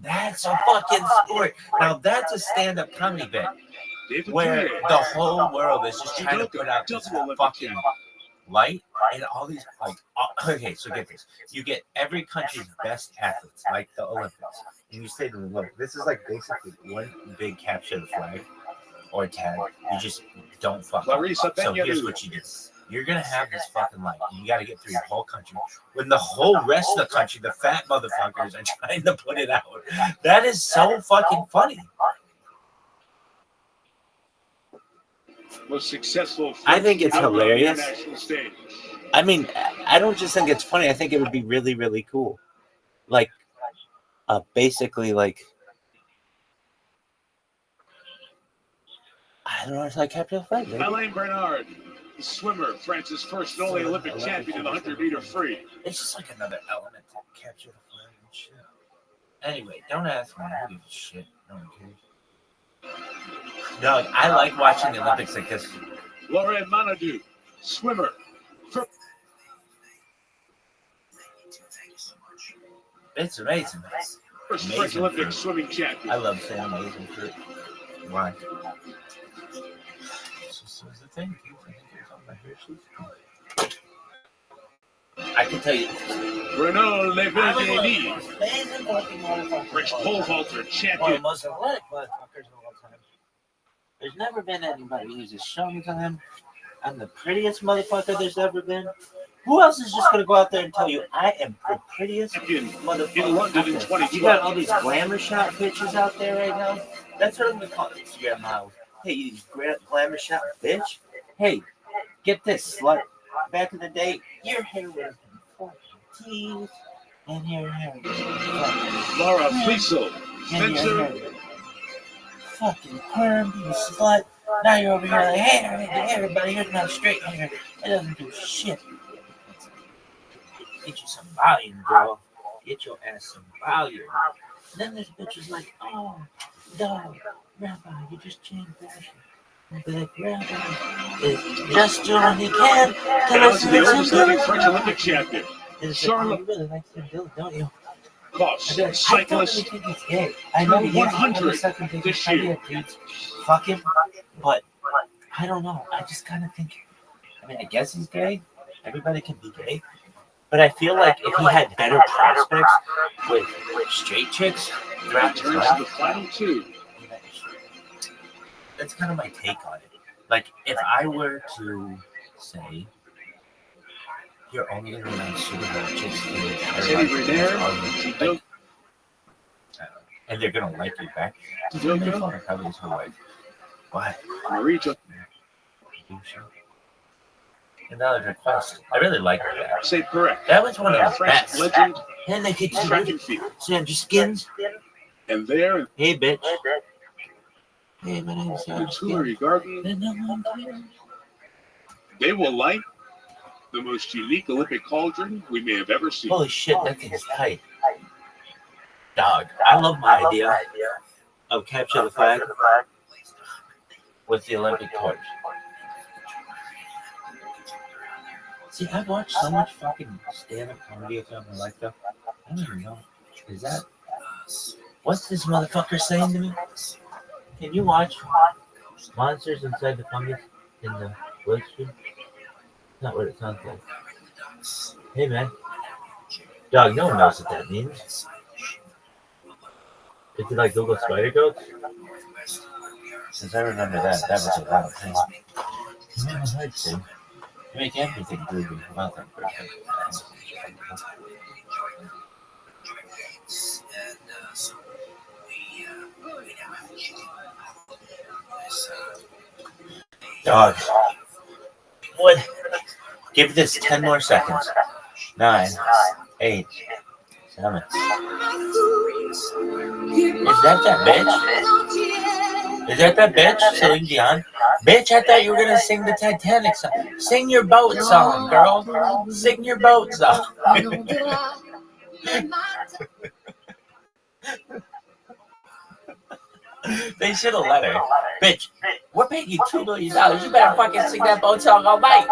That's a fucking sport. Now that's a stand-up comedy bit where the whole world is just trying to put out this fucking light and all these like. Okay, so get this: you get every country's best athletes, like the Olympics, and you say to them, "Look, this is like basically one big capture the flag or tag. You just don't fuck up. So here's what you do." You're gonna have this fucking light. You gotta get through your whole country. When the whole rest of the country, the fat motherfuckers, are trying to put it out. That is so fucking funny. Most successful. I think it's hilarious. I mean, I don't just think it's funny. I think it would be really, really cool. Like, basically, like, I don't know. It's like capture the flag. Alain Bernard. The swimmer, France's first and only Olympic champion in the 100-meter free. It's just like another element to capture the flag and shit. Anyway, don't ask me. Who gives a shit? No one cares. No, I like watching the Olympics like this. Laurent Manadou, swimmer. It's amazing. First French Olympic swimming champion. I love saying amazing fruit. Why? It's just the thing. I can tell you. Renaud Levedini, French pole vaulter champion. One of the most athletic motherfuckers of all time. There's never been anybody who's just shown me to him. I'm the prettiest motherfucker there's ever been. Who else is just gonna go out there and tell you I am the prettiest motherfucker? In London in 2012. You got all these glamour shot pictures out there right now. That's what I'm gonna call it. Instagram models. Hey, you glamour shot bitch. Hey, get this slut. Back in the day, your hair would have been fucking teased, and your hair would have been Laura Fliessel, fencer. Fucking perm, you slut. Now you're over here like, hey, everybody, here's my straight hair. It doesn't do shit. Get you some volume, girl. Get your ass some volume. And then there's bitches like, oh, dog, Rabbi, you just changed fashion. I'll be like, Rabbi is just doing what he can to listen the to oldest living French Olympic champion. Charlotte. You really like Tim Dillon, don't you? Cost, I cyclist. think he's gay. I know he's 100 second this year. Dudes, fuck him, but I don't know. I just kind of think, I mean, I guess he's gay. Everybody can be gay. But I feel like if he had better prospects with straight chicks throughout his life, the final two. That's kind of my take on it. Like, if I were to say, you're only around super hot chicks for the entire life, and they're gonna like you back. Probably is her wife. Why? Marita. Another request. I really like that. Say correct. That was one of the French best. legend. And they get Track and field. Sandra Skins. And there. Hey, bitch. Hey, my name's Sandra Tuileries Garden. They will like the most unique Olympic cauldron we may have ever seen. Holy shit, that thing's tight. Dog, I love my idea of capture the flag with the Olympic torch. See, I've watched so much fucking stand-up comedy of my life, though. I don't even know. Is that... What's this motherfucker saying to me? Can you watch Monsters Inside the Fungus in the Woods Street? Not what it sounds like. Hey, man. Dog, no one knows what that means. Is it like Google Spider Goats? Because I remember that. That was a wild thing. It was a hard thing. You make everything groovy about that person. Dog. What? Give this 10 more seconds. 9, 8, 7. Is that bitch? Is that bitch? Celine Dion? Bitch, I thought you were gonna sing the Titanic song. Sing your boat song, girl. Sing your boat song. They should have let her. Bitch, we're paying you $2 million. You better fucking sing that boat song all night.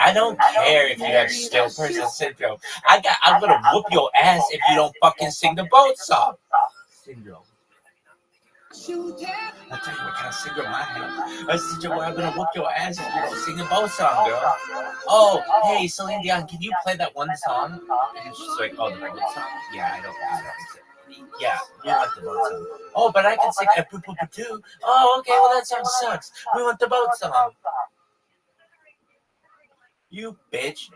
I don't care if you have still person syndrome. I'm gonna whoop your ass if you don't fucking sing the boat song. Syndrome. I'll tell you what kind of syndrome I have. A syndrome where I'm gonna whoop your ass if you don't sing the boat song, girl. Oh, hey, Celine Dion, can you play that one song? And she's like, oh, the boat song? Yeah, I don't. Yeah, we want the boat song. Oh, but I can sing a poo poo poo too. Oh, okay, well that song sucks. We want the boat song. You bitch.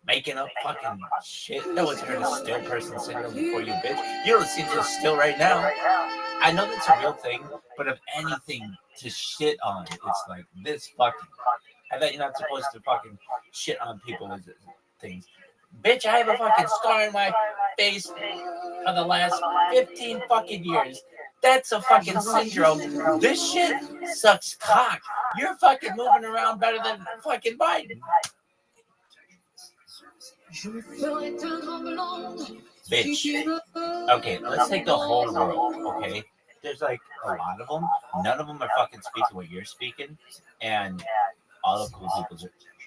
Making up fucking shit. No one's heard of still person syndrome before, you bitch. You don't seem to still right now. I know that's a real thing, but if anything to shit on, it's like this fucking. I bet you're not supposed to fucking shit on people with things. Bitch, I have a fucking scar in my face for the last 15 fucking years. That's a fucking syndrome. This shit sucks cock. You're fucking moving around better than fucking Biden. Bitch. Okay, let's take the whole world, okay? There's like a lot of them. None of them are fucking speaking what you're speaking. And all the cool people,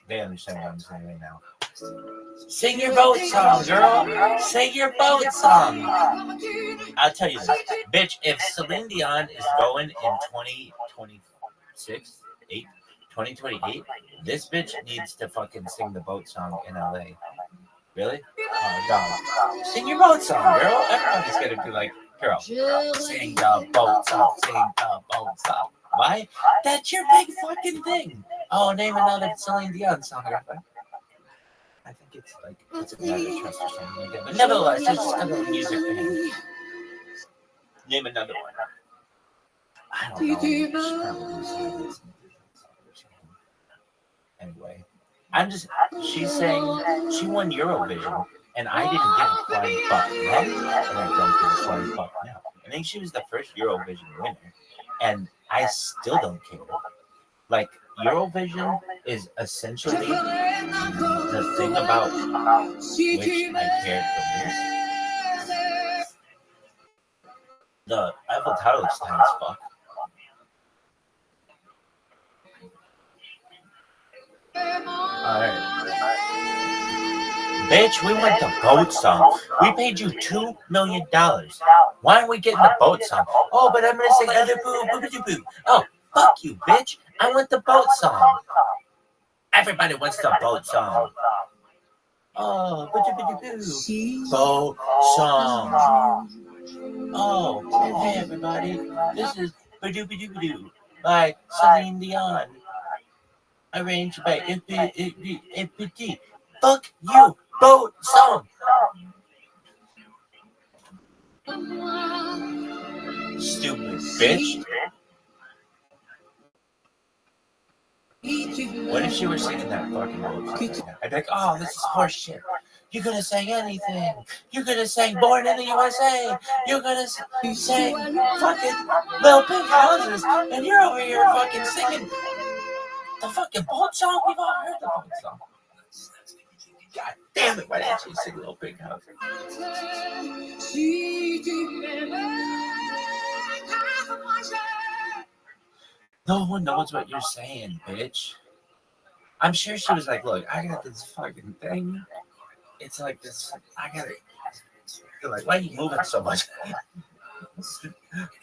they understand what I'm saying right now. Sing your boat song, girl. Sing your boat song. I'll tell you this. Bitch, if Celine Dion is going in 2026, 2028, this bitch needs to fucking sing the boat song in LA. Really? Oh, dog. Sing your boat song, girl. Everybody's gonna be like, girl, sing the boat song, sing the boat song. Why? That's your big fucking thing. Oh, name another Celine Dion song, Rabbi. I think it's like, it's another trust or something like that. But nevertheless, it's just kind of a music thing. Name another one. I don't know. Anyway. She's saying she won Eurovision, and I didn't get a flying fuck then, and I don't get a flying fuck now. I think she was the first Eurovision winner, and I still don't care. Like, Eurovision is essentially the thing about which I cared the most. The Eiffel Tower looks tight as fuck. Alright. Bitch, we want the boat song. We paid you $2 million. Why aren't we getting the boat song? Oh, but I'm gonna sing other boo boo boo boo. Oh, fuck you, bitch. I want the boat song. Everybody wants the boat song. Oh, boat song. Oh, hey everybody. This is Badoo by Celine Dion. Arranged by FPT. Fuck you, boat song. Stupid bitch. What if she were singing that fucking boat song right now? I'd be like, oh, this is horse shit. You could have sang anything. You could have sang Born in the USA. You could have sang fucking Little Pink Houses. And you're over here fucking singing the fucking boat song. We've all heard the boat song. God damn it, why didn't you sing Little Pink Houses? No one knows what you're saying, bitch. I'm sure she was like, look, I got this fucking thing. It's like this, I got it. You're like, why are you moving so much?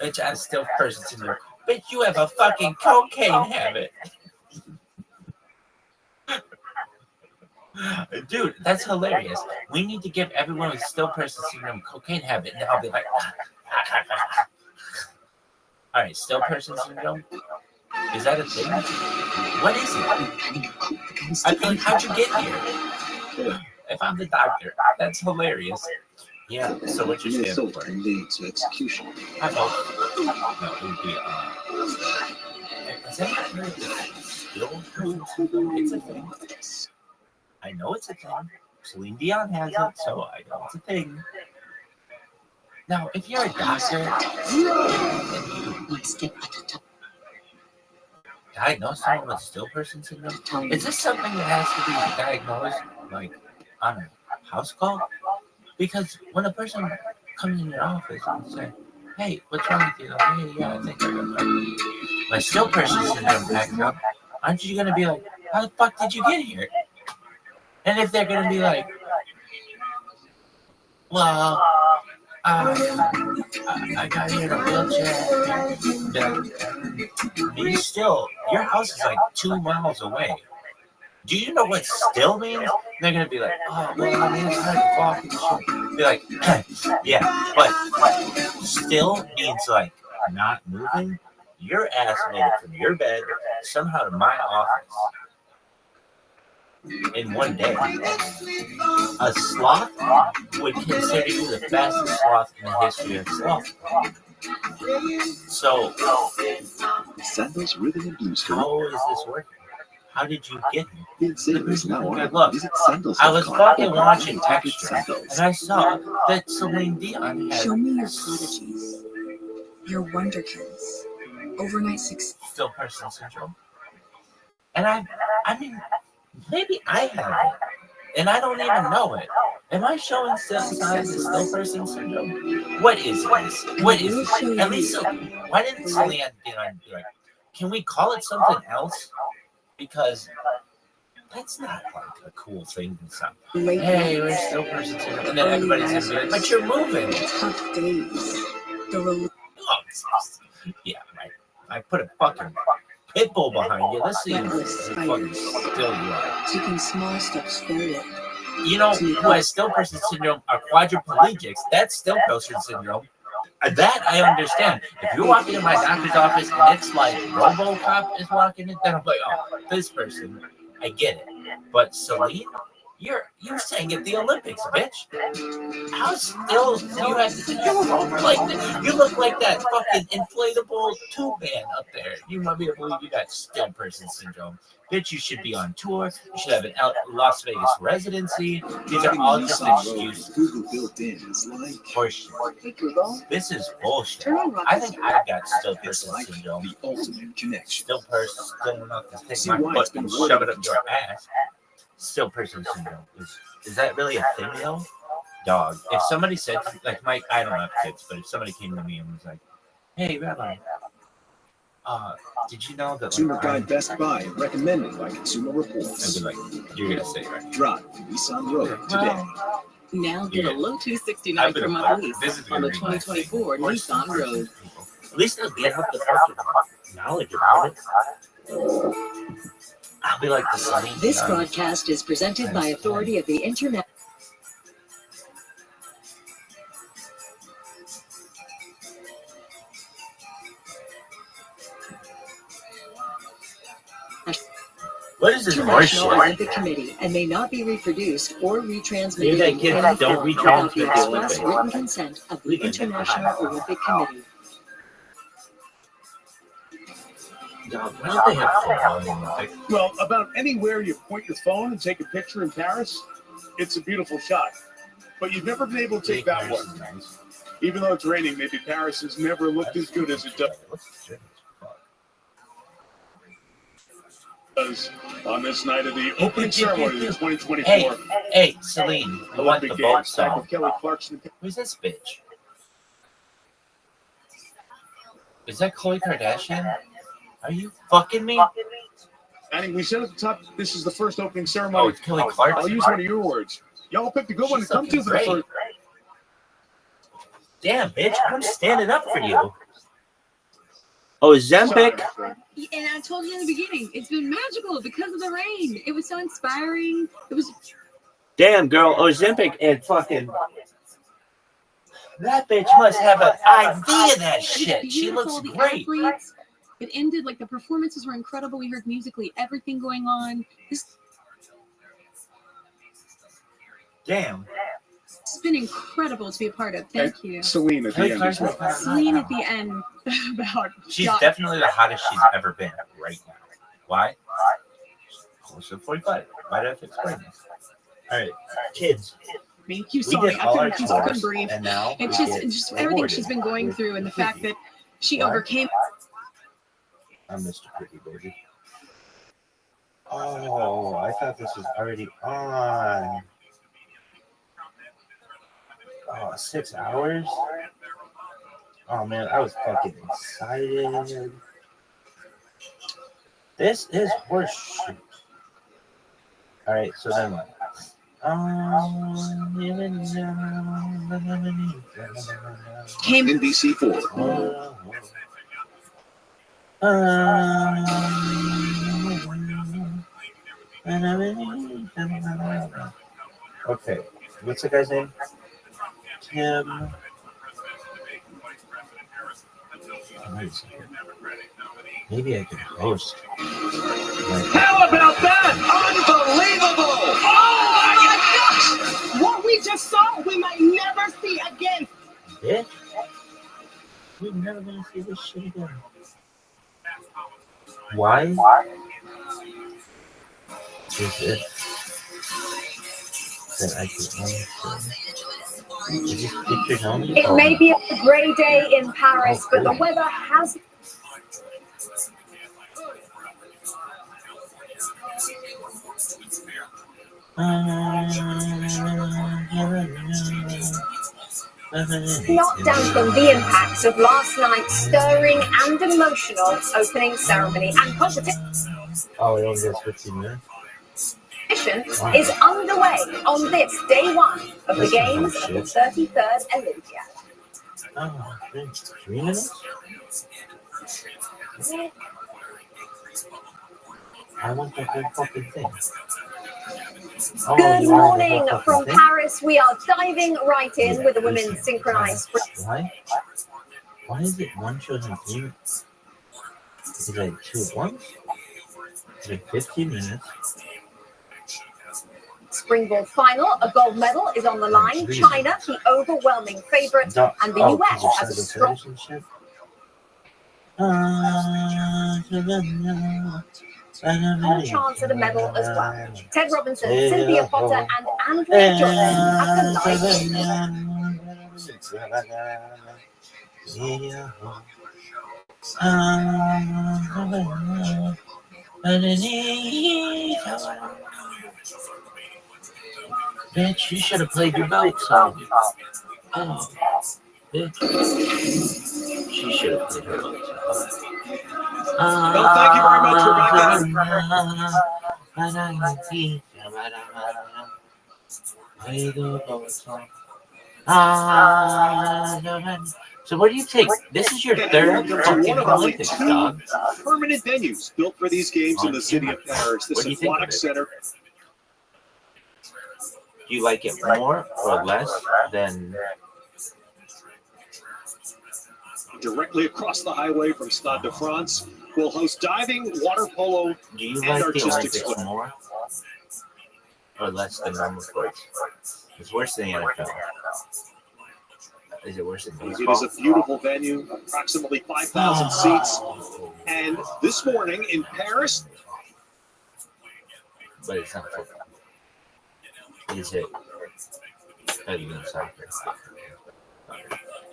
Bitch, I'm still person syndrome. Bitch, you have a fucking cocaine habit. Dude, that's hilarious. We need to give everyone with still person syndrome cocaine habit, and I'll be like, all right, still person syndrome. Is that a thing? What is it? I mean, how'd you get here? If I'm the doctor, that's hilarious. Yeah. So what you're saying for? Can lead to execution. I hope that would be. Is that still person syndrome? It's a thing. I know it's a thing. Celine Dion has it, so I know it's a thing. Now, if you're a doctor and you diagnose someone with still person syndrome, is this something that has to be diagnosed like on a house call? Because when a person comes in your office and says, "Hey, what's wrong with you?" Like, "Hey, yeah, I think I got my still person syndrome backed up," aren't you gonna be like, "How the fuck did you get here?" And if they're gonna be like, well, I got here in a wheelchair. Your house is like 2 miles away. Do you know what still means? They're gonna be like, oh, well, I mean, it's kind of walk and shit. Be like, yeah, but still means like not moving. Your ass made it from your bed somehow to my office in one day. A sloth would consider you the fastest sloth in the history of sloth. So, Sandals Rhythm and Blues how is this working? How did you get here? Bid savers now on. Look, Visit Sandals. I was fucking watching Texture, Sandals. and I saw that Celine Dion had Show me your prodigies, your wonderkins, overnight success. still person syndrome. And I mean, maybe I have it, and I don't even know it. Am I showing signs of still person syndrome? What is this? What is this? At least, why didn't Celine Dion be like, can we call it something else? Because that's not like a cool thing to say. Hey, we're still person syndrome. And then everybody's gonna be like, but you're moving. Tough days. The Yeah, right. I put a fucking pit bull behind you. Let's see if fucking still you are. taking small steps forward. You know who has still person syndrome are quadriplegics. That's still person syndrome. That I understand. If you're walking in my doctor's office and it's like RoboCop is walking in, then I'm like, oh, this person, I get it. But Celine, you're saying at the Olympics, bitch. How still do you have to? You look like that fucking inflatable tube man up there. You might be able to believe you got still person syndrome. Bitch, you should be on tour. You should have an Las Vegas residency. These are all just excuses. Google built in is like Horseshit. This is bullshit. I think I've got still person like syndrome. the ultimate connection. Still enough to take See my why foot it's been and working. shove it up your ass. Still person syndrome. Is that really a thing though? Dog. If somebody said, like, Mike, I don't have kids, but if somebody came to me and was like, hey, Rabbi, did you know that Consumer Guide Best Buy recommended by Consumer I'd Reports. be like, you're gonna say right. Drive to Nissan Road today. Now get Yeah. a low I've $269 been per a- month lease this is on the gonna be my thing. 2024 Nissan Road. At least they'll get up the fucking knowledge about it. I'll be like the sunny. This broadcast is presented by authority of the Internet. What is this International horseshit? Olympic Committee and may not be reproduced or retransmitted Maybe that in kids any don't form without the retransmit the express Olympics. written consent of the We can make International them. Olympic Committee. Dog, why don't they have football in the Olympics? Well, about anywhere you point your phone and take a picture in Paris, it's a beautiful shot. But you've never been able to take that one. Nice. Even though it's raining, maybe Paris has never looked as good as it does on this night of the opening ceremony of the 2024 Hey, Celine, you want the Olympic boat Games. Back song? with Kelly Clarkson. Who's this bitch? Is that Khloe Kardashian? Are you fucking me? And we said at the top, this is the first opening Oh, ceremony. it's Kelly Clarkson. I'll use one of your words. Y'all picked a good one to She's come to looking for the great. first. Damn, bitch, I'm standing up for you. Oh, Zempic? And I told you in the beginning, it's been magical because of the rain. It was so inspiring. It was Damn, girl, Ozempic and fucking... That bitch must have an idea of that shit. She beautiful. looks The great. athletes, it ended like the performances were incredible. We heard musically everything going on. This Damn. has been incredible to be a part of. Thank you. Celine at the Kelly end. Clarkson's kinda hot Celine now. at the end about She's God. definitely the hottest she's ever been right now. Why? Also 45. Why did I have to explain this? All right, kids. Thank you. We Sorry, did I all our couldn't chores, breathe. and now It's we just, get just everything rewarded she's been going with through, and the fact cookie. that she What? overcame. I'm Mr. Cookie, baby. Oh, I thought this was already on. Oh, 6 hours? Oh, man, I was fucking excited. This is horseshit. All right, so then what? Came NBC4. Okay, what's the guy's name? Tim. Maybe I could host. How about that? Unbelievable! Oh my gosh! What we just saw, we might never see again. Bitch. We're never gonna see this shit again. Why? Is it that I can only see? Is this pictures only? It may be a grey day in Paris, but the weather has. Not dampen the impact of last night's stirring and emotional opening ceremony and competition. Oh, it only goes 15 minutes? Is underway on this day one of the games of the 33rd Olympiad. Oh, 3 minutes? I want the whole fucking thing. Oh, Good you want the morning whole from fucking thing? Paris. We are diving right in with the women's synchronized sprint. Why? Why is it one shows in 3 minutes? Is it like 2 at once? Is it 15 minutes? Springboard final, a gold medal is on the line. China, the overwhelming favorite, and the US has a strong chance at a medal as well. Ted Robinson, Cynthia Potter, and Andrea Jordan at the Bitch, you should have played your boat song. Oh, bitch. She should have played her boat song. Well, thank you very much, So what do you take? This is your third fucking Olympics, dog. Permanent venues built for these games in the city of Paris. This What do you think aquatic of it? center. Do you like it more or less than? Directly across the highway from Stade de France, will host diving, water polo, Do you and like the artistic Olympics swim. more or less than normal sports? It's worse than the NFL. Is it worse than It baseball? is a beautiful venue, approximately 5,000 seats. And this morning in Paris, But it's not football. Is it better than soccer?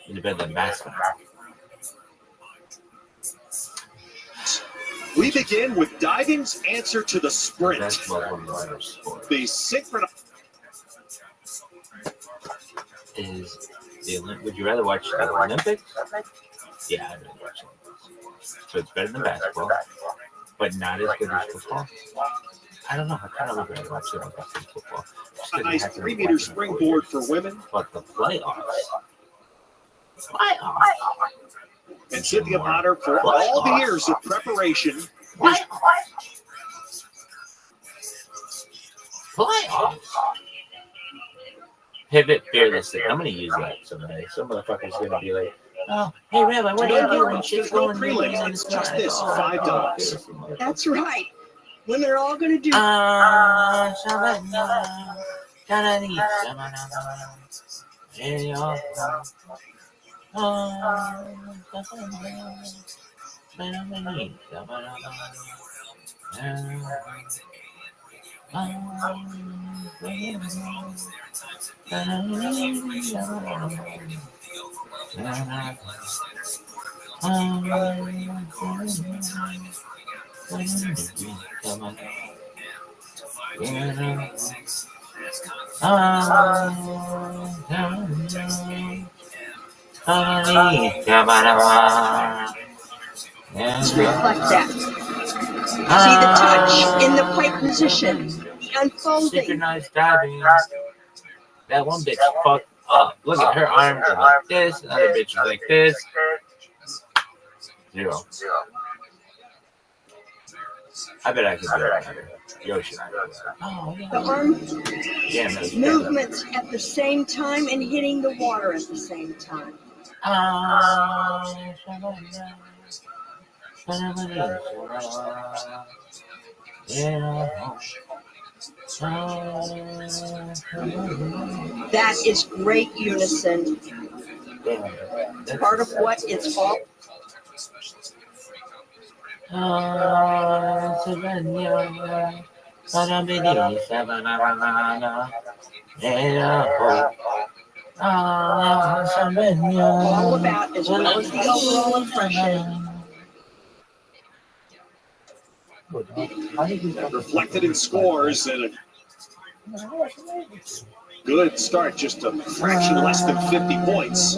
Is it better than basketball? we begin with diving's answer to the sprint. Basketball is one of the better sports. The synchronized. Would you rather watch the Olympics? Yeah, I'd rather watch the Olympics. So it's better than basketball, but not as good as football. I don't know. I kind of would rather watch the Olympics than football. A nice 3-meter springboard for women. But the playoffs. And Cynthia Potter for all the years of preparation. Playoffs. Pivot fearlessly. I'm gonna use that someday. Some motherfucker's gonna be like, "Oh, hey Rabbi, what do you do when shit's going Prelims, it's just this, $5. That's right. When they're all going to do. Reflect that. See the touch in the right position. unfolding. Synchronized diving. That one bitch fucked up. Look at her arms are like this. Another bitch is like this. 0. I bet I could do it better. Yoshi. Oh, yeah. The arm Yeah, no, movements at the same time and hitting the water at the same time. That is great unison. Part of what it's all. All about, as well as the overall impression. Reflected in scores and a good start, just a fraction less than 50 points.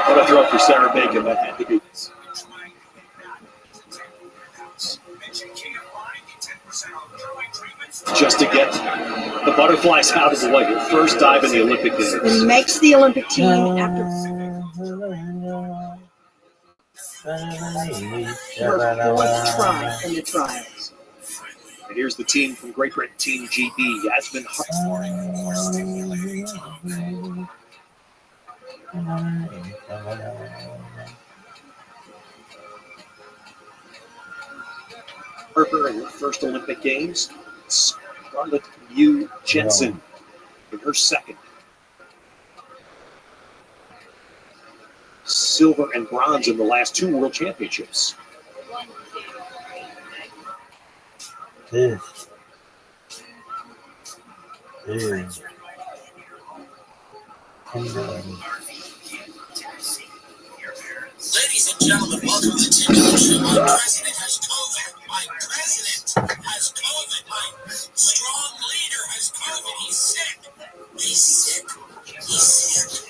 What a throw for Sarah Bacon. That had to be. Just to get the butterflies out of the way. Her first dive in the Olympic Games. And makes the Olympic team after her 4th try in the trials. And here's the team from Great Britain, Team GB. Yasmin Harper in her first Olympic Games. Scarlett Yu Jensen in her second. Silver and bronze in the last 2 World Championships. Ladies and gentlemen, welcome to the Tim Miller Show. My president has COVID. My president has COVID. My strong leader has COVID. He's sick. He's sick. He's sick.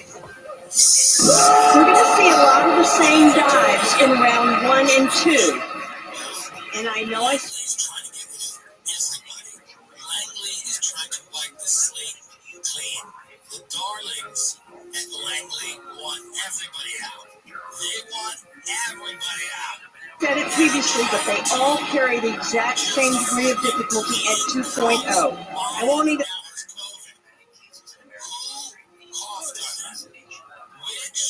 We're going to see a lot of the same dives in round 1 and 2. And I know I. Langley's trying to get rid of everybody. Langley is trying to wipe the slate clean. The darlings at Langley want everybody out. They want everybody out. Said it previously, but they all carry the exact same degree of difficulty at 2.0. I won't even. Which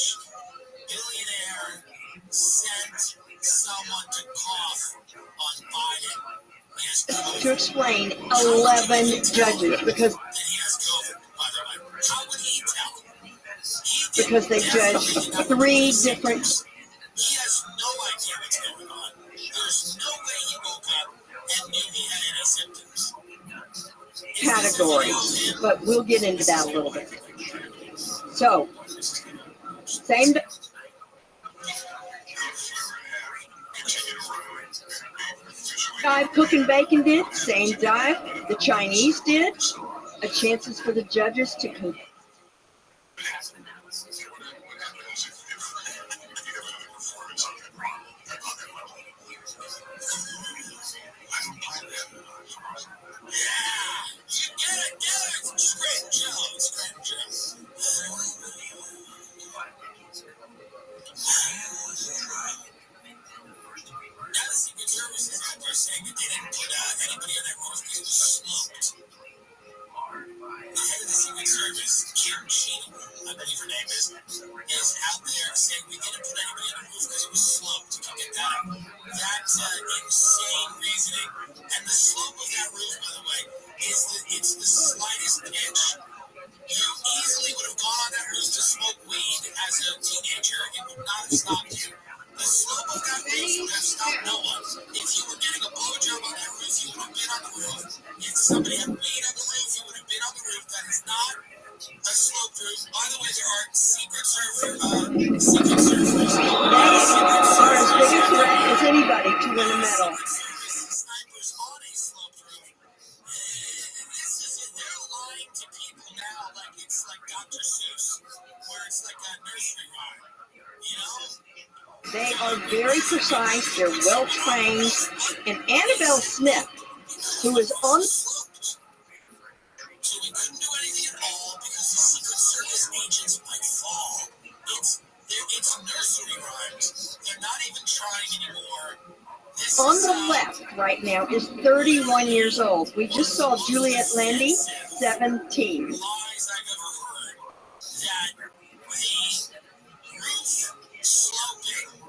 billionaire sent someone to cough on Biden? To explain 11 judges because That he has COVID, by the way. How would he tell? because they judged 3 different He has no idea what's going on. There's no way he woke up and knew he had any symptoms. categories, but we'll get into that a little bit. So, same. Dive Cook and Bacon did, same dive. The Chinese did. A chances for the judges to compete. Insane reasoning. And the slope of that roof, by the way, it's the slightest pitch. You easily would have gone on that roof to smoke weed as a teenager. It would not have stopped you. The slope of that roof would have stopped no one. If you were getting a blowjob on that roof, you would have been on the roof. If somebody had weed on the roof, you would have been on the roof. That is not a slope roof. By the way, there are secret surfers. They are as big as anybody to win a medal. Snipers on a sloped roof. They're lying to people now like it's like Dr. Seuss, where it's like a nursery rhyme. You know? They are very precise. They're well trained. And Annabelle Smith, who is on. So we couldn't do anything at all because the Secret Service agents might fall. It's nursery rhymes. They're not even trying anymore. On the left right now is 31 years old. We just saw Juliet Landy, 17. Lies I've ever heard that the roof sloping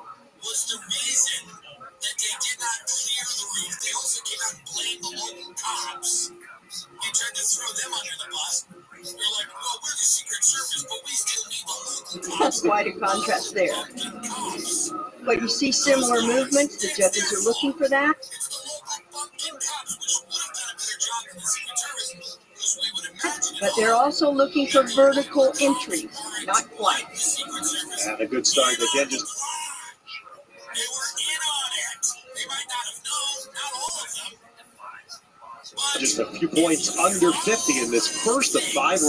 was the reason that they did not clear the roof. They also came out and blamed the local cops. They tried to throw them under the bus. They're like, well, we're the Secret Service, but we still need the local cops. Quite a contrast there. Cops. But you see similar movements. The judges are looking for that. It's the local bumpkin cops, which would have done a better job than the Secret Service, because we would imagine. But they're also looking for vertical entries. Not quite. The Secret Service. And a good start again. Just They were in on it. They might not have known, not all of them. just a few points under 50 in this first of 5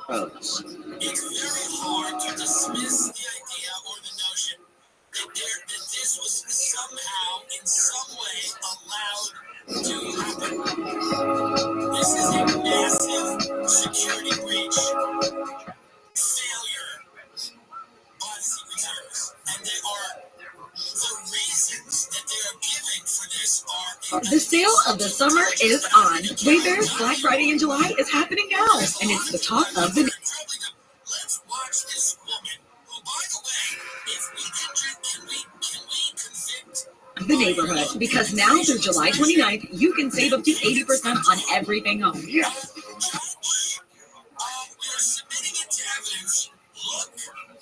rounds. It's very hard to dismiss the idea or the notion that this was somehow, in some way, allowed to happen. This is a massive security breach, failure by the Secret Service, and they are the reasons that they are giving for this are. The sale of the summer is on. Wayfair's Black Friday in July is happening now, and it's the talk of the Let's watch this woman, who, by the way, if we can we convict neighborhood, because now through July 29th, you can save up to 80% on everything home. judge? We are submitting it to evidence. Look,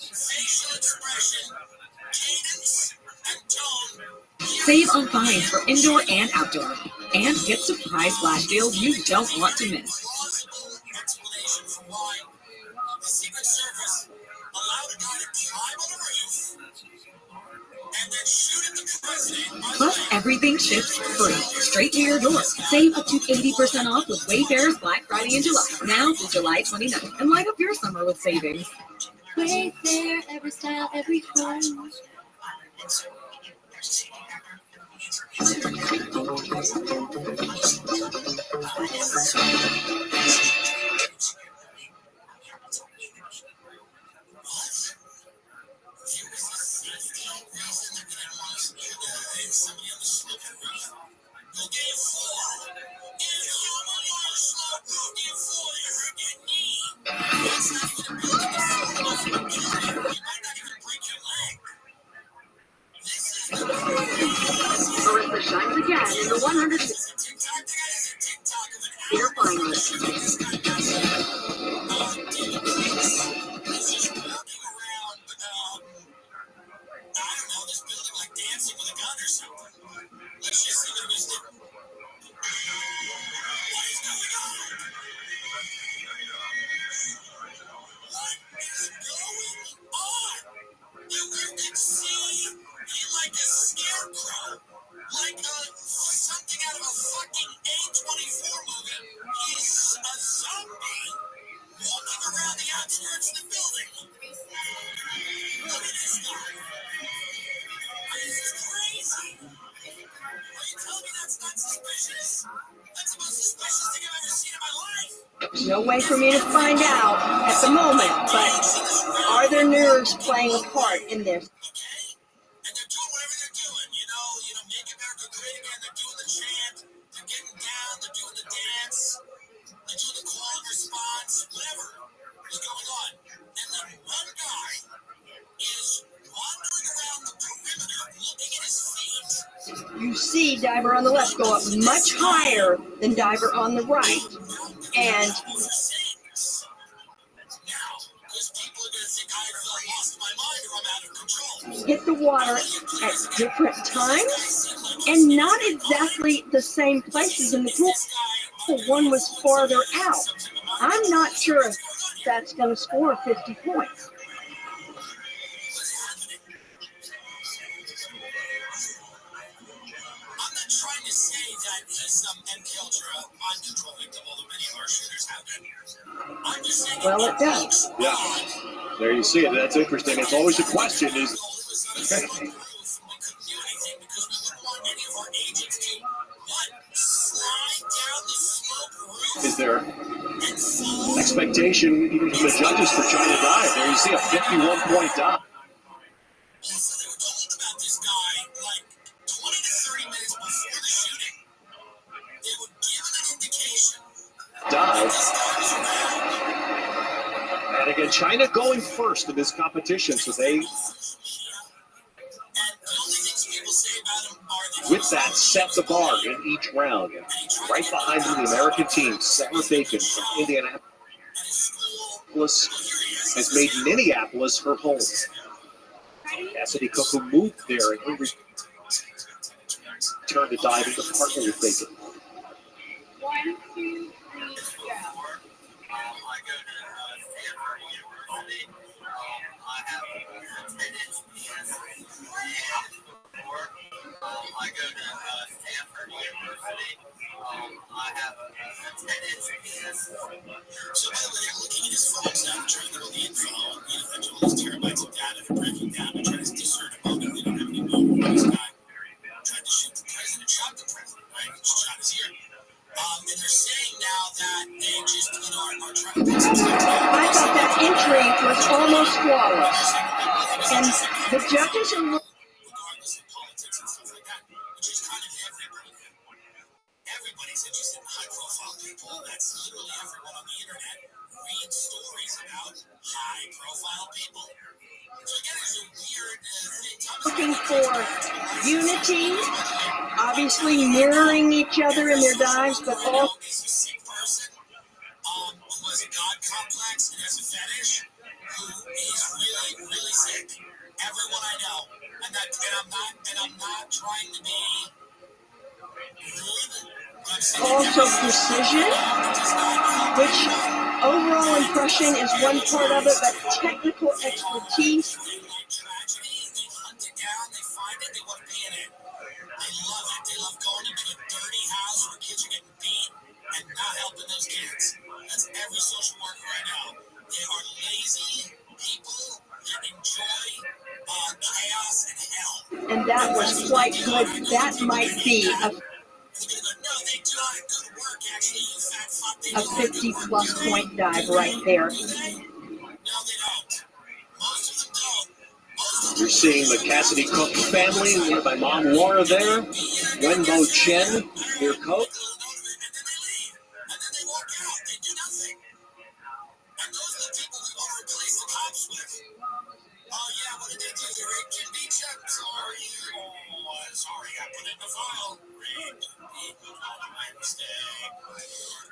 facial expression, cadence, and tone. Save on fines for indoor and outdoor, and get surprise flash deals you don't want to miss. Plausible explanation for why the Secret Service allowed a guy to climb on a roof and then shoot at the president. Plus, everything ships free, straight to your door. Save up to 80% off with Wayfair's Black Friday in July, now through July 29th, and light up your summer with savings. Wayfair, every style, every home. Somebody on the slope of the roof. Who gave 4? If someone on the slope who gave 4, you hurt your knee. That's not even a building that's strong enough for a killer. You might not even break your leg. This is the Marissa shines again in the 100. TikTok. The guy has a TikTok of an Here hour. finally. This guy does it. David Gates is just walking around, I don't know, this building like dancing with a gun or something. Let's just see what it was doing. What is going on? What is going on? You can see he like a scarecrow, like something out of a fucking A24 movie. He's a zombie walking around the outskirts of the building. Look at this guy. This is crazy. Are you telling me that's not suspicious? That's the most suspicious thing I've ever seen in my life. There's no way for me to find out at the moment, but are their nerves playing a part in this? Okay? And they're doing whatever they're doing. You know, make America great again. They're doing the chant. They're getting down. They're doing the dance. They're doing the call and response. Whatever is going on. And then one guy is wandering around the perimeter looking at his feet. You see diver on the left go up much higher than diver on the right. And Over things. Now, because people are going to think I've lost my mind or I'm out of control. hit the water at different times and not exactly the same places in the pool. One was farther out. I'm not sure if that's going to score 50 points. I'm just saying Well, it does. Yeah. There you see it. That's interesting. It's always a question is, is there expectation even from the judges for China dive? There you see a 51-point dive. Also, they were told about this guy like 20 to 30 minutes before the shooting. They were given an indication Dive. this guy was around. And again, China going first in this competition, so they, And the only things people say about him are that with that, set the bar in each round. Right behind them, the American team, Sarah Bacon from Indianapolis, has made Minneapolis her home. Cassidy Cook, who moved there, and her return to diving to partner with Bacon. 1, 2, 3, go. I go to Stanford University. I have attendance. So by the way, they're looking at his phones now, trying to get all the info. You know, there's all these terabytes of data they're breaking down and trying to discern a moment. They don't have any moment. This guy tried to shoot the president, shot the president, right? He shot his ear. And they're saying now that they just, you know, are trying to put some stuff together. I thought that entry was almost flawless. And the judges are looking. Regardless of politics and stuff like that, which is kind of everybody. Everybody's interested in high-profile people. That's literally everyone on the internet reads stories about high-profile people. So again, it's a weird thing. Looking for unity, obviously mirroring each other in their dives, but all Is a sick person who has a god complex and has a fetish who is really, really sick. Everyone I know, and I'm not trying to be rude. But I'm saying also precision, which overall impression is one part of it, but technical expertise. they like tragedy. They hunt it down. They find it. They want to be in it. They love it. They love going into a dirty house where kids are getting beat and not helping those kids. That's every social worker I know. They are lazy people that enjoy chaos and hell. And that was quite good. That might be And you're gonna go, no, they do not good work. Actually, you fat fuck. They a do not good 50-plus work. point dive right there. Do they? No, they don't. Most of them don't. Most of You're seeing the Cassidy Cook family, led by Mom Laura there, Wenbo Chen, their coach. And then they leave. And then they walk out. They do nothing. And those are the people we want to replace the cops with. Oh, yeah, what did they do? They raped Kim Beach? I'm sorry. Oh, sorry, I put it in the file. Raped people on my mistake.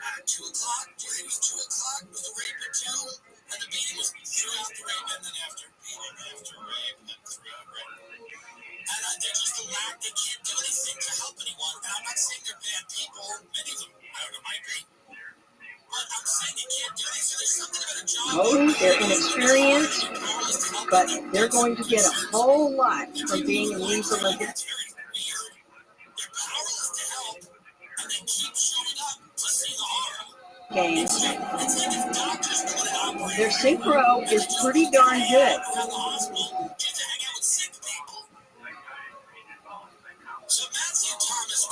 At 2 o'clock, it was 2 o'clock, was the rape at 2, and the beating was throughout the rape, and then after beating, after rape, and then throughout rape. And they're just a lack. They can't do anything to help anyone. And I'm not saying they're bad people. Many of them, I don't know, might be. But I'm saying they can't do anything. There's something about a job. Oh, they're inexperienced, but they're going to get a whole lot from being in these Olympic That's very weird. They're powerless to help, and they keep showing up to see the horror. games. It's like if doctors put an operator Their synchro is pretty darn good. around the hospital just to hang out with sick people. So Matthew Thomas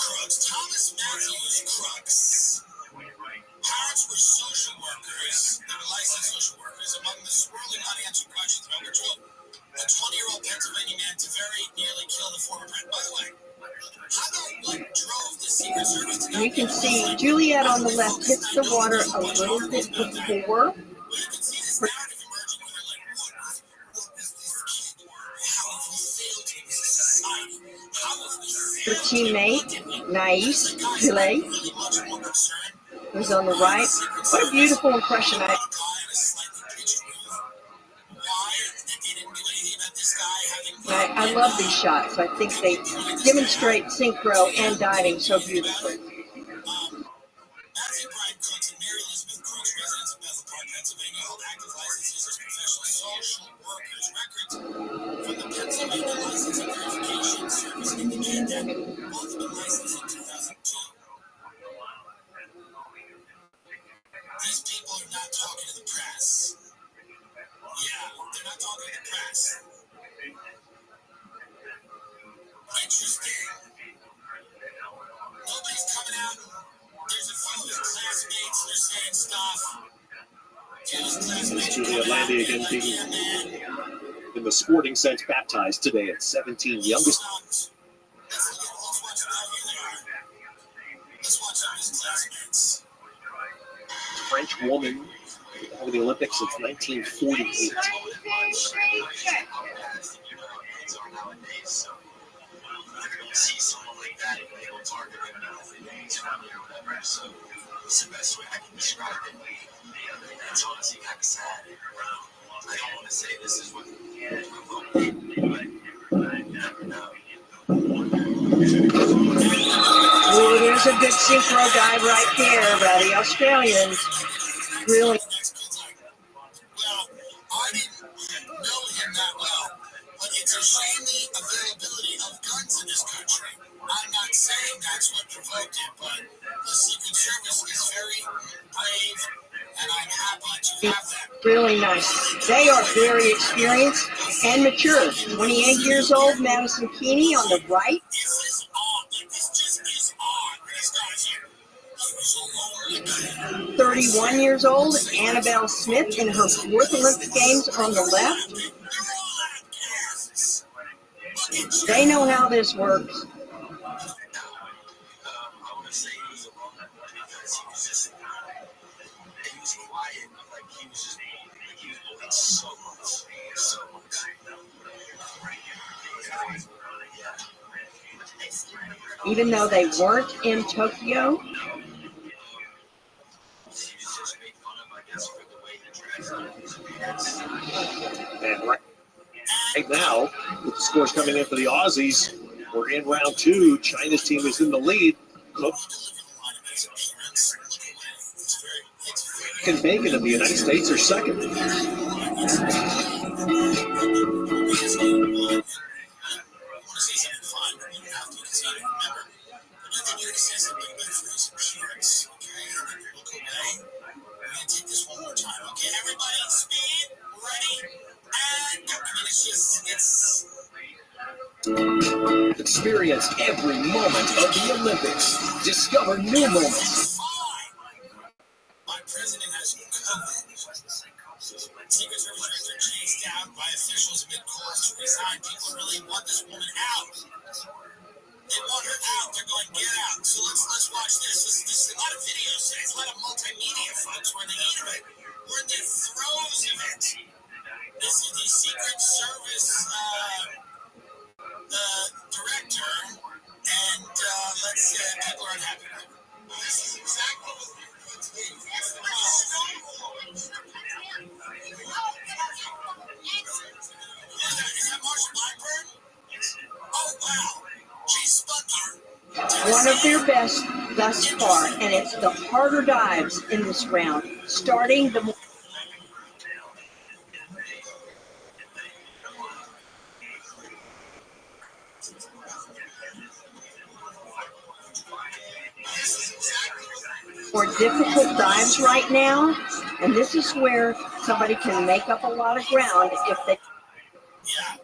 Matthews Crooks. Parents were social workers. They were licensed social workers. Among the swirling unanswered questions about which a 20-year-old Pennsylvania man to very nearly kill the former parent. By the way, how about what drove the Secret Service to You can see Juliet on the left hits the water a little bit before. Well, you can see this narrative emerging where they're like, what was this kid? How have we failed him as a society? How have we Her failed teammate, Nais Pillay, really much more concerned who's on the right. What a beautiful impression. about a guy in a slightly pitched roof? Why they didn't do anything about this guy having I love these shots. I think they demonstrate synchro and diving so beautifully. Matthew Brian Crooks and Mary Elizabeth Crooks, residents of Bethel Park, Pennsylvania, hold active licenses as professional social workers. Records from the Pennsylvania Licensing Verification Service indicate that both have been licensed in 2002. These people saying stuff. This Julia Landy again being, in the sporting sense, baptized today at 17, youngest. Let's watch how here they are. Let's watch some of his classmates. French woman over the Olympics since 1948. See someone like that and they were targeted his family or whatever. So it's the best way I can describe it. It's honestly kind of sad. I don't want to say this is what but I never know. Oh, there's a good synchro dive right there by the Australians. Really. Well, I didn't know him that well, but it's a shame the availability of guns in this country. I'm not saying that's what provoked it, but the Secret Service is very brave, and I'm happy to have them. Really nice. They are very experienced and mature. 28 years old, Madison Keeney on the right. This is odd. Like, this just is odd. This guy's here. He was a lonely guy. 31 years old, Annabelle Smith in her fourth Olympic Games on the left. They're all outcasts. They know how this works. I want to say he was a lonely one because he was just, he was quiet. Like, he was just, he was moving so much. So much. Even though they weren't in Tokyo, And right now, with the scores coming in for the Aussies, we're in round two. China's team is in the lead. Cook and Bacon of the United States are second. Take this one more time, okay? Everybody, speed, ready, and go. I mean, it's Experience every moment of the Olympics. Discover new moments. My president has COVID. Secret Service director chased down by officials amid calls to resign. People really want this woman out. They want her out. They're going, get out. So let's watch this. This is a lot of videos today. It's a lot of multimedia, folks. We're in the heat of it. We're in the throes of it. This is the Secret Service director, and let's say people are unhappy. This is exactly what is that Marsha Blackburn? Oh, wow. She's spunky. one of their best thus far, and it's the harder dives in this round. Starting the more difficult dives right now, and this is where somebody can make up a lot of ground if they. Yeah, I mean,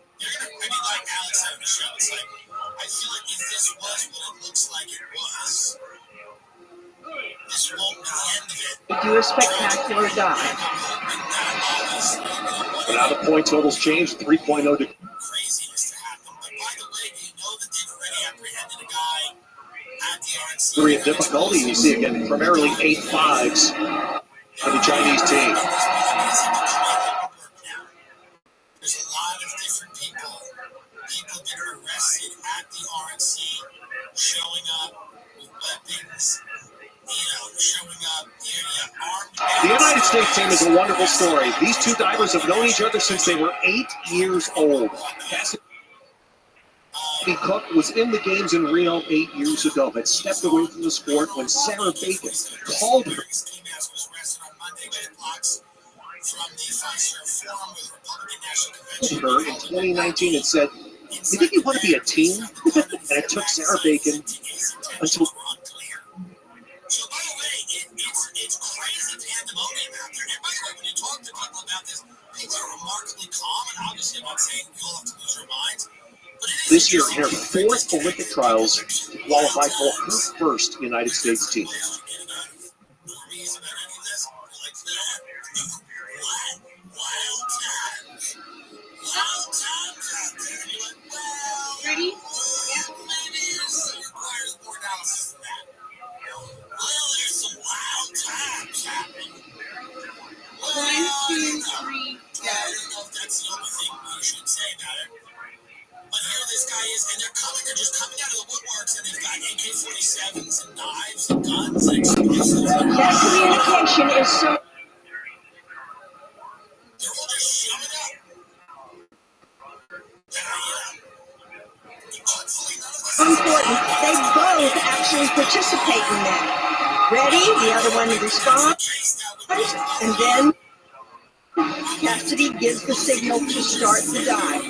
like Alex had on the show, it's like, I feel like if this was what it looks like it was, this won't be the end of it. do a spectacular dive. But now the point totals changed. 3.0 to Craziness to happen. But by the way, do you know that they've already apprehended a guy at the RNC? 3 of difficulty. You see again primarily 8.5s for the Chinese team. There's a lot of different people that are arrested at the RNC, showing up with weapons, showing up armed. The United States team is a wonderful story. These two divers have known each other since they were 8 years old. Cassidy Cook was in the games in Rio 8 years ago, but stepped away from the sport when Sarah Bacon called her. Her in 2019 and said, "You think you want to be a team?" And it took Sarah Bacon until. So by the way, it's crazy pandemonium out there. And by the way, when you talk to people about this, people are remarkably calm. And obviously, I'm not saying you'll have to lose your minds. But it is This year, in her 4th Olympic trials, to qualify for her first United States team. normies about any of Wild times. Wild times out there. And you're like, well, Ready? maybe this requires more analysis than that. Well, there's some wild times happening. One, two, three, I don't know if that's the only thing we should say about it. But here this guy is, and they're just coming out of the woodworks, and they've got AK-47s and knives and guns and explosives. That communication is so They're all just shoving up. important. They both actually participate in that. Ready? The other one responds, and then Cassidy gives the signal to start the dive.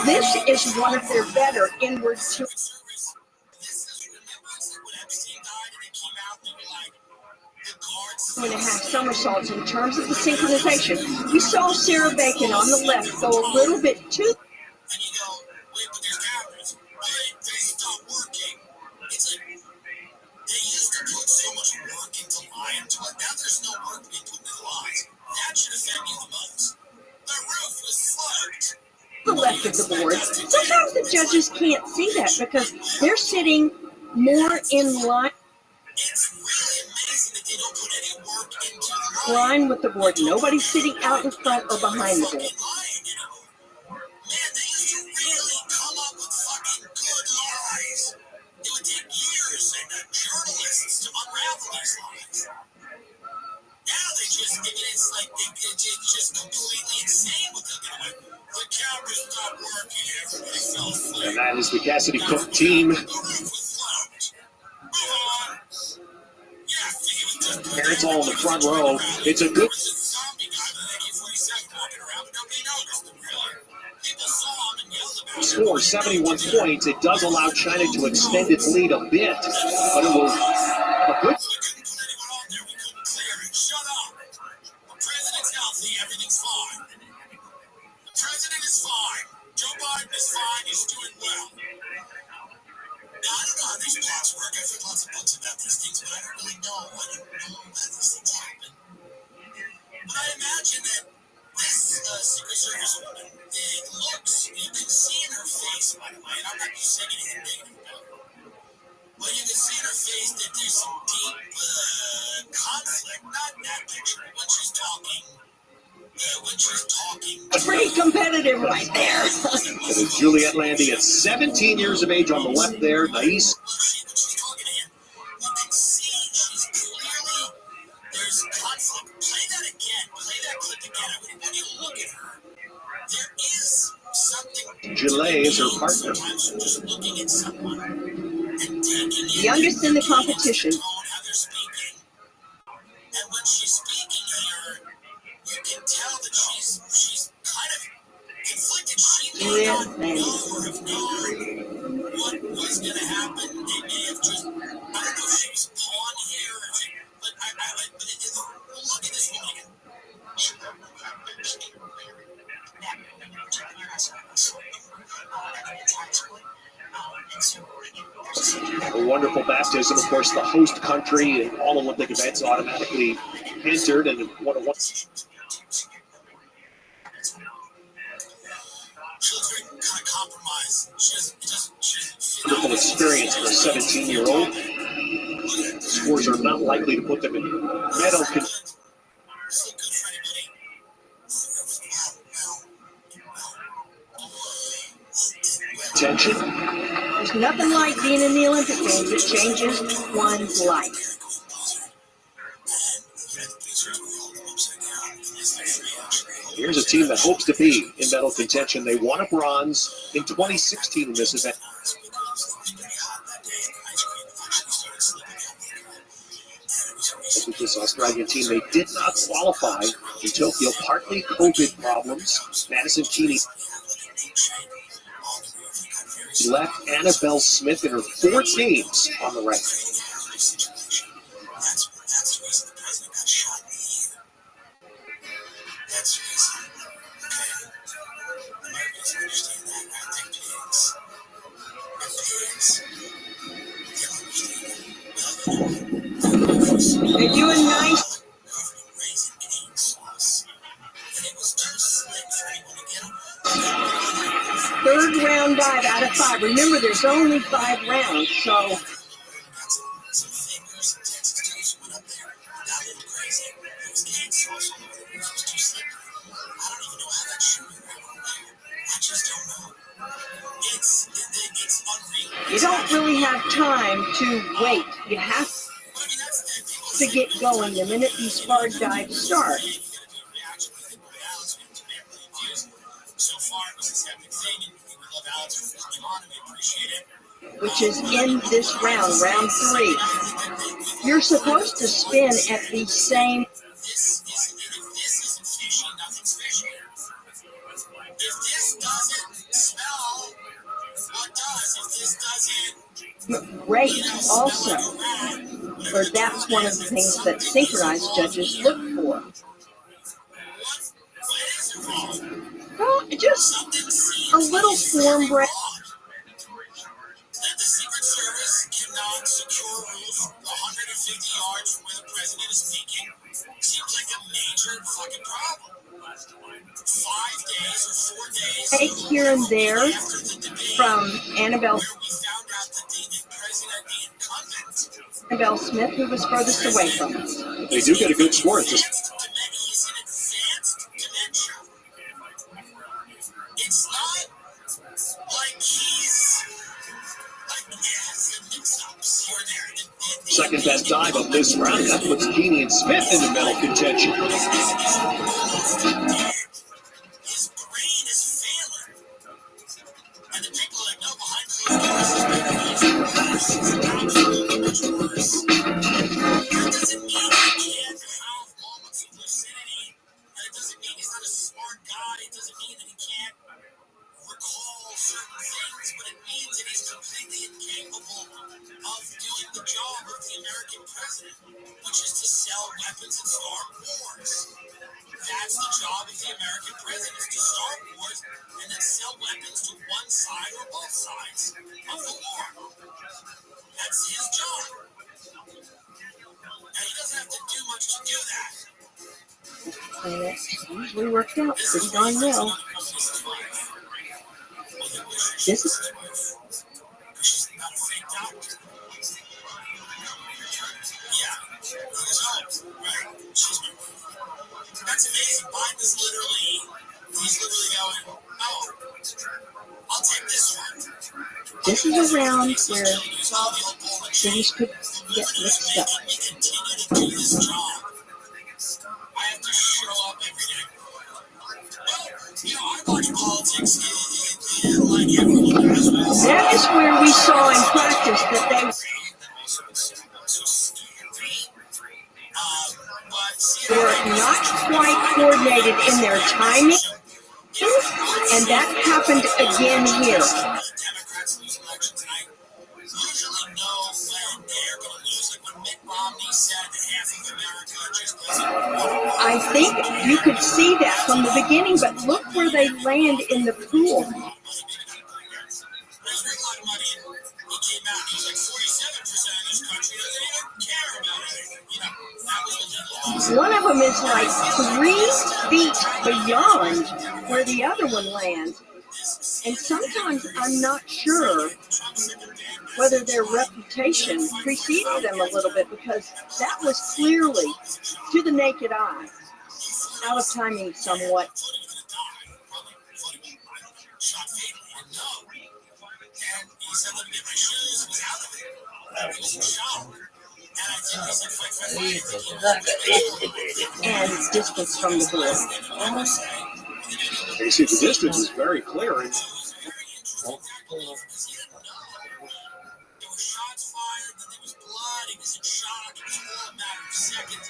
This is one of their better inward and a half somersaults in terms of the synchronization. We saw Sarah Bacon on the left go a little bit too. And you go, wait, but there's cameras. They stopped working. It's like, they used to put so much work into lying to it. Now there's no work being put into lies. That should offend you the most. The roof was slugged. The left of the board. Sometimes the judges can't see that because they're sitting more in line. It's really amazing that they don't put any work into the lying. Line with the board. Nobody's sitting out in front or behind the board. Man, they used to really come up with fucking good lies. It would take years and journalists to unravel these lies. Now they just, it's like, it's just completely insane what they're doing. The cameras stopped working, everybody fell asleep. And that is the Cassidy Cook team. The roof was slugged. Move on. Yeah, I think it was just... Parents all in the front row. It's a good... Zombie guy with an AK-47 walking around, but nobody noticed him, really. People saw him and yelled about him. Score 71 points. It does allow China to extend its lead a bit, but it will a good. We couldn't put anyone on there. We couldn't clear it. Shut up. The president's healthy. Everything's fine. The president is fine. Joe Biden is fine. He's doing well. Now, I don't know how these plots work. I've read lots of books about these things, but I don't really know. I don't know how these things happen. But I imagine that this Secret Service woman, it looks, you can see in her face, by the way, and I'm not just saying anything negative about her, but you can see in her face that there's some deep conflict, not in that picture, when she's talking. Pretty competitive right there. It is Juliette Landy at 17 years of age on the left there. Nice. When she's talking to him, you can see she's clearly, there's conflict. Play that again. Play that clip again. When you look at her, there is something. Gillet is her partner. Sometimes you're just looking at someone and taking in Youngest in the competition. how they're speaking. And when she's speaking here, you can tell that she's kind of conflicted. She may not know or have known what was going to happen. They may have just, I don't know if she was pawn here, or if she, but look at this woman again. A wonderful baptism. Of course, the host country in all Olympic events automatically entered, and what a wonderful experience for a 17-year-old. Scores are not likely to put them in medal contention. There's nothing like being in the Olympic Games. It changes one's life. Here's a team that hopes to be in medal contention. They won a bronze in 2016 in this event. With this Australian team, they did not qualify in Tokyo, partly COVID problems. Madison Keeney left Annabelle Smith in her 4 games on the right. They're doing nice. third round dive out of 5. Remember, there's only 5 rounds, so Some fingers and Texas toes went up there. Got a little crazy. It was getting sauce all over. It was too slippery. I don't even know how that shooting went on there. I just don't know. It's unreal. you don't really have time to wait. You have to get going the minute these hard dives start. So far, it was this epic thing, and we love Alex for coming on, and we appreciate it. Which is in this round 3. You're supposed to spin at the same. This isn't fishy, nothing's fishy. If this doesn't smell, what does? If this doesn't Rate also, or that's one of the things that synchronized judges look for. Well, just a little form break. That the Secret Service cannot secure roof 150 yards from where the president is speaking seems like a major fucking problem. 5 days or 4 days Take here and there after the debate, from Annabelle where we found out that the president, the incumbent, Annabelle Smith, who was furthest away from us. They do get a good score at this. he's in advanced dementia. It's not like he's like some mix-ups here and there. Second best dive of this round. That puts Keeney and Smith in the medal contention. His brain is failing. And the people that know behind closed doors, that doesn't mean he can't have moments of lucidity. And it doesn't mean he's not a smart guy. It doesn't mean that he can't recall certain things, but it means that he's completely incapable of doing the job of the American president, which is to sell weapons and start wars. That's the job of the American president, is to start wars and then sell weapons to one side or both sides of the war. That's his job. Now, he doesn't have to do much to do that. And it's usually worked out pretty darn well. This is She's not a fake doctor. Yeah. So, right. She's been. That's amazing. Biden is he's literally going, oh, I'll take this one. this is a round where things could get mixed up. Making me continue to do this job. I have to show up every day. Well, I watch politics like everyone does. That is where we saw in practice that they were not quite coordinated in their timing, and that happened again here. Democrats lose elections, and I usually know when they're going to lose. Like when Mitt Romney said that half of America just doesn't want to I think you could see that from the beginning, but look where they land in the pool. There's a lot of money, and he came out, he was like 47% of this country doesn't even care about anything. You know, that was what he lost. One of them is like 3 feet beyond where the other one lands. And sometimes I'm not sure whether their reputation preceded them a little bit, because that was clearly, to the naked eye, out of timing somewhat. Shot fatally, and no. And he said, let me get my shoes, and was out of it. He was in shock. And I think he said, fight. And distance from the board. You see, the distance is very clear. And It was very interesting because he didn't know. There were shots fired, then there was blood, he was in shock, it was all a matter of seconds.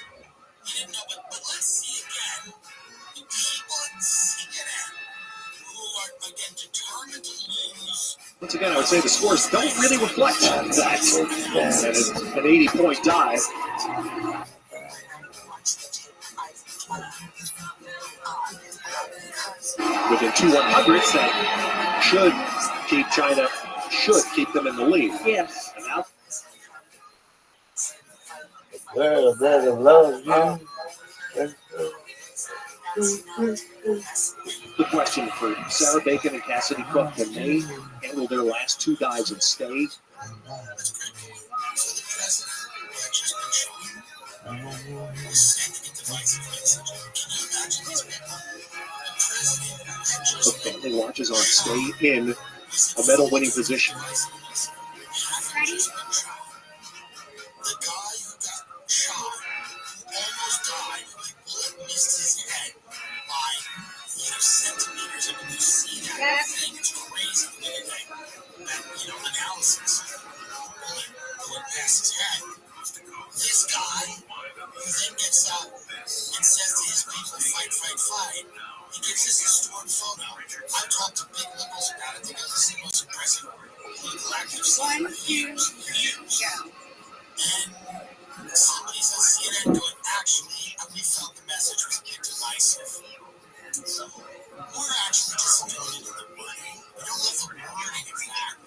He didn't know, but let's see again. The people in CNN who are, again, determined to lose. once again, I would say the scores don't really reflect that. And it's an 80-point dive. Within 2 100s, that should keep them in the lead. Yes. And now, Love you. The question for Sarah Bacon and Cassidy Cook, can they handle their last two dives and stay? That's a great point. So the president, who had just been shot, was sending a divisive message. Can you imagine these people? The president had The just been family watches on stay in a medal-winning position. Ready? The guy who got shot, who almost died, the bullet missed his head by centimeters. I mean, you see that thing, it's crazy. That analysis. Bullet going past his head. This guy, who then gets up and says to his people, fight, fight, fight. He gives this historic photo. I've talked to big liberals about it. I think this is the most impressive political act I've seen in years. And somebody's on CNN going, actually, we felt the message was a bit divisive. We're actually disappointed in the wording. We don't love the wording of that.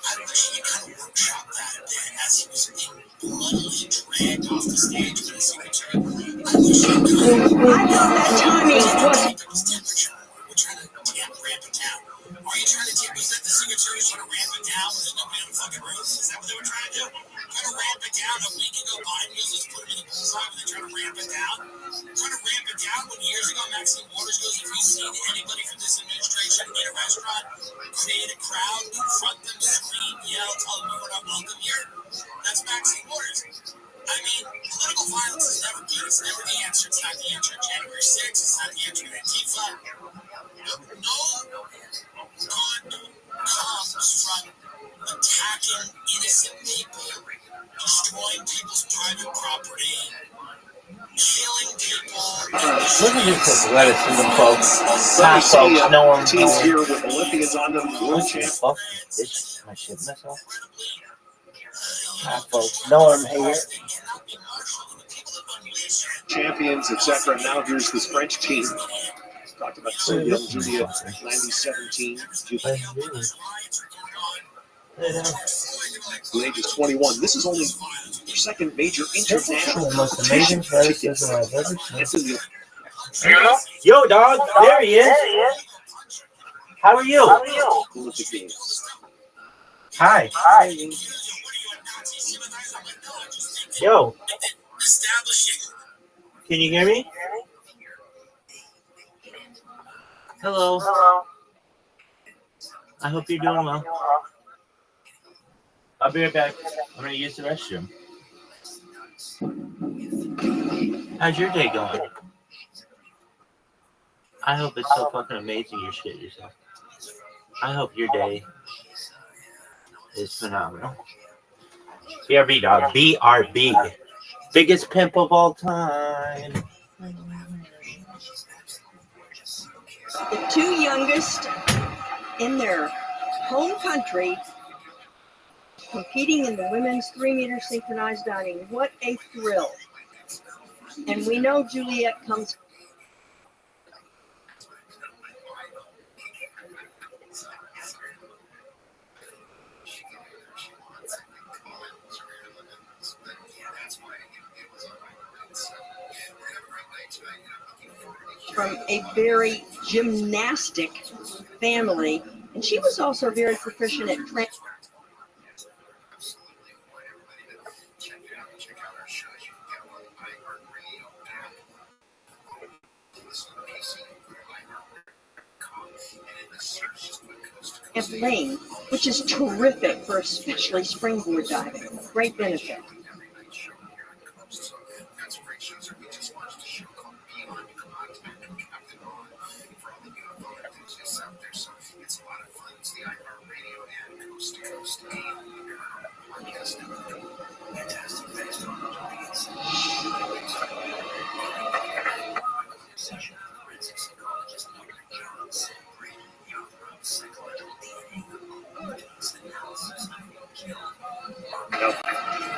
I wish he kind of workshopped that a bit as he was being bloodily dragged off the stage with his signature. I wish he could. I thought that timing was His temperature. We're trying to ramp it down. Are you trying to take was that the signature is trying to ramp it down when there's nobody on the fucking roof? Is that what they were trying to do? Trying to ramp it down. A week ago, Biden goes, let's put him in the bullseye, and they're trying to ramp it down. Trying to ramp it down when years ago Maxine Waters goes, if you've seen anybody from this administration in a restaurant, create a crowd, confront them, scream, yell, tell them we're not welcome here. That's Maxine Waters. I mean, political violence is never good. It's never the answer. It's not the answer to January 6th. It's not the answer to Antifa. No good comes from attacking innocent people, destroying people's private property, killing people. Look at this athleticism, folks. Let Hi, me see folks. No one teams here with Olympians on them, world champ. Fuck this. I shit myself. Hi, folks. Norm here. Champions, etc. Now here's this French team. Talked about so young Julia, 90-17. The age is 21. This is only your second major international Most amazing athleticism I've ever seen. Yo, dog. There he is. How are you? Olympic Games. Hi. Yo. Can you hear me? Hello. I hope you're doing well. I'll be right back. I'm going to use the restroom. How's your day going? I hope it's so fucking amazing you shit yourself. I hope your day is phenomenal. BRB, dog. BRB. Biggest pimp of all time. the two youngest in their home country competing in the women's 3-meter synchronized diving. What a thrill. And we know Juliet comes from a very gymnastic family, and she was also very proficient at training. And lane, which is terrific for especially springboard diving. Great benefit.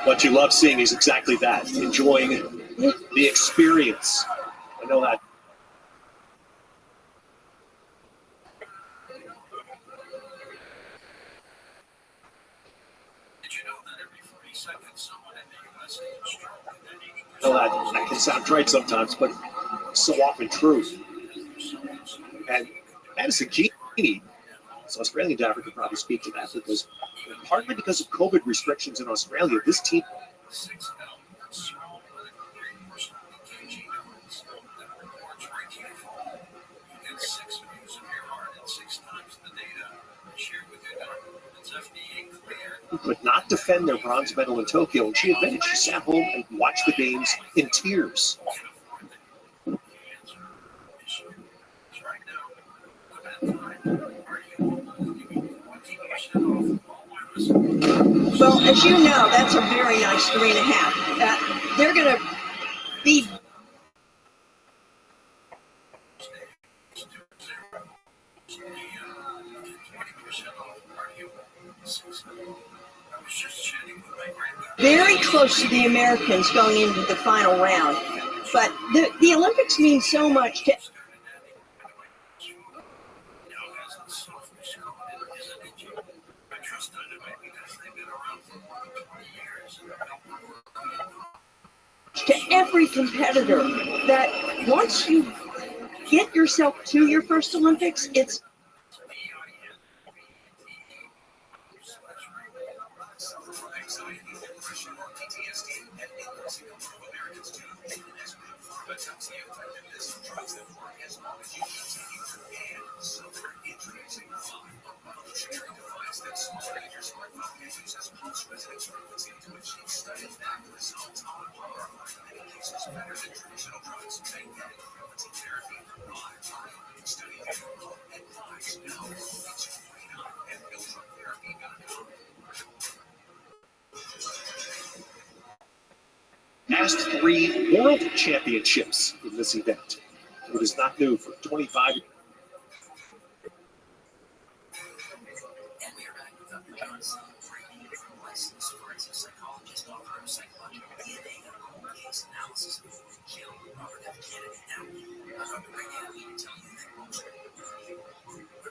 What you love seeing is exactly that, enjoying the experience. I know that. I know that can sound trite sometimes, but so often true. And Madison Keeney, this Australian diver, could probably speak to that because partly because of COVID restrictions in Australia, this team. Could not defend their bronze medal in Tokyo, and she admitted she sat home and watched the games in tears. Well, as you know, that's a very nice 3.5. They're going to be. Very close to the Americans going into the final round. But the Olympics mean so much to every competitor that once you get yourself to your first Olympics, it's Past 3 world championships in this event. It is not new for 25 years.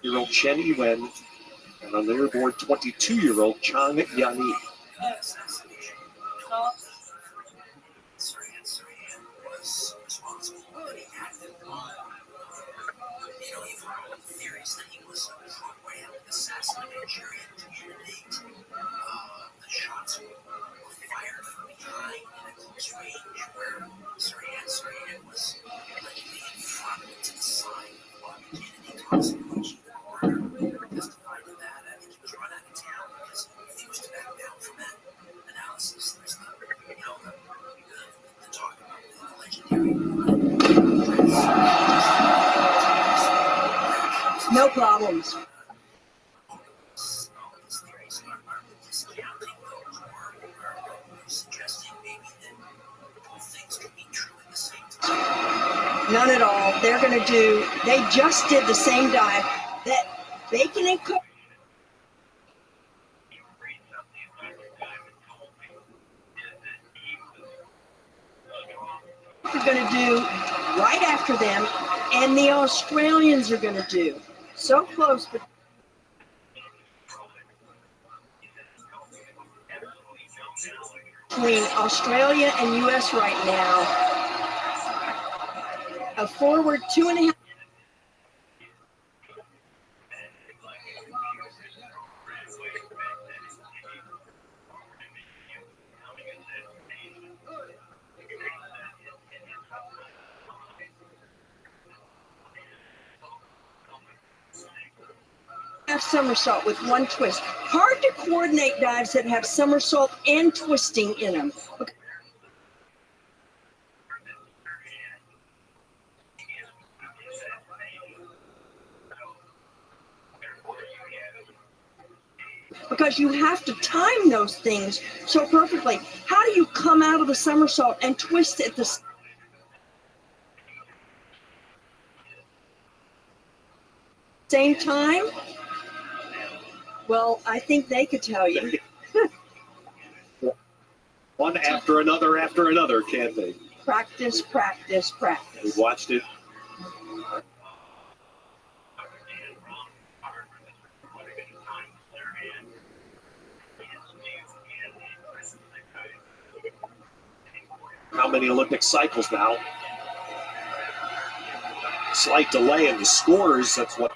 Year-old Chen Yuan, and on the leaderboard, 22-year-old Chang Yani. no problems. None at all. They're going to do, they just did the same dive that bacon and cook. Are going to do right after them, and the Australians are going to do. So close, but between Australia and U.S. right now. A forward 2.5. Somersault with one twist. Hard to coordinate dives that have somersault and twisting in them. Okay. Because you have to time those things so perfectly. How do you come out of the somersault and twist at the same time? Well, I think they could tell you. One after another, can't they? Practice, practice, practice. We've watched it. How many Olympic cycles now? Slight delay in the scores. That's what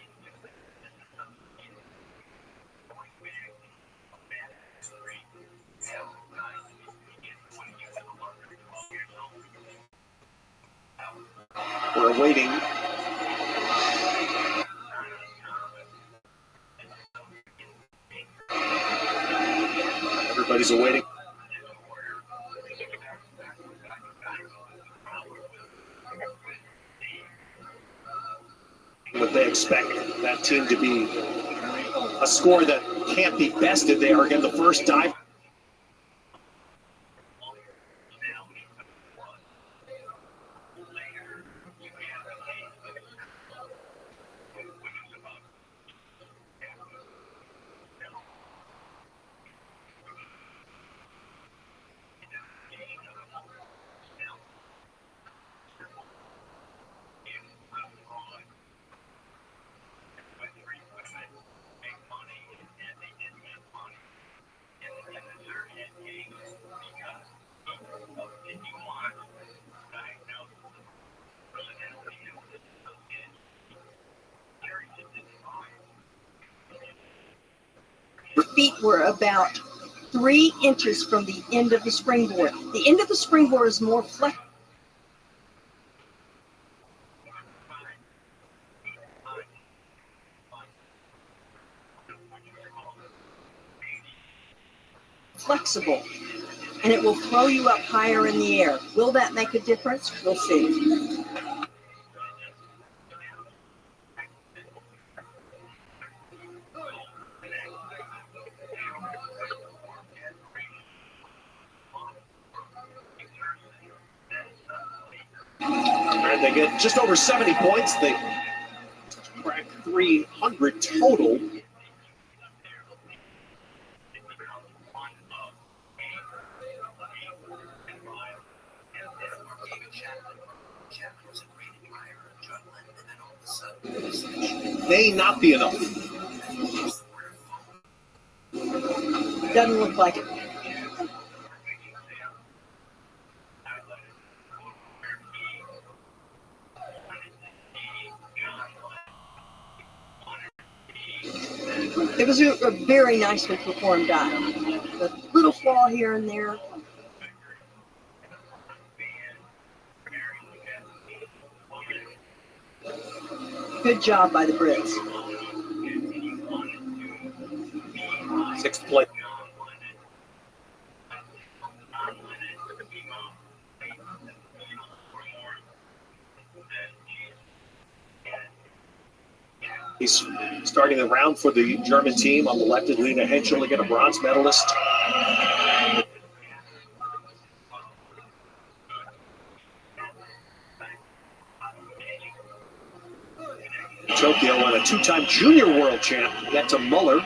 are awaiting. Everybody's awaiting. What they expect that team to be a score that can't be bested. They are again the first dive. Feet were about 3 inches from the end of the springboard. The end of the springboard is more flexible, and it will throw you up higher in the air. Will that make a difference? We'll see. And they get just over 70 points. They crack 300 total. May not be enough. Doesn't look like it. It was a very nicely performed dive. A little flaw here and there. Good job by the Brits. 6th place. He's starting the round for the German team. On the left is Lena Henschel, again a bronze medalist. Tokyo and a 2-time junior world champ, Jette Muller.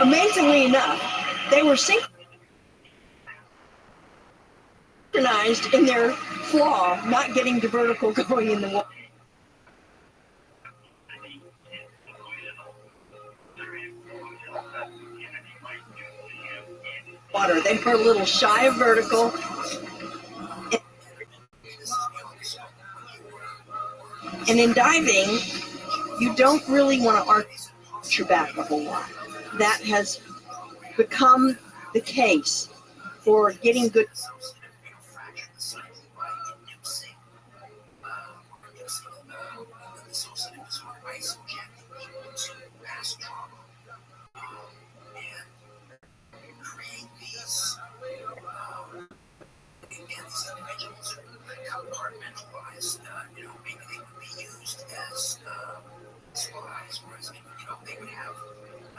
Amazingly enough, they were synchronized in their flaw, not getting to vertical going in the water. They were a little shy of vertical. And in diving, you don't really want to arch your back a whole lot. That has become the case for getting good. Compartmentalized, maybe they would be used as supplies, whereas, they would have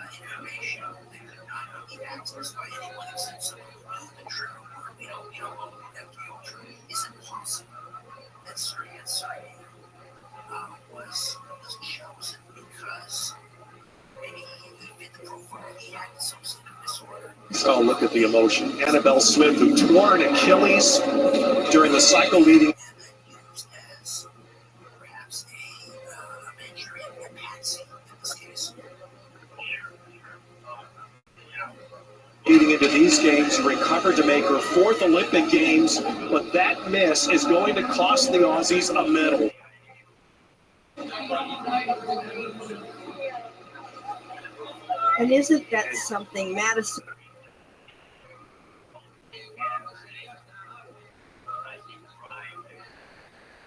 information that could not be accessed by anyone except someone who knows the truth. We don't know that the truth. Is it possible that Syrian was chosen because maybe he fit the profile, he had some sort of disorder? So look at the emotion. Annabelle Smith, who tore an Achilles during the cycle leading As perhaps a injury, a patsy in this case. leading into these games, recovered to make her fourth Olympic Games, but that miss is going to cost the Aussies a medal. And isn't that something, Madison?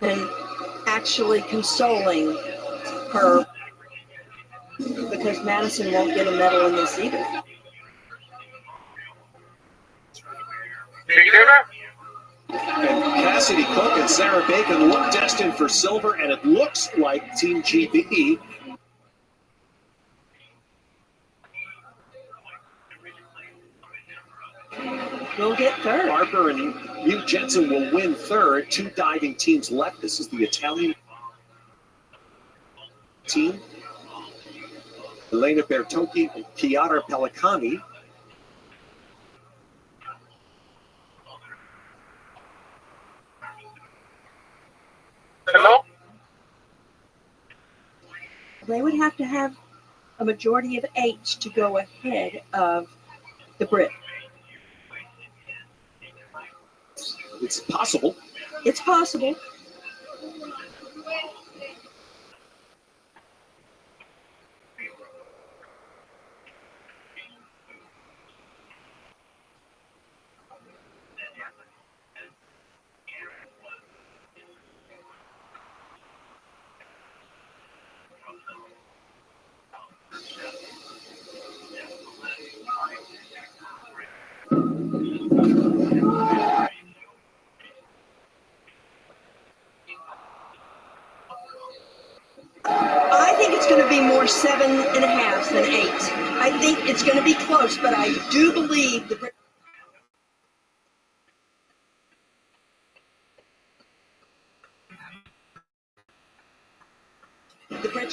And actually consoling her because Madison won't get a medal in this either. And Cassidy Cook and Sarah Bacon look destined for silver, and it looks like Team GB will get third. Harper and Hugh Jensen will win third. Two diving teams left. This is the Italian team. Elena Bertocchi and Chiara Pellicani. Hello? They would have to have a majority of 8 to go ahead of the Brit. It's possible. It's possible. I think it's going to be more 7.5 than 8. I think it's going to be close, but I do believe the Brits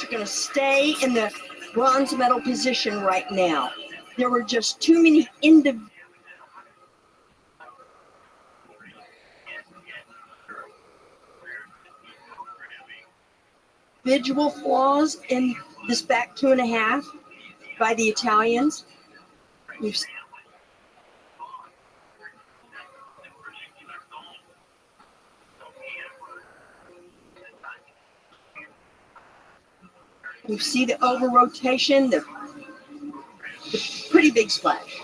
are going to stay in the bronze medal position right now. There were just too many individual flaws in this back 2.5 by the Italians. You see the over rotation, the pretty big splash.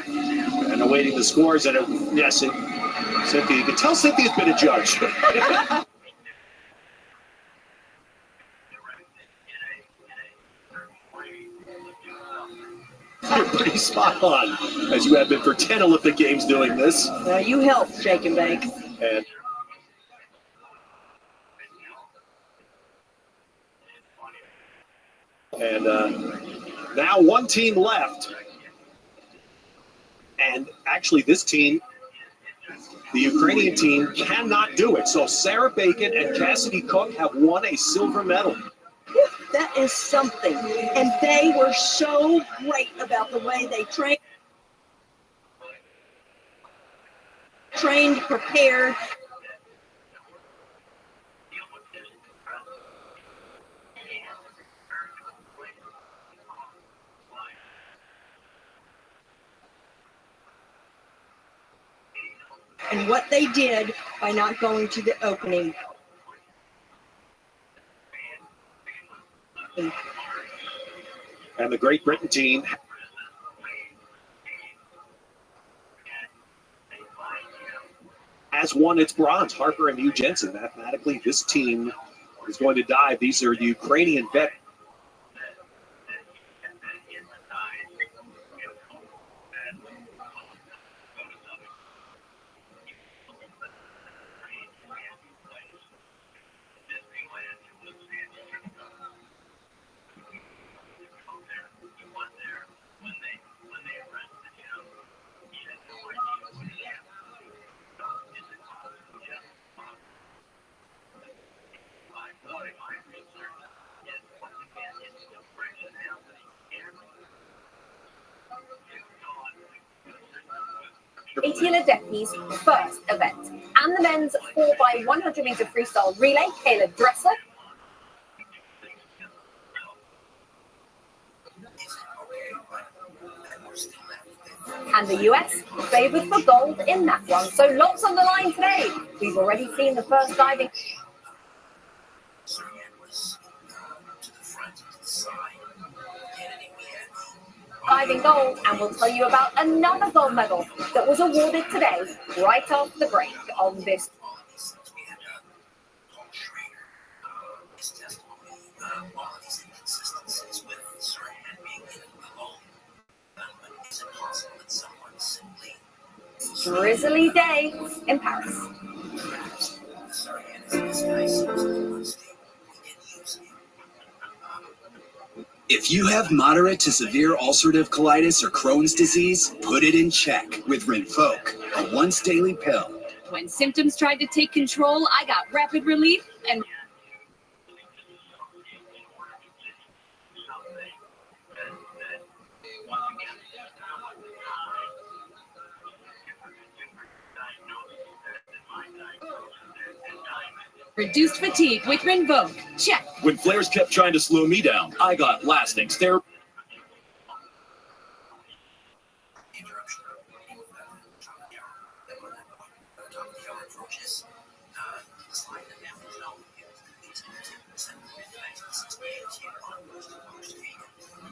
And awaiting the scores, and yes, Cynthia, you can tell Cynthia's been a judge. You're pretty spot on, as you have been for 10 Olympic Games doing this. You helped, Shake and Bake. And now one team left. And actually this team, the Ukrainian team, cannot do it. So Sarah Bacon and Cassidy Cook have won a silver medal. That is something. And they were so great about the way they trained, prepared. And what they did by not going to the opening. And the Great Britain team has won its bronze. Harper and Hugh Jensen. Mathematically, this team is going to dive. These are the Ukrainian veterans. Itiela Deppi's first event. And the men's 4x100 meter freestyle relay, Caleb Dressler. And the US favoured for gold in that one. So lots on the line today. We've already seen the first diving gold, and we'll tell you about another gold medal that was awarded today, right after the break on this. Drizzly day in Paris. If you have moderate to severe ulcerative colitis or Crohn's disease, put it in check with Rinvoq, a once daily pill. When symptoms tried to take control, I got rapid relief and reduced fatigue with Rinvoq. Check. When flares kept trying to slow me down, I got lasting therapy.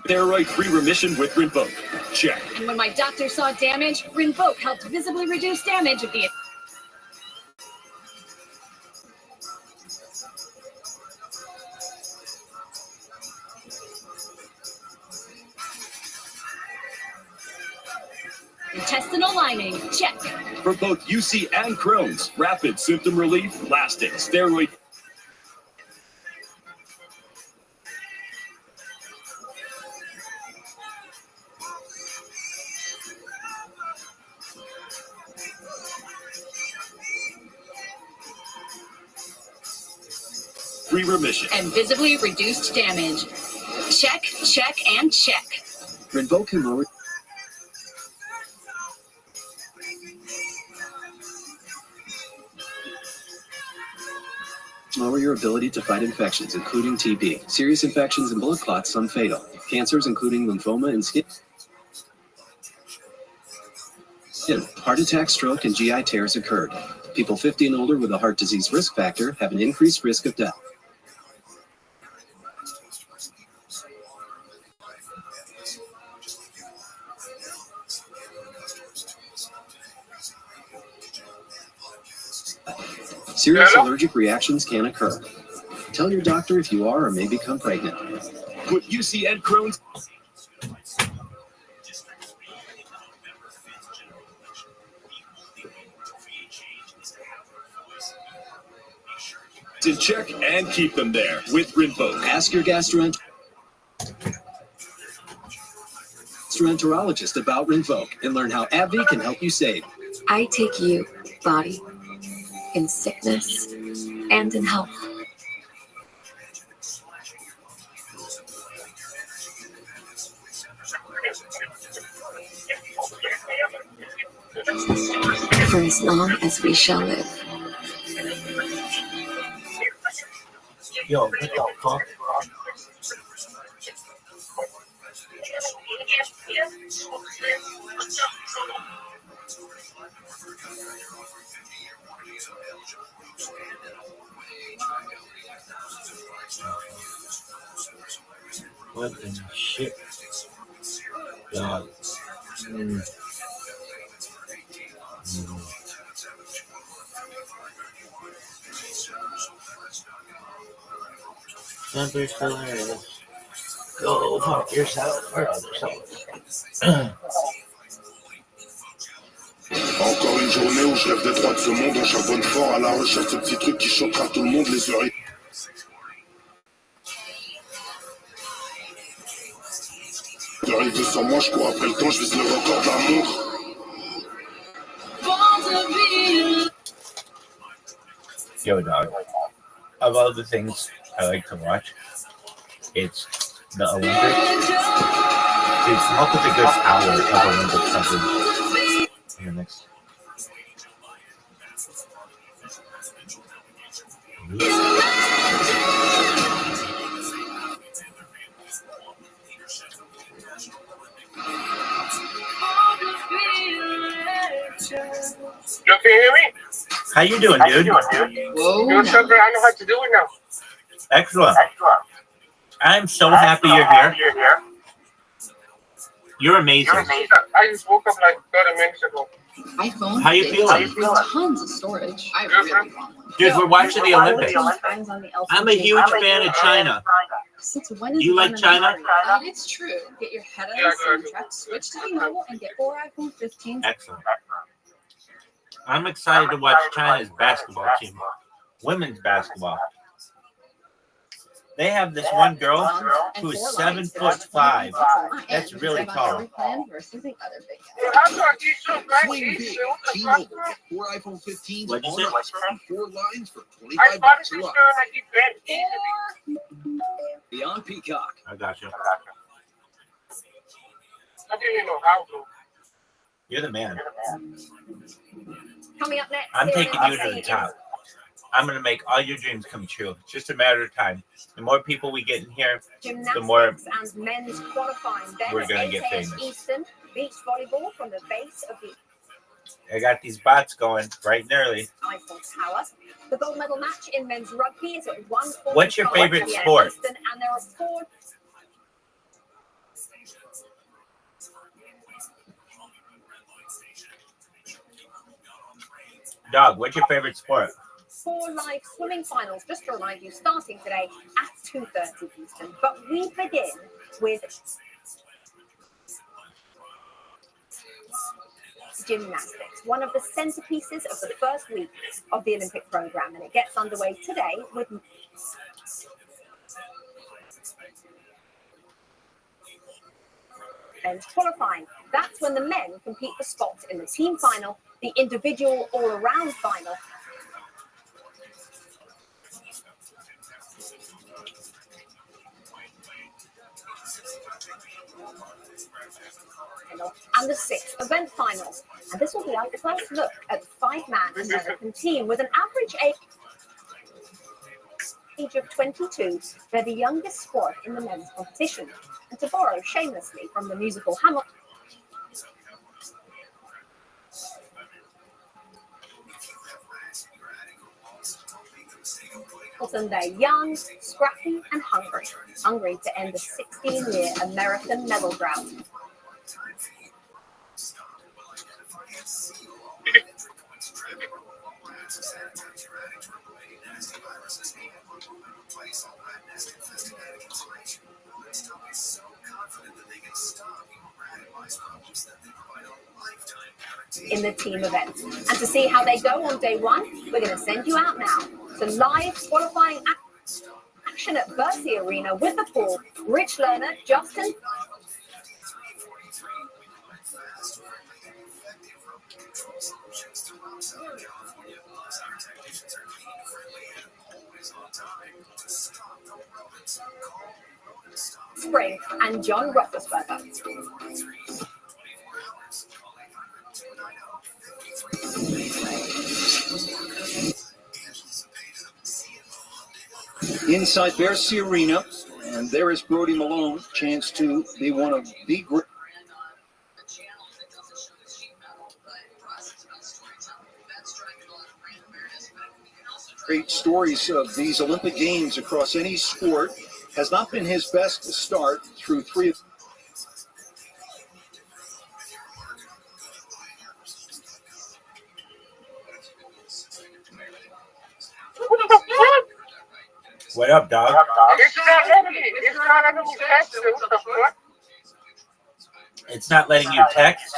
Steroid-free remission with Rinvoq. Check. And when my doctor saw damage, Rinvoq helped visibly reduce damage of the intestinal lining. Check. For both UC and Crohn's, rapid symptom relief, lasting steroid. Free remission. And visibly reduced damage. Check, check, and check. Rinvoq can lower your ability to fight infections, including TB. Serious infections and blood clots, some fatal. Cancers, including lymphoma and skin. Heart attack, stroke, and GI tears occurred. People 50 and older with a heart disease risk factor have an increased risk of death. Serious allergic reactions can occur. Tell your doctor if you are or may become pregnant. Put UC and Crohn's in check and keep them there with Rinvoq. Ask your gastroenterologist about Rinvoq and learn how AbbVie can help you save. I take you, body, in sickness and in health. For as long as we shall live. Yo, what the fuck? What the shit? God. Numbers hilarious. Go fuck yourself or other self. Encore une journée où je rêve des droits de ce monde, on charbonne fort à la recherche de petits trucs qui choquera tout le monde, les oreilles. D'arriver sans moi, je cours après le temps, je vise le record de la montre. Yo, dog. Of all the things I like to watch, it's the Olympics. Dude, come up with a good hour of Olympic something. Here next. You can hear me? How you doing, dude? Whoa. You're so great. I know how to do it now. Excellent. I'm so happy you're here. You're amazing. I just woke up like 30 minutes ago. iPhone. How you feeling? Tons of storage. I really want one. Dude, we're watching the Olympics. I'm a huge fan of China. Since when is You like China? It's true. Get your head on the soundtrack, switch to T-Mobile, and get 4 iPhone 15s. Excellent. I'm excited to watch China's basketball team. Women's basketball. They have this one girl who is 7'5". That's really tall. How about you so great? Swing She's big. so T-Mobile. 4 iPhone 15s. What'd you say? on 4 lines for I $25 bought a it lot. I keep bent easily. Beyond Peacock. I got you. I didn't even know how to. You're the man. Coming up next. I'm here taking in you to the NBC top. I'm going to make all your dreams come true. It's just a matter of time. The more people we get in here, Gymnastics the more and men's qualifying. Then we're at gonna 8 get a.m. famous. Eastern, beach volleyball from the base of the I got these bots going bright and early. Eiffel Tower. The gold medal match in men's rugby is at 1:45 What's your favorite p.m. sport? Eastern, and there are 4 Dog, what's your favorite sport? live swimming finals, just to remind you, starting today at 2:30 Eastern. But we begin with gymnastics, one of the centerpieces of the first week of the Olympic program, and it gets underway today with men's qualifying. That's when the men compete for spots in the team final, the individual all-around final, and the 6th event finals. And this will be our first look at the 5-man American team with an average age of 22. They're the youngest squad in the men's competition. And to borrow shamelessly from the musical Hamilton, they're young, scrappy, and hungry to end the 16-year American medal drought. In the team events. And to see how they go on day 1, we're going to send you out now to live qualifying action at Bercy Arena with the pool. Rich Lerner, Justin. Spring and John Roethlisberger. Inside Bercy Arena, and there is Brody Malone, chance to be one of the great stories of these Olympic Games across any sport. Has not been his best start through 3 of What up, dog? It's not letting you text.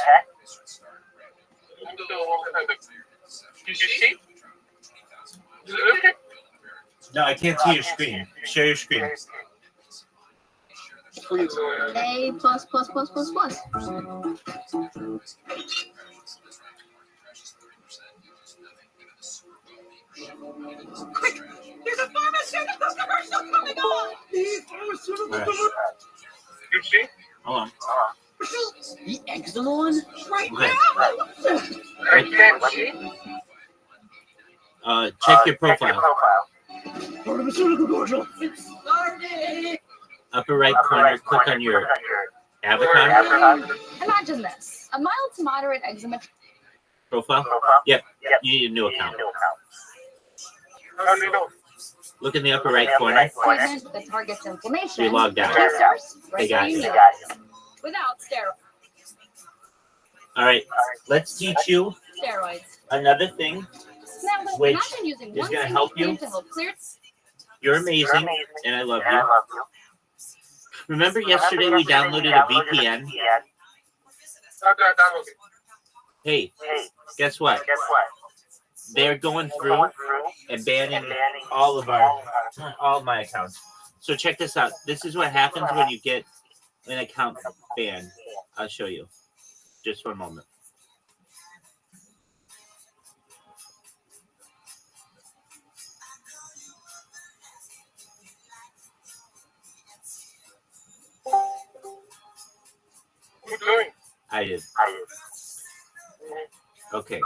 Did you see? No, I can't see your screen. Share your screen. A plus plus plus plus plus. Quick! There's a pharmaceutical commercial coming on! The pharmaceutical commercial! You see? Hold on. The eczema one? Right Okay. now! I can't see. Check your profile. Pharmaceutical commercial. It's starting. Upper right corner, click on your avatar Imagine this: a mild to moderate eczema. profile. Yep, you need a new account. Look in the upper right corner. Treatment that targets inflammation. We logged out. Blisters, They right got where you you. need it. Without All right, let's teach you steroids. another thing. Now, Which imagine using is one gonna single help you. cream to help clear. You're amazing, and I love you. Remember yesterday we downloaded a VPN? Hey, guess what? They're going through and banning all my accounts. So check this out. This is what happens when you get an account banned. I'll show you. Just for a moment. I did. Okay.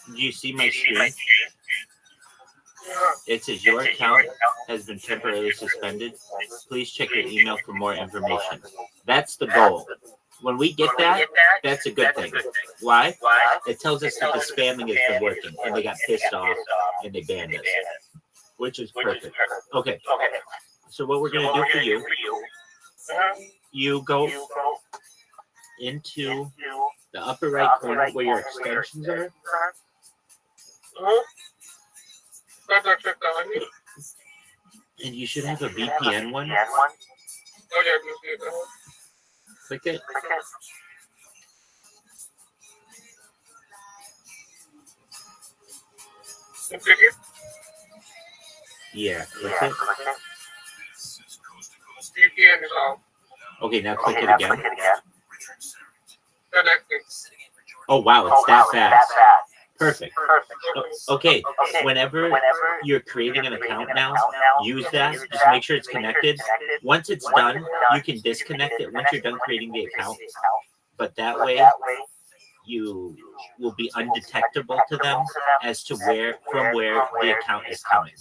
Do you see my screen? It says your account has been temporarily suspended. Please check your email for more information. That's the goal. When we get that, that's a good thing. Why? It tells us that the spamming has been working, and they got pissed off, and they banned us, which is perfect. Okay. So what we're going to do for you, you go into the upper right corner where your extensions are. And you should have a VPN one. Click it. Yeah, click it. Okay, now click it again. Oh wow, it's that fast. Perfect. Okay, whenever you're creating an account now, use that. Just make sure it's connected. Once it's done, you can disconnect it once you're done creating the account. But that way, you will be undetectable to them as to from where the account is coming.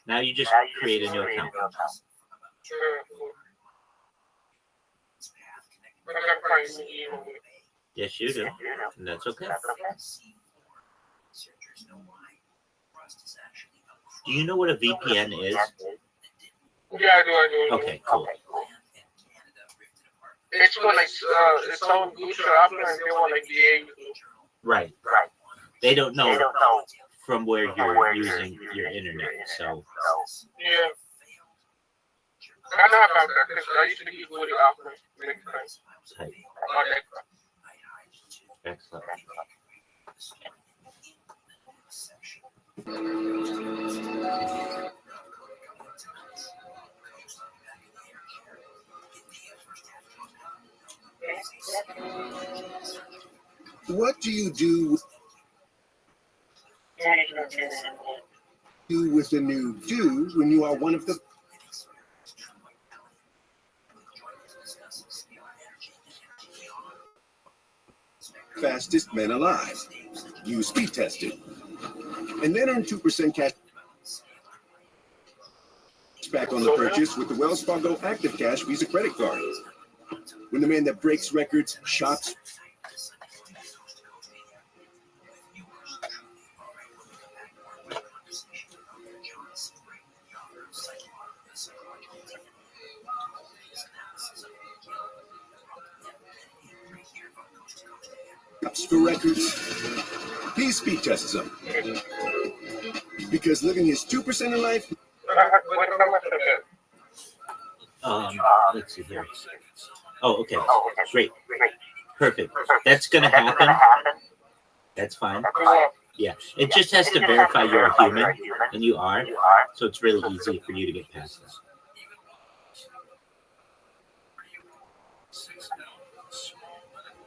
Now you just create a new account. Yes, you do. And that's okay. Do you know what a VPN is? Yeah, I do. Okay, cool. It's for like its own Gucci opera, and they want like the Right. They don't know from where you're using your internet, so. Yeah. I know about that because I used to be with the opera. Type. Excellent. What do you do with the new do when you are one of the fastest men alive? You speed test it and then earn 2% cash back on the purchase with the Wells Fargo Active Cash Visa credit card. When the man that breaks records shops for records, he speed tests them. Because living his 2% in life. Let's see here. Oh, okay. Great. Perfect. That's going to happen. That's fine. Yeah. It just has to verify you're a human, and you are. So it's really easy for you to get past this.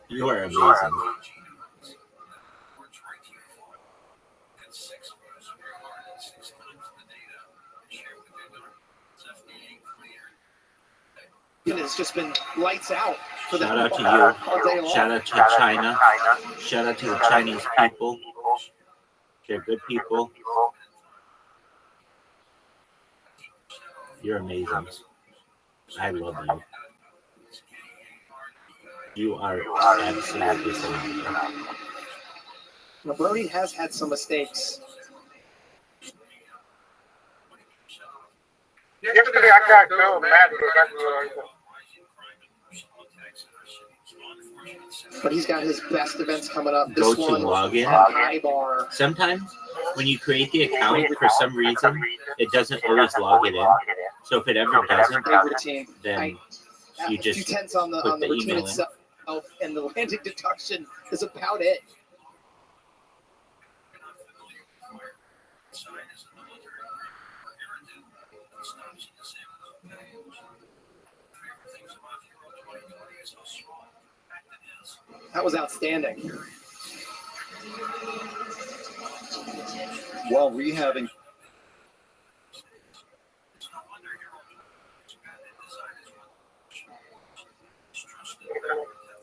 You are amazing. It's just been lights out. For Shout out to you. Shout out to China. Shout out to the Chinese people. They're good people. You're amazing. I love you. You are absolutely phenomenal. Now, Brody has had some mistakes. Yesterday I got so mad because But he's got his best events coming up. Go This to one, login. high bar. Sometimes when you create the account, for some reason, it doesn't always log it in. So if it ever doesn't, then you just a few tenths on the routine email in. itself, and the landing deduction is about it. That was outstanding. While rehabbing.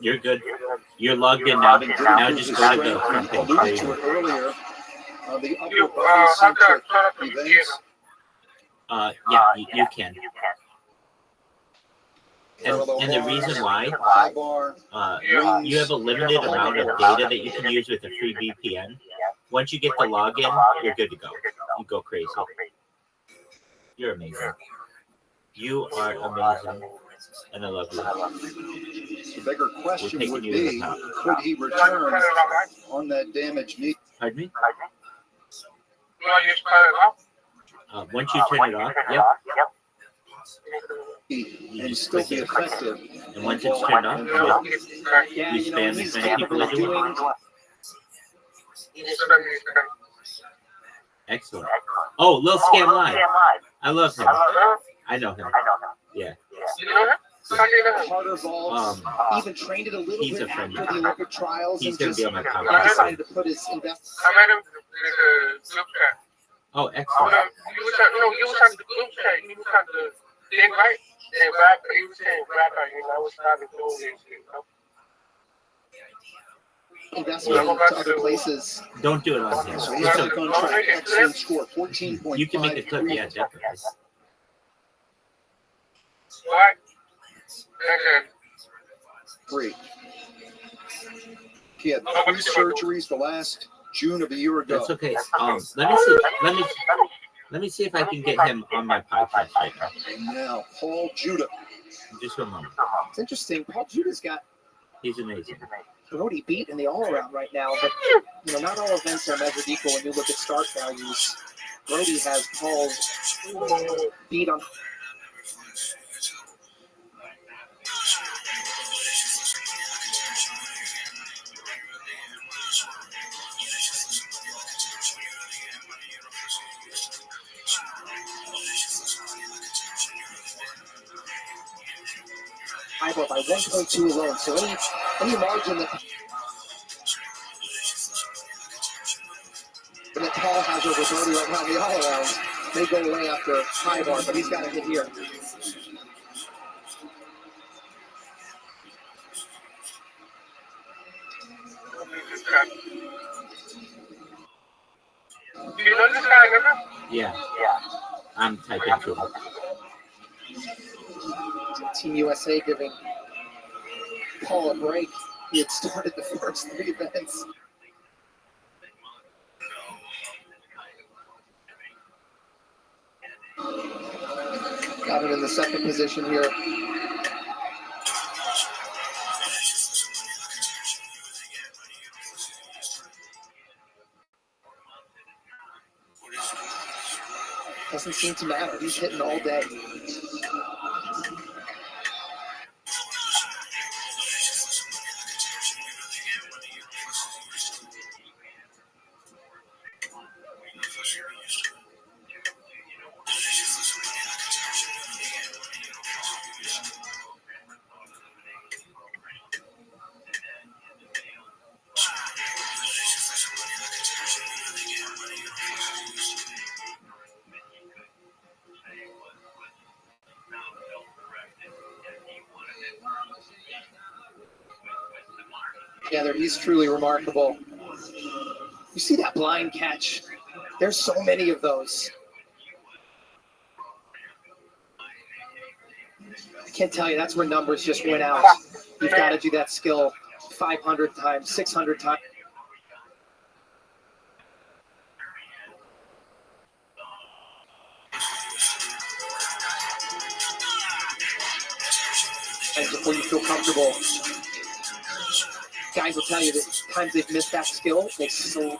You're good. You're logged in now. Now just go to the front page. There you go. Earlier, the upper body events. Yeah, you can. And the reason why, you have a limited amount of data that you can use with a free VPN. Once you get the login, you're good to go. You go crazy. You're amazing. You are amazing, and I love you. The bigger question would be, could he return on that damaged knee? Pardon me? Once you turn it off, yep. And still be effective. And once it's turned on, yeah, you spam as many people as you want. Excellent. Oh, Lil Scam Live. I love him. I know him. Yeah. Harder balls. Even trained it a little bit after the Olympic trials. He's going to be on my podcast. podcast. To put his investment. I met him in the group chat. Oh, excellent. He was on the group chat. He was on the thing, right? And Rabbi, he was saying Rabbi, I was trying to do this, Investment to other places. Don't do it on him. So he's on track. Excellent score. 14.5. You can make a clip, yeah, definitely. What? 3. He had 3 surgeries the last June of a year ago. That's okay. Let me see if I can get him on my podcast right now. Now, Paul Judah. Just for a moment. It's interesting. Paul Judah's got. He's amazing. Brody beat in the all-around right now, but not all events are measured equal when you look at start values. Brody has Paul's beat on. High bar by 1.2 alone. So any margin that Paul has over Brody right now, the all-around may go away after high bar, but he's got to hit here. Do you know this guy, remember? Yeah. I'm typing to him. Team USA giving Paul a break. He had started the first 3 events. Got it in the second position here. Doesn't seem to matter. He's hitting all day. Yeah, he's truly remarkable. You see that blind catch? There's so many of those. I can't tell you, that's where numbers just went out. You've got to do that skill 500 times, 600 times. And before you feel comfortable, guys will tell you that times they've missed that skill, they so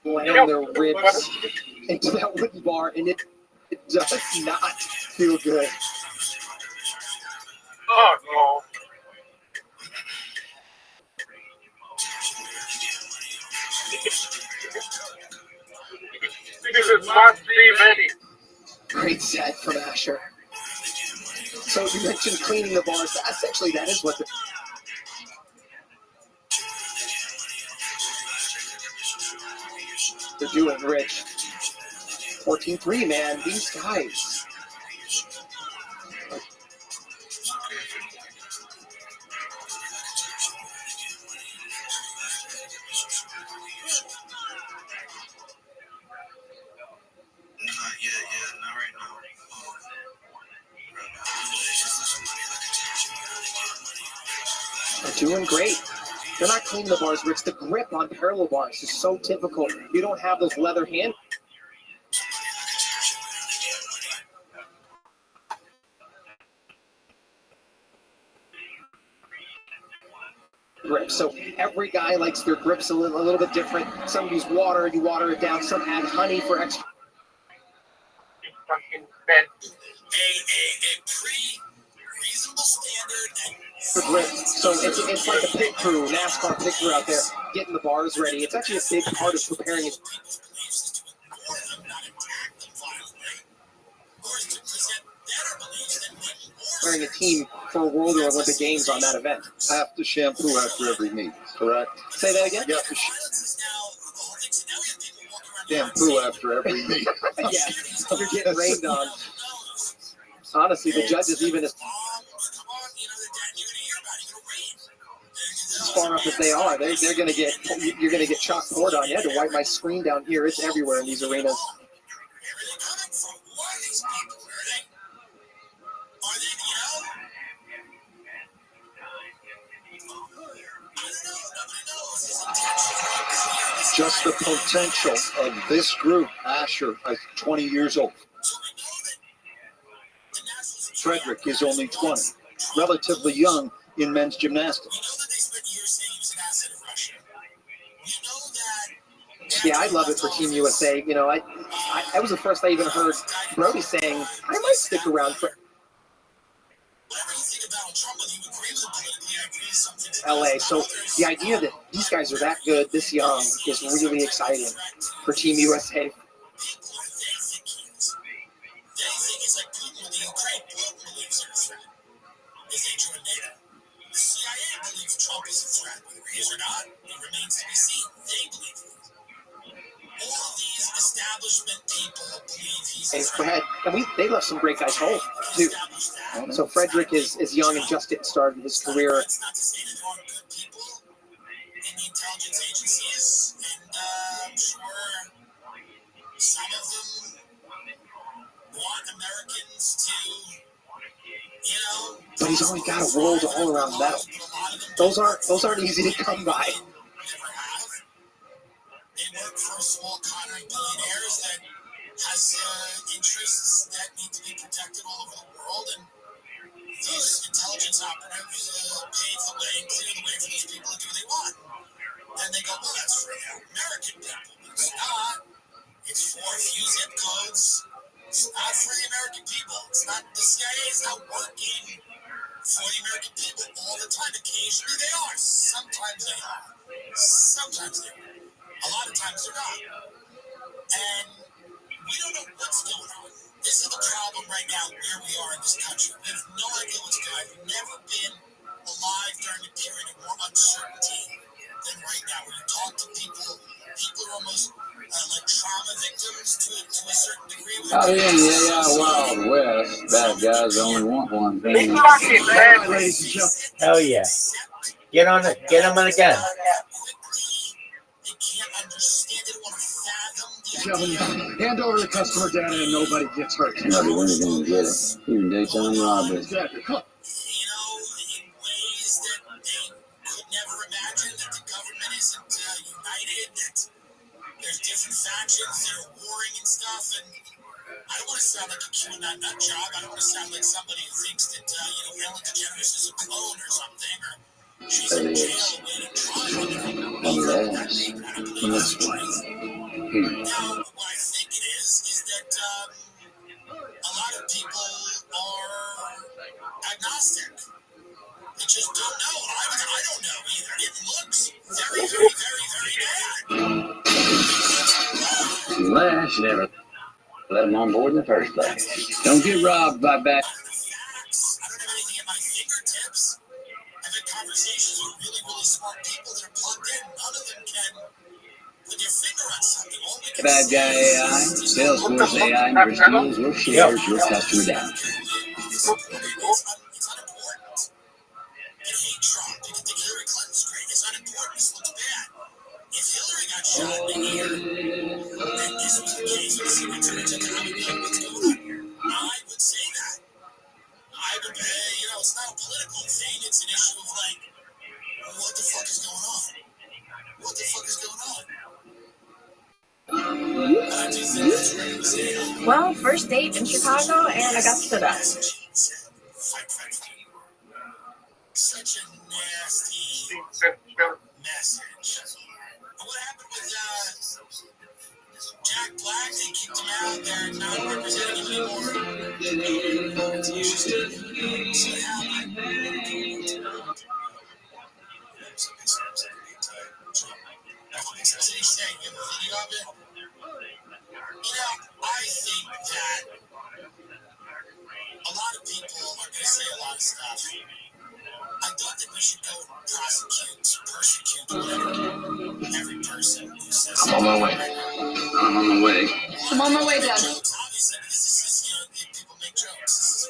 land their ribs into that wooden bar, and it does not feel good. Oh, no. This is must be ready. Great set from Asher. So you mentioned cleaning the bars. Essentially, that is what they're doing, Rich. 14-3, man. These guys. They're doing great. They're not cleaning the bars, Rich. The grip on parallel bars is so difficult. You don't have those leather hands. Grip. So every guy likes their grips a little bit different. Some use water, you water it down. Some add honey for extra. Reasonable standard. For grip. So it's like a pit crew, NASCAR pit crew out there getting the bars ready. It's actually a big part of preparing it. Preparing a team for World or Olympic Games on that event. Have to shampoo after every meet, correct? Say that again? You have to shampoo after every meet. Yes, you're getting rained on. Honestly, the judges, even as far up as they are, they're going to get, you're going to get chalk poured on. You had to wipe my screen down here. It's everywhere in these arenas. Just the potential of this group. Asher is 20 years old. Frederick is only 20. Relatively young in men's gymnastics. Yeah, I'd love it for Team USA. You know, I was the first I even heard Brody saying, I might stick around for LA. So the idea that these guys are that good, this young, is really exciting for Team USA. And Fred, and they left some great guys home too. So Frederick is young and just getting started his career. But he's already got a world all-around medal. Those aren't easy to come by. They work for small Connery billionaires that has interests that need to be protected all over the world, and these intelligence operatives pave the way and clear the way for these people to do what they want. Then they go, well, that's for American people. It's not. It's for a few zip codes. It's not for the American people. It's not, the CIA is not working for the American people all the time. Occasionally they are. Sometimes they are. Sometimes they are. A lot of times they're not. And we don't know what's going on. This is the problem right now where we are in this country. We have no idea what's going on. I've never been alive during a period of more uncertainty than right now. When you talk to people, people are almost trauma victims to a certain degree. Oh yeah, Wild West. Bad guys only want one thing. Hell yeah. Get on it. Get them on again. Kevin, hand over the customer data and nobody gets hurt. Nobody wins anything to get it. Even daytime robbery. Exactly. Come on. Never imagine that the government isn't united, that there's different factions that are warring and stuff, and I don't want to sound like a QAnon nut job. I don't want to sound like somebody who thinks that, Ellen DeGeneres is a clone or something, or she's in jail awaiting trial. Unless what? Now, what I think it is that a lot of people are agnostic. They just don't know. I don't know either. It looks very, very, very, very bad. Unless you never let them on board in the first place. Don't get robbed by bad. I don't have anything at my fingertips. I've had conversations with really, really smart people that are plugged in. None of them can put your finger on something. Bad guy AI, Salesforce AI never steals or shares your customer data. It's unimportant. You hate Trump. You think Hillary Clinton's great. It's unimportant. This looks bad. If Hillary got shot in a year, and this was the case with Secret Service, I would know what's going on. I would say that. I would, it's not a political thing. It's an issue of what the fuck is going on? What the fuck is going on? Well, first date in Chicago and Augusta. Fight. Such a nasty message. What happened with Jack Black? They kicked him out. They're not representing him anymore. I think that a lot of people are going to say a lot of stuff. I thought that we should go persecute every person who says I'm on my way. I'm on my way. I'm on my way, Dad. Obviously, this is, people make jokes.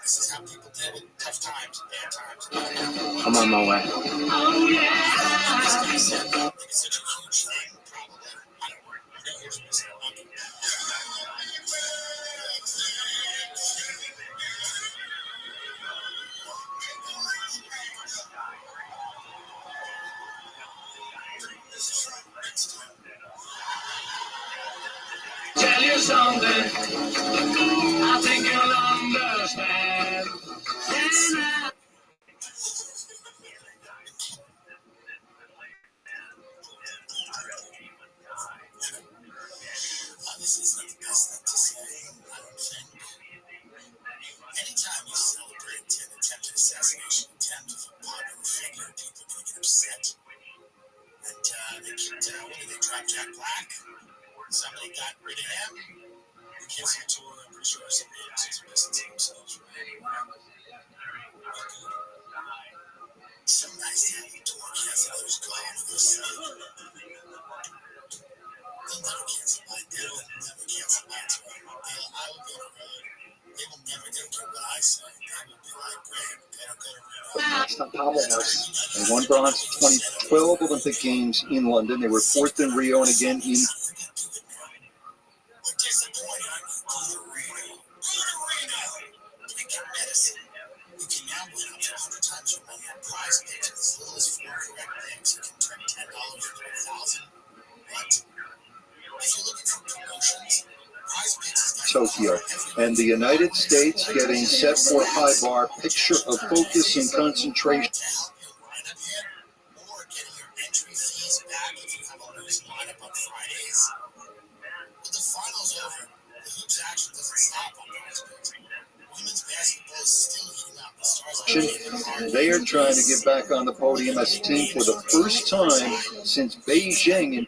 This is how people deal with tough times and bad times. I'm on my way. Oh, yeah. It's such a huge thing, probably. I don't know. Here's what I said. Tell you something, I think you'll understand. This is not the best thing to say, I don't think. Anytime you celebrate an attempted assassination attempt of a popular figure, people do get upset. And they dropped Jack Black. Somebody got rid of him. The kids here tour, I'm pretty sure some names he's missing themselves, right? So nice to have you tour, cancel others go home and go sleep. They'll never cancel my deal. They'll never cancel my tour. I will go to road. They will never get what I say. They will be like, great, they don't go to road. It's not powerhouse. They won bronze 2012 Olympic Games in London. They were fourth in Rio and again in. We're disappointed. Go to Reno. Drink your medicine. You can now win up to 100 times your money on prize picks with as little as 4 correct picks. You can turn $10 into $1,000. What? If you're looking for promotions, prize picks is Tokyo and the United States getting set for a high bar. Picture of focus and concentration. Or getting your entry fees back if you have a losing lineup on Fridays. With the finals over, the hoops action doesn't stop on prize picks. Women's basketball is still heating up. The stars They are trying to get back on the podium as a team for the first time since Beijing in.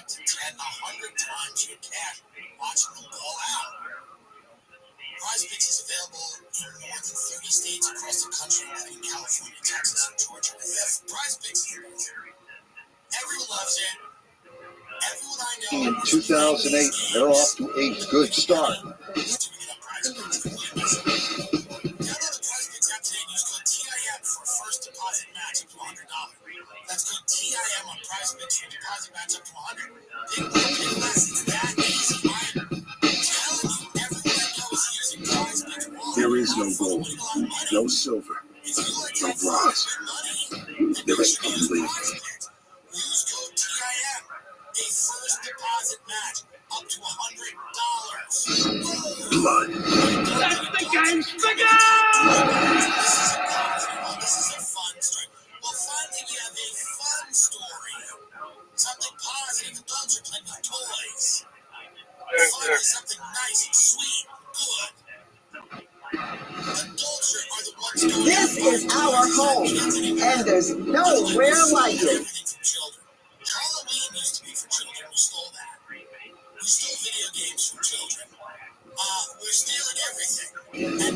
up to 10, 100 times your cash watching them ball out. Prize Picks is available in more than 30 states across the country, including California, Texas, and Georgia. Prize Picks is Everyone loves it. Everyone I know. In 2008, they're off to a good start. Download the PrizePicks app today and use code TIM for first deposit match up to $100. That's code TIM on PrizePicks for deposit match up to $100. Big more, big less. It's that easy. I'm telling you, everyone I know is using PrizePicks. There is no gold, no silver, no bronze. There is only Use code TIM. A first deposit match up to $100. blood. That's the game's figure! This is a fun story. Well, finally, we have a fun story. Something positive. Adults are playing with toys. Finally, something nice and sweet. Good. Adults are the ones doing This is our home, and there's nowhere like it. Halloween used to be for children. We stole that. We stole video games from children. We're stealing everything.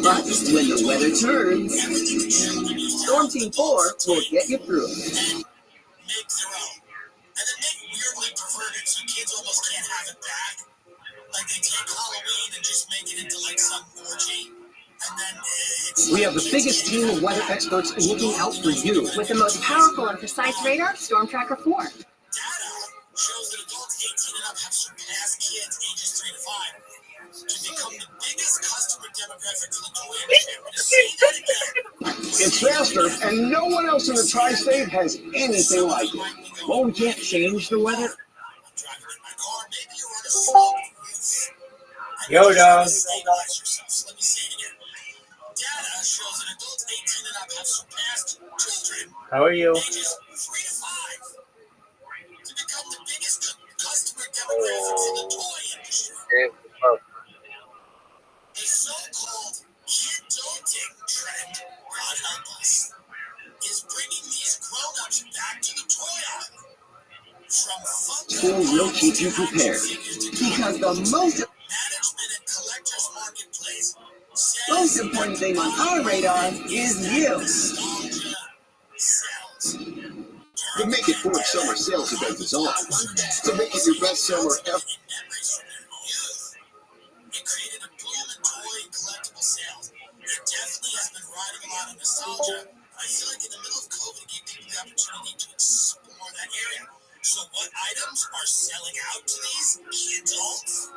But when the weather turns, Storm Team 4 will get you through it. Make their own. And then make weirdly perverted so kids almost can't have it back. Like they take Halloween and just make it into like some orgy. And then We have the biggest team of weather experts looking out for you. With the most powerful and precise radar, Storm Tracker 4. data shows that adults 18 and up have surpassed kids ages 3 to 5 to become the biggest customer demographic for the toy industry. I'm going to say that again. It's faster, and no one else in the tri-state has anything like it. Well, we can't change the weather. I'm driving in my car. Maybe you're on a slope roof. Yo, dog. Stabilize yourselves. Let me say it again. Data shows that adults 18 and up have surpassed children How are you? ages 3 to 5 to become the biggest customer demographic for the toy industry. The so-called kid-adulting trend, God help us, is bringing these grown-ups back to the toy aisle. From School will keep you prepared, because the most management and collectors marketplace important thing on our radar is you. nostalgia sells. The Make It Ford Summer Sales event is on, so make it your best summer ever. Memories from their youth. It created a boom in toy and collectible sales. It definitely has been riding a lot of nostalgia. I feel like in the middle of COVID, it gave people the opportunity to explore that area. So what items are selling out to these adults?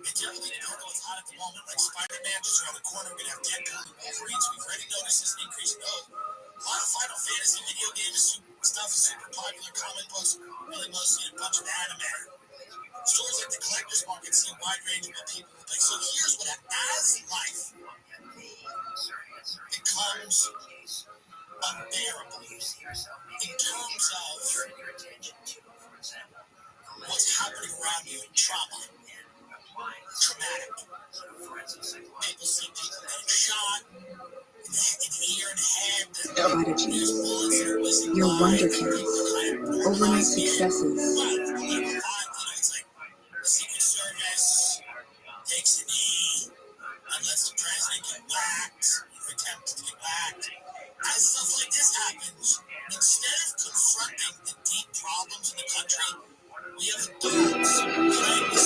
It definitely depends on what's hot at the moment. Like Spider-Man just around the corner, we're going to have Deadpool and Wolverines. We've already noticed this increase in those. A lot of Final Fantasy video games stuff is super popular. Comic books, really mostly a bunch of anime. Stores like the collector's market see a wide range of what people will pay. So here's what as life becomes unbearable in terms of what's happening around you in trauma. Traumatic. People see people getting shot in the ear and head. Your wonder kid. Overnight successes. It's like the Secret Service takes a knee and lets the president get whacked or attempt to get whacked. As stuff like this happens, instead of confronting the deep problems in the country, we have adults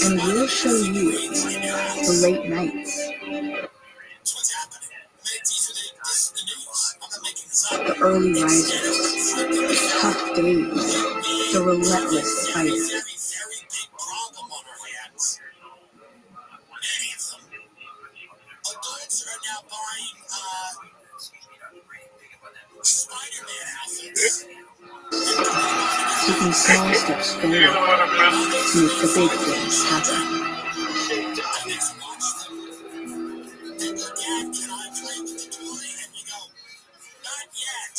And we'll show you the late nights, That's what's happening. This is the news. I'm not making this up. the early risers, the tough days, the relentless fight. Very, very big problem on our hands. Many of them. Adults are now buying Spider-Man outfits. Taking small steps forward to make the big things happen. And go, Dad, can I play with the toy? And we go, not yet.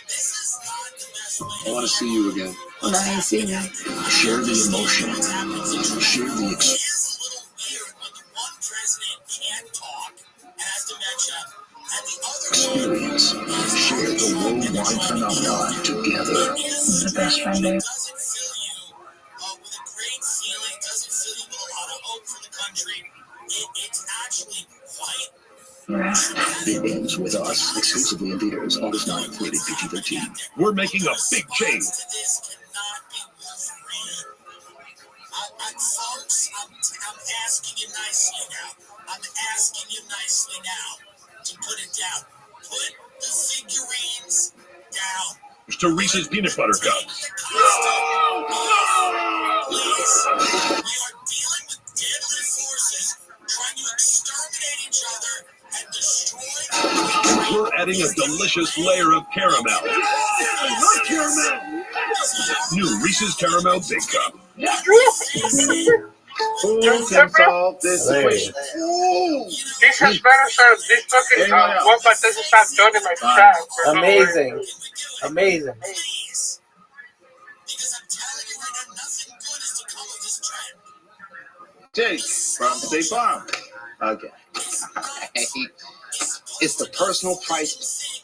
This is not the best way. I want to see you again. Well, now you see me. Share the emotion. Share the experience. It is a little weird when the one president can't talk and has dementia, and the other Share the worldwide phenomenon together. The best friend there. doesn't fill you with a great feeling, doesn't fill you with a lot of hope for the country. It's actually quite It ends with us, exclusively in theaters, August 9th, rated PG-13. We're making a big change. Folks, I'm asking you nicely now. I'm asking you nicely now to put it down. Put the figurines down. To Reese's Peanut Butter Cups. Please. We are dealing with deadly forces trying to exterminate each other and destroy. We're adding a delicious layer of caramel. New Reese's Caramel Big Cup. Who can solve this equation? This is better than this fucking one, but doesn't stop doing it like that. Amazing. Amazing. Jake from State Farm. Okay. It's the personal price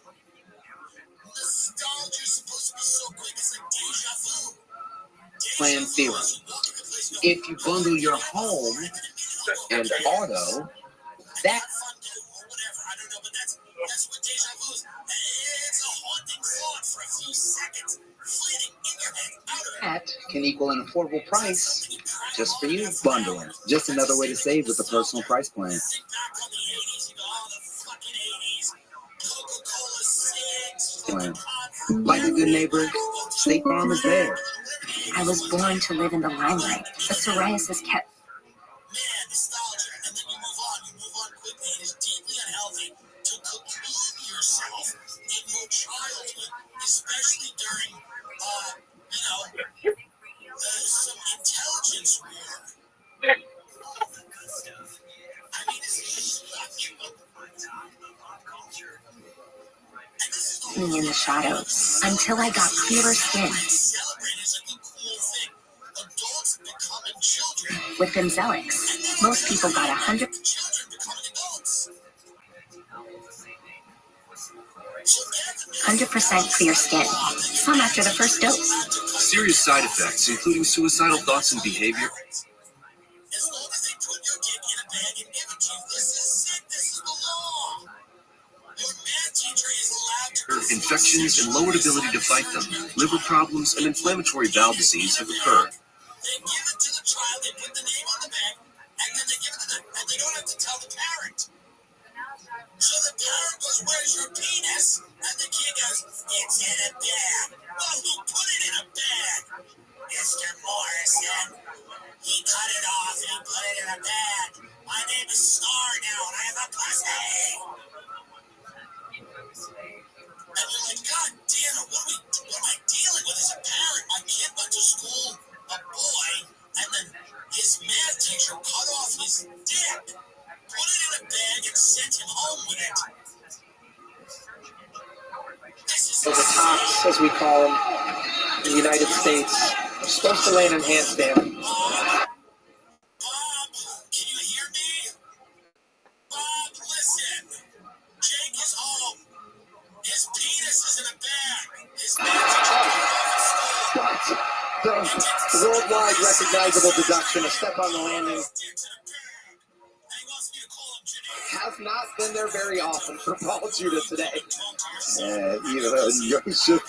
plan theorem. If you bundle your home and auto, that's that can equal an affordable price just for you. Bundling, just another way to save with the personal price plan. Like a good neighbor, State Farm is there. I was born to live in the limelight. The psoriasis kept. Especially during, some intelligence war. Me in the shadows until I got clearer skin. With Gonzalez, most people got 100% clear skin. Some after the first dose. Serious side effects, including suicidal thoughts and behavior. Infections and lowered ability to fight them. Liver problems and inflammatory bowel disease have occurred. They give it to the child, they put the name on the bag, and then they give it to them, and they don't have to tell the parent. So the parent goes, "Where's your penis?" And the kid goes, "It's in a bag." Well, who put it in a bag? Mr. Morrison. He cut it off and put it in a bag. My name is Star now, and I have a pussy. And you're like, God damn it, what am I dealing with as a parent? My kid went to school, a boy, and then his math teacher cut off his dick, put it in a bag, and sent him home with it. So the tops, as we call them, in the United States, are supposed to land in handstand. Bob, can you hear me? Bob, listen. Jake is home. His penis is in a bag. His math teacher cut off his school. The worldwide recognizable deduction, a step on the landing, has not been there very often for Paul Judah today. Joseph.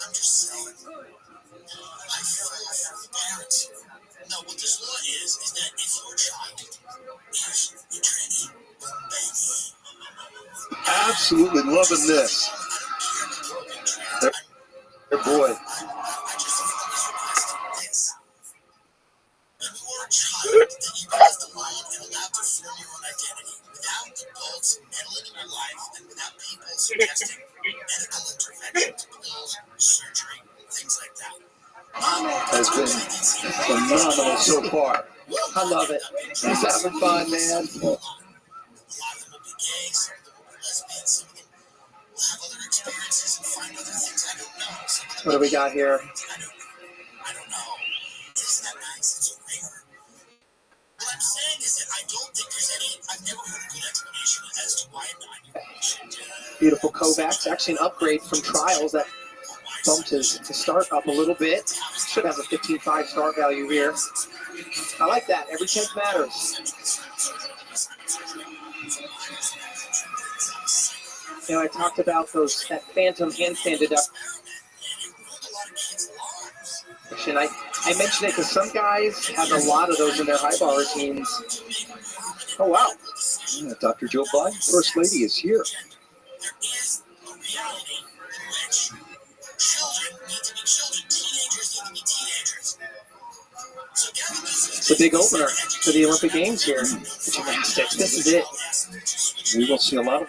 I'm just saying. I feel for the parents. No, what this law is that if your child is a tranny or baby, Absolutely loving this. Their boy. when you are a child, then you are left alone and allowed to form your own identity without adults meddling in your life and without people suggesting medical interventions, pills, surgery, things like that. Has been phenomenal so far. I love it. He's having fun, man. A lot of them will be gay, some of them will be lesbian, some of them will have other experiences and find other things I don't know. What do we got here? I don't know. Isn't that nice? It's a ringer. What I'm saying is that I don't think there's any, I've never heard a good explanation as to why a 9-year-old should Beautiful Kovacs, actually an upgrade from Trials that bumped his start up a little bit. Should have a 15.5 start value here. I like that. Every 10th matters. I talked about that phantom handstand deduction. I mentioned it because some guys have a lot of those in their high bar routines. Oh, wow. Yeah, Dr. Joe Biden, First Lady, is here. It's a big opener for the Olympic Games here. The gymnastics, this is it. We will see a lot of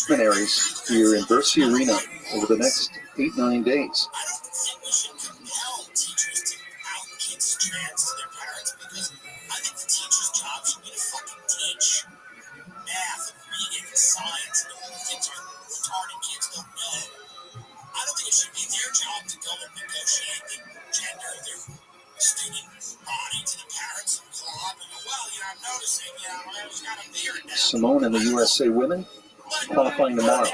luminaries here in Bercy Arena over the next 8-9 days. Simone and the USA women qualifying tomorrow.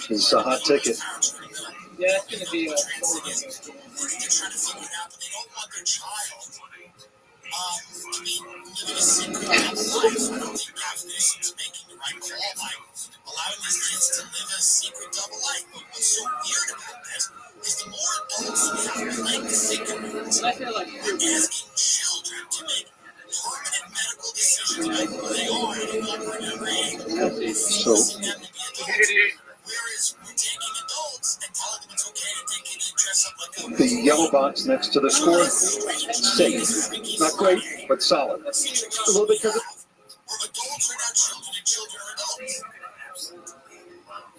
This is a hot ticket. Yeah, it's going to be a allowing these kids to live a secret double life. What's so weird about this is the more adults we have playing the secret, we're asking children to make permanent medical decisions about who they are at a younger age. So, whereas we're taking adults and telling them it's okay to take it and dress up like a... the yellow box next to the score, safe. Not great, but solid. A little bit because where adults are not children and children are adults.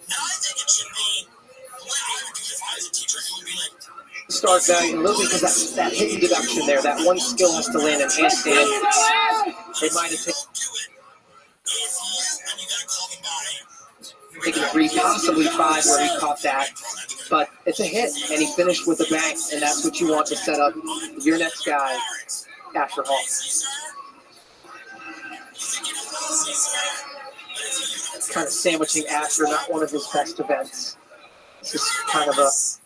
And I think it should be, the way I would do it if I was a teacher, it would be like, start value a little bit because that hidden deduction there, that one skill has to land in handstand. They might have taken 3, possibly 5 where he caught that. But it's a hit, and he finished with a bang, and that's what you want to set up your next guy, Asher Hall. Kind of sandwiching Asher, not one of his best events. It's just kind of a... that's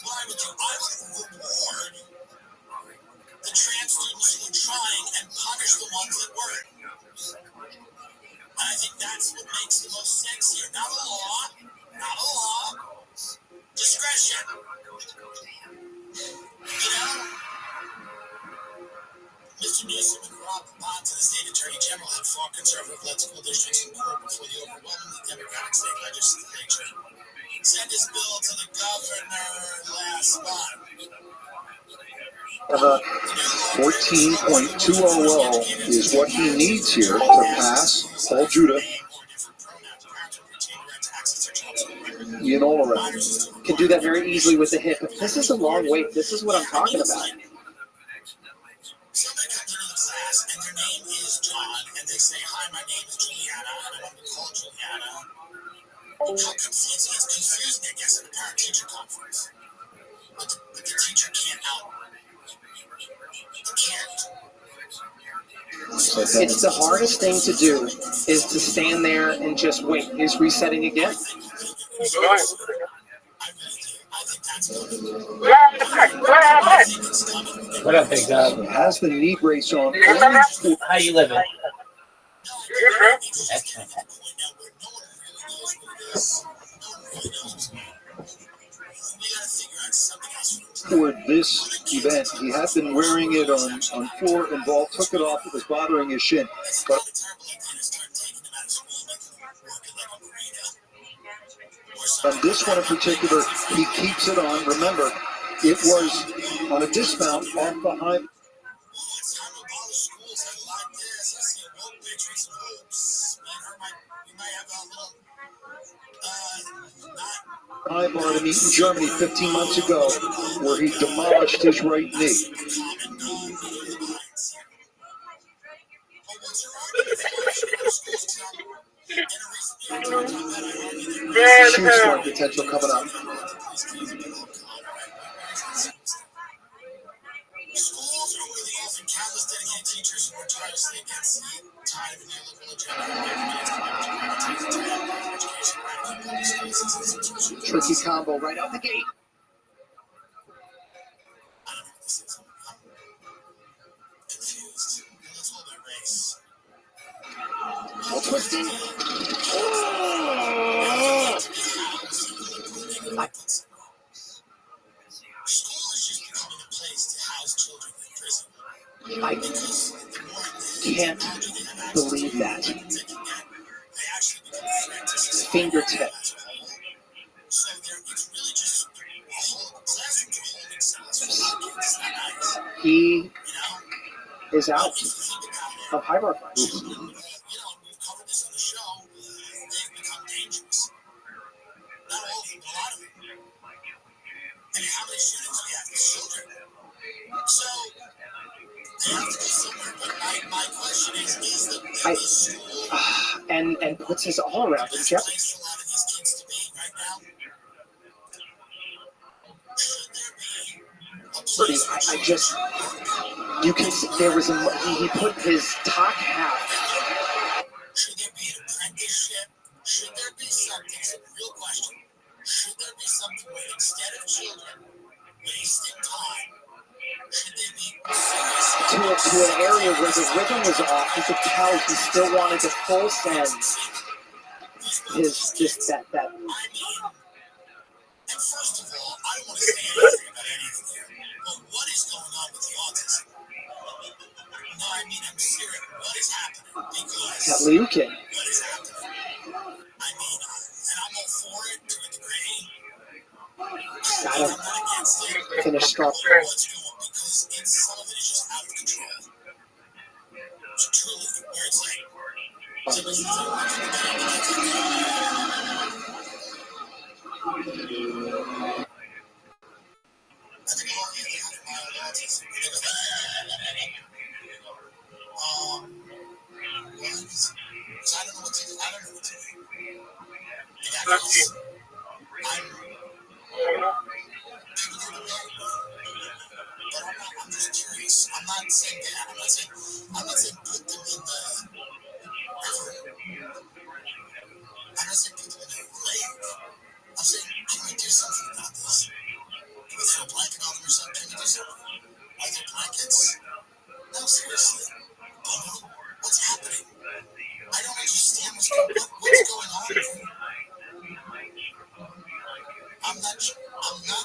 what I would do. I would reward the trans students who are trying and punish the ones that weren't. And I think that's what makes the most sense here. Not a law, discretion. You know? Mr. Newsom and Rob Bond to the state attorney general had fought conservative-led school districts in court before the overwhelmingly Democratic state legislature sent this bill to the governor last month. The 14.200 is what he needs here to pass Paul Judah in all around. Can do that very easily with the hip. But this is a long wait. This is what I'm talking about. Somebody comes into the class and their name is John, and they say, "Hi, my name is Juliana, and I want to be called Juliana." How confusing! It's confusing, I guess, at a parent-teacher conference. But the teacher can't out. It's the hardest thing to do is to stand there and just wait. He's resetting again. What up, big dog? Has the knee brace on. How you living? Excellent. For this event, he had been wearing it on floor and ball, took it off, it was bothering his shin. But on this one in particular, he keeps it on. Remember, it was on a dismount off the high. High bar to meet in Germany 15 months ago, where he demolished his right knee. Huge scoring potential coming up. Schools are where the often countless dedicated teachers who are tirelessly against the tide of the neoliberal agenda. Everybody's committed to privatizing child education, eradicate public schools, institutions. Tricky combo right out the gate. I don't know what this is. I'm confused. Let's hold my race. Oh, twisting. School is just becoming a place to house children in prison. I can't believe that. His fingertip. So it's really just a whole classroom to holding cells for kids. It's not nice. He is out of hierarchy. We've covered this on the show. They've become dangerous. Not all of them, but a lot of them. And how many students we have as children. So they have to go somewhere. But my question is the school and puts his all around him. Jeff. place for a lot of these kids to be right now? Should there be a place I just, you can see there was he put his top half. Should there be an apprenticeship? Should there be something? It's a real question. Should there be something where instead of children wasting time, should they be serious? To an area where the rhythm was off, you could tell he still wanted to full send his just that. I mean, and first of all, I don't want to say anything about anything here, but what is going on with the autism? No, I mean, I'm serious. What is happening? Because That Liu kid. what is happening? I mean, and I'm all for it to a degree. Gotta I'm not against it. finish strong. What's going on? Because some of it is just out of control. So truly, where it's like, I think all of you have mild autism. So I don't know what to do. Because I'm just curious. I'm not saying that. I'm not saying put them in the river. I'm not saying put them in the lake. I'm saying, can we do something about this? Can we throw a blanket on them or something? Can we do something? Are there blankets? No, seriously. What's happening? I don't understand what's going on here. I'm not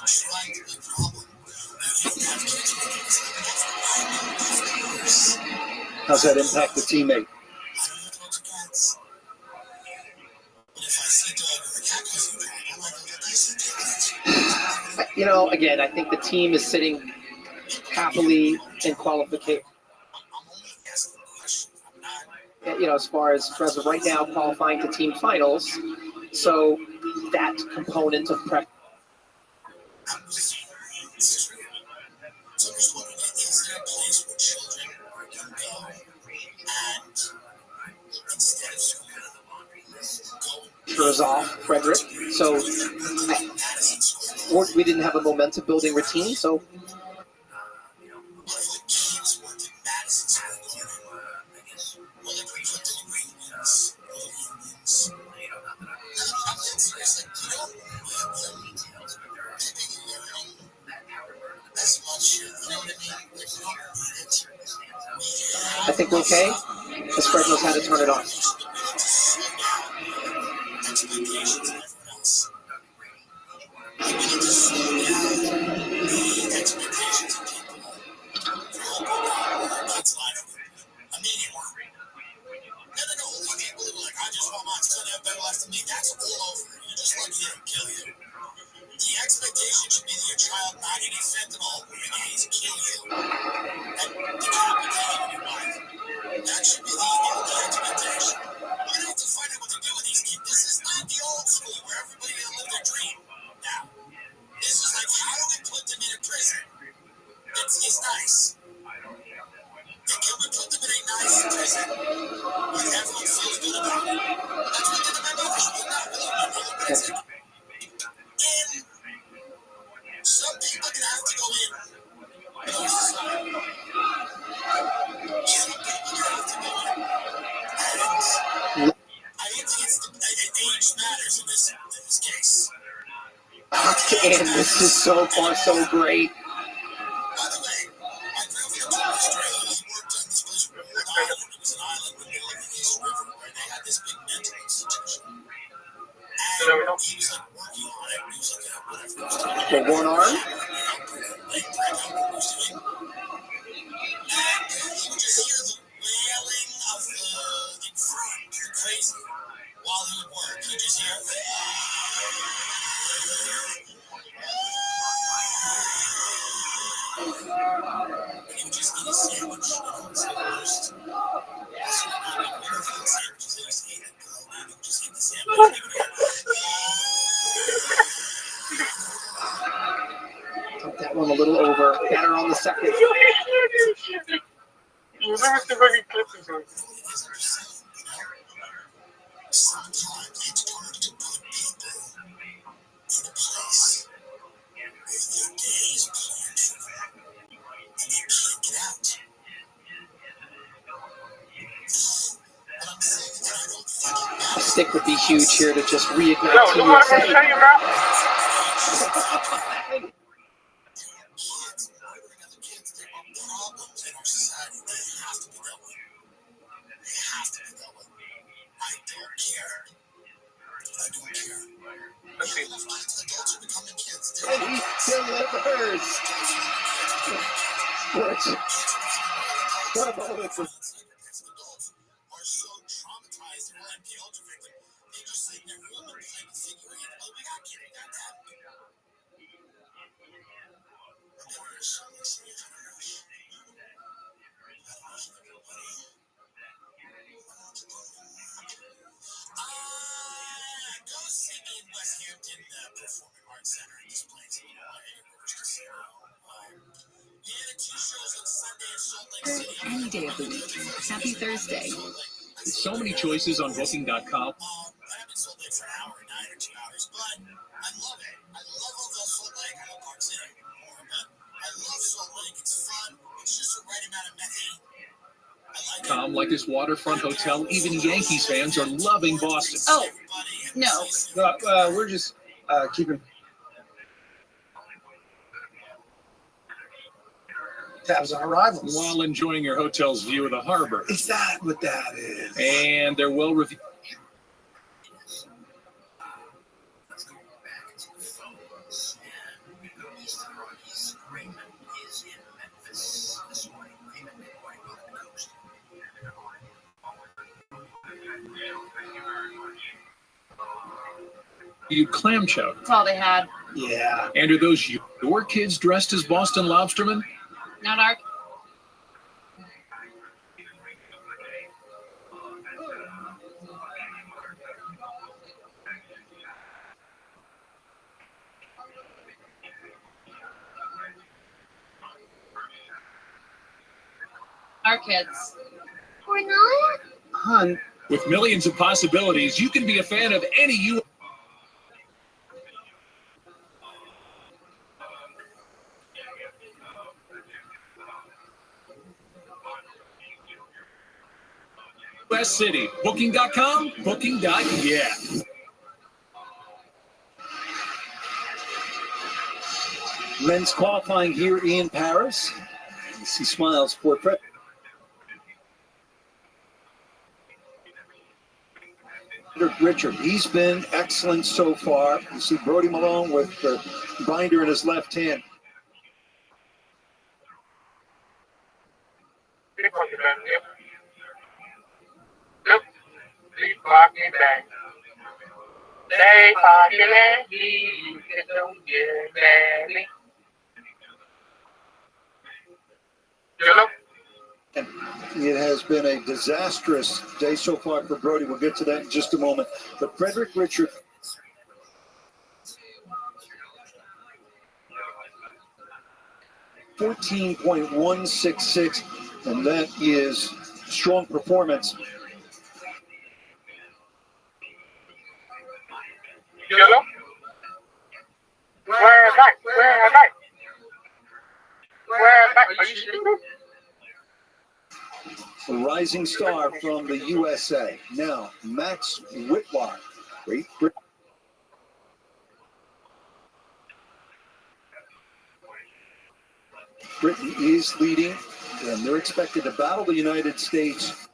trying to be a problem. You don't have kids with this. That's worse. How's that impact the teammate? I don't have to watch cats. But if I see a dog or a cat causing a problem, I know that they see cats. You know, again, I think the team is sitting happily in qualification. I'm only asking a question. I'm not. You know, as far as of right now, qualifying to team finals. So that component of prep. It's true. So I'm just wondering, is there a place where children can go and instead of school, Turns off Frederick. So we didn't have a momentum building routine. So what if the kids worked at Madison Square Garden? Well, like we put the unions, I'm serious. Like, you don't want them maybe learning as much, you know what I mean? Like, you don't need it. I think we're okay, as Fred knows how to turn it on. Expectations of everyone else. We need to slow down the expectations of people. Kids line up immediately. No, only people who are like, I just want my son to have better life than me. That's all over. You're just lucky they don't kill you. The expectation should be that your child not eat fentanyl or AIDS kill you and decapitate your wife. That should be the only expectation. We're going to have to find out what to do with these kids. This is not the old school where everybody can live their dream. Now, this is like, how do we put them in a prison? It's nice. Can we put them in a nice prison where everyone feels good about it? That's what they did to my mother. She did not believe my mother. And some people can have to go in. Some people can have this case. And this is so far so great. By the way, my grandfather told me a story. He worked on this place called Rhode Island. It was an island in the middle of the East River where they had this big mental institution. And he was like working on it. He was like, yeah, whatever he was doing. For one arm? Laying brick out what he was doing. And he would just hear the wailing of the infirmed, the crazy. While he would work, he'd just hear. And he would just eat a sandwich, you know, it's the worst. So he would eat sandwiches, he used to eat it, and he would just eat the sandwich, and he would hear. Took that one a little over. Better on the second. You never see many clips of it. Sometimes it's hard to put people in a place where their day is planned for them and they can't get out. A stick would be huge here to just reignite No, team what I'm saying about? Problems in our society, they have to be dealt with. They have to be dealt with. I don't care. I don't care. Adults are becoming kids. And he delivers. What a moment for Adults are so traumatized and an elder victim. They just sit in their room and play the figure eight. Oh, we got kid, we got that. There's something safe in our house. Go see me in West Hampton Performing Arts Center and displays. You know, we had 2 shows on Sunday in Salt Lake City. Any day of the week. Happy Thursday. So many choices on Booking.com. I haven't Salt Lake for an hour, a night, or 2 hours, but I love it. I love all the Salt Lake. I love Park City more, but I love Salt Lake. It's fun. It's just the right amount of methane. Like this waterfront hotel, even Yankees fans are loving Boston. Oh, no. We're just keeping tabs on arrivals. While enjoying your hotel's view of the harbor. Is that what that is? And they're well reviewed. You clam chowder. That's all they had. Yeah. And are those your kids dressed as Boston lobstermen? Not our. Our kids. We're not? Hun. With millions of possibilities, you can be a fan of any U.S. city. Booking.com, booking.yeah. Men's qualifying here in Paris. You see smiles for Fred. Richard, he's been excellent so far. You see Brody Malone with the binder in his left hand. Yep. Keep walking back. Stay popular, you don't get badly. Hello? And it has been a disastrous day so far for Brody. We'll get to that in just a moment. But Frederick Richard. .166, and that is strong performance. Hello? Where am I? Are you stupid? A rising star from the USA. Now, Max Whitlock. Great. Britain is leading, and they're expected to battle the United States.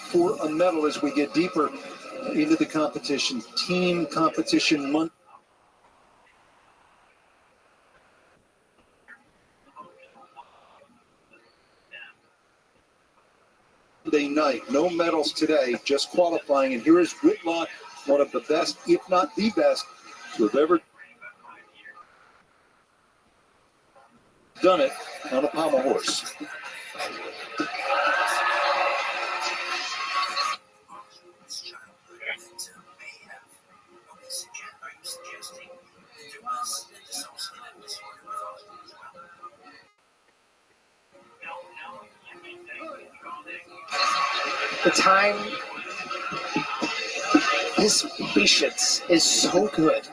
For a medal as we get deeper into the competition, team competition Monday night. No medals today, just qualifying. And here is Whitlock, one of the best, if not the best, to have ever done it on a pommel horse. The time, his patience is so good.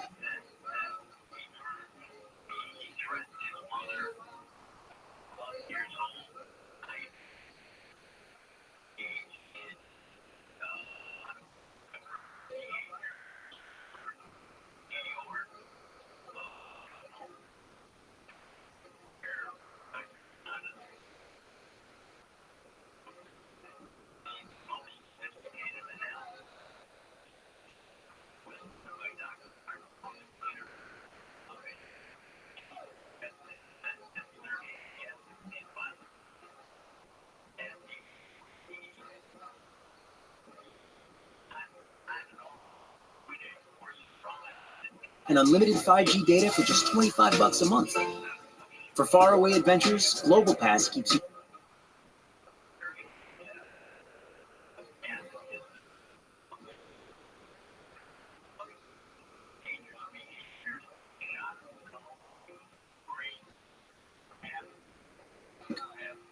And unlimited 5G data for just $25 a month. For faraway adventures, Global Pass keeps you.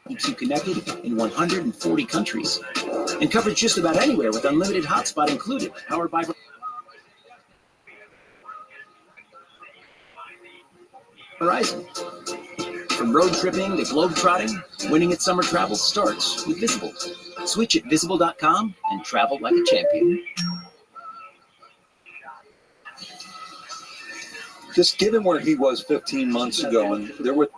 Keeps you connected in 140 countries. And coverage just about anywhere with unlimited hotspot included, powered by Verizon. From road tripping to globe trotting, winning at summer travel starts with Visible. Switch at visible.com and travel like a champion. Just given where he was 15 months ago, and there were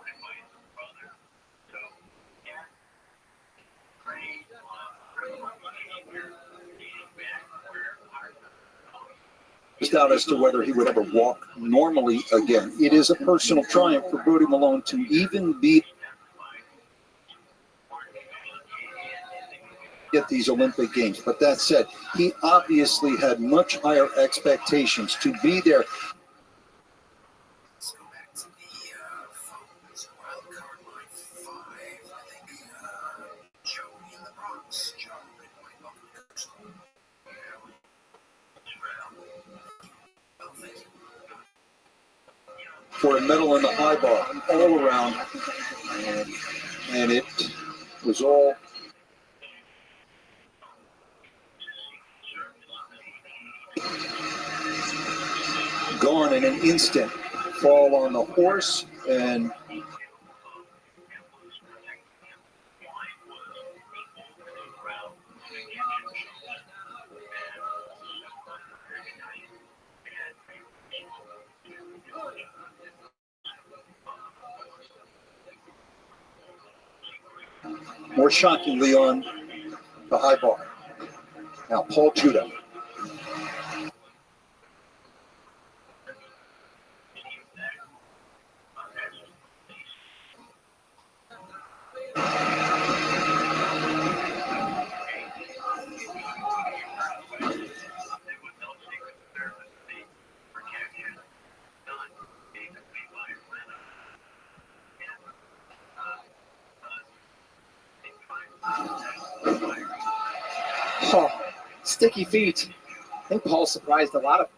doubt as to whether he would ever walk normally again. It is a personal triumph for Brody Malone to even be at these Olympic Games. But that said, he obviously had much higher expectations to be there. For a medal in the high bar, all around, and it was all gone in an instant. Fall on the horse, and more shockingly on the high bar. Now, Paul Judah. Oh, sticky feet. I think Paul surprised a lot of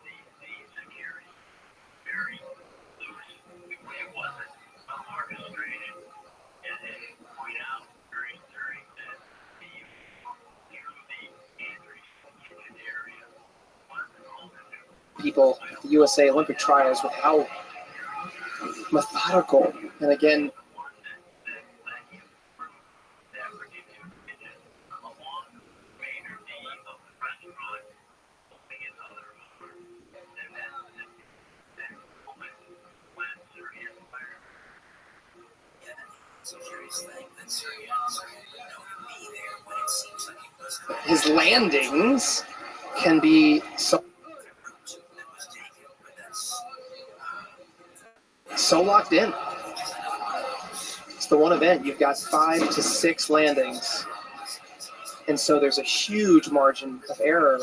people at the USA Olympic trials with how methodical, and again, His landings can be so locked in. It's the one event. You've got 5 to 6 landings. And so there's a huge margin of error.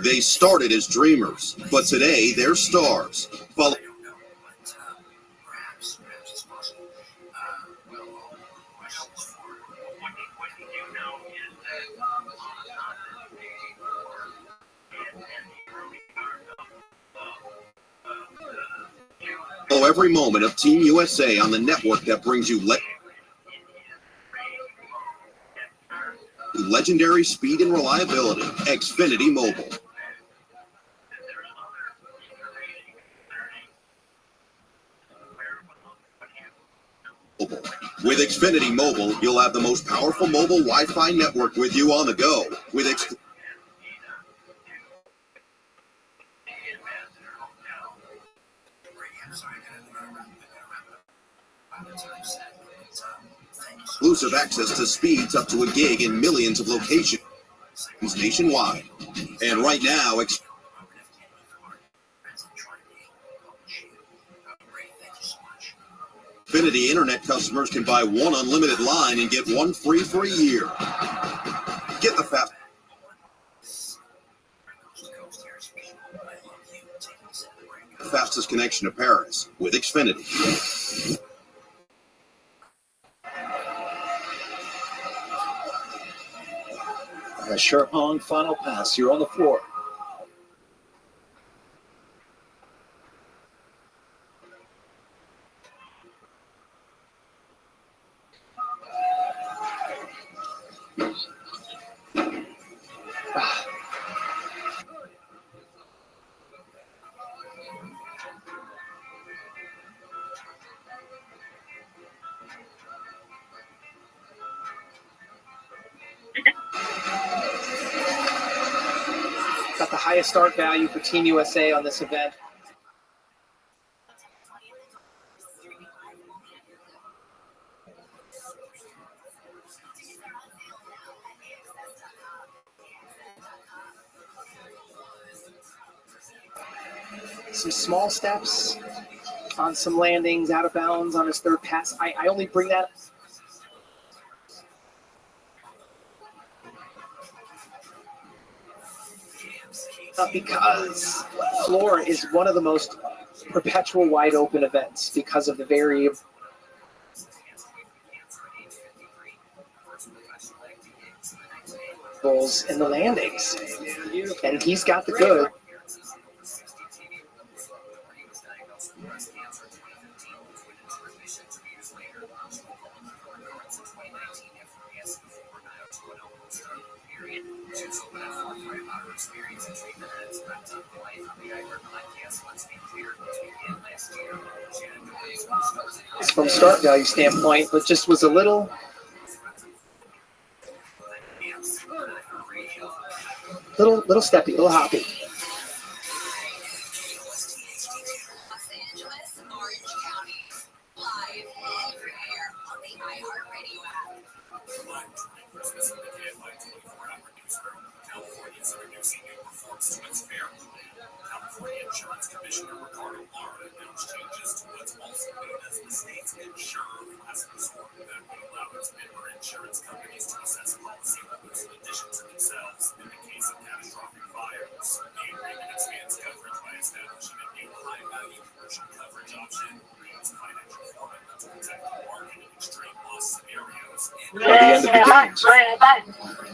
They started as dreamers, but today they're stars. Follow every moment of Team USA on the network that brings you legendary speed and reliability. Xfinity Mobile. With Xfinity Mobile, you'll have the most powerful mobile Wi-Fi network with you on the go. With exclusive access to speeds up to a gig in millions of locations nationwide. And right now, Xfinity Internet customers can buy one unlimited line and get one free for a year. Get the fastest connection to Paris with Xfinity. Sherhan, final pass. You're on the floor. Got the highest start value for Team USA on this event. Some small steps on some landings, out of bounds on his third pass. I only bring that up because floor is one of the most perpetual wide open events because of the variables in the landings. And he's got the good. From start value standpoint, but just was a little steppy, little hoppy. California Insurance Commissioner Ricardo Lara announced changes to what's also known as the state's insurer last resort that would allow its member insurance companies to assess policyholders in addition to themselves in the case of catastrophic fire. by the end of the games.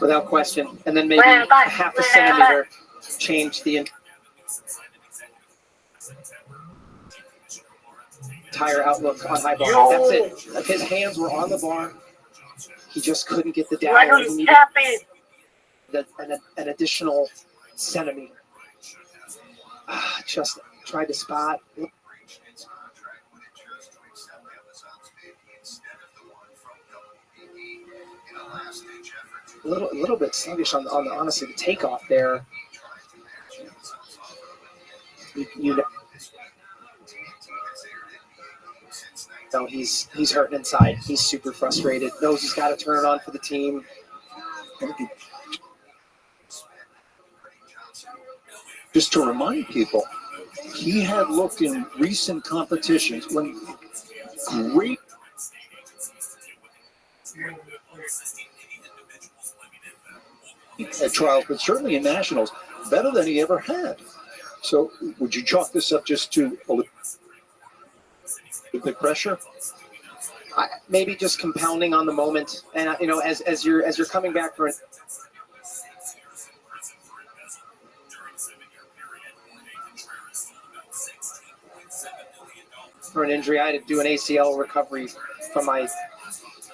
Without question. And then maybe a half a centimeter changed the entire outlook on high bar. That's it. His hands were on the bar. He just couldn't get the down. He needed an additional centimeter. Just tried to spot. A little bit sluggish on the honestly the takeoff there. You know, he's hurting inside. He's super frustrated. Knows he's got to turn it on for the team. Just to remind people, he had looked in recent competitions when great at trials, but certainly in nationals, better than he ever had. So would you chalk this up just to a little bit pressure? Maybe just compounding on the moment, and you know, as you're coming back for an injury. I had to do an ACL recovery from my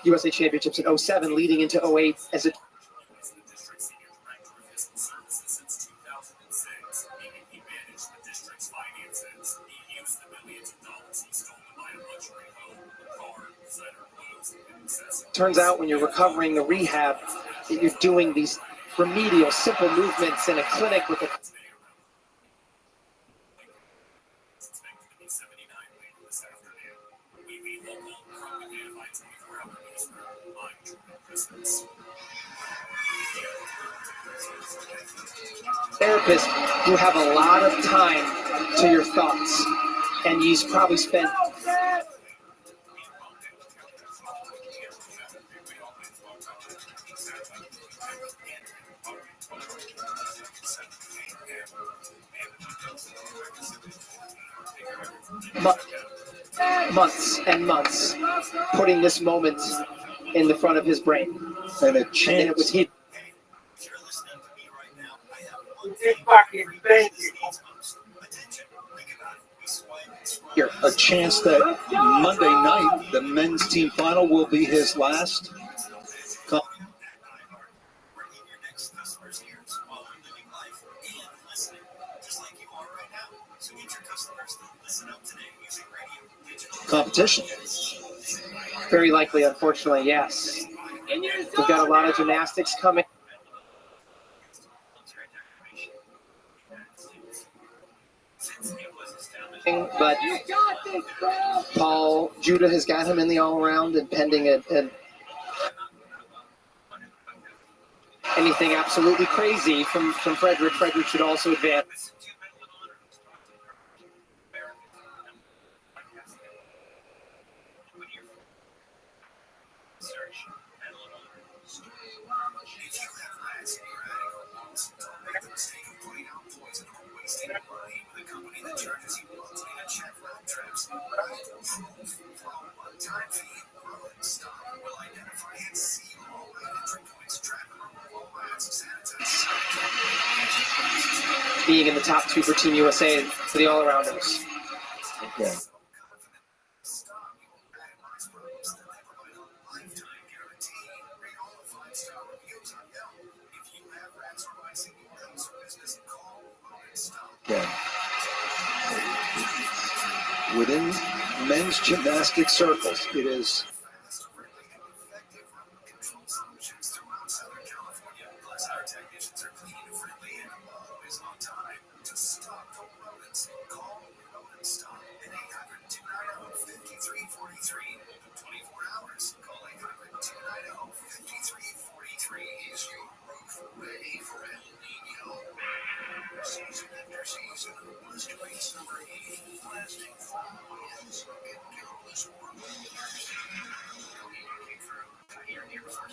USA Championships in 2007 leading into 2008 as it turns out when you're recovering the rehab, that you're doing these remedial, simple movements in a clinic with a therapist who have a lot of time to your thoughts, and he's probably spent months and months putting this moment in the front of his brain. And a chance. And it was he. Here, a chance that Monday night, the men's team final will be his last. Competition. Very likely, unfortunately, yes. We've got a lot of gymnastics coming. But Paul Judah has got him in the all-around, and pending anything absolutely crazy from Frederick. Frederick should also advance. Being in the top two for Team USA for the all-arounders. Okay. Okay. Within men's gymnastics circles, it is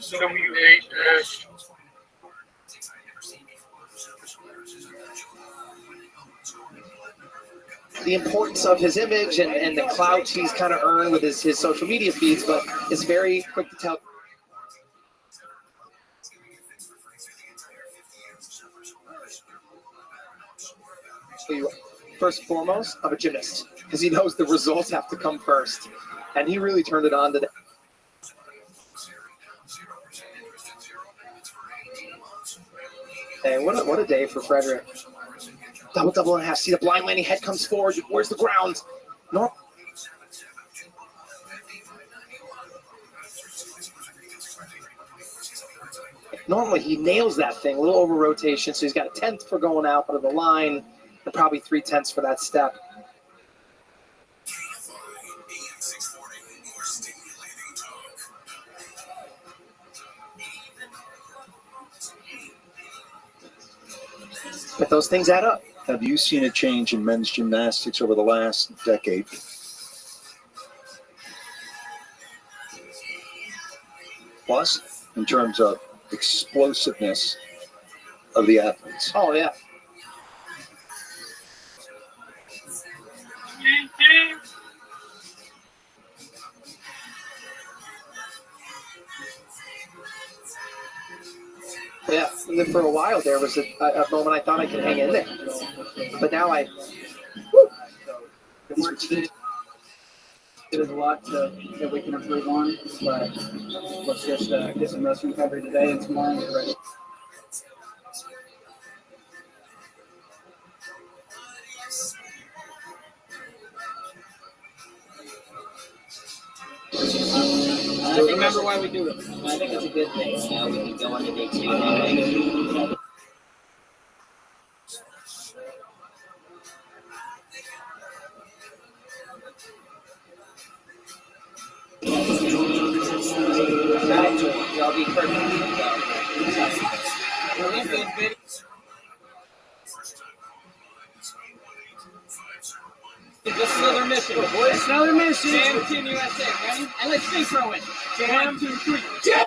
WHS. The importance of his image and the clout he's kind of earned with his social media feeds, but it's very quick to tell first and foremost of a gymnast because he knows the results have to come first. And he really turned it on today. Hey, what a day for Frederick. Double and a half. See the blind landing. Head comes forward. Where's the ground? No. Normally he nails that thing. A little over rotation. So he's got a 10th for going out of the line and probably 3/10 for that step. But those things add up. Have you seen a change in men's gymnastics over the last decade? Plus, in terms of explosiveness of the athletes. Oh, yeah. Yeah, and then for a while there was a moment I thought I could hang in there. But now There's a lot that we can improve on, but let's just get some rest and recovery today and tomorrow we're ready. Remember why we do it. I think it's a good thing. Now we can go on to day 2. I'll be perfect. Just another mission. Boys, another mission. Jam Team USA. Ready? And let's free throw it. Jam 1, 2, 3. Jam!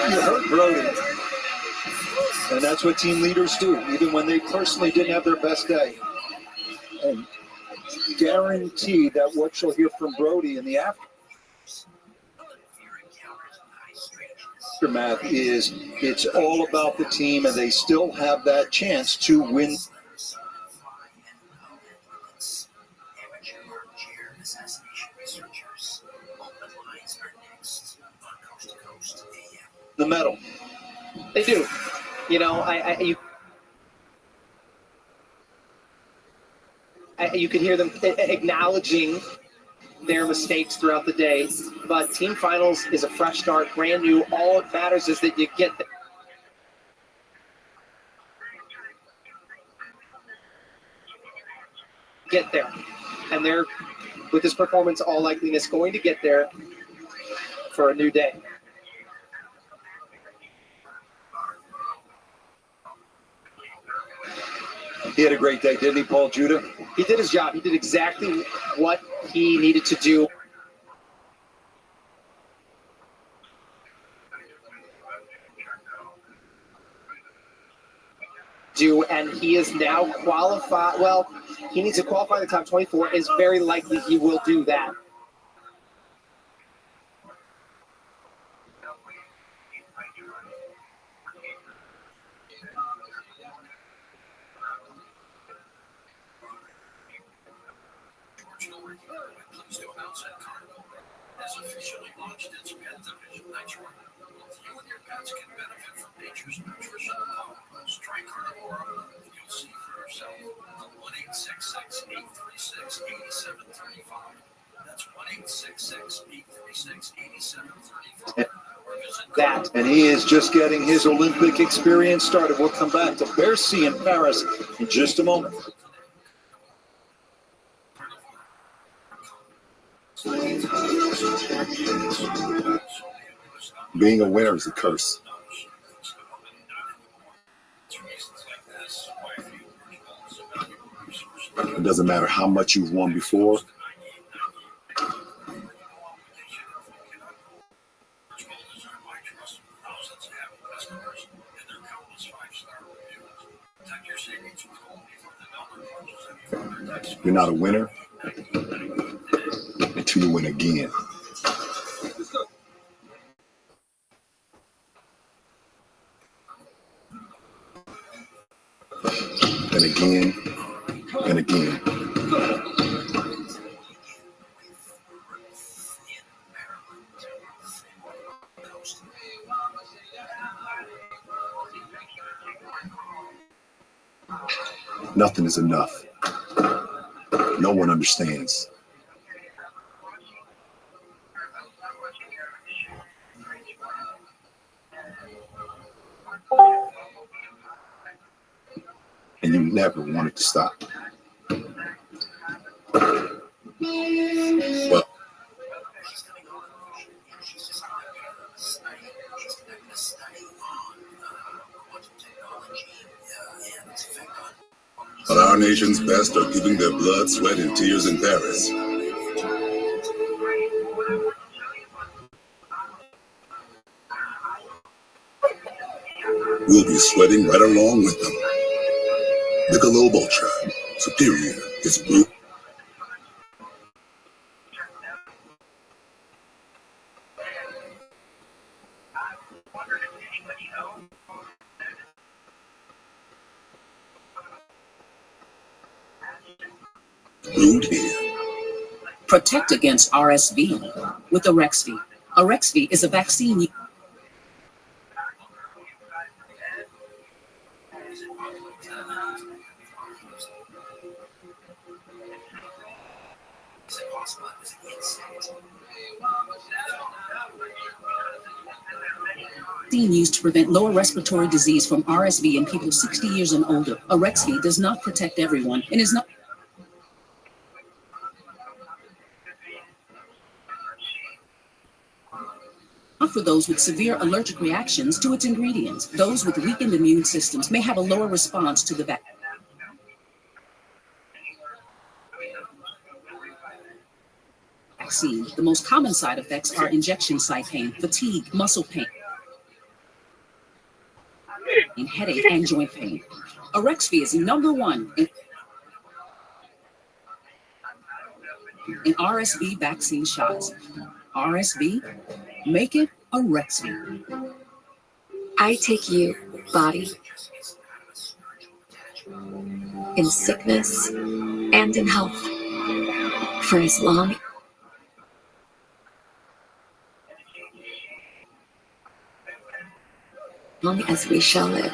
You heard Brody. And that's what team leaders do, even when they personally didn't have their best day. And guarantee that what you'll hear from Brody in the aftermath is it's all about the team, and they still have that chance to win. The medal. They do. You know, you can hear them acknowledging their mistakes throughout the day, but team finals is a fresh start, brand new. All it matters is that you get there. And they're, with this performance, all likeliness going to get there for a new day. He had a great day, didn't he, Paul Judah? He did his job. He did exactly what he needed to do. And he is now qualified. Well, he needs to qualify in the top 24. It's very likely he will do that. Has officially launched its Pet Division next month. You and your pets can benefit from nature's nutritional powers. Try Carnivora. You'll see for yourself. 1-866-836-8735. That's 1-866-836-8735. And he is just getting his Olympic experience started. We'll come back to Bercy in Paris in just a moment. Being a winner is a curse. It doesn't matter how much you've won before. You're not a winner until you win again. And again, and again. Nothing is enough. No one understands. And you never wanted to stop. Well, but our nation's best are giving their blood, sweat, and tears in Paris. We'll be sweating right along with them. Michelob Ultra, superior, is brewed. Protect against RSV with Arexvy. Arexvy is a vaccine. Used to prevent lower respiratory disease from RSV in people 60 years and older. Arexvy does not protect everyone and is not for those with severe allergic reactions to its ingredients. Those with weakened immune systems may have a lower response to the vaccine. The most common side effects are injection site pain, fatigue, muscle pain, headache, and joint pain. Arexvy is number one in RSV vaccine shots. RSV, make it Arexvy. I take you, body, in sickness and in health, for as long as we shall live.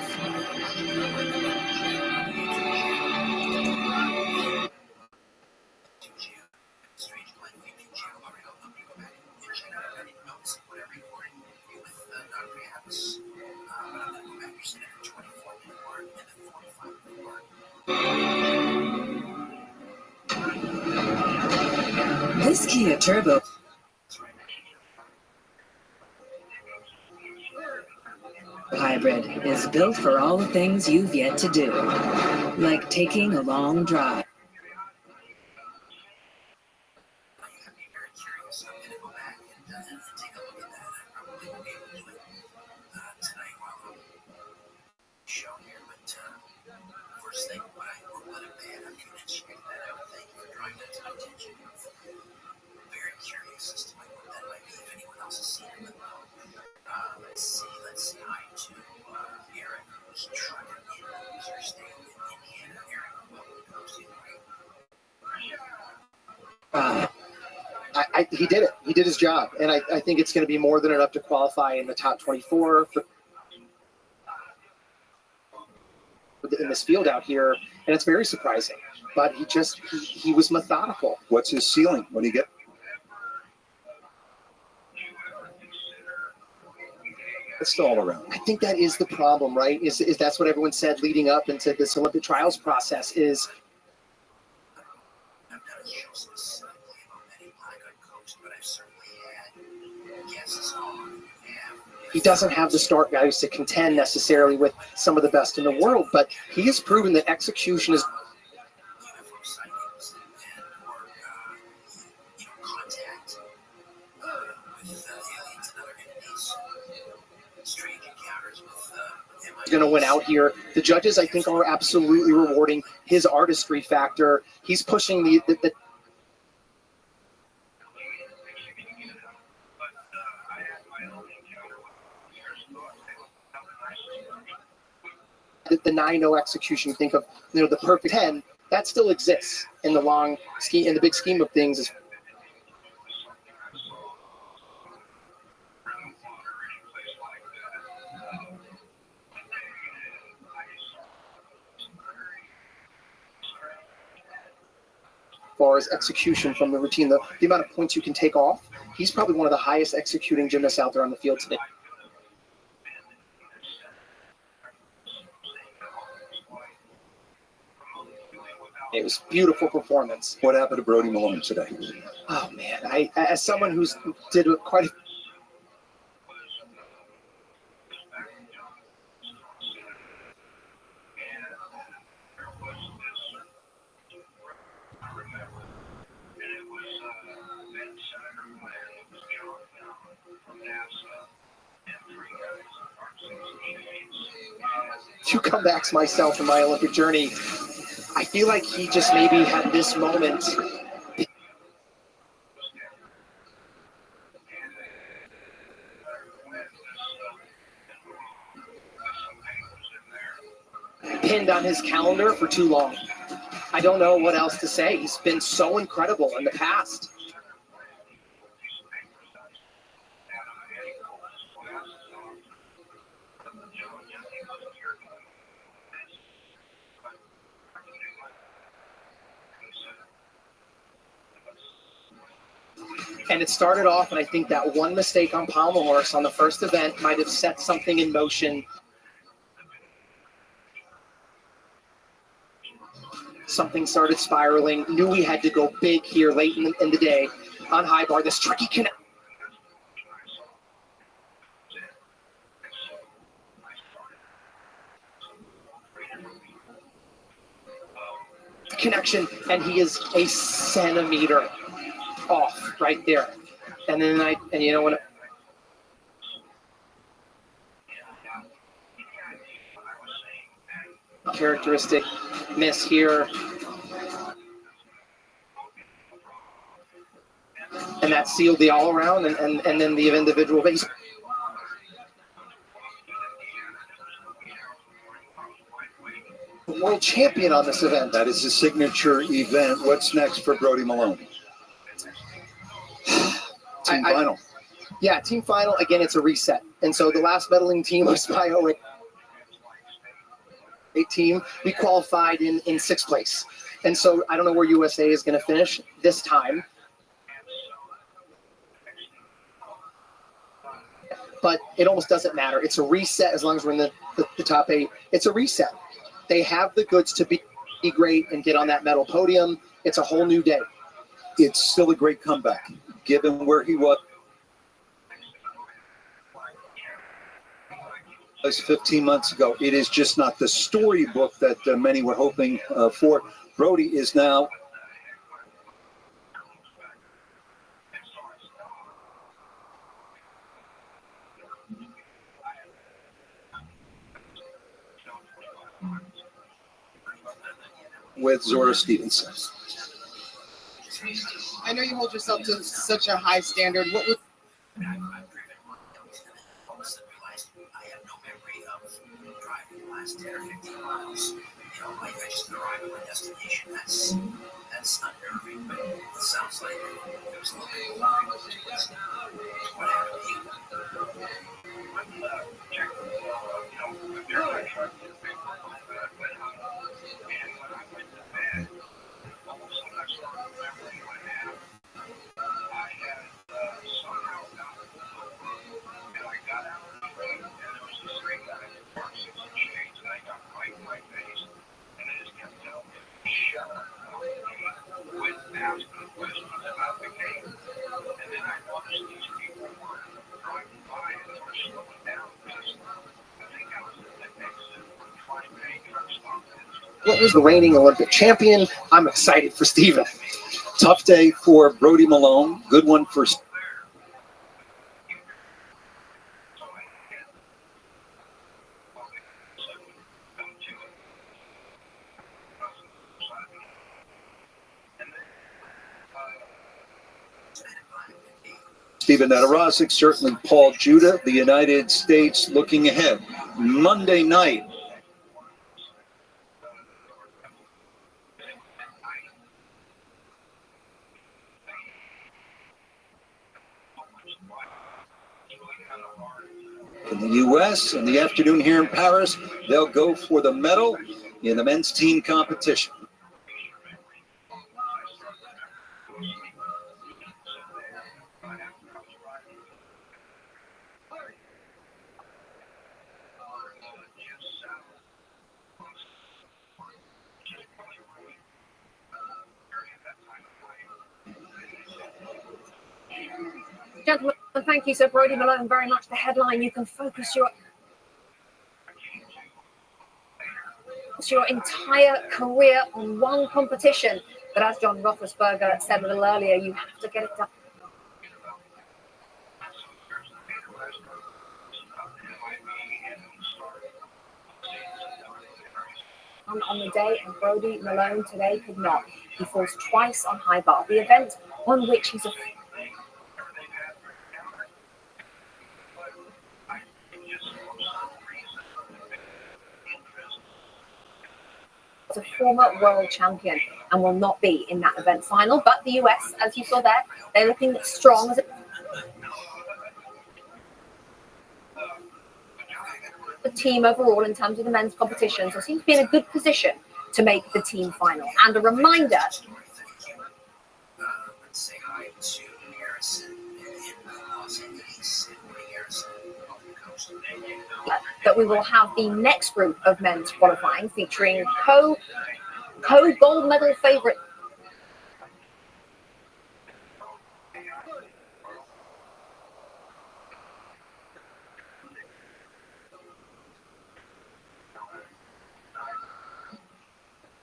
This Kia Turbo hybrid is built for all the things you've yet to do, like taking a long drive. He did it. He did his job, and I think it's going to be more than enough to qualify in the top 24 in this field out here, and it's very surprising. But he was methodical. What's his ceiling? What do you get? It's still all around. I think that is the problem, right? Is that's what everyone said leading up into this Olympic trials process is. He doesn't have the start values to contend necessarily with some of the best in the world, but he has proven that execution is going to win out here. The judges, I think, are absolutely rewarding his artistry factor. He's pushing the the 9-0 execution. You think of, the perfect 10, that still exists in the long scheme, in the big scheme of things. As far as execution from the routine, the amount of points you can take off, he's probably one of the highest executing gymnasts out there on the field today. It was beautiful performance. What happened to Brody Malone today? Oh man, I as someone who's did quite a few comebacks myself in my Olympic journey, I feel like he just maybe had this moment. Pinned on his calendar for too long. I don't know what else to say. He's been so incredible in the past. And it started off, and I think that one mistake on Pommel Horse on the first event might have set something in motion. Something started spiraling. Knew we had to go big here late in the day on high bar. This tricky connection, and he is a centimeter off right there. And then when characteristic miss here, and that sealed the all around, and then the individual base. World champion on this event. That is a signature event. What's next for Brody Malone? Team final. Yeah, team final. Again, it's a reset. And so the last medaling team was my 08 team. We qualified in 6th place. And so I don't know where USA is going to finish this time. But it almost doesn't matter. It's a reset as long as we're in the top 8. It's a reset. They have the goods to be great and get on that medal podium. It's a whole new day. It's still a great comeback, given where he was 15 months ago. It is just not the storybook that many were hoping for. Brody is now with Zora Stevenson. I know you hold yourself to such a high standard. What would last 10 or 15 miles. I just arrived at my destination. That's unnerving, but it sounds like there was a little bit of what happened to you? What was the reigning Olympic champion? I'm excited for Steven. Tough day for Brody Malone. Good one for Steven Nadarosik, certainly Paul Judah, the United States looking ahead. Monday night. In the U.S., in the afternoon here in Paris, they'll go for the medal in the men's team competition. Gentlemen, thank you. So Brody Malone, very much the headline. You can focus your entire career on one competition. But as John Roethlisberger said a little earlier, you have to get it done. On the day, and Brody Malone today could not. He falls twice on high bar, the event on which he's a former world champion and will not be in that event final. But the US, as you saw there, they're looking strong as the team overall in terms of the men's competition. So it seems to be in a good position to make the team final. And a reminder that we will have the next group of men's qualifying featuring co-gold medal favorite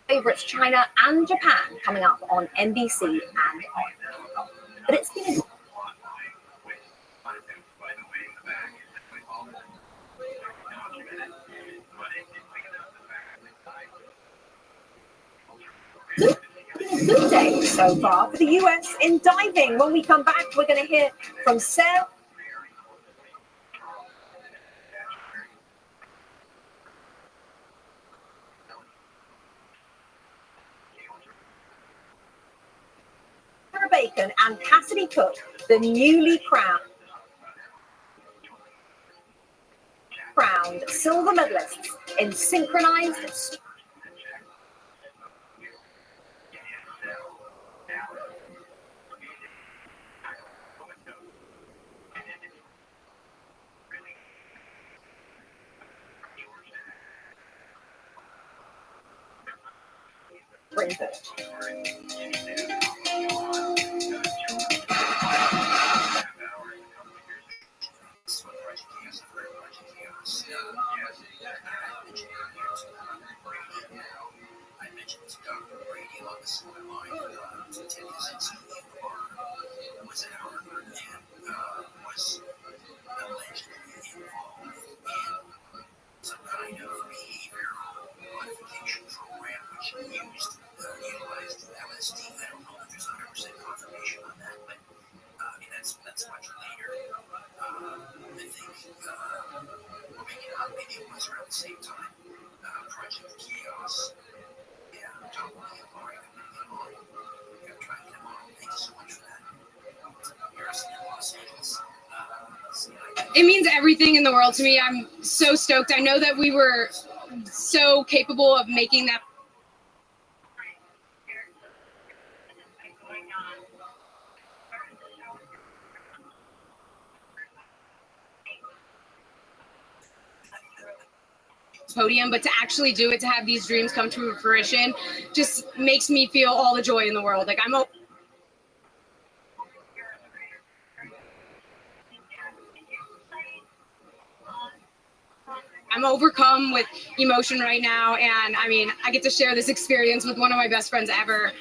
favorites China and Japan coming up on NBC and on. But it's been a good day so far for the US in diving. When we come back, we're going to hear from Sarah. Bacon and Cassidy Cook, the newly crowned silver medalists in synchronized sprint. It means everything in the world to me. I'm so stoked. I know that we were so capable of making that. Podium, but to actually do it, to have these dreams come to fruition, just makes me feel all the joy in the world. Like I'm overcome with emotion right now, and I mean, I get to share this experience with one of my best friends ever.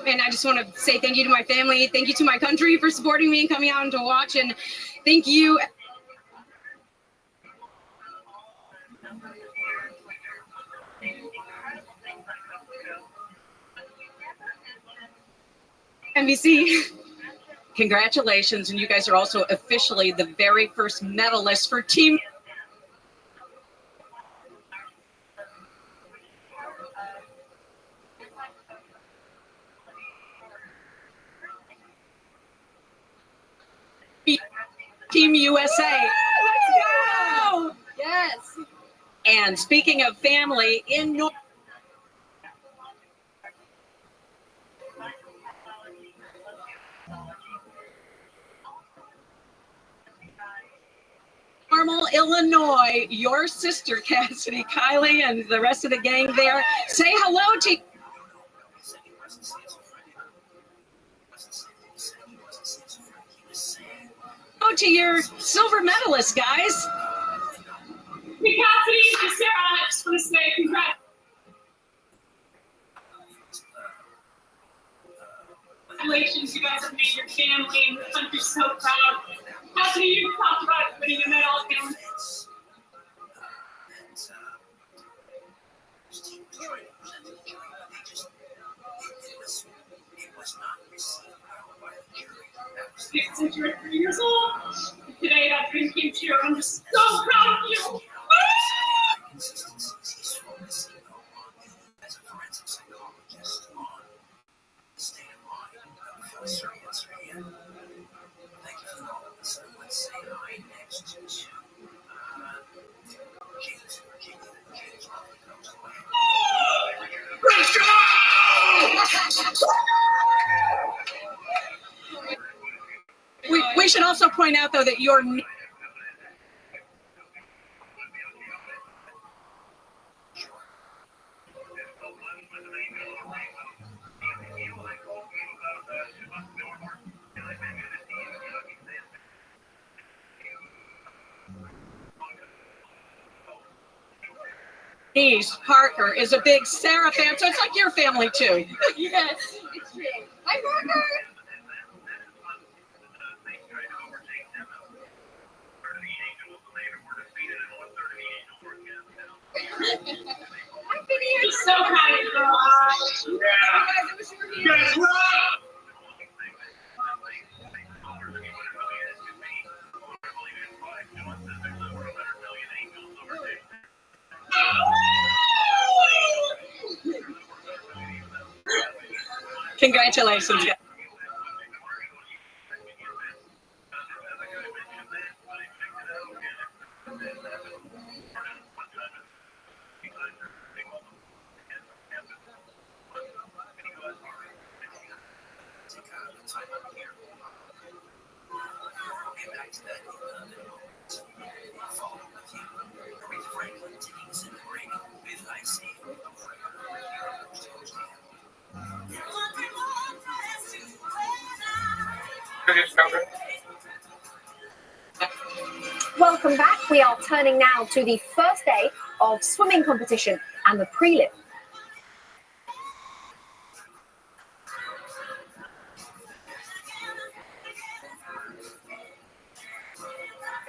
And I just want to say thank you to my family, thank you to my country for supporting me and coming out and to watch, and thank you. NBC. Congratulations, and you guys are also officially the very first medalists for Team USA. Let's go! Yes. And speaking of family, in Normal, Illinois, your sister Cassidy, Kylie, and the rest of the gang there. Say hello to your silver medalists, guys. Hey, Cassidy, Sarah, I just want to say congratulations. You guys have made your family and the country so proud. Cassidy, you talked about winning a medal again. Since you were 3 years old, today that dream came true. I'm just so proud of you. We should also point out, though, that your niece, Parker, is a big Sarah fan, so it's like your family, too. Yes, it's true. Hi, Parker. I'm so proud of you, girl. You guys rock! Congratulations, guys. Welcome back. We are turning now to the first day of swimming competition and the prelim.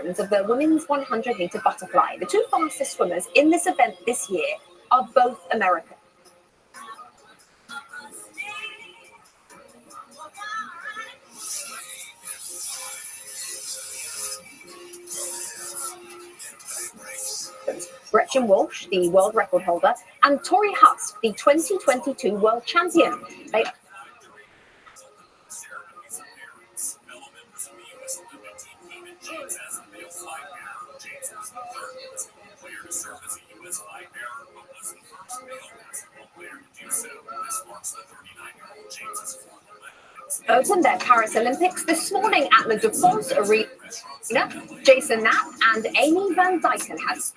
Of the women's 100-meter butterfly. The two fastest swimmers in this event this year are both American. Gretchen Walsh, the world record holder, and Tori Husk, the 2022 world champion. Opened their Paris Olympics this morning at the DeForce Arena. Jason Knapp and Amy Van Dyken has.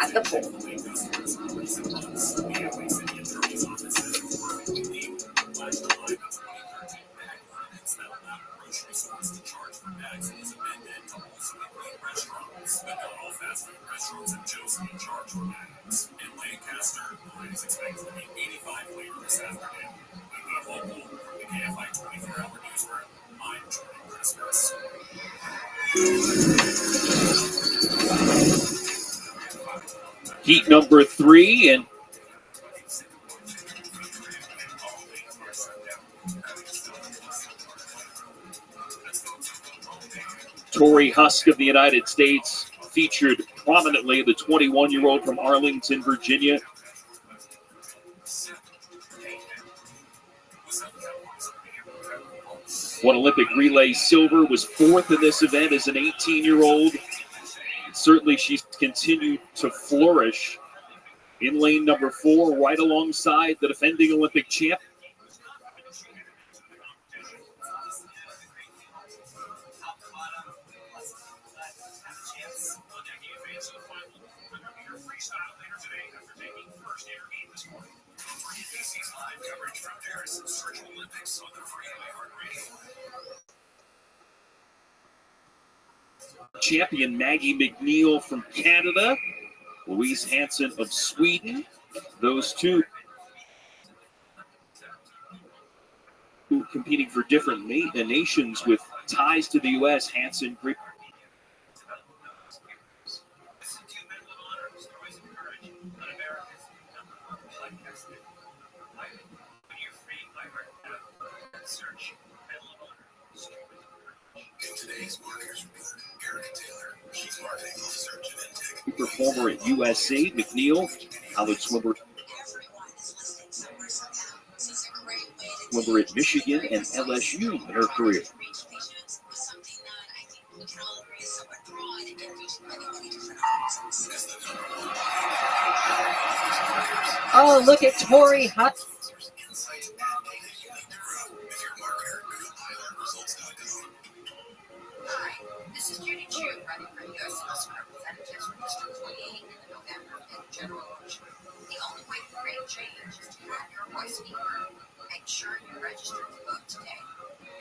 At the pool. Heat number 3, and Tori Husk of the United States featured prominently, the 21-year-old from Arlington, Virginia. Won Olympic relay silver, was 4th in this event as an 18-year-old. Certainly she's continued to flourish in lane number 4, right alongside the defending Olympic champ. Champion Maggie McNeil from Canada, Louise Hansen of Sweden. Those two competing for different nations with ties to the U.S. Hansen. Performer at USC, McNeil, college swimmer at Michigan and LSU in her career. Oh, look at Tori Husk. This is Judy Chu, running for U.S. House of Representatives from District 28 in the November and general election. The only way to create change is to have your voice be heard. Make sure you're registered to vote today.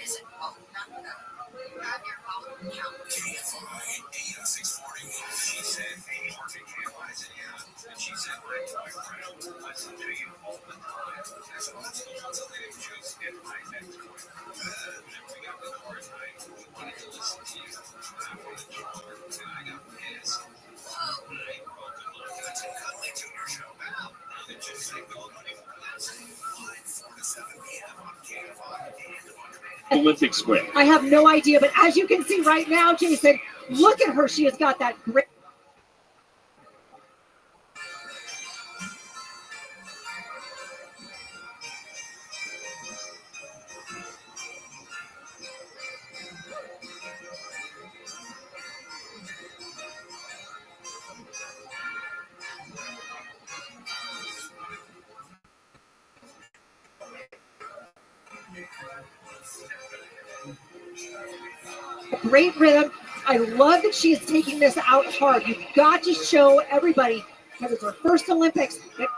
Visit vote.gov. Have your vote count. KFI AM 640. She said, Martin KFI said, yeah. And she said, my boyfriend, listen to you all the time. So let's go on to the choose get my next one. We got the chorus right. We wanted to listen to you. I wanted to hear, and I got pissed. Whoa. I broke the look. That's a cuddly junior show. Wow. And just say go money for that. 4 to 7 p.m. on KFI and on demand. Olympic swim. I have no idea, but as you can see right now, Jason, look at her. She has got that great. Great rhythm. I love that she is taking this out hard. You've got to show everybody, because it's her first Olympics, that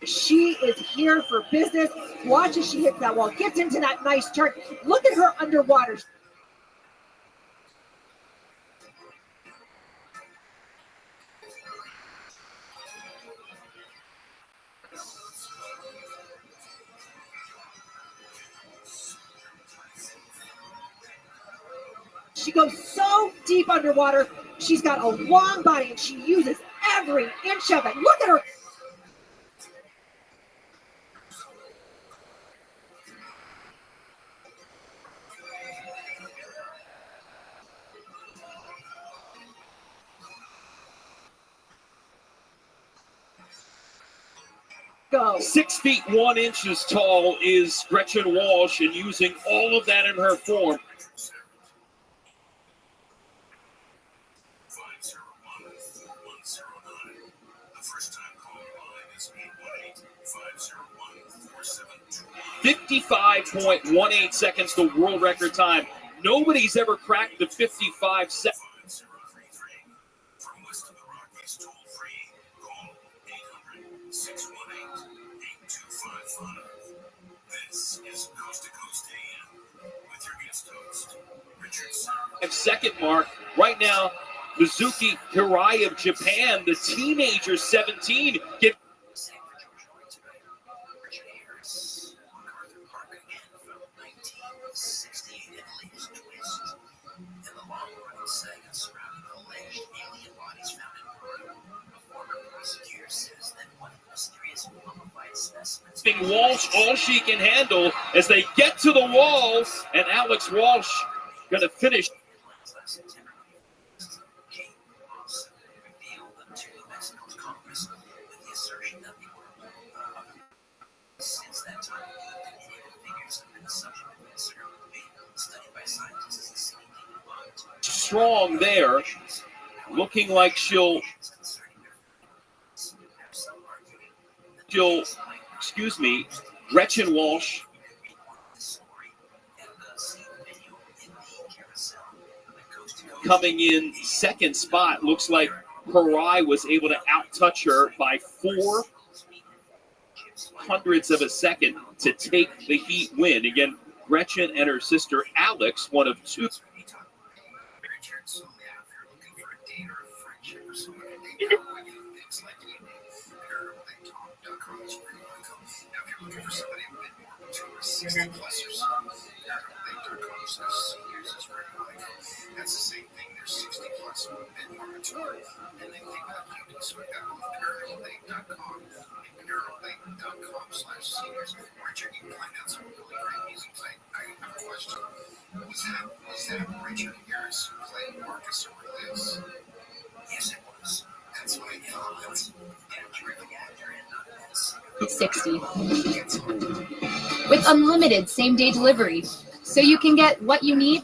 she is here for business. Watch as she hits that wall, gets into that nice turn. Look at her underwater. She goes so deep underwater. She's got a long body, and she uses every inch of it. Look at her. Go. 6 feet 1 inches tall is Gretchen Walsh, and using all of that in her form. 55.18 seconds, the world record time. Nobody's ever cracked the 55 seconds. Second mark right now. Mizuki Hirai of Japan, the teenager, 17, get. Walsh, all she can handle as they get to the wall, and Alex Walsh going to finish. Strong there, looking like she'll, excuse me, Gretchen Walsh coming in second spot. Looks like Hirai was able to out-touch her by 0.04 of a second to take the heat win. Again, Gretchen and her sister Alex, one of two. That's the same thing. There's 60 plus men more mature, and they think that you can sort out with parallelbank.com. Parallelbank.com/seniors, where you can find out some really great music. I have a question. Was that Richard Harris who played Marcus Aurelius? Yes, it was. That's what I thought. That's a terrific actor and 60. With unlimited same-day delivery, so you can get what you need.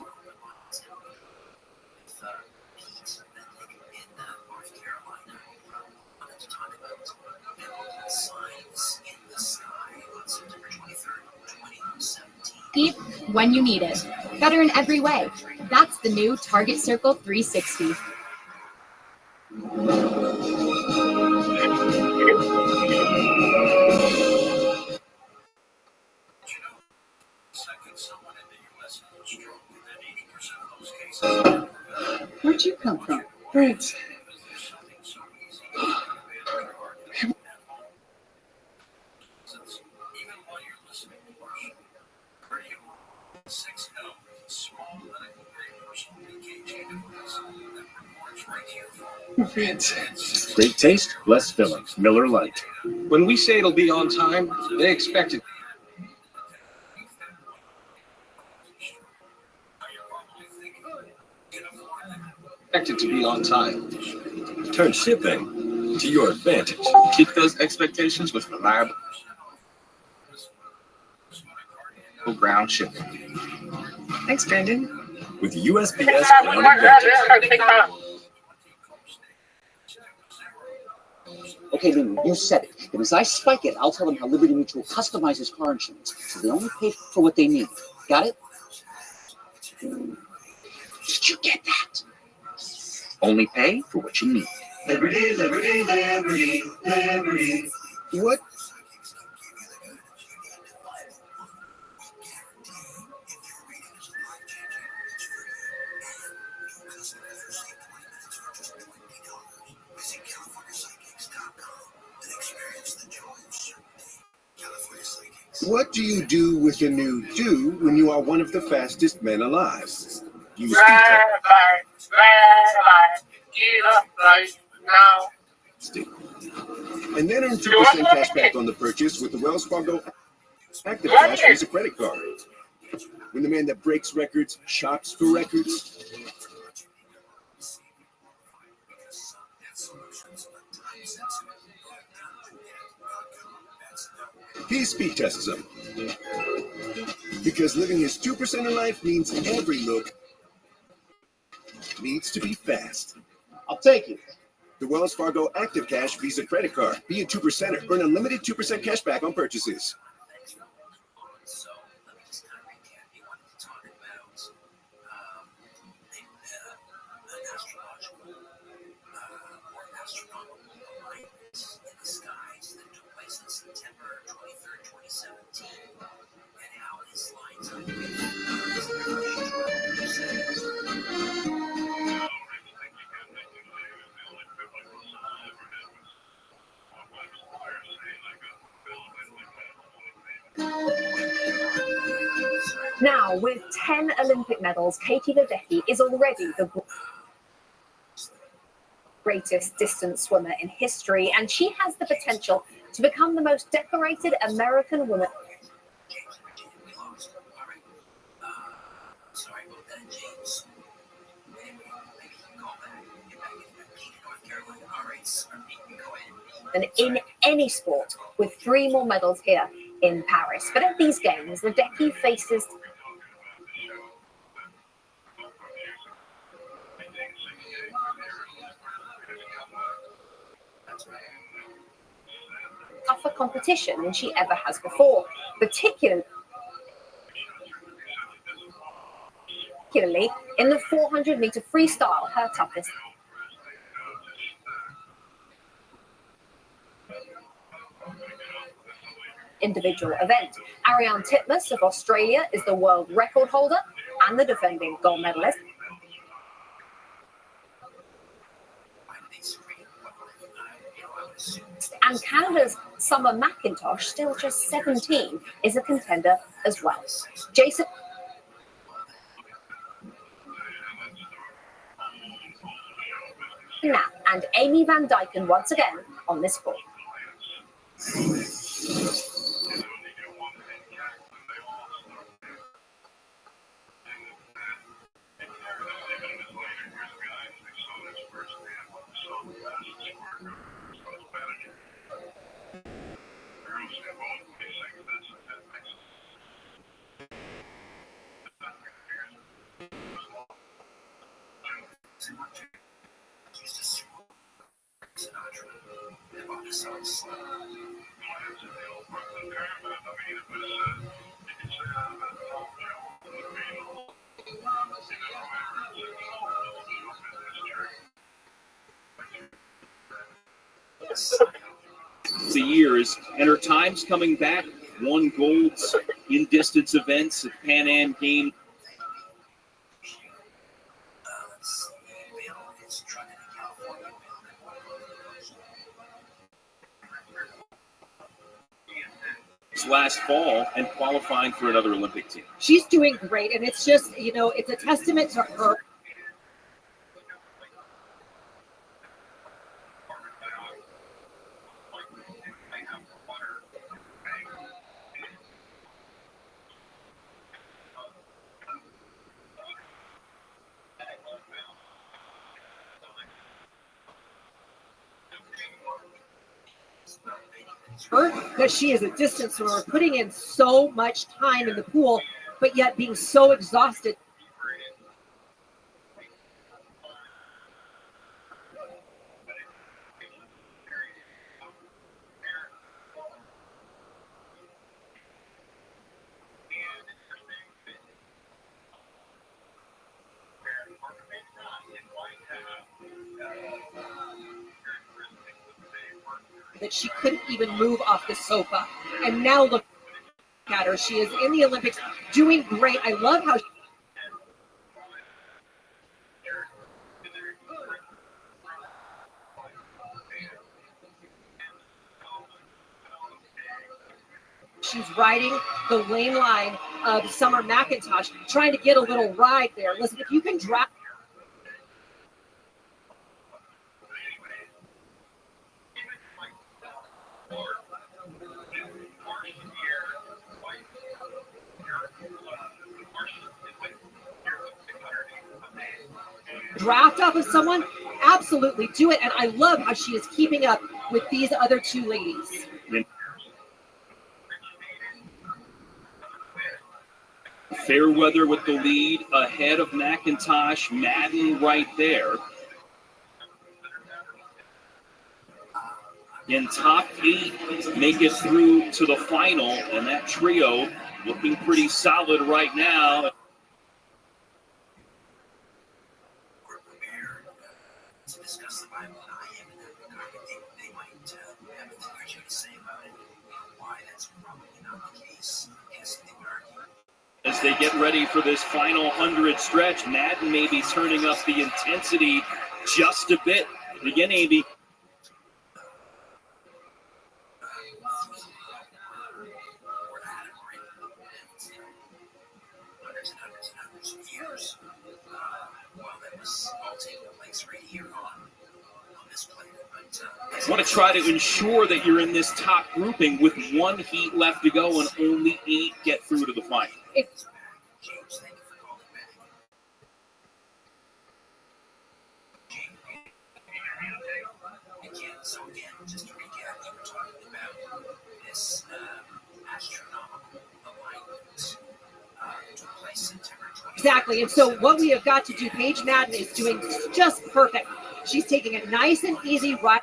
Deep when you need it. Better in every way. That's the new Target Circle 360. Where'd you come from? France. Great taste, less fillings. Miller Lite. When we say it'll be on time, they expect it. Expect it to be on time. Turn shipping to your advantage. Keep those expectations with reliable ground shipping. Thanks, Brandon. With USPS Ground Advantage. Okay, Lou, you said it. And as I spike it, I'll tell them how Liberty Mutual customizes car insurance, so they only pay for what they need. Got it? Did you get that? Only pay for what you need. Liberty, liberty, liberty, liberty. What? What do you do with a new do when you are one of the fastest men alive? Use Rabbi, get up right now. and then earn 2% cash back on the purchase with the Wells Fargo Active Cash Visa credit card. When the man that breaks records shops for records. He speed tests them. Because living his 2% in life means every look needs to be fast. I'll take it. The Wells Fargo Active Cash Visa credit card. Be a 2%er. Earn unlimited 2% cash back on purchases. Now, with 10 Olympic medals, Katie Ledecky is already the greatest distance swimmer in history, and she has the potential to become the most decorated American woman. And in any sport, with 3 more medals here in Paris. But at these games, Ledecky faces tougher competition than she ever has before, particularly in the 400-meter freestyle, her toughest. Individual event. Ariane Titmus of Australia is the world record holder and the defending gold medalist. And Canada's Summer McIntosh, still just 17, is a contender as well. Jason. And Amy Van Dyken once again on this court. The years, and her time's coming back. 1 gold in distance events at Pan Am Games. Last fall and qualifying for another Olympic team. She's doing great, and it's just, you know, it's a testament to her. That she is a distance swimmer, putting in so much time in the pool, but yet being so exhausted. That she couldn't even move off the sofa. And now look at her. She is in the Olympics doing great. I love how she's riding the lane line of Summer McIntosh, trying to get a little ride there. Listen, if you can drop. Draft off of someone, absolutely do it. And I love how she is keeping up with these other 2 ladies. Fairweather with the lead ahead of McIntosh, Madden right there. In top 8, make it through to the final, and that trio looking pretty solid right now. As they get ready for this final 100 stretch, Madden may be turning up the intensity just a bit. Again, Amy. Want to try to ensure that you're in this top grouping with one heat left to go and only 8 get through to the final. So again, just to recap, we were talking about this astronomical alignment took place September 20th. Exactly. And so what we have got to do, Paige Madden is doing just perfect. She's taking it nice and easy right.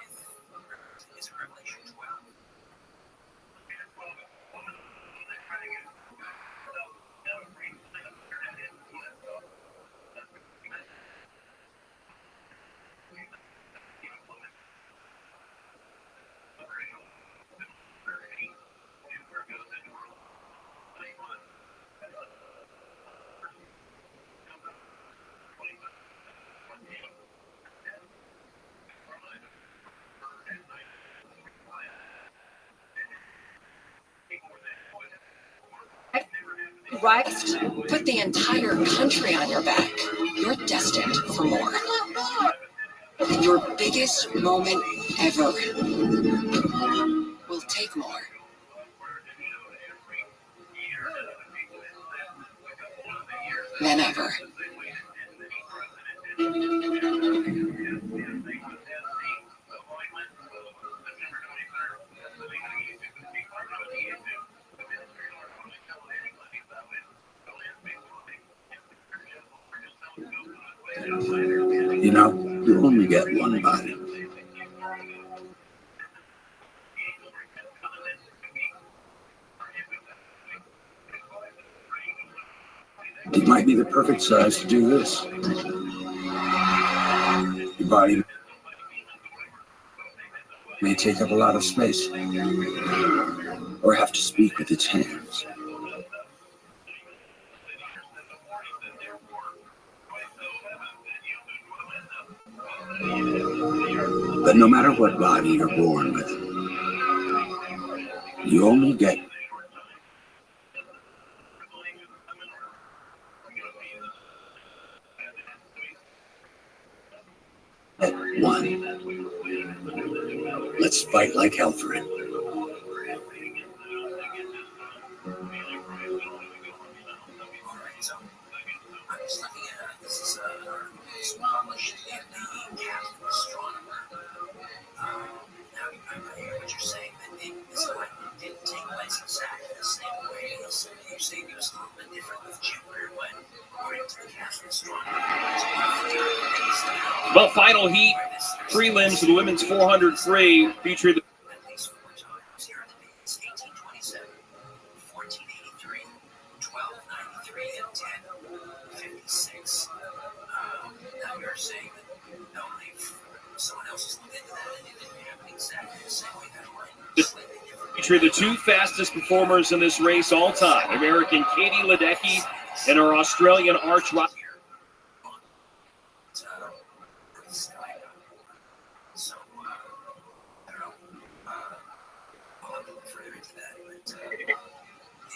Right. Put the entire country on your back. You're destined for more. Your biggest moment ever will take more. Than ever. You know, you only get one body. It might be the perfect size to do this. Your body may take up a lot of space, or have to speak with its hands. But no matter what body you're born with, you only get one. Let's fight like hell for it. This is published in the Catholic Astronomer. Now, I hear what you're saying, that this alignment didn't take place exactly the same way. You're saying it was a little bit different with Jupiter, but according to the Catholic Astronomer, Well, final heat, prelims of the women's 400 free feature the at least 4 times here in the days 1827, 1483, 1293, and 1056. Now you're saying that no, someone else has looked into that and it didn't happen exactly the same way. That line feature the 2 fastest performers in this race all time, American Katie Ledecky and our Australian arch rival. So, I don't know. I'll have to look further into that, but the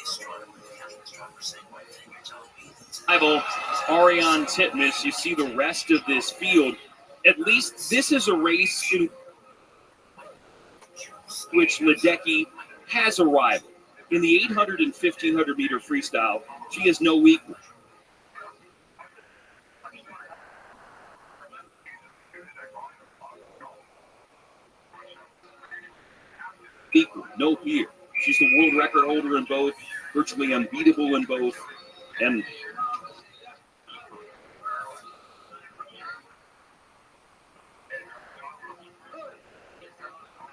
astronomer, the Catholic astronomer saying one thing, you're telling me that Ariane Titmus, you see the rest of this field. At least this is a race in which Ledecky has a rival. In the 800 and 1500 meter freestyle, she has no equal. No peer. She's the world record holder in both, virtually unbeatable in both, and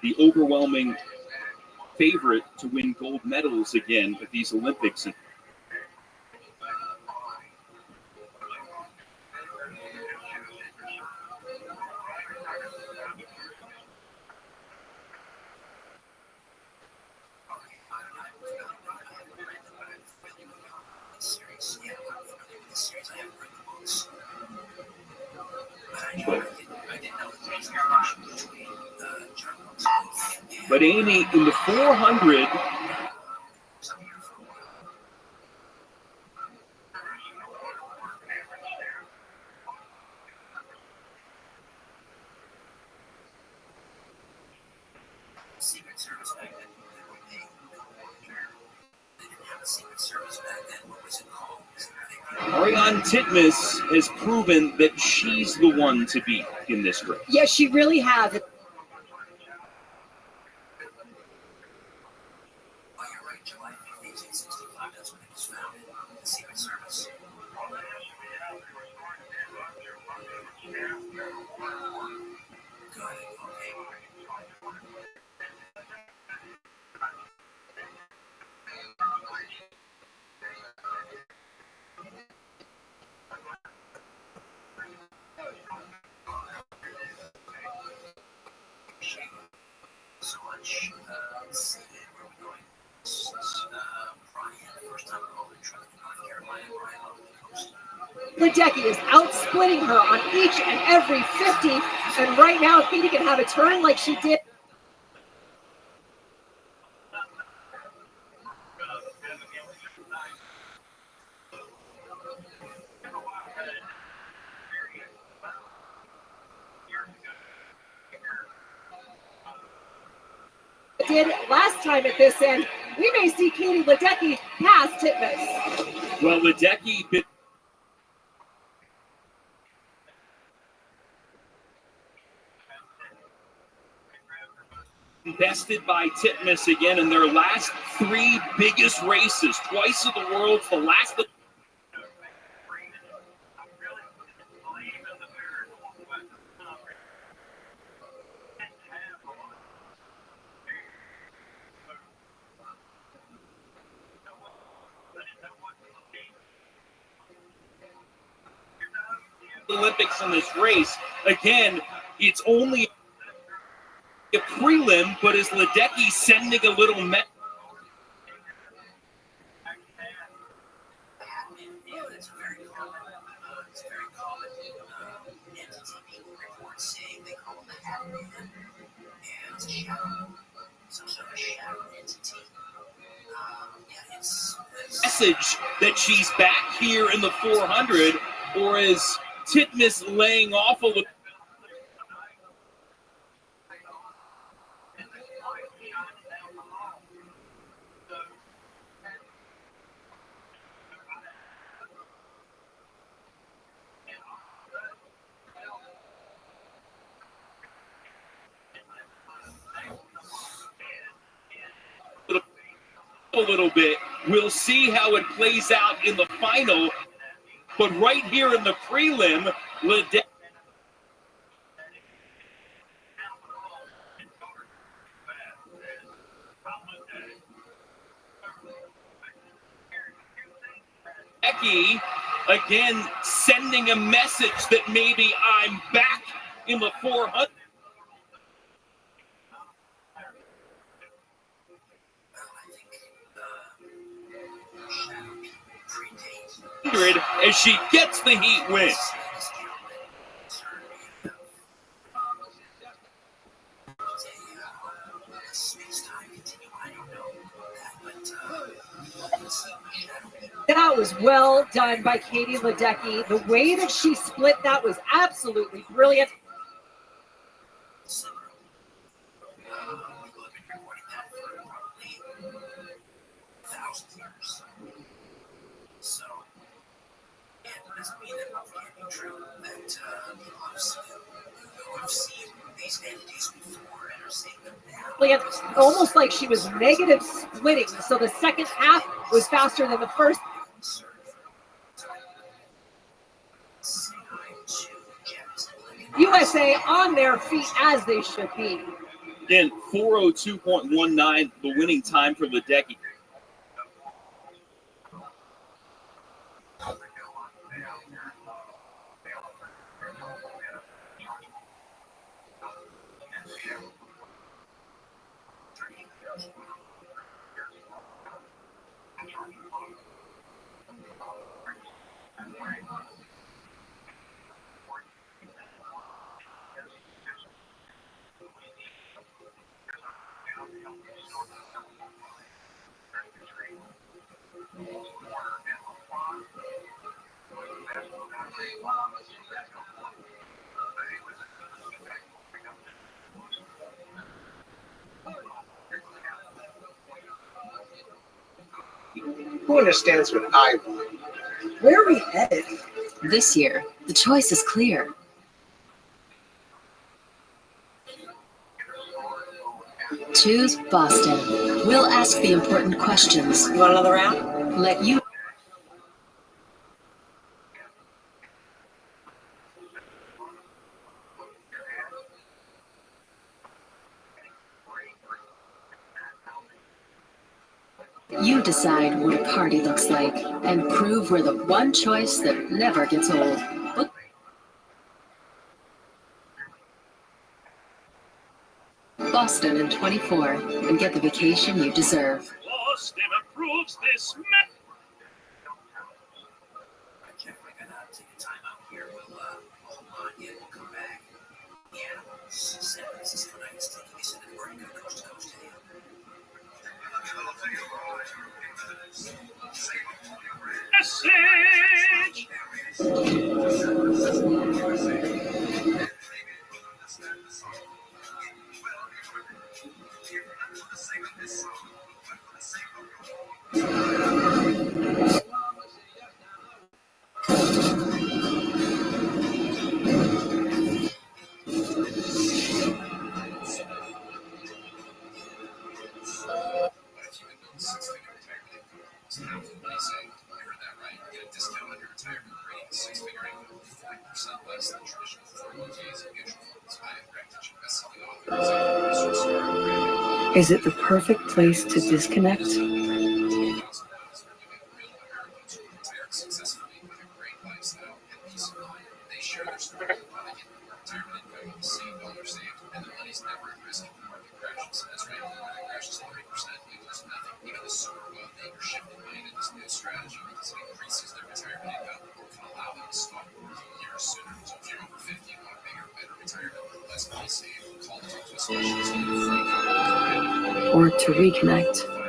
the overwhelming favorite to win gold medals again at these Olympics. But Amy, in the 400, Ariane Titmus has proven that she's the one to beat in this race. Yes, she really has. Ledecky is outsplitting her on each and every 50, and right now if Katie can have a turn like she did. Did last time at this end, we may see Katie Ledecky pass Titmus. Well, Ledecky bested by Titmus again in their last three biggest races, twice of the Worlds, the last of the Olympics in this race. Again, it's only a prelim, but is Ledecky sending a little message that she's back here in the 400, or is Titmus laying off a little? A little bit. We'll see how it plays out in the final. But right here in the prelim, Ledecky again sending a message that maybe I'm back in the 400. As she gets the heat win. That was well done by Katie Ledecky. The way that she split that was absolutely brilliant. Almost like she was negative splitting, so the second half was faster than the first. USA on their feet as they should be. Again, 4:02.19, the winning time for Ledecky. Who understands what I want? Where are we headed? This year, the choice is clear. Choose Boston. We'll ask the important questions. You want another round? Let you. You decide what a party looks like and prove we're the one choice that never gets old. Book Boston in 24 and get the vacation you deserve. Boston approves this. Jeff, we're gonna take a time out here. We'll hold on in. We'll come back. Yeah, San Francisco Nights taking us into the break on Coast to Coast AM. Is it the perfect place to disconnect? Or to reconnect?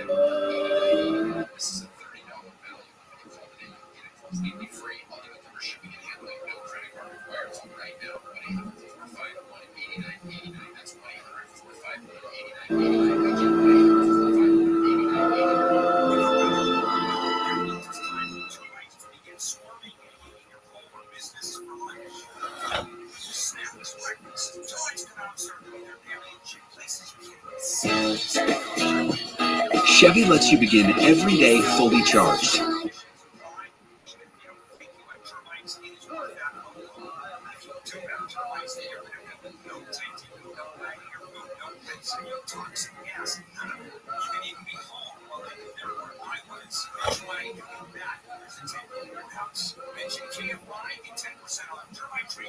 Chevy lets you begin every day fully charged.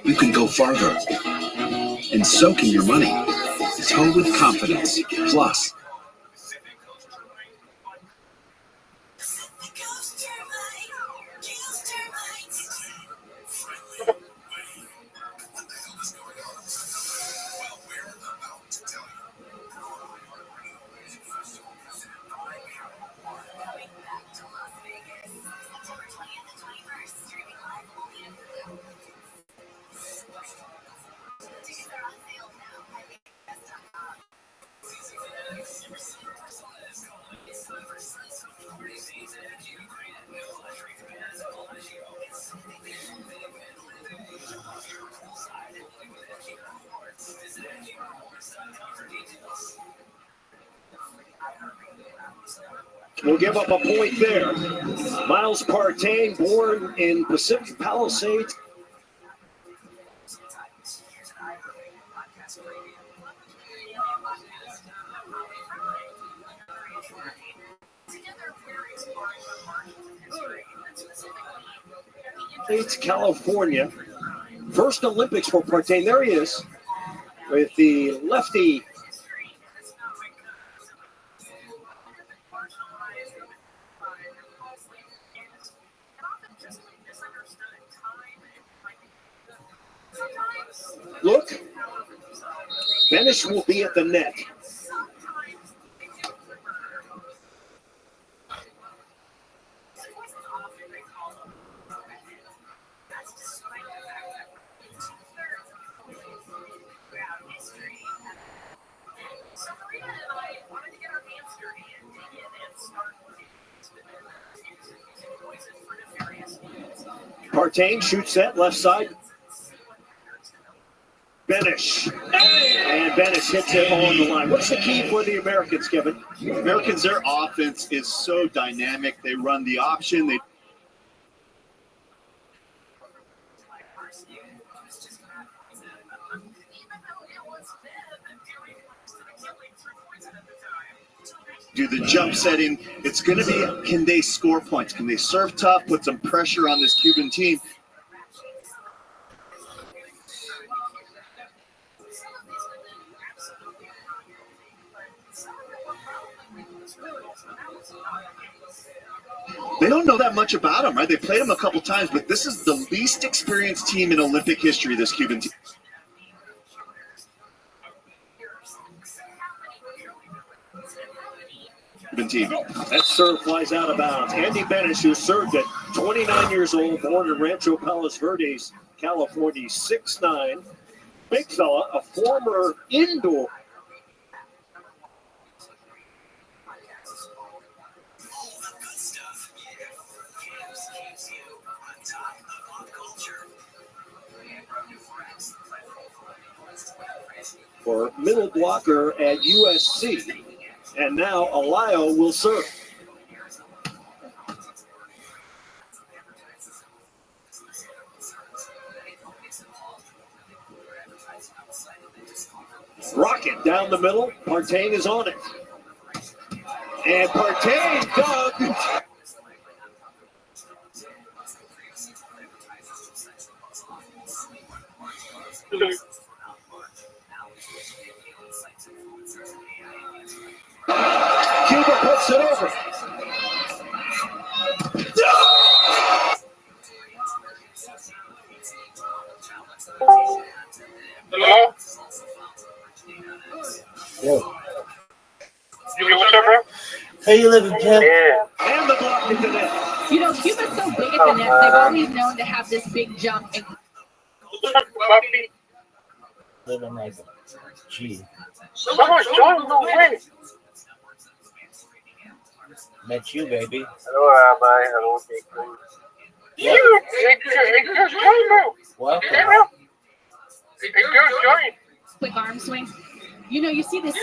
You can go farther, and so can your money. Tow with confidence. Plus, We'll give up a point there. Miles Partain, born in Pacific Palisades. California. First Olympics for Partain. There he is with the lefty. Look, Benish will be at the net. Partain shoots that left side. Benish. And Benish hits it on the line. What's the key for the Americans, Kevin? Americans, their offense is so dynamic. They run the option. Do the jump setting. It's going to be, can they score points? Can they serve tough, put some pressure on this Cuban team? They don't know that much about him, right? They played him a couple times, but this is the least experienced team in Olympic history, this Cuban team. That serve flies out of bounds. Andy Benish, who served at 29 years old, born in Rancho Palos Verdes, California, 6'9", big fella, a former indoor. For middle blocker at USC. And now Alayo will serve. Rocket down the middle. Partain is on it. And Partain dug. Cuba puts it over. Hello? Yo. You what's up, bro? How you living, Kev? Yeah. And the block into net. You know, Cuba's so big at the net, they've always known to have this big jump. And Living like a G. Someone's joining the way. Met you, baby. Hello, Rabbi. Hello, Jacob. Yeah. It goes join, bro. What? It goes join. quick arm swing. You know, you see the 6'9",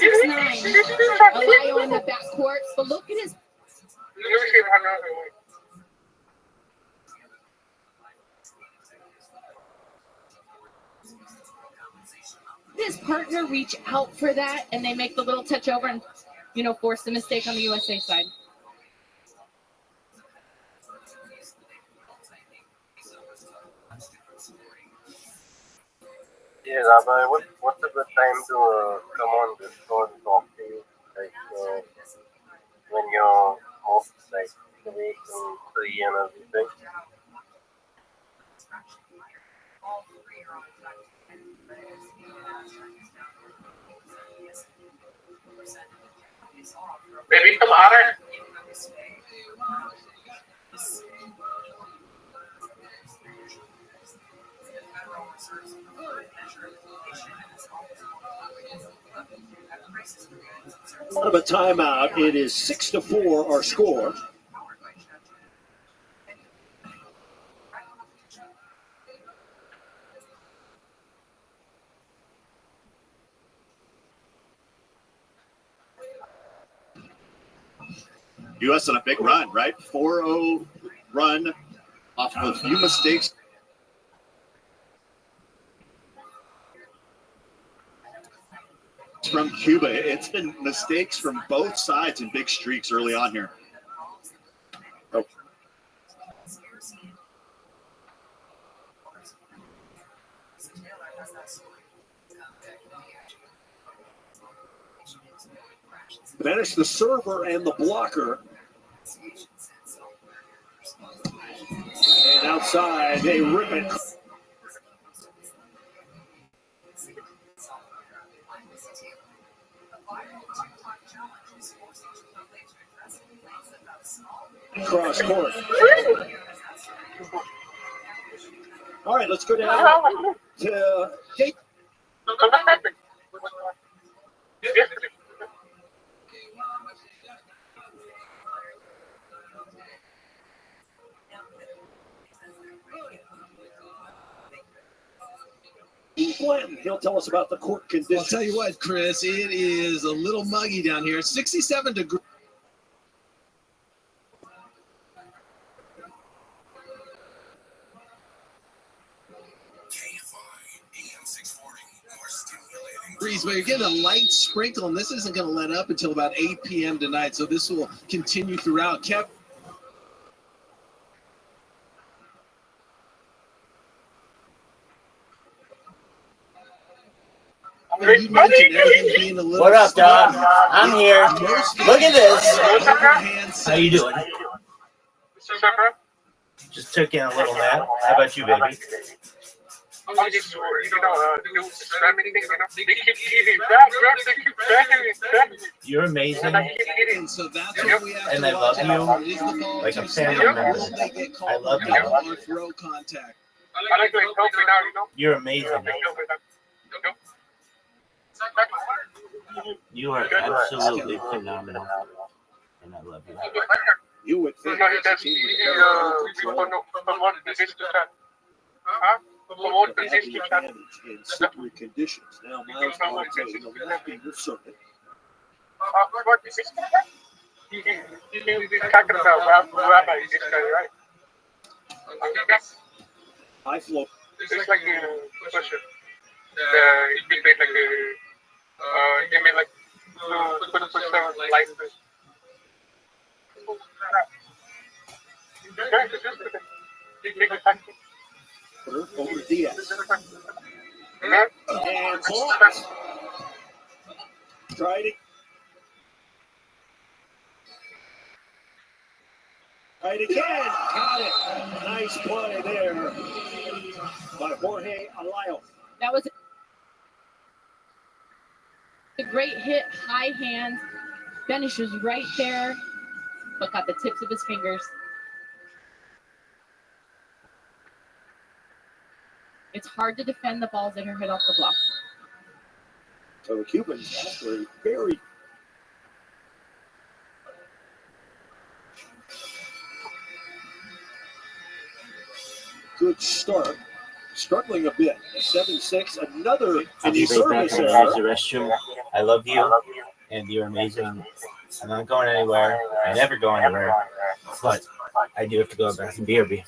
Alayo in the backcourt, but look at his. His partner reach out for that, and they make the little touch over and, you know, force the mistake on the USA side. Yeah, Rabbi, what's a good time to come on this show and talk to you? Like, when you're most, like, awake and free and everything? Maybe tomorrow. Out of a timeout, it is 6-4 our score. U.S. on a big run, right? 4-0 run off of a few mistakes. From Cuba. It's been mistakes from both sides and big streaks early on here. Oh. Banish the server and the blocker. And outside, they rip it. Cross court. All right, let's go down to Jake. Blanton. He'll tell us about the court Well, I'll conditions. tell you what, Chris, it is a little muggy down here. 67 degrees. But you're getting a light sprinkle, and this isn't going to let up until about 8 p.m. tonight, so this will continue throughout. Kev. You mentioned everything being a little What up, dog? sloppy. I'm here. Look at this. How you doing? Just took in a little nap. How about you, baby? You're amazing. So that's what we have And to I love watch out you for. Is the ball like a too family soft? member. Will they get I called love on you. or throw contact? You're amazing. You are absolutely phenomenal. And I love you. You would think that's a team advantage in slippery conditions. Now, Miles Monte, the lefty will serve it. He's talking about Rabbi, this guy, right? High flow. It's like a question. He made like a, he made like 24/7 license. Over to Diaz. And blocked. Tried it. Tried again. Got it. Nice play there by Jorge Alayo. That was a great hit, high hand. Benish was right there, but got the tips of his fingers. It's hard to defend the balls that are hit off the block. So the Cubans, after a very good start, struggling a bit. 7-6, another I'll be right back when I use the restroom. I love you, and you're amazing. I'm not going anywhere. I never go anywhere, but I do have to go back and BRB.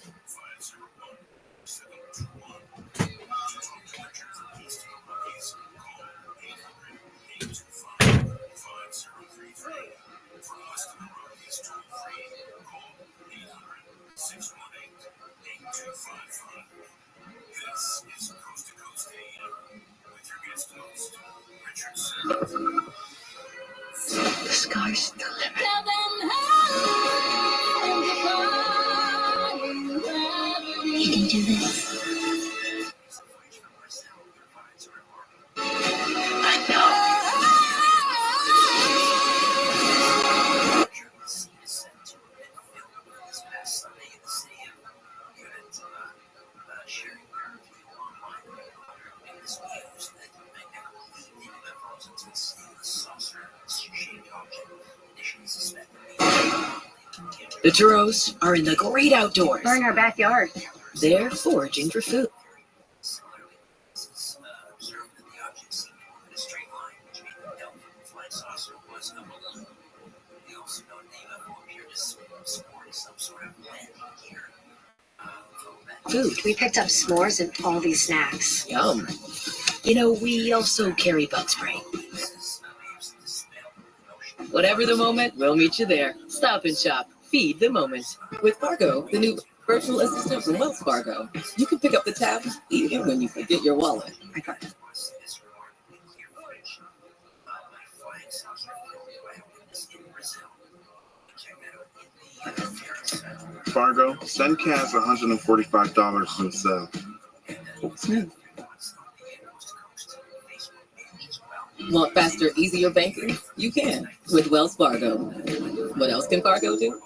The sky's the limit. You can do this. I know. The Turos are in the great outdoors. We're in our backyard. They're foraging for food. Food. We picked up s'mores and all these snacks. Yum. You know, we also carry bug spray. Whatever the moment, we'll meet you there. Stop and shop. Feed the moment. With Fargo, the new virtual assistant from Wells Fargo, you can pick up the tab even when you forget your wallet. Fargo, send Kaz $145 to sell. Want faster, easier banking? You can with Wells Fargo. What else can Fargo do?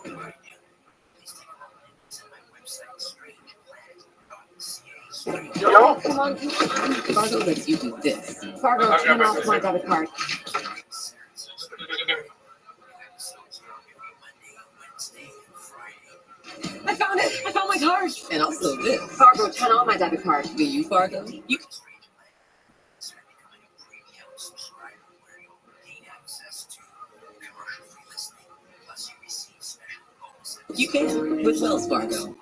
Yo, come on. Fargo lets you do this. Fargo, turn off my debit card. I found it. I found my card. And also this. Fargo, turn on my debit card. Do you, Fargo? You You can with Wells Fargo.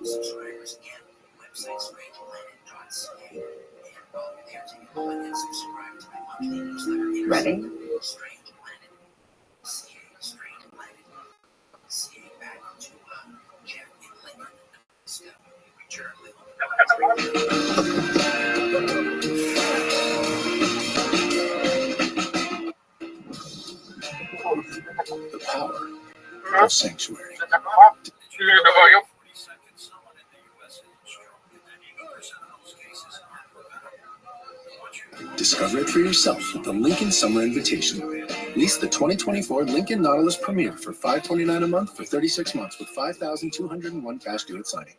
Subscribers again. Website strangeplanet.ca. And while you're there, take a moment and subscribe to my monthly newsletter. Ready? Strange Planet. Strange Planet. Back to Jeff in Lincoln. Return with The power of sanctuary. Discover it for yourself with the Lincoln Summer Invitation. Lease the 2024 Lincoln Nautilus Premier for $529 a month for 36 months with $5,201 cash due at signing.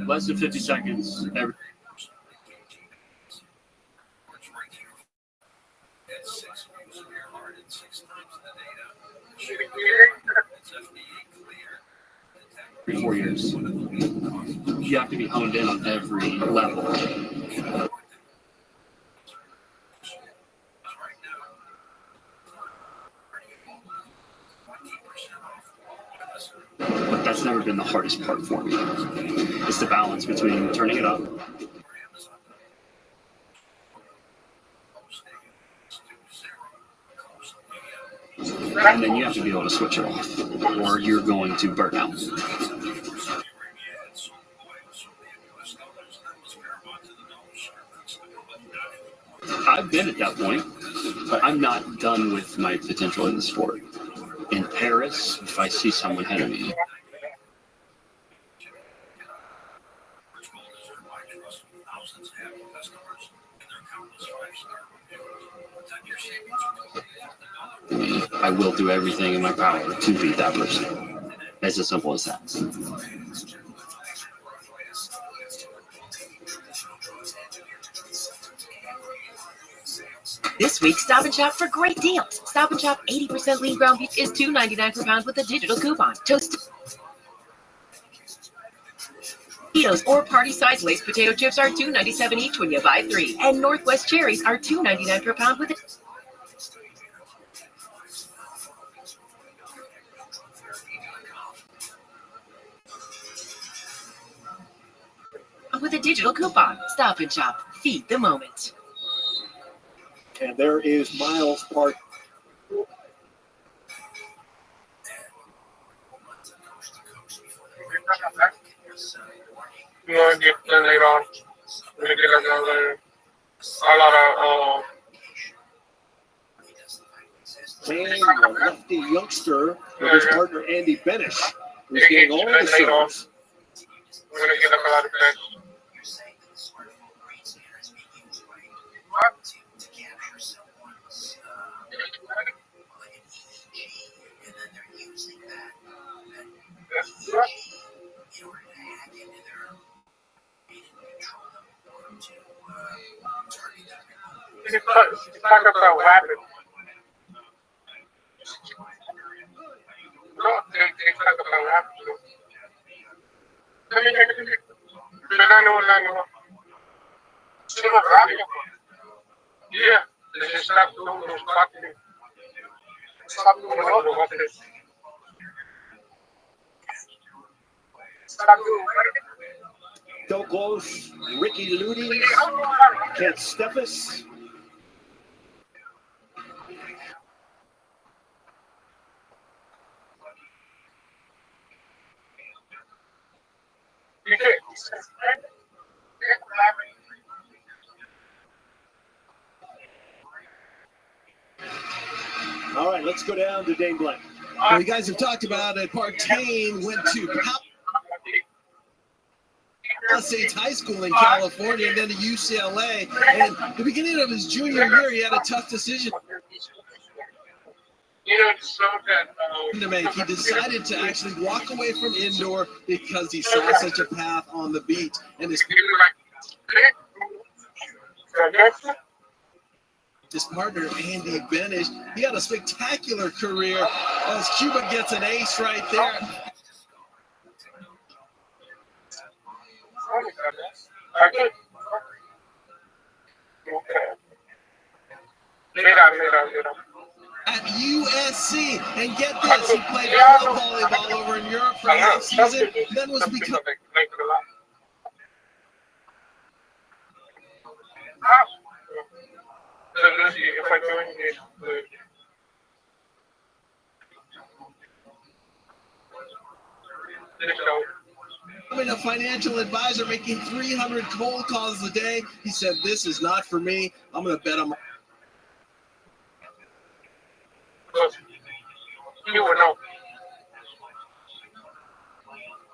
Less than 50 seconds. Every 4 years. You have to be honed in on every level. But that's never been the hardest part for me. It's the balance between turning it up and then you have to be able to switch it off, or you're going to burn out. I've been at that point, but I'm not done with my potential in the sport. In Paris, if I see someone ahead of me, I will do everything in my power to beat that person. It's as simple as that. This week, Stop and Shop for great deals. Stop and Shop 80% lean ground beef is $2.99 per pound with a digital coupon. Toasted Cheetos or party-size Lay's potato chips are $2.97 each when you buy 3. And Northwest cherries are $2.99 per pound with a digital coupon. Stop and Shop. Feed the moment. And there is Miles Park. You want to get there later on. We're going to get another, a lot of, Playing the lefty youngster with his partner Andy Benish, who's getting all the serves. we're going to get a lot of that. It's talking about what happened. No, they talk about what happened. Yeah, they just stop doing those fucking. Stop doing what? Stop doing what? Dokos, Ricky Ludi, Kent Steffes. All right, let's go down to Dane Blank. Well, you guys have talked about it. Partain went to Palisades High School in California and then to UCLA. And at the beginning of his junior year, he had a tough decision to make. He decided to actually walk away from indoor because he saw such a path on the beach. And his partner, Andy Benish, he had a spectacular career as Cuba gets an ace right there. at USC. And get this, he played club volleyball over in Europe for half season, then was become. I'm a financial advisor making 300 cold calls a day. He said, "This is not for me. I'm going to bet on my." You will know.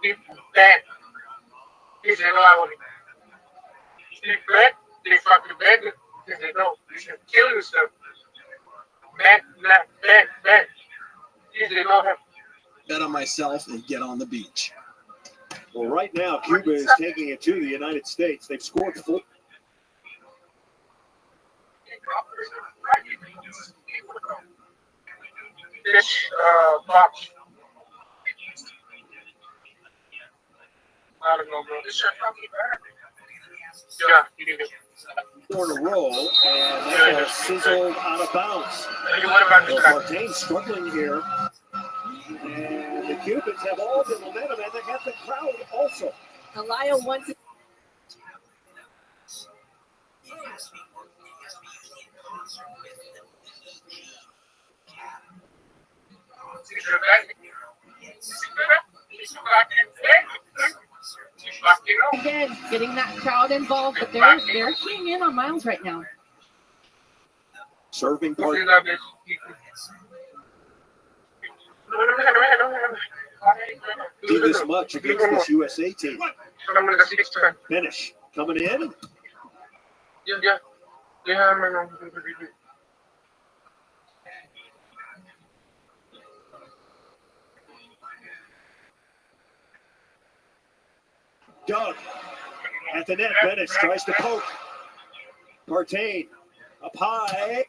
If bad, he said, "No, I won't." If bad, they fucking bad. He said, "No, you should kill yourself." Bad. He said, "No, have." Bet on myself and get on the beach. Well, right now, Cuba is taking it to the United States. They've scored 4. This box. I don't know, bro. This shirt fucking bad. Yeah, you did it. 4 in a row, and that ball sizzled out of bounds. Well, Martin's struggling here. And the Cubans have all the momentum, and they have the crowd also. Elia wants it. Again, getting that crowd involved, but they're keying in on Miles right now. Serving part. Do this much against this USA team. Finish coming in. Yeah. Doug at the net. Bennett tries to poke. Partain up high.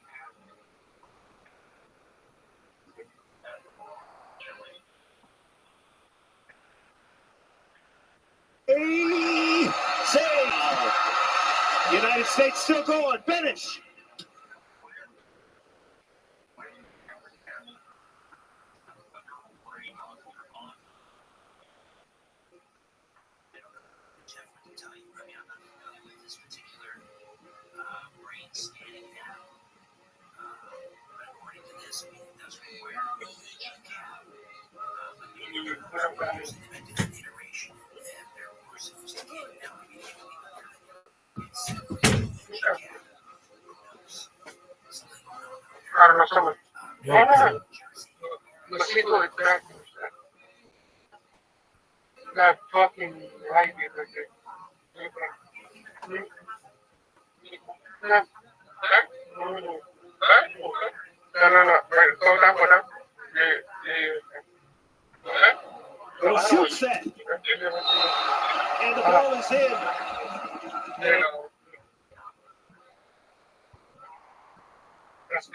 Save. United States still going. Finish. I don't know, someone. The sequel is back. That fucking right here. No. Right, go down. Little shoot set. And the ball is in. That's it.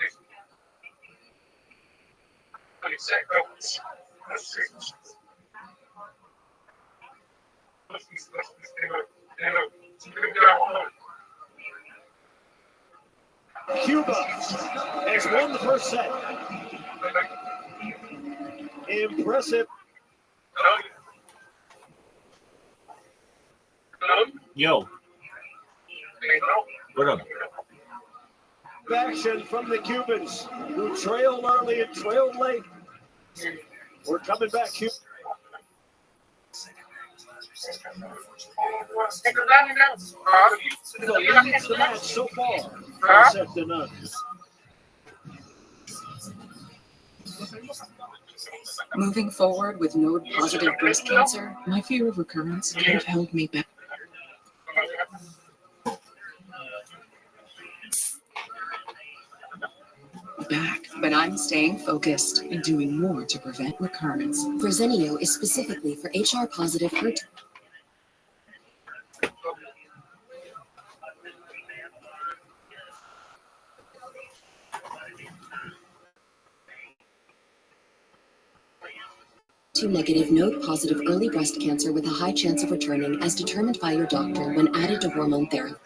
20 seconds. That's it. Cuba has won the first set. Impressive. Yo. What up? Action from the Cubans, who trailed early and trailed late. We're coming back. The leads the match so far. 7-0. Moving forward with node-positive breast cancer, my fear of recurrence could have held me back. But I'm staying focused and doing more to prevent recurrence. Verzenio is specifically for HR-positive HER2. Negative node-positive early breast cancer with a high chance of returning as determined by your doctor when added to hormone therapy.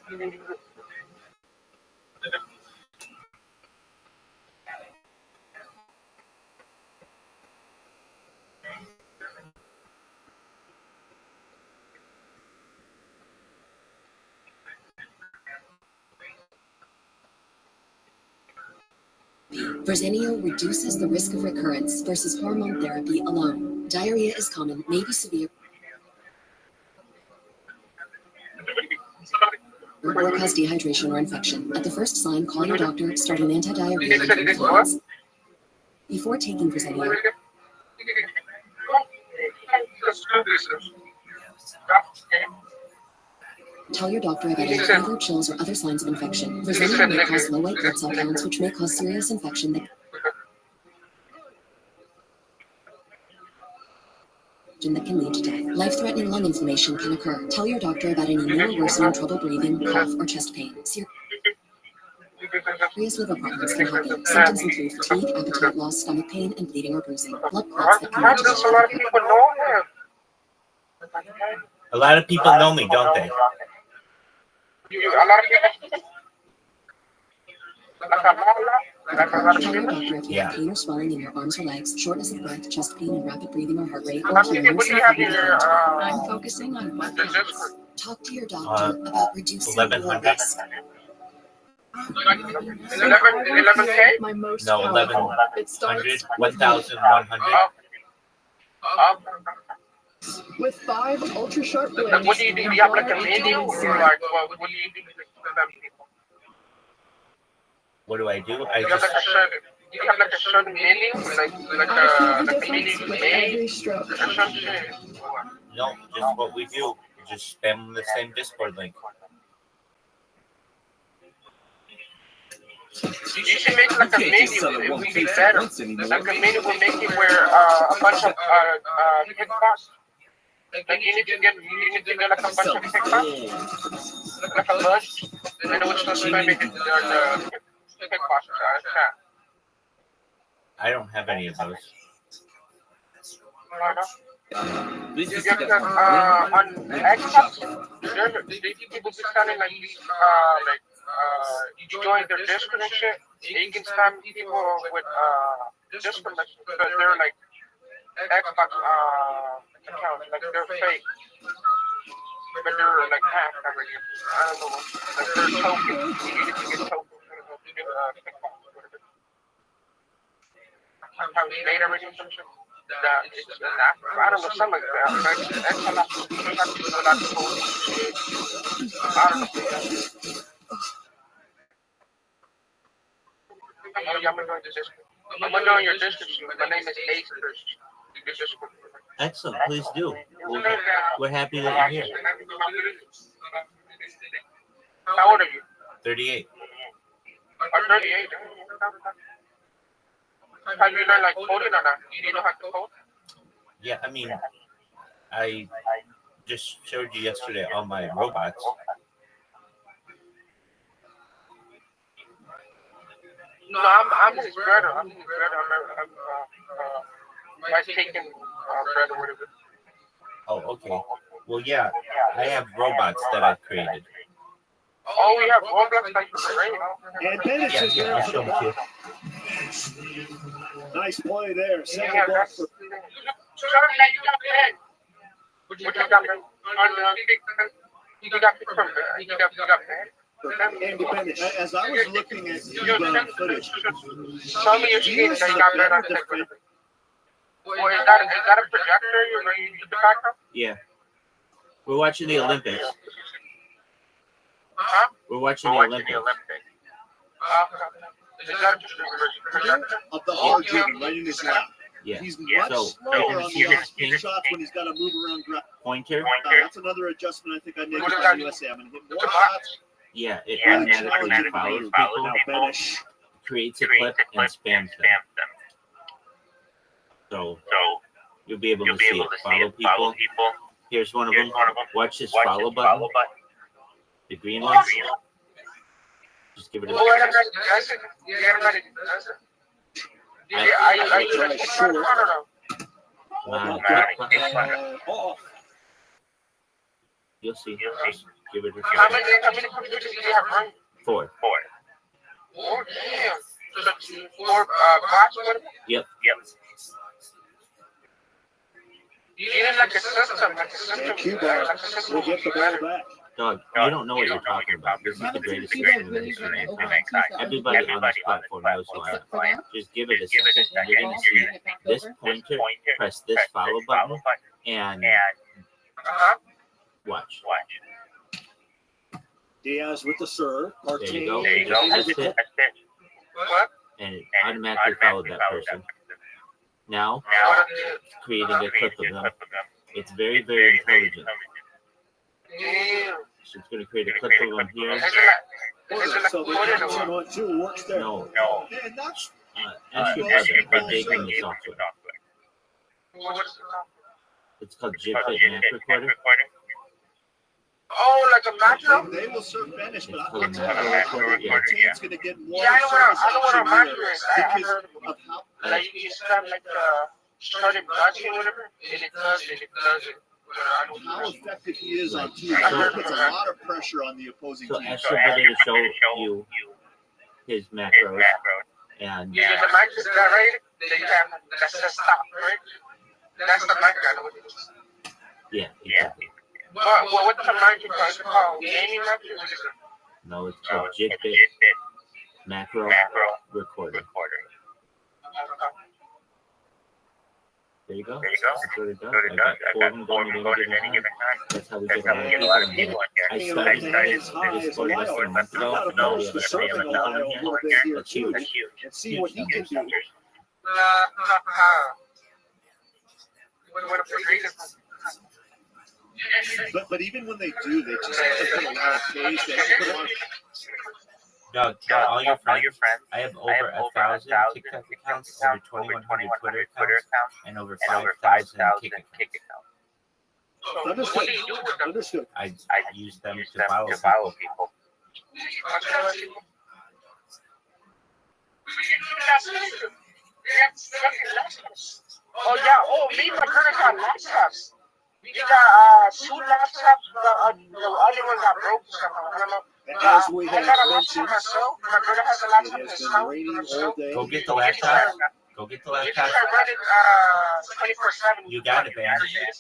Verzenio reduces the risk of recurrence versus hormone therapy alone. Diarrhea is common, may be severe, or cause dehydration or infection. At the first sign, call your doctor, start an anti-diarrhea with fluids. Before taking Verzenio, tell your doctor about any fever, chills, or other signs of infection. Verzenio may cause low white blood cell counts, which may cause serious infection that can lead to death. Life-threatening lung inflammation can occur. Tell your doctor about any new or worsening trouble breathing, cough, or chest pain. Serious liver problems can happen. Symptoms include fatigue, appetite loss, stomach pain, and bleeding or bruising. Blood clots that can lead to death. A lot of people know me, don't they? Tell your doctor if you have pain or swelling in your arms or legs, shortness of breath, chest pain, and rapid breathing or heart rate, or if you're losing I'm focusing on what counts. Talk to your doctor about reducing your 1100. risk. My most No, powerful. 1100, It starts 1100. with 5 ultra sharp blades. What do you do? Do you have like a menu, or like what do you do for them people? What do I do? Do you have like a certain menu, like I feel the a difference menu with made every stroke. or something? No, just what we do. Just spam the same Discord link. You should make like a menu. It would be better. Like a menu will make it where a bunch of hit costs. Like you need to get like a bunch of hit costs, like a lunch, and then it would just make it the hit costs. I don't have any of those. Because on Xbox, they people be selling like these you join their Discord and shit. You can spam people with Discord messages because they're like Xbox accounts, like they're fake, but they're like hacked every year. I don't know, like they're tokens. You need to get tokens. How they made everything some shit. That it's an app. I don't know, something like that. Like I don't know. I'm gonna go in your description. My name is Ace. Excellent. Please do. We're happy that you're here. How old are you? 38. 38. Have you learned like coding or not? Do you know how to code? Yeah, I mean, I just showed you yesterday all my robots. No, I'm his brother. I'm taking brother with it. Oh, okay. Well, yeah, I have robots that I've created. Oh, we have Roblox like great. And Dennis is Yeah, there I'll for show the them to you. nice play there. Yeah, Second ball that's. for What you got? You got Andy Bennett. As I was looking at footage, some of your skins that you got better on the technique. Well, is that a projector you're going to use the backup? Yeah. We're watching the Olympics. Huh? We're watching the Olympics. Is that just a projector? of the hard driven right in his lap. Yeah. He's much So, slower on see the this off pink shots when he's got to move around ground. pointer? That's another adjustment I think I made for the USA. I'm going to hit more shots. Yeah, it automatically follows people, Now finish. creates a clip, and spams them. So you'll be able to see it. Follow people. Here's one of them. Watch this follow button. The green one. Just give it a I You'll see. Just give it a How many computers do you have running? 4. Oh, damn. So 4 bots? Yep. You need like a system. And Cuba will get the ball back. Dog, you don't know what you're talking about. This is the greatest system in the history of mankind. Everybody on this platform knows who I am. Just give it a second, and you're going to see this pointer, press this follow button, and watch. Diaz with the serve. There you go. Just press it, and it automatically followed that person. Now, creating a clip of them. It's very, very intelligent. So it's going to create a clip of them here. So the 1-2 works there. No. Ask your brother how they bring the software. It's called Jibfit Mac Recorder. Oh, like a macro? They will serve Spanish, but I'm it's going to get more. Yeah, I know what a macro is. I because heard of how like you start like started watching whatever, and it does it. But I don't how know. effective he is on two. It puts a lot of pressure on the opposing So team. ask your brother to show you his macros. And Yeah, the mic is that right? That you have that says stop, right? That's the mic I know what it is. yeah, exactly. What's the mic is called? Gaming mic? What is it? No, it's called Jibfit Macro Recorder. There you go. That's what it does. I've got 4 of them going at any given time. That's how we get a lot of people in here. I started this sport less than a month ago, and now we have a $1 in here. That's huge. And see what he can do. But even when they do, they just have to put a lot of pace. They have to put a lot of Doug, tell all your friends. I have over 1,000 TikTok accounts, over 2,100 Twitter accounts, and over 5,000 Kick accounts. Understood. Understood. I use them to follow people. Oh yeah. Oh, me and my brother got laptops. We got 2 laptops. The other one got broke. I don't know. And as we I have got a laptop mentioned, myself. My brother has a laptop it has been himself. raining all day. Go get the laptop. Go get the laptop. I run it 24/7. You got it, man.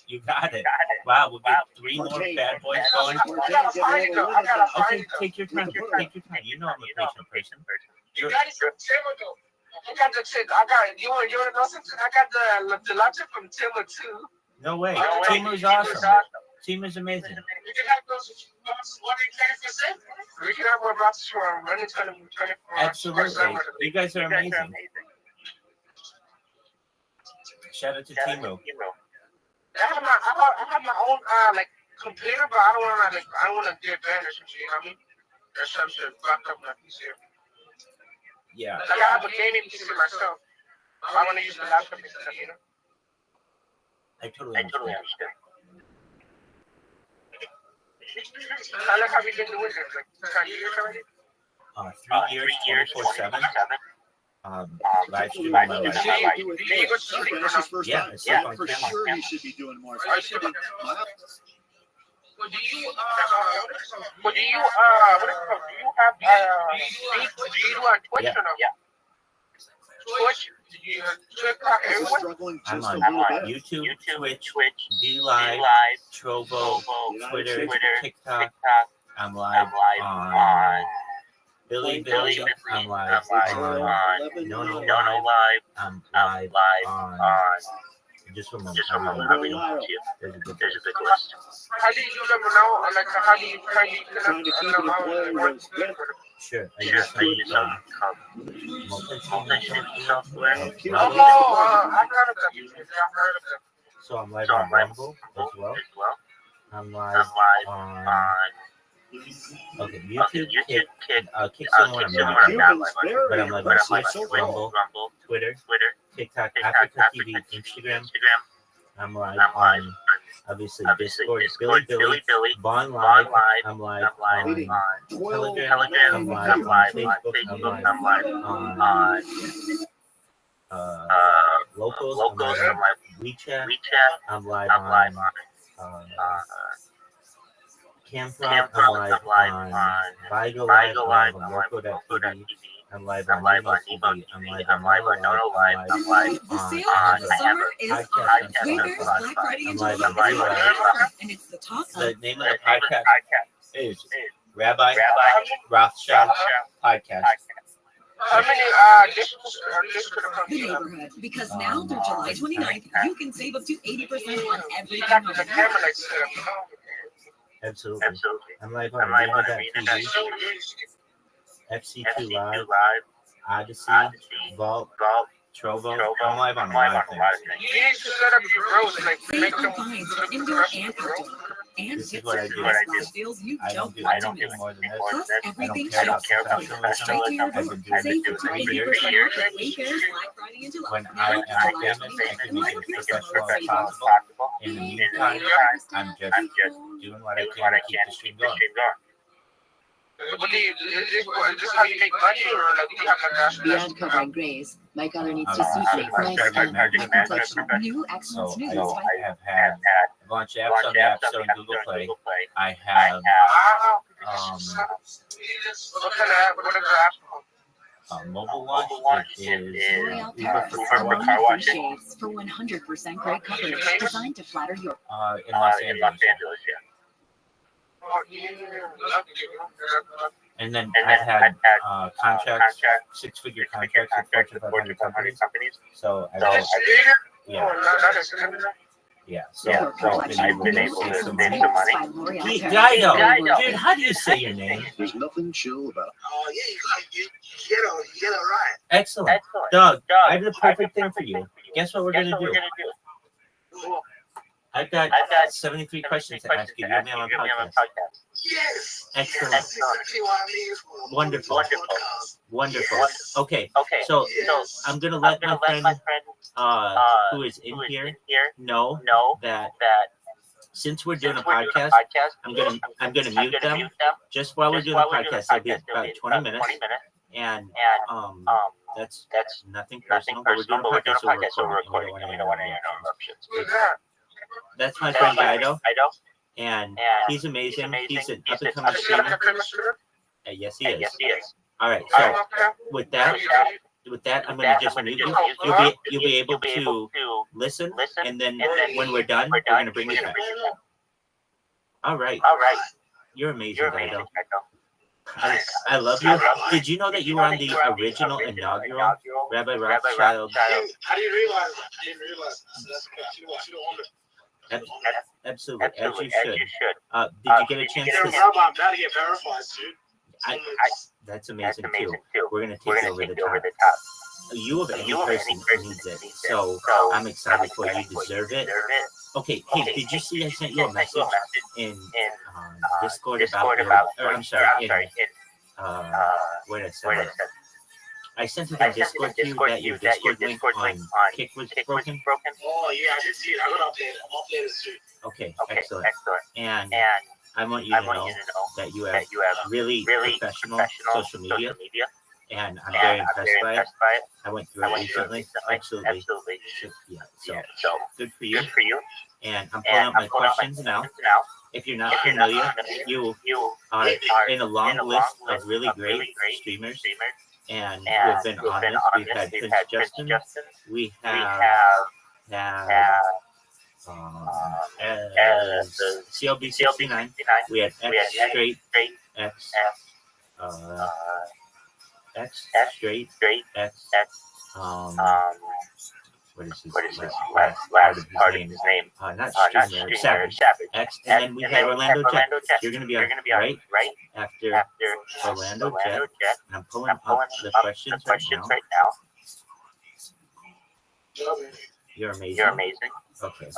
You got it. Wow, we'll get 3 more bad boys going. Okay, take your time. Take your time. You know I'm a patient person. You got it from Timothy. I got the chick. You want to know something? I got the laptop from Timothy too. No way. Timu's awesome. Timu's amazing. You can have those we can have more boxes for running 24. Absolutely. You guys are amazing. Shout out to Timu. I have my own like computer, but I don't want to get banned or some shit. You know what I mean? Or some shit fucked up my PC. Yeah. Like I have a gaming PC myself. I want to use the laptop instead, you know. I totally understand. How long have you been doing this? Like 10 years already? 3 years, 24/7. Live streaming my life. That's his first Yeah, time. it's So like for on sure he should be doing more. Well, do you what do you have do you do on Twitch or no? Yeah. Twitch? TikTok, everywhere? Struggling I'm just a on little bit. YouTube, Twitch, D-Live, Trovo, Twitter, TikTok. I'm live on Billy. I'm live on No Live. I'm live on. Just one moment. There's a good list. How do you do them now? Like, how do you Trying to keep it playing was good. Sure. I use multi-team software. I heard of them. I've heard of them. So I'm live on Rumble as well. I'm live on YouTube, Kick's the one I'm not, but I'm live on Twitch, Rumble, Twitter, TikTok, Africa TV, Instagram. I'm live on obviously Discord, Billy, Vaughn Live. I'm live on Telegram. I'm live on Facebook. I'm live on Locals. I'm live on WeChat. I'm live on Camprod. I'm live on Vigo Live. I'm live on Loco.tv. I'm live on TV. I'm live on Nono Live. I'm live on Summer is on. Wayfair's Black Friday and July, and it's the talk the of name of the podcast It's Rabbi Rothschild podcast. How many discs could have come The to you? neighborhood, because now through July 29th, you can save up to 80% on everything. The camera like set up. Absolutely. I'm live on Arena.tv, FC2 Live, Odyssey, Vault, Trovo. I'm live on a lot of things. You need to set up your rows, like Save make on them fines for indoor and outdoor. And This is get what I some do. flash deals you I don't don't want to do miss. more than this. Plus, I everything don't care about ships free professionalism. straight to your I've door. been doing Save this up for to 3 years. 80% off at Wayfair's Black Friday and July. When Now I through am July famous, I 29th. can And make light it up as your professional summer as with possible. In the meantime, I'm just doing what I can to keep the stream going. What do you, is this how you make money, or like, do you have like a Beyond covering grays, my color needs to suit me, certified my skin, my American complexion. Master. New Excellence So News. I have had a bunch of apps on the App Store and Google Play. I have what kind of app, what is the app? a mobile one. It is L'Oreal Uber for Paris. car Aroma washing Free Shaves for 100% gray coverage designed to flatter your. in Los Angeles. Oh, yeah. And then I've had contracts, 6-figure contracts with Fortune 500 companies. So I've had, so I've been able to save some money. Dido, dude, how do you say your name? There's nothing chill about it. Oh, yeah, you get it right. Excellent. Doug, I have the perfect thing for you. Guess what we're going to do? I've got 73 questions to ask you. You'll be on my podcast. Yes. Excellent. That's exactly what I mean for Wonderful. Okay. So I'm going to let my friend who is in here know that since we're doing a podcast, I'm gonna mute them just while we're doing the podcast. It'll be about 20 minutes, and that's nothing personal. But we're doing a podcast, so we're recording. We don't want any interruptions. That's my friend Guido, and he's amazing. He's an up and coming streamer. Yes, he is. All right. So with that, I'm going to just mute you. You'll be able to listen, and then when we're done, we're going to bring you back. All right. You're amazing, Guido. I love you. Did you know that you were on the original inaugural Rabbi Rothschild? How do you realize that? I didn't realize that. That's okay. She don't own it. Absolutely, as you should. Did you get a chance to? I'm about to get verified, dude. That's amazing too. We're gonna take you over the top. You of any person needs it, so I'm excited for you. You deserve it. Okay, hey, did you see I sent you a message in Discord about your? Or I'm sorry, where did I send it? I sent it in Discord to you that your Discord link on Kick was broken. Oh yeah, I did see it. I'm gonna update it. I'm updating it soon. Okay, excellent. And I want you to know that you have really professional social media, and I'm very impressed by it. I went through it recently. Absolutely. So good for you. And I'm pulling up my questions now. If you're not familiar, you are in a long list of really great streamers, and who have been on this. We've had Prince Justin. We have CLB69. We have X Straight X X Straight X what is his last part of his name? Not Streamer, Savage X. And then we have Orlando Jet. You're going to be on right after Orlando Jet. And I'm pulling up the questions right now. You're amazing. Okay.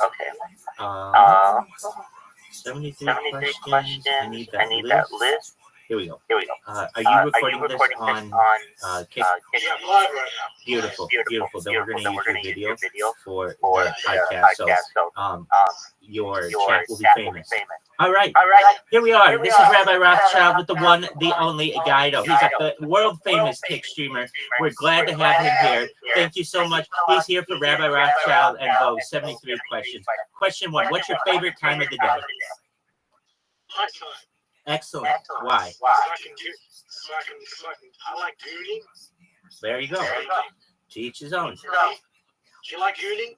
73 questions. I need that list. Here we go. Are you recording this on Kick? Yeah, I'm live right now. Beautiful. Then we're going to use your video for the podcast. So your chat will be famous. All right. Here we are. This is Rabbi Rothschild with the one, the only Guido. He's a world famous Kick streamer. We're glad to have him here. Thank you so much. He's here for Rabbi Rothschild and Vogue. 73 questions. Question 1. What's your favorite time of the day? My time. Excellent. Why? I like gooning. There you go. To each his own. Do you like gooning?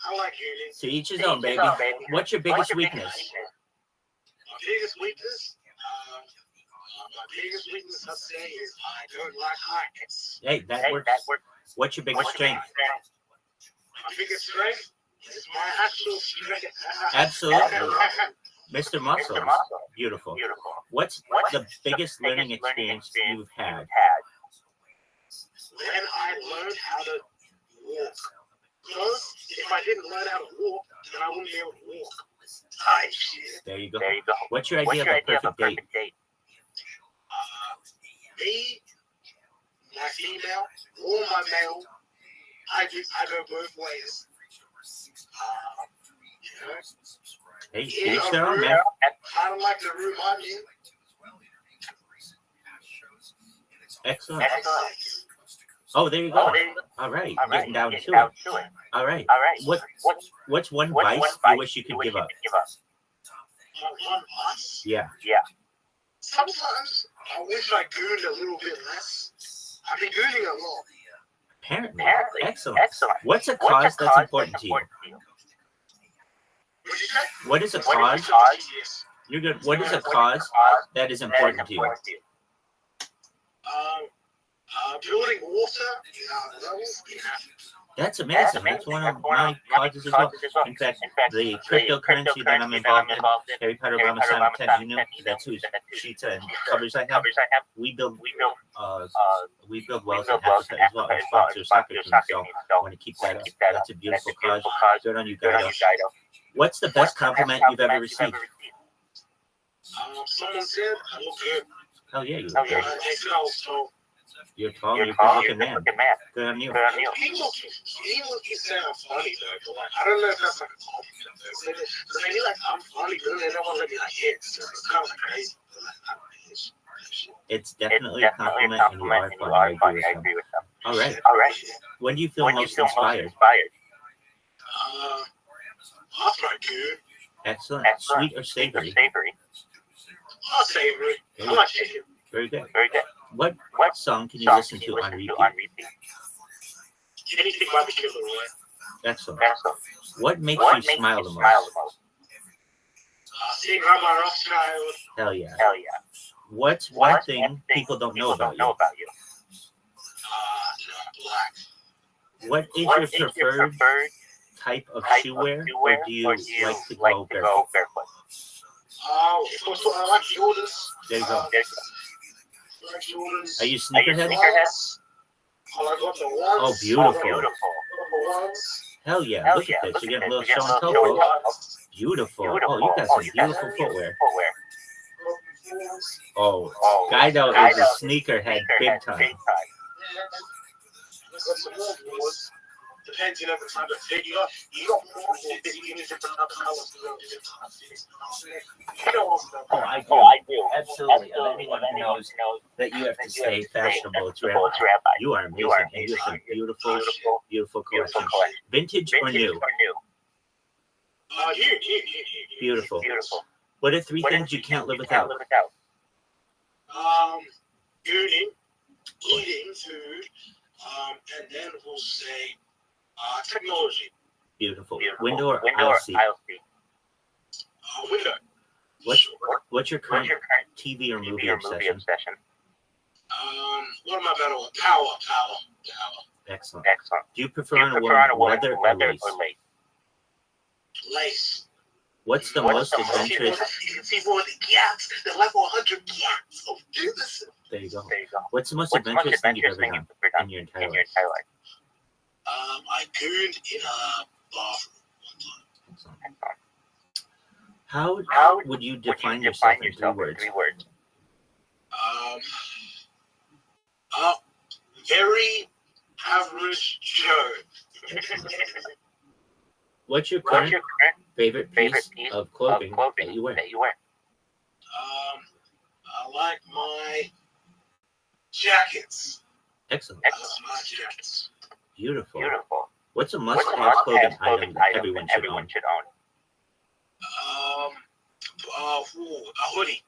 I like gooning. To each his own, baby. What's your biggest weakness? My biggest weakness? My biggest weakness, I'd say, is I don't like heights. Hey, that works. What's your biggest strength? My biggest strength is my actual strength. Absolutely. Mr. Muscle. Beautiful. What's the biggest learning experience you've had? When I learned how to walk. Because if I didn't learn how to walk, then I wouldn't be able to walk. Type shit. There you go. What's your idea of a perfect date? Me, my female, or my male, I go both ways. You know, Hey, each their own, man. I don't like the room I'm in. Excellent. Oh, there you go. All right, getting down to it. All right. What's one vice you wish you could give up? One vice? Yeah. Sometimes I wish I gooned a little bit less. I've been gooning a lot. Apparently. Excellent. What's a cause that's important to you? What is a cause? You're good. What is a cause that is important to you? Building water levels. That's amazing. That's one of my causes as well. In fact, the cryptocurrency that I'm involved in, Harry Potter Obama Simon Ted, you know, that's whose sheets and covers I have. We build wells and habitat as well. I sponsor soccer teams, so I want to keep that up. That's a beautiful cause. Good on you, Guido. What's the best compliment you've ever received? Someone said I look good. Hell yeah, you look good. They said I was tall. You're tall, you're a good-looking man. Good on you. People say I'm funny, though. Like, I don't know if that's like a compliment. Because they be like, I'm funny, but they don't want to let me like hit. So it's kind of like crazy. It's definitely a compliment, and you are funny. I agree with them. All right. When do you feel most inspired? That's right, good. Excellent. Sweet or savory? Oh, savory. I like chicken. Very good. What song can you listen to on repeat? Anything by the Killer Roy. Excellent. What makes you smile the most? Seeing Rabbi Rothschild. Hell yeah. What's one thing people don't know about you? Black. What is your preferred type of shoe wear, or do you like to go barefoot? I like Jordans. There you go. Like Jordans. Are you sneakerhead? Oh, beautiful. Hell yeah. Look at this. You're getting a little show and tell, folks. Beautiful. Oh, you got some beautiful footwear. Oh, Guido is a sneakerhead big time. Depends, you know, the type of fit you got. You got more different colors. Oh, I do. Absolutely. And anyone who knows that you have to stay fashionable, it's Rabbi. You are amazing. And you have some beautiful collections. Vintage or new? Beautiful. What are three things you can't live without? Gooning, eating food, and then we'll say technology. Beautiful. Window or aisle seat? Window. What's your current TV or movie obsession? What am I better with? Power. Excellent. Do you prefer on a woman leather or lace? Lace. What's the most adventurous? You can see more of the cats. They're like 100 cats. Oh, goodness. There you go. What's the most adventurous thing you've ever done in your entire life? I gooned in a bathroom one time. How would you define yourself in 3 words? Very average Joe. What's your current favorite piece of clothing that you wear? I like my jackets. Excellent. My jackets. Beautiful. What's a must-have clothing item that everyone should own? A hoodie.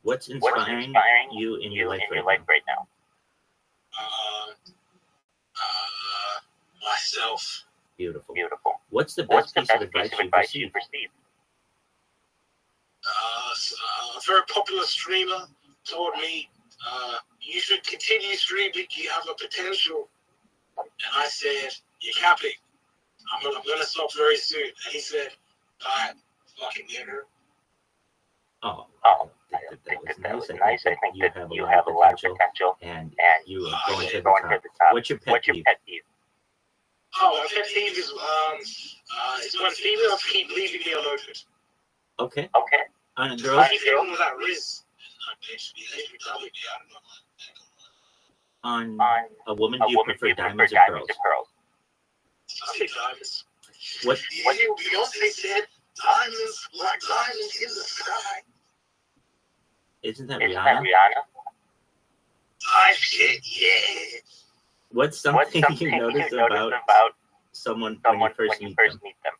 What's inspiring you in your life right now? Myself. Beautiful. What's the best piece of advice you've received? a very popular streamer told me, you should continue streaming, you have a potential. And I said, you're capping. I'm gonna stop very soon. And he said, alright, fucking nigger. Oh, that was nice. I think that you have a lot of potential, and you are going to the top. What's your pet peeve? Oh, my pet peeve is when females keep leaving me unloaded. Okay. On a Just girl? like keep hitting with that Riz. They should be telling me, I don't know. On a woman, do you prefer diamonds or pearls? I say diamonds. What? Beyonce said, diamonds like diamonds in the sky. Isn't that Rihanna? Shit, yeah. What's something you notice about someone when you first meet them?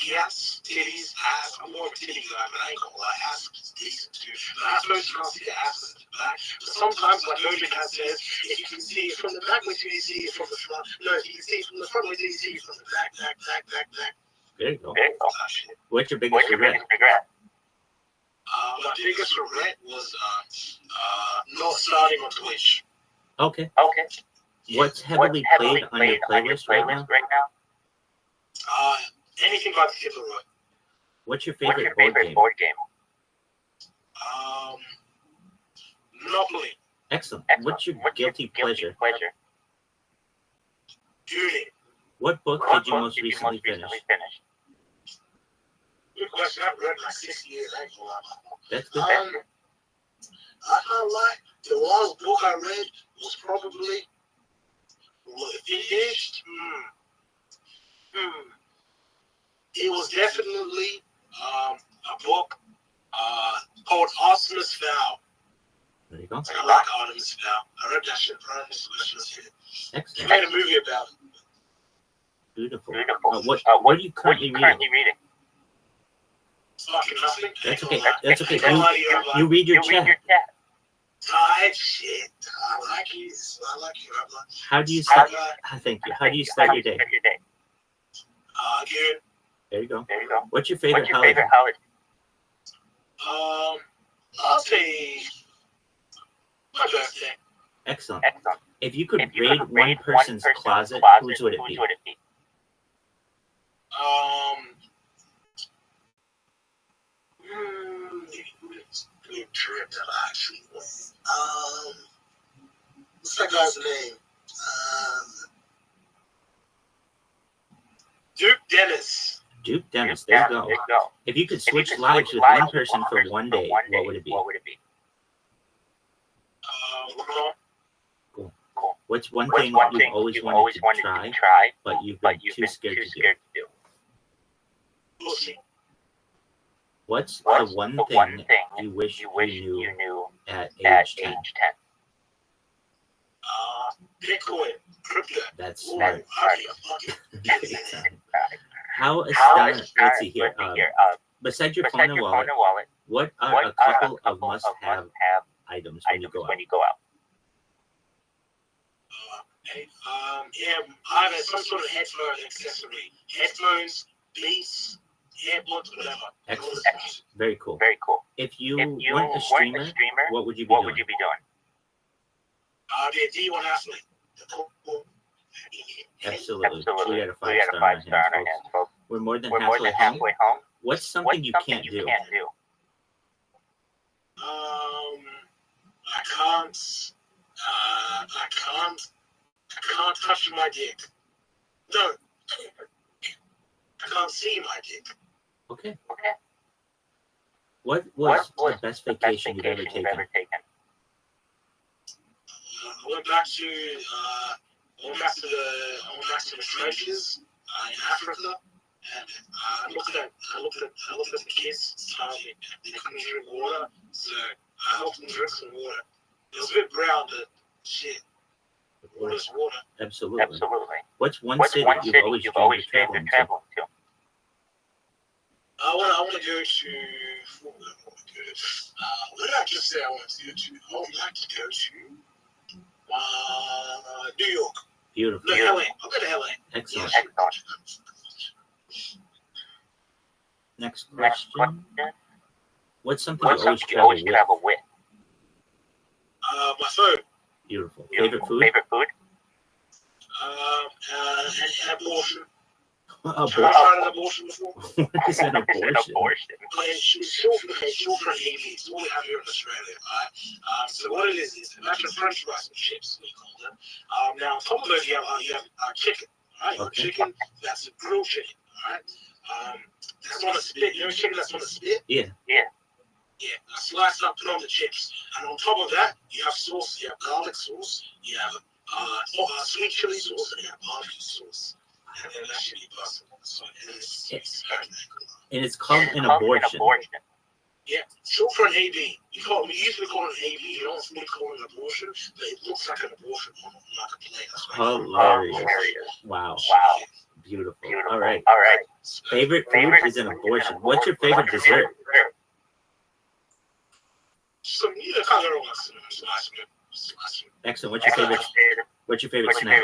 Yes, titties, ass. I'm more of a titty guy, but I ain't gonna lie, ass is decent too. But ass most you can't see the ass in the back. But sometimes, like Doja Cat says, if you can see it from the back, wait till you see it from the front. No, if you can see it from the front, wait till you see it from the back. There you go. What's your biggest regret? My biggest regret was not starting on Twitch. Okay. What's heavily played on your playlist right now? Anything about the Hitler Roy. What's your favorite board game? Monopoly. Excellent. What's your guilty pleasure? Judy. What book did you most recently finish? Good question. I've read like 6 years. I ain't gonna lie. That's good. I can't lie. The last book I read was probably finished. It was definitely a book called Artemis Fowl. There you go. I like Artemis Fowl. I read that shit. Excellent. They made a movie about it. Beautiful. What are you currently reading? Fucking nothing. That's okay. You read your chat. Tired shit. I like you. Rabbi. How do you start? Thank you. How do you start your day? Good. There you go. What's your favorite holiday? I'll say my birthday. Excellent. If you could raid one person's closet, whose would it be? Good trip that I actually went. What's that guy's name? Duke Dennis. Duke Dennis. There you go. If you could switch lives with one person for one day, what would it be? Cool. What's one thing you've always wanted to try, but you've been too scared to do? Pussy. What's the one thing you wish you knew at age 10? Bitcoin. Crypto. That's smart. How astounding. Let's see here. Besides your phone and wallet, what are a couple of must-have items when you go out? I have some sort of headphone accessory. Headphones, beats, AirPods, whatever. Excellent. Very cool. If you weren't a streamer, what would you be doing? I'd be a D1 athlete. Absolutely. We got a 5-star on our hands, folks. We're more than halfway home. What's something you can't do? I can't touch my dick. No. I can't see my dick. Okay. What was the best vacation you've ever taken? I went back to the trenches in Africa, and I looked at the kids. They couldn't drink water, so I helped them drink some water. It was a bit brown, but shit, water's water. Absolutely. What's one city you've always dreamed of traveling to? I want to go to. What did I just say I want to go to? I would like to go to New York. Beautiful. No, LA. I'll go to LA. Excellent. Yes. Next question. What's something you always travel with? My phone. Beautiful. Favorite food? Abortion. Abortion? Have I tried an abortion before? What is an abortion? It's short for AB. It's what we have here in Australia, right? So what it is imagine French fries and chips, we call them. Now, on top of it, you have chicken, right? Okay. Chicken, that's a grilled chicken, all right? That's on a spit. You know chicken that's on a spit? Yeah. Yeah, slice up, put on the chips. And on top of that, you have sauce. You have garlic sauce. You have sweet chili sauce, and you have barbecue sauce. And then that should be possible. So And it's called an abortion. Yeah, short for an AB. We usually call it an AB. You don't really call it an abortion, but it looks like an abortion on like a plate. Hilarious. Wow. Beautiful. All right. Favorite food is an abortion. What's your favorite dessert? Excellent. What's your favorite snack?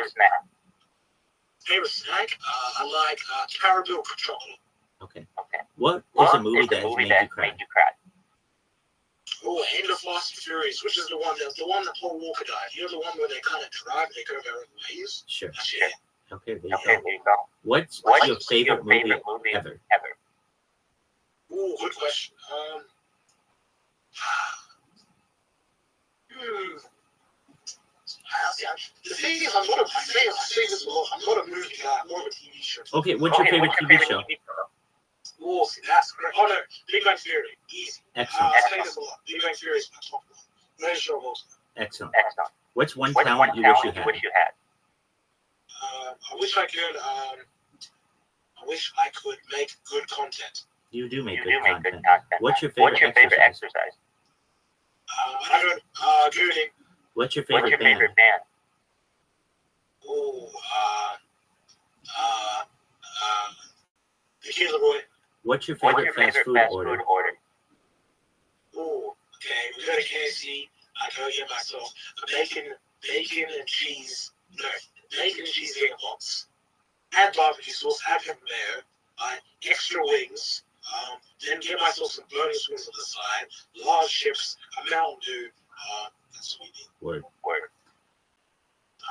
Favorite snack? I like caramel chocolate. Okay. What is a movie that has made you cry? Oh, End of Fast and Furious, which is the one that Paul Walker died. You know the one where they kind of drive, they go their own ways? Sure. That's it. Okay, there you go. What's your favorite movie ever? Ooh, good question. The thing is, I say this a lot. I'm not a movie guy. I'm more of a TV show. Okay, what's your favorite TV show? Oh, see, that's great. Oh, no, Big Bang Theory. Easy. Excellent. I say this a lot. Big Bang Theory is my top one. Greatest show of all time. Excellent. What's one talent you wish you had? I wish I could. I wish I could make good content. You do make good content. What's your favorite exercise? Gooning. What's your favorite band? Oh, the Killer Boy. What's your favorite fast food order? Oh, okay. We go to KFC. I go get myself a bacon and cheese. No, bacon and cheese finger box. Add barbecue sauce. Add pepper mayo. Extra wings. Then get myself some burning wings on the side. Large chips. A Mountain Dew. That's what we need. Word.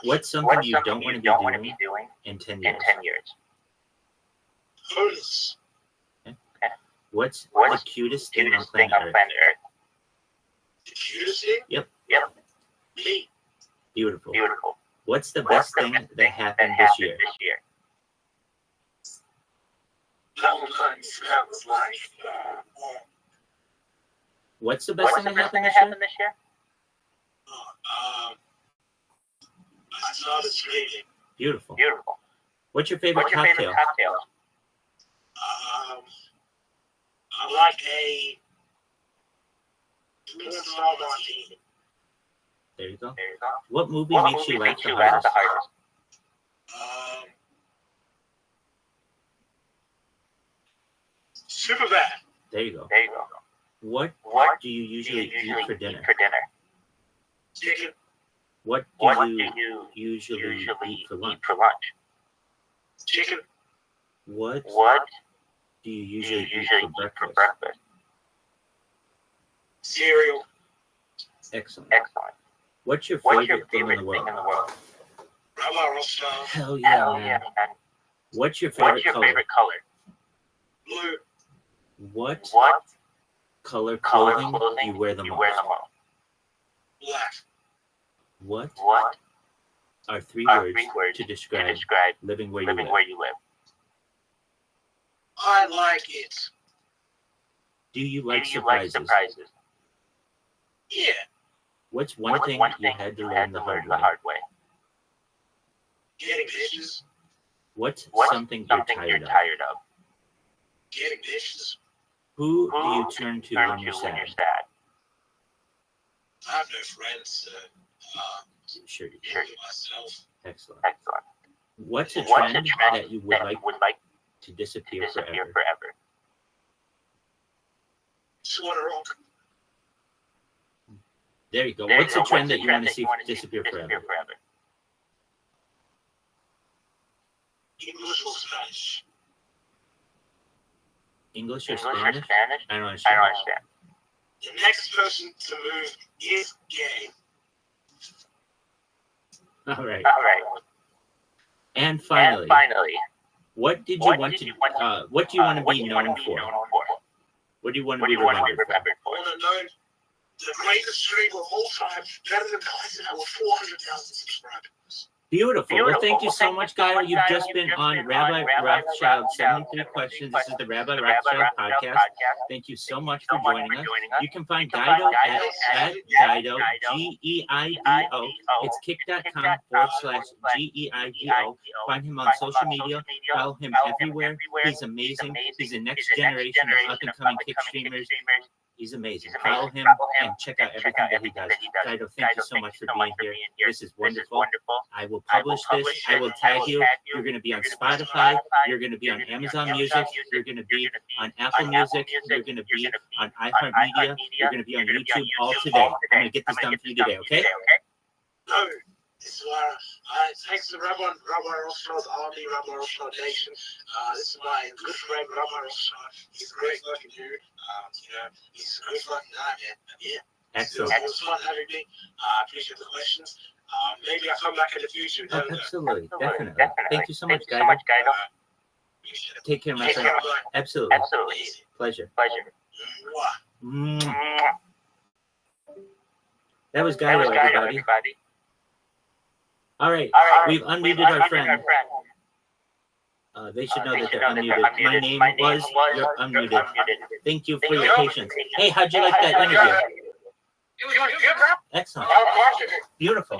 What's something you don't want to be doing in 10 years? Homeless. Okay. What's the cutest thing on planet Earth? The cutest thing? Yep. Me. Beautiful. What's the best thing that happened this year? Valentine's. That was like. What's the best thing that happened this year? I started skating. Beautiful. What's your favorite cocktail? I like a porn-style martini. There you go. What movie makes you laugh the hardest? Superbad. There you go. What do you usually eat for dinner? Chicken. What do you usually eat for lunch? Chicken. What do you usually eat for breakfast? Cereal. Excellent. What's your favorite thing in the world? Rabbi Rothschild. Hell yeah, man. What's your favorite color? Blue. What color clothing do you wear the most? Black. What are three words to describe living where you live? I like it. Do you like surprises? Yeah. What's one thing you had to learn the hard way? Getting bitches. What's something you're tired of? Getting bitches. Who do you turn to when you're sad? I have no friends. Sure. Myself. Excellent. What's a trend that you would like to disappear forever? Sweater rock. There you go. What's a trend that you want to see disappear forever? English or Spanish? English or Spanish? I don't understand. The next person to move is gay. All right. And finally, what did you want to? What do you want to be known for? What do you want to be remembered for? I want to know the greatest streamer of all time, better than guys that have 400,000 subscribers. Beautiful. Well, thank you so much, Guido. You've just been on Rabbi Rothschild 73 Questions. This is the Rabbi Rothschild podcast. Thank you so much for joining us. You can find Guido at Guido, G-E-I-D-O. It's kick.com/GEIDO. Find him on social media. Follow him everywhere. He's amazing. He's the next generation of up-and-coming kick streamers. He's amazing. Follow him and check out everything that he does. Guido, thank you so much for being here. This is wonderful. I will publish this. I will tag you. You're going to be on Spotify. You're going to be on Amazon Music. You're going to be on Apple Music. You're going to be on iHeartMedia. You're going to be on YouTube all today. I'm going to get this done for you today, okay? No, this is where thanks to Rabbi Rothschild's Army, Rabbi Rothschild Nation. This is my good friend, Rabbi Rothschild. He's a great looking dude. He's a good fucking guy, man. Yeah. Excellent. It was fun having me. I appreciate the questions. Maybe I'll come back in the future. Oh, absolutely. Definitely. Thank you so much, Guido. Take care, my friend. Absolutely. Pleasure. That was Guido, everybody. All right. We've unmuted our friend. They should know that they're unmuted. My name was, you're unmuted. Thank you for your patience. Hey, how'd you like that interview? Excellent. Beautiful.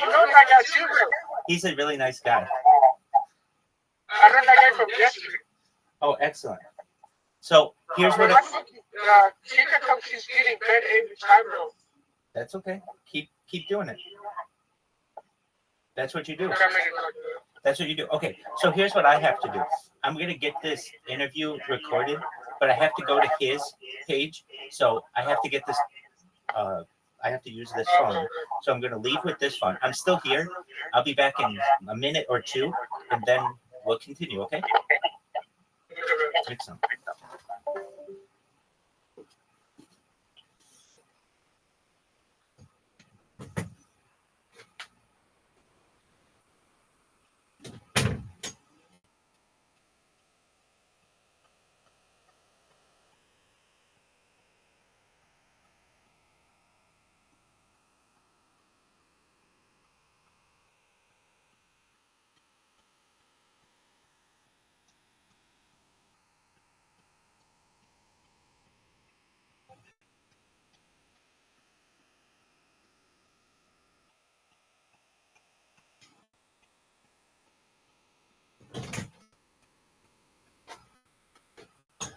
He's a really nice guy. I met that guy from yesterday. Oh, excellent. So here's what She's getting bed every time, bro. That's okay. Keep doing it. That's what you do. That's what you do. Okay, so here's what I have to do. I'm going to get this interview recorded, but I have to go to his page. So I have to get this, I have to use this phone. So I'm going to leave with this phone. I'm still here. I'll be back in a minute or two, and then we'll continue, okay? Excellent.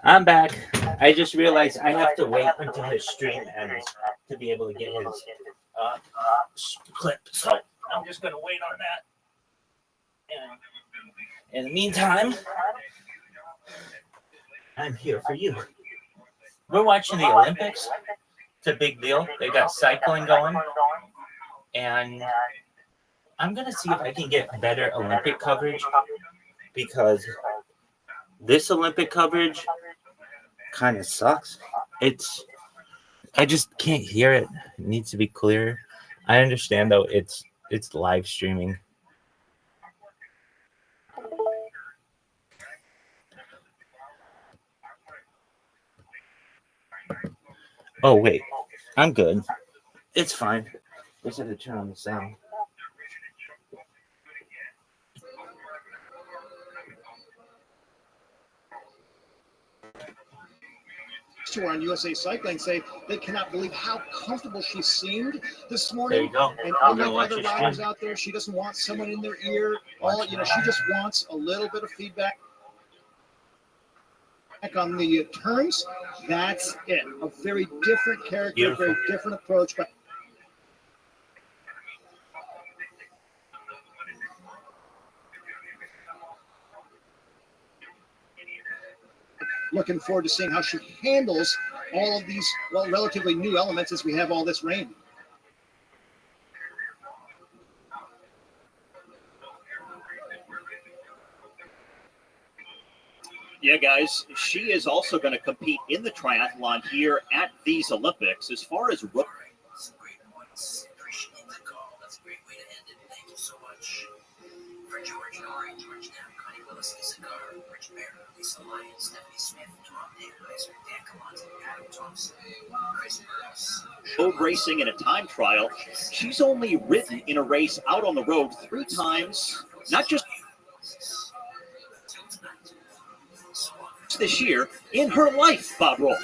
I'm back. I just realized I have to wait until his stream ends to be able to get his clip. So I'm just going to wait on that. And in the meantime, I'm here for you. We're watching the Olympics. It's a big deal. They got cycling going. And I'm going to see if I can get better Olympic coverage, because this Olympic coverage kind of sucks. I just can't hear it. It needs to be clearer. I understand though it's live streaming. Oh wait, I'm good. It's fine. Just have to turn on the sound. On USA Cycling say they cannot believe how comfortable she seemed this morning. There you go. And unlike other riders out there, she doesn't want someone in their ear. She just wants a little bit of feedback on the turns. That's it. A very different character, Beautiful. Very different approach. But looking forward to seeing how she handles all of these, relatively new elements as we have all this rain. Yeah, guys, she is also going to compete in the triathlon here at these Olympics. As far as Some great points. Appreciate the call. That's a great way to end it. Thank you so much. For George Norrie, George Knapp, Connie Willis, Lisa Carr, Rich Bear, Lisa Lyons, Stephanie Smith, Tom Danheiser, Dan Camonte, Adam Thompson, Chris Burns. road racing in a time trial, she's only ridden in a race out on the road 3 times, not just this year, in her life, Bob Roll.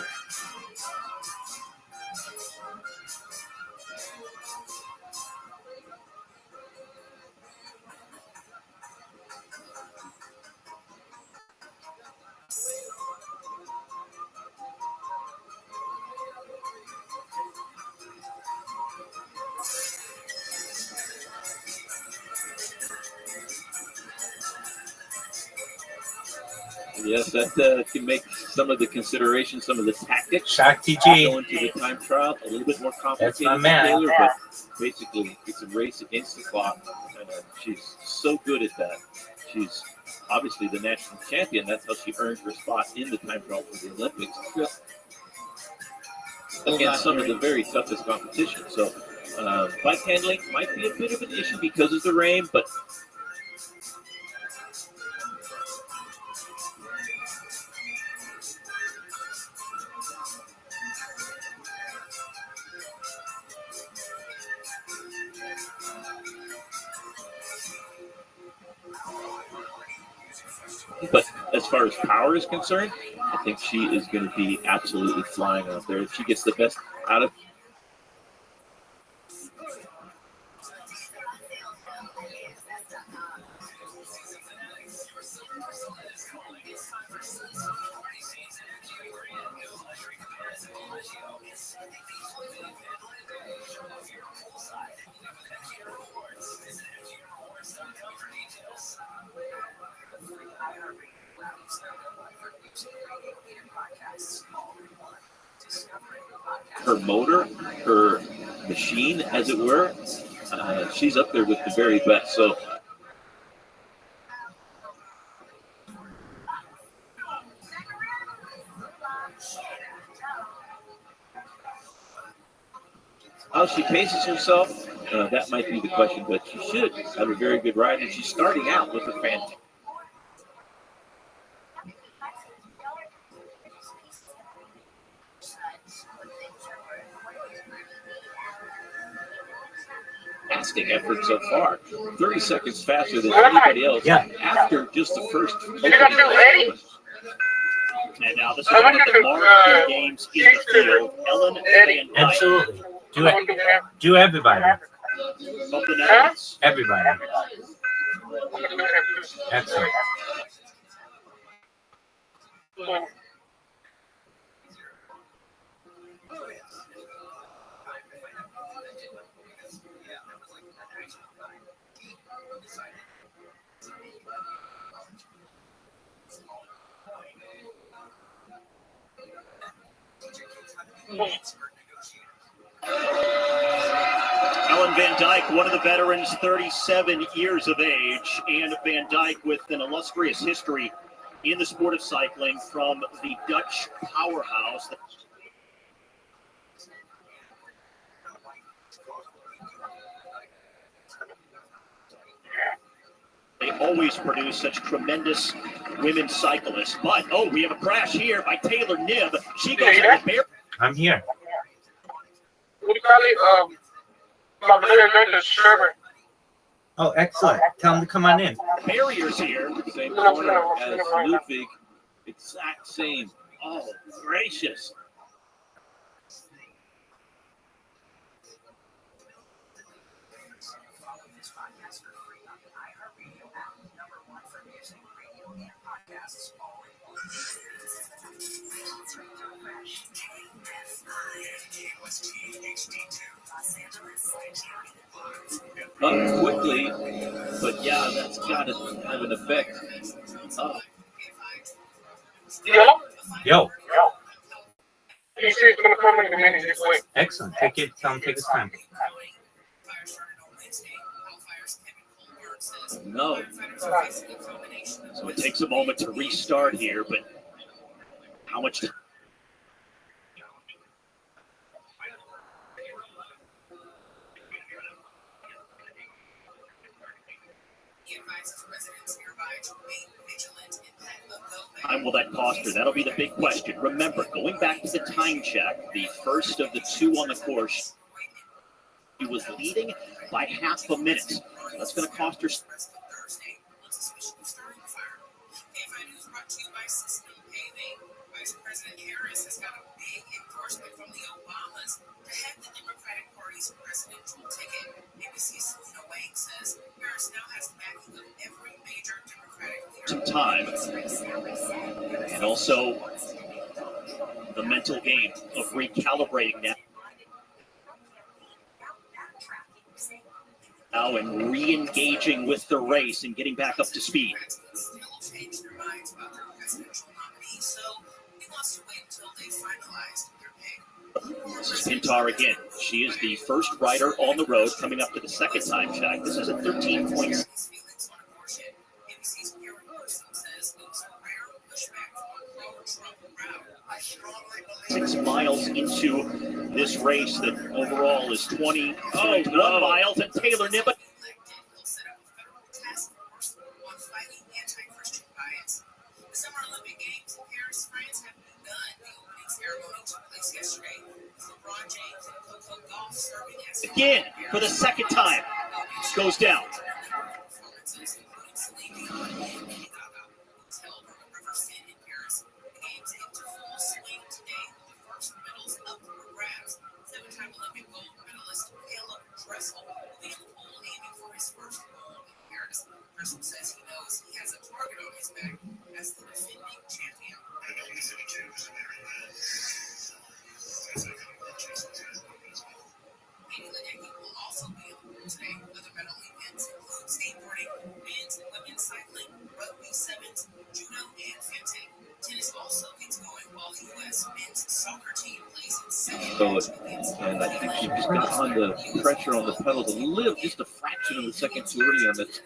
Yes, that can make some of the considerations, some of the tactics Shakti G. going to the time trial a little bit more complicated. That's my man. Taylor, but basically, it's a race against the clock. And she's so good at that. She's obviously the national champion. That's how she earned her spot in the time trial for the Olympics. Against some of the very toughest competition. So, bike handling might be a bit of an issue because of the rain, but as far as power is concerned, I think she is going to be absolutely flying out there. If she gets the best out of her motor, her machine, as it were, she's up there with the very best. So how she paces herself, that might be the question, but she should have a very good ride, and she's starting out with a fantastic effort so far. 30 seconds faster than anybody else after just the first opening. And now this is one of the marquee games in the field. Ellen Van Dyke. Absolutely. Do everybody. Everybody. Excellent. Ellen Van Dyke, one of the veterans, 37 years of age, and Van Dyke with an illustrious history in the sport of cycling from the Dutch powerhouse. They always produce such tremendous women cyclists. But, we have a crash here by Taylor Knibb. She goes out with I'm here. What do you call it? My brother learned the sherbet. Oh, excellent. Tell him to come on in. Barriers here. Same corner as Ludwig. Exact same. Oh, gracious. Up quickly, but yeah, that's got to have an effect. Yo. He said he's going to come in a minute. Just wait. Excellent. Tell him take his time. No. So it takes a moment to restart here, but how much time? Time will that cost her? That'll be the big question. Remember, going back to the time check, the first of the two on the course, he was leading by half a minute. So that's going to cost her. Vice President Harris has got a big endorsement from the Obamas to head the Democratic Party's presidential ticket. ABC's Selena Wang says Harris now has backing of every major Democratic leader. Some time. And also the mental game of recalibrating that. Now and re-engaging with the race and getting back up to speed. This is Pintar again. She is the first rider on the road coming up to the second time check. This is a 13 points. 6 miles into this race that overall is 21 miles, and Taylor Nibbett. Again, for the second time, goes down. Says he knows he has a target on his back as the defending champion. He will also be on board today. Other medal events include skateboarding, men's and women's cycling, rugby sevens, judo, and fencing. Tennis also gets going while the U.S. men's soccer team plays in second. And I think she just got on the pressure on the pedals a little, just a fraction of a second too early on this.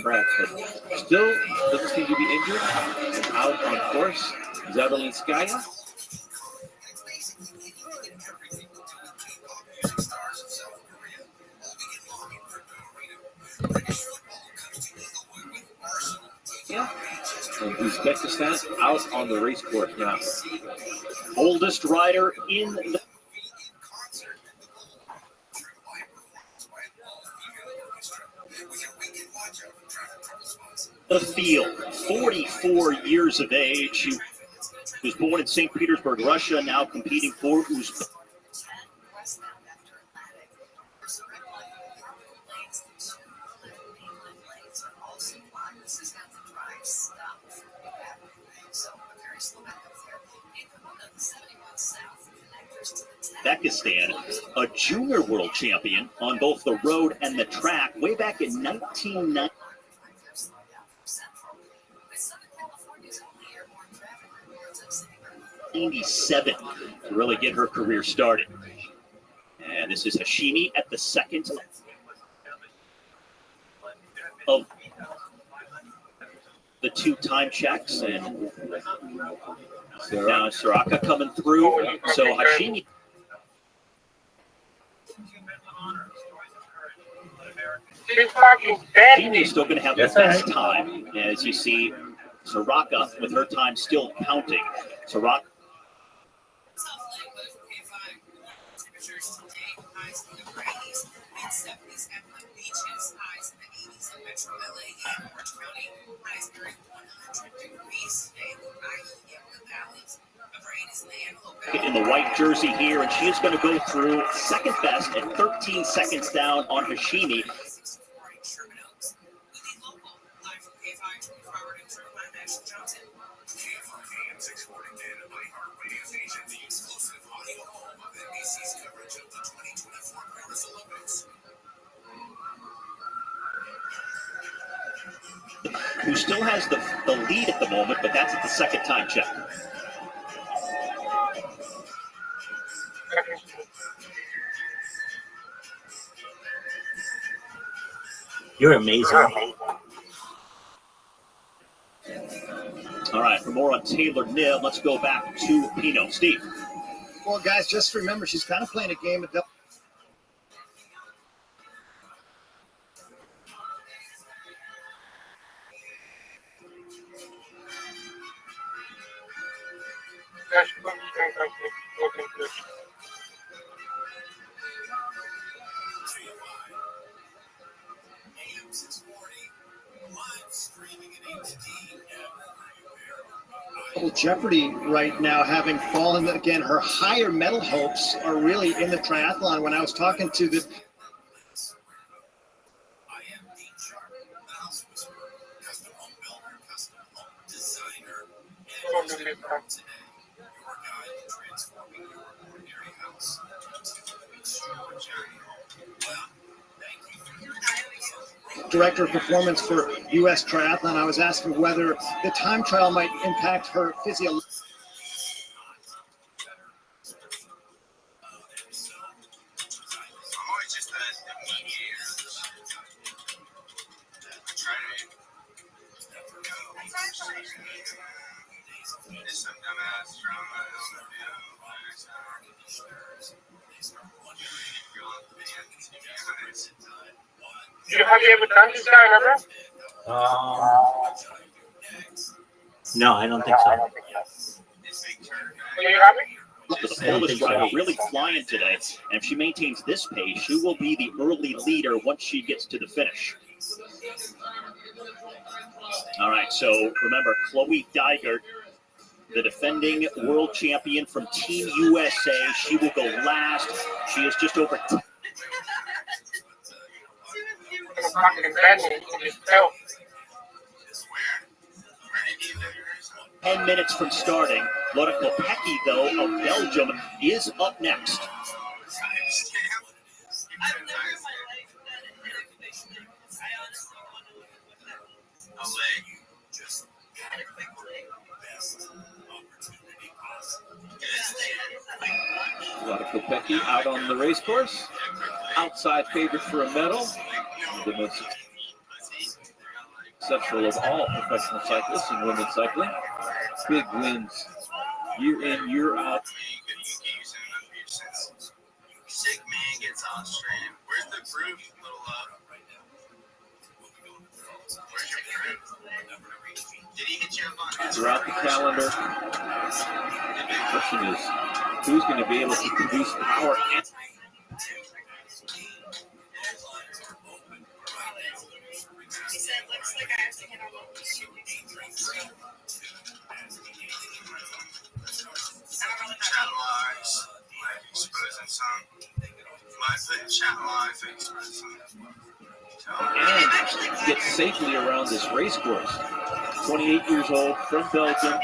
Cracks, but still doesn't seem to be injured. And out on course is Evelinskaya. Yeah. And Uzbekistan out on the race course now. Oldest rider in the field, 44 years of age. She was born in St. Petersburg, Russia, now competing for Uzbekistan. Uzbekistan, a junior world champion on both the road and the track way back in 1990. '97 to really get her career started. And this is Hashimi at the second of the two time checks. And now Soraka coming through. So Hashimi. Hashimi is still going to have the best time, as you see Soraka with her time still counting. Soraka. In the white jersey here, and she is going to go through second best at 13 seconds down on Hashimi. Who still has the lead at the moment, but that's at the second time check. You're amazing. All right, for more on Taylor Nib, let's go back to Pino. Steve. Well, guys, just remember she's kind of playing a game of double. Well, Jeopardy right now, having fallen again, her higher medal hopes are really in the triathlon. When I was talking to the director of performance for U.S. Triathlon, I was asking whether the time trial might impact her physiology. Have you ever done this guy, remember? No, I don't think so. Do you have it? The Polish driver really flying today, and if she maintains this pace, she will be the early leader once she gets to the finish. All right, so remember, Chloe Dygert, the defending world champion from Team USA, she will go last. She is just over 10 minutes from starting. Lotte Kopecky, though, of Belgium, is up next. Lotte Kopecky out on the race course. Outside favorite for a medal. The most successful of all professional cyclists in women's cycling. Big wins year in, year out. Sick man gets on stream. Where's the proof, little love? Where's your proof? Did he hit you up on his Throughout the calendar, the question is, who's going to be able to produce power and chat lives, like exposing some. Might put chat lives and exposing some. and get safely around this race course. 28 years old, from Belgium.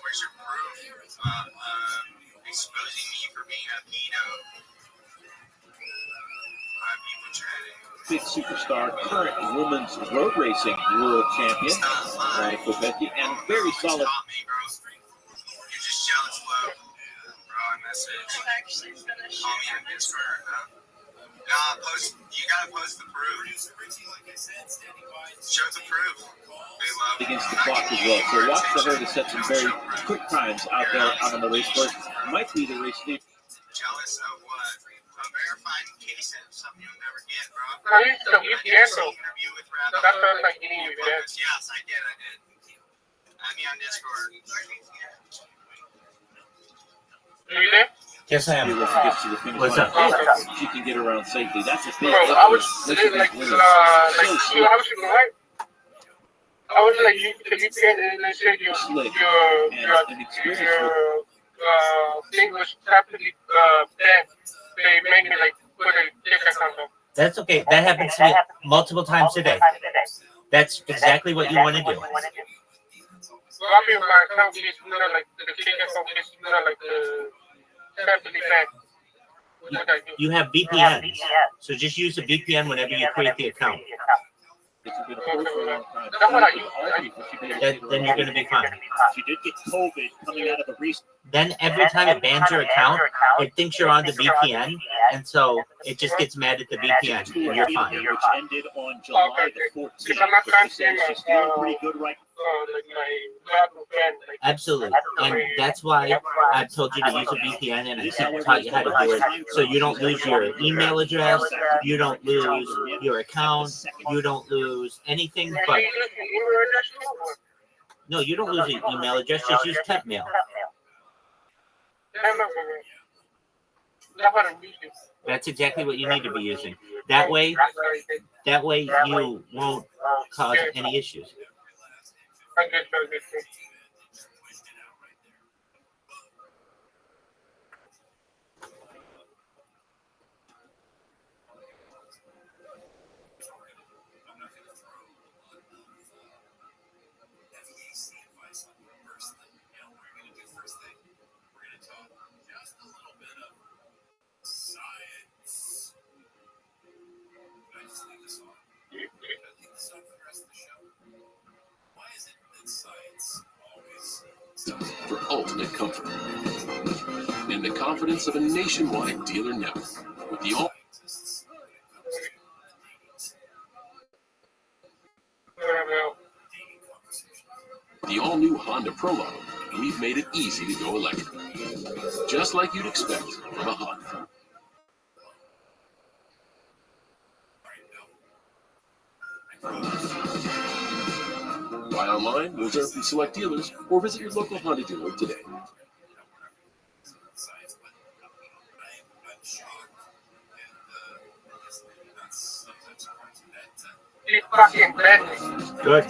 Where's your proof exposing me for being a pedo? Big superstar, current women's road racing world champion, Lotte Kopecky, and very solid. You're just jealous, Flo. Bro, I message. Call me on Discord. Nah, you gotta post the proof. Show the proof. Against the clock as well. So watch for her to set some very quick times out there out on the race course. Might be the race lead. Jealous of what? A verified case of something you'll never get, bro. Interview with Rabbi. That's what I'm getting you, man. Yes, I did. Add me on Discord. Are you there? Yes, I am. What's up? She can get around safely. That's a big. I was like, you right? I was like, you said your thing was rapidly dead. They made me like put a ticket on them. That's okay. That happens to me multiple times a day. That's exactly what you want to do. Well, I mean, my account is not like the ticket is not like the rapidly bad. You have VPN, so just use a VPN whenever you create the account. have been hurt for a long time. That's what I use. Then you're going to be fine. She did get COVID coming out of the restart. Then every time it bans your account, it thinks you're on the VPN, and so it just gets mad at the VPN, and you're fine. Which ended on July the 14th. But she says she's doing pretty good right now. Absolutely, and that's why I've told you to use a VPN, and I taught you how to do it, so you don't lose your email address, you don't lose your account, you don't lose anything but. No, you don't lose your email address. Just use temp mail. That's exactly what you need to be using. That way you won't cause any issues. For ultimate comfort and the confidence of a nationwide dealer network with the all-new Honda Prologue, we've made it easy to go electric, just like you'd expect from a Honda. Buy online, reserve from select dealers, or visit your local Honda dealer today. Good.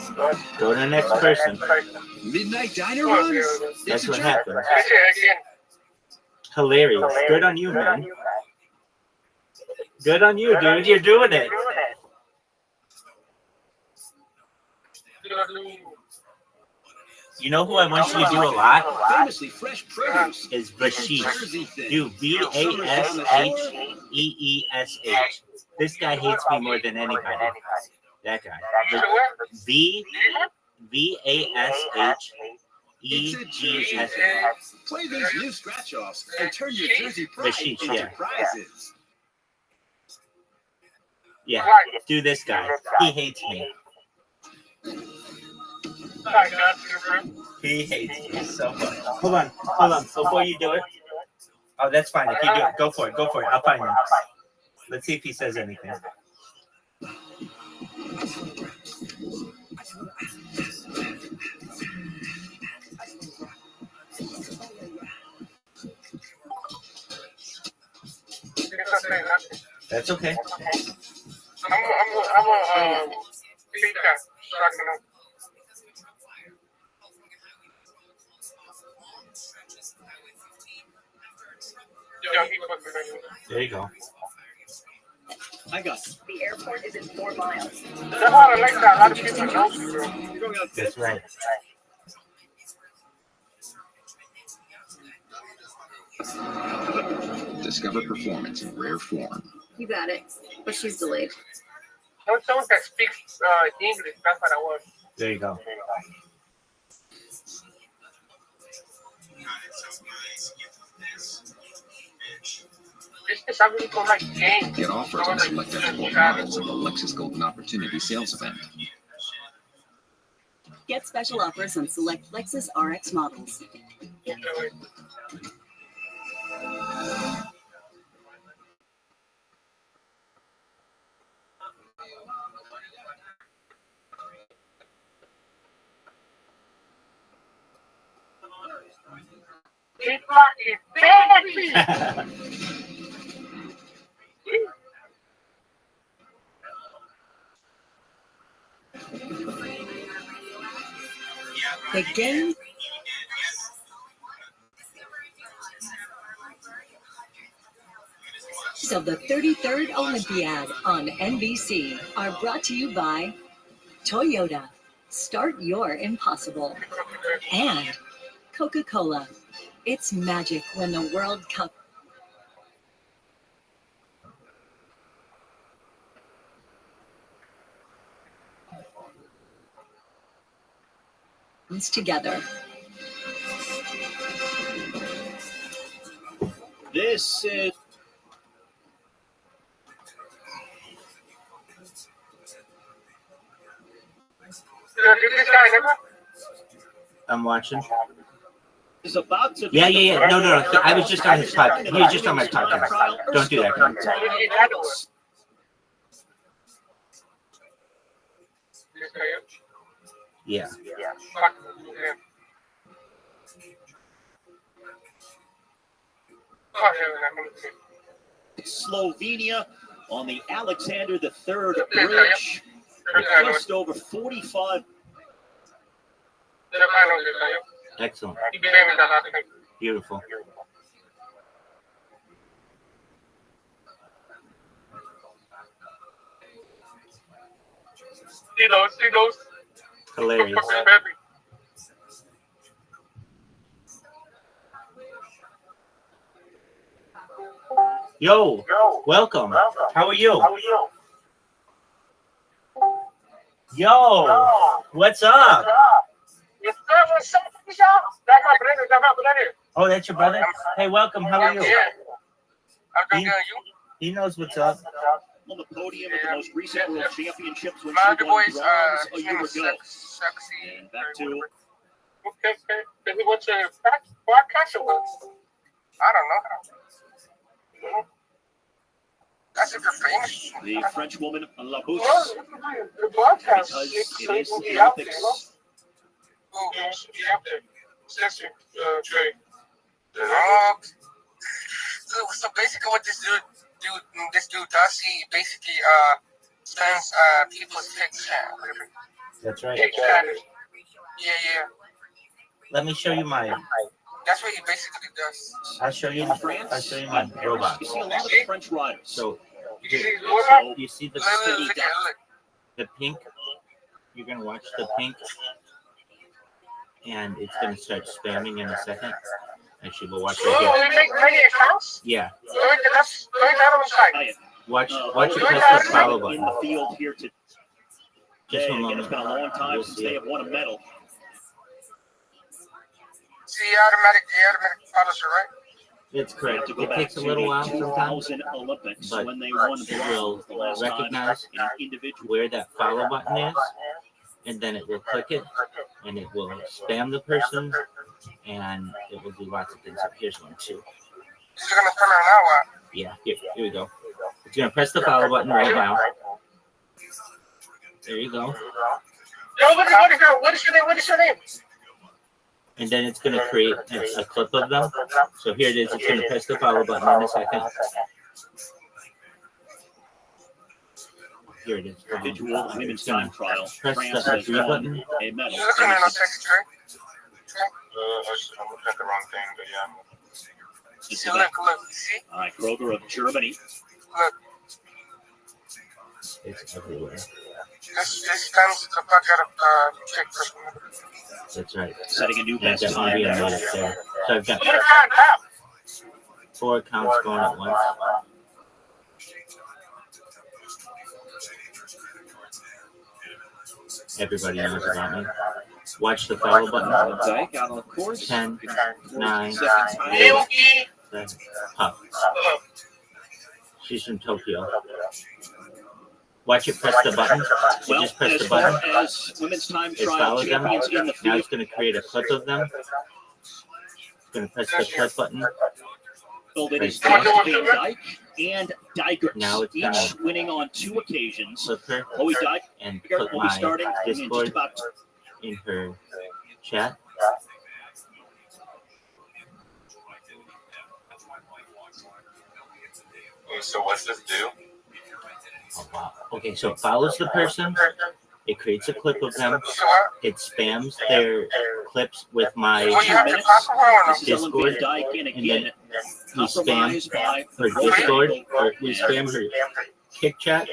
Go to the next person. Midnight diner runs. That's what happens. Hilarious. Good on you, man. Good on you, dude. You're doing it. You know who I want you to do a lot? Famously fresh produce is Vasheesh. Do Vasheesh. This guy hates me more than anybody. That guy. Vasheesh. Play these new scratch-offs and turn your Jersey pride into prizes. Yeah, do this guy. He hates me. He hates me so much. Hold on. Before you do it. Oh, that's fine. If you do it, go for it. I'll find him. Let's see if he says anything. That's okay. I'm a there you go. I got it. The airport is in 4 miles. That's how I like that. A lot of people know. That's right. Discover performance in rare form. You got it. But she's delayed. Someone that speaks English, that's what I want. There you go. Get offers on select export models at the Lexus Golden Opportunity Sales Event. Get special offers on select Lexus RX models. The game. Of the 33rd Olympiad on NBC are brought to you by Toyota. Start your impossible. And Coca-Cola. It's magic when the World Cup. together. This is I'm watching. is about to. Yeah. No. I was just on his podcast. He was just on my podcast. Don't do that. Yeah. Slovenia on the Alexander III Bridge. Just over 45. Excellent. Beautiful. See those? Hilarious. Yo, welcome. How are you? Yo, what's up? Oh, that's your brother? Hey, welcome. How are you? He knows what's up. On the podium at the most recent World Championships when she won bronze a year ago. And back to... Maybe what's a podcast or what? I don't know. That's a good thing. The French woman, Labousse. Because it is the Olympics. So basically what this dude does, he basically spends people's picks. That's right. Yeah. Let me show you mine. That's what he basically does. I'll show you my robot. You see a lot of French riders. So you see the pink? You're going to watch the pink. And it's going to start spamming in a second. Actually, we'll watch right here. Oh, you make many accounts? Yeah. Watch it press the follow button. In the field here today. Just a moment. It's been a long time since they have won a medal. See, automatic policy, right? It's correct. It takes a little while sometimes, Olympics, but when they won it will recognize where that follow button is, and then it will click it, and it will spam the person, and it will do lots of things. Here's one too. Is it gonna turn around now? Yeah, here we go. It's gonna press the follow button right now. There you go. What is your name? And then it's going to create a clip of them. So here it is. It's going to press the follow button in a second. Here it is. Individual women's time trial. Press the agree button. A medal. You're looking at no text, right? I'm looking at the wrong thing, but yeah. See, look. See? All right, Kroger of Germany. Look. It's everywhere. This comes the fuck out of check person. That's right. Setting a new best time there. So I've got 4 accounts going at once. Everybody knows about me. Watch the follow button. 10, 9, 8, 7, up. She's from Tokyo. Watch it press the button. You just press the button. It follows them. Now it's going to create a clip of them. It's going to press the clip button. It is Van Dyke and Dijkers, now it's each winning on 2 occasions. Clip her Chloe Dijkers and put will be starting my in just Discord about in her chat. So what's this do? Oh, wow. Okay, so it follows the person. It creates a clip of them. It spams their clips with my Discord, and then we spam her Discord, or we spam her Kick chat,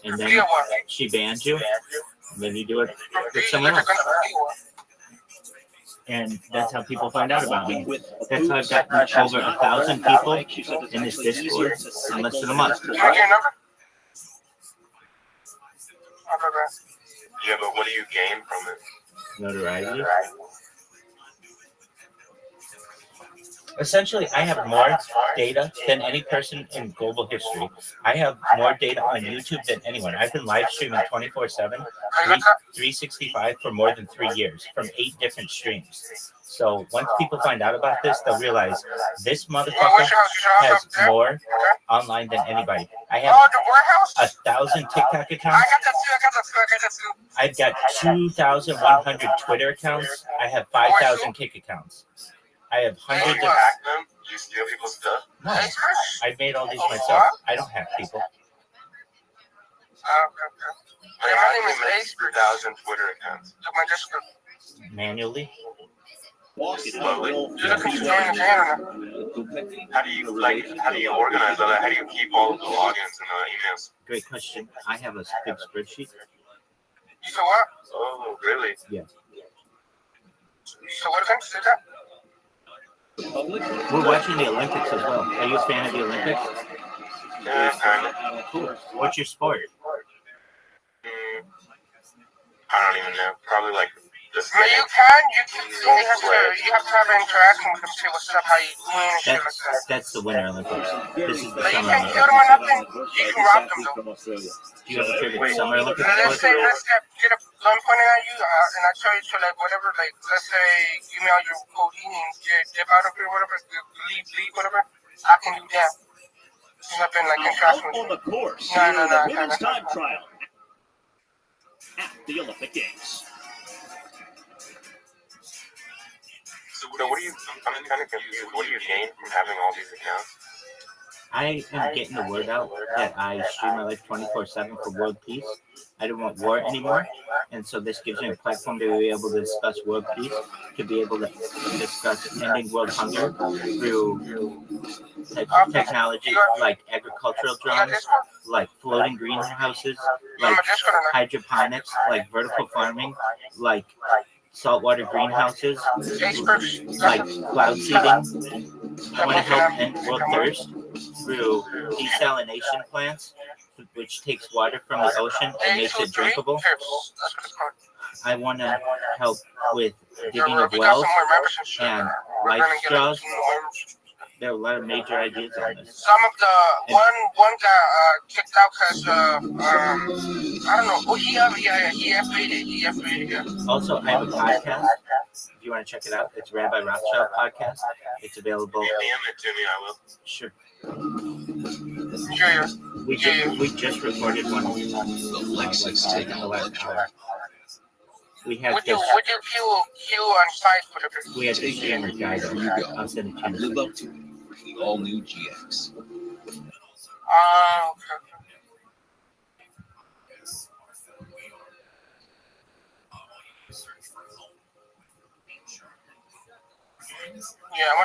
and then she bans you, and then you do it with someone else. And that's how people find out about me. That's how I've gotten over 1,000 people in this Discord in less than a month. Yeah, but what do you gain from it? Notoriety. Essentially, I have more data than any person in global history. I have more data on YouTube than anyone. I've been live streaming 24/7, 365 for more than 3 years from 8 different streams. So once people find out about this, they'll realize this motherfucker has more online than anybody. I have 1,000 TikTok accounts. I've got 2,100 Twitter accounts. I have 5,000 Kick accounts. I have hundreds of. Do you steal people's stuff? No, I made all these myself. I don't hack people. Like, how do you make 3,000 Twitter accounts? Manually. Slowly. How do you organize all that? How do you keep all of the logins and the emails? Great question. I have a big spreadsheet. You know what? Oh, really? Yeah. So what events did that? We're watching the Olympics as well. Are you a fan of the Olympics? Yeah, kind of. Cool. What's your sport? I don't even know. Probably like this. I mean, you have to have an interaction with them, say what's up, how you doing, and shit like that. That's the Winter Olympics. This is the But you Summer can't kill Olympics. them or nothing. You can rob them though. Do you have a favorite Summer Olympics Let's say sport? get a gun pointed at you, and I tell you to like whatever, like let's say give me all your codeine and dip out of here, whatever, leave, whatever. I can do that. Since I've been like interaction with you. On the course, No. the women's time trial at the Olympic Games. So what do you? I'm kind of confused. What do you gain from having all these accounts? I am getting the word out that I stream my life 24/7 for world peace. I don't want war anymore, and so this gives me a platform to be able to discuss world peace, to be able to discuss ending world hunger through technology like agricultural drones, like floating greenhouses, like hydroponics, like vertical farming, like saltwater greenhouses, like cloud seeding. I want to help end world thirst through desalination plants, which takes water from the ocean and makes it drinkable. I want to help with digging of wells and life straws. There are a lot of major ideas on this. Some of the one got kicked out because I don't know. Oh, he F-rated. Yeah. Also, I have a podcast. If you want to check it out, it's Rabbi Rothschild podcast. It's available. DM it to me, I will. Sure. Sure. We just recorded one. Lexus taking the last hour. We had Would you queue on site for the? We had this gamer guy. I'll send it to you. Live up to the all new GX. Okay. Yeah,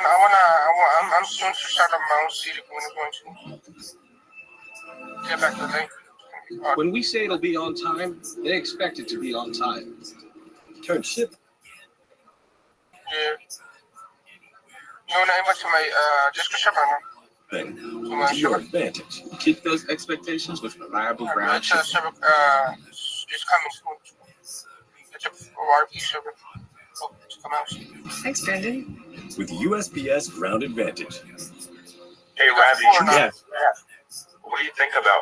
I'm soon to start up my own city when I'm going to get back to the day. When we say it'll be on time, they expect it to be on time. Turn ship. Yeah. You want to invite to my description right now? To your advantage. Keep those expectations with reliable ground shipping. It's coming soon. It's a RP server. Oh, it's come out. Thanks, Brandon. With USPS Ground Advantage. Hey, Rabbi. Yes. What do you think about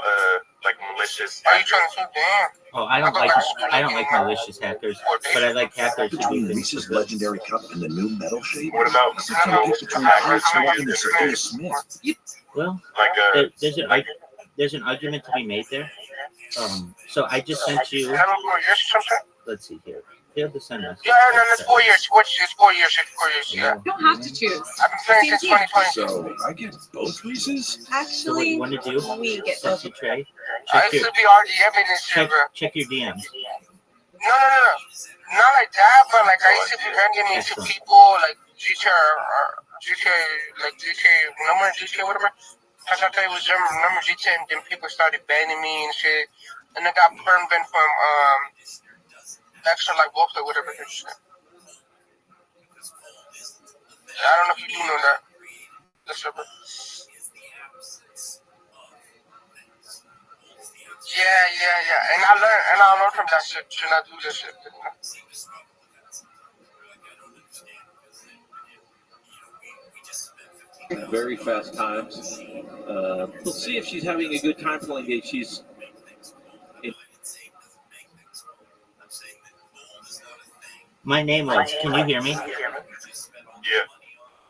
like malicious? Are you trying to say damn? Oh, I don't like malicious hackers, but I like hackers who do Between things Reese's for good. legendary cup and the new metal shape. What about Well, like there's an argument to be made there. So I just sent you. Let's see here. Failed to send us. Yeah, no, it's 4 years. It's 4 years. Yeah. You don't have to choose. I've been playing since 2020. So I get both Reese's? Actually, so what you want to do? we get Send both. to Trey. I used to be RDM in this server. Check your DMs. No. Not like that, but like I used to be hanging into people like GTA or GTA, like GTA, number GTA, whatever. I thought it was number GTA, and then people started banning me and shit. And I got banned from extra like Wolf or whatever that shit. I don't know if you do know that. The server. Yeah. And I learned from that shit to not do this shit. Very fast times. We'll see if she's having a good time filling gate. She's My name is. Can you hear me? Yeah.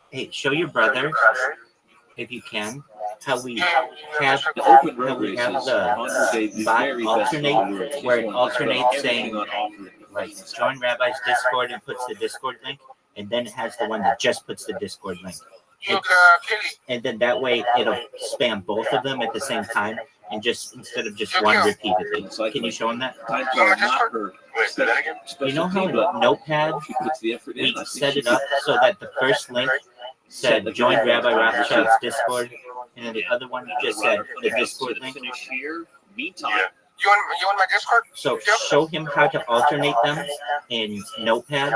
Hey, show your brother, if you can, how we have the open road the races. alternate, where it alternates saying like join Rabbi's Discord and puts the Discord link, and then it has the one that just puts the Discord link. And then that way it'll spam both of them at the same time, and just instead of just one repeatedly. Can you show him that? You know how in Notepad we set it up so that the first link said join Rabbi Rothschild's Discord, and then the other one just said the Discord link. Yeah. You want my Discord? So show him how to alternate them in Notepad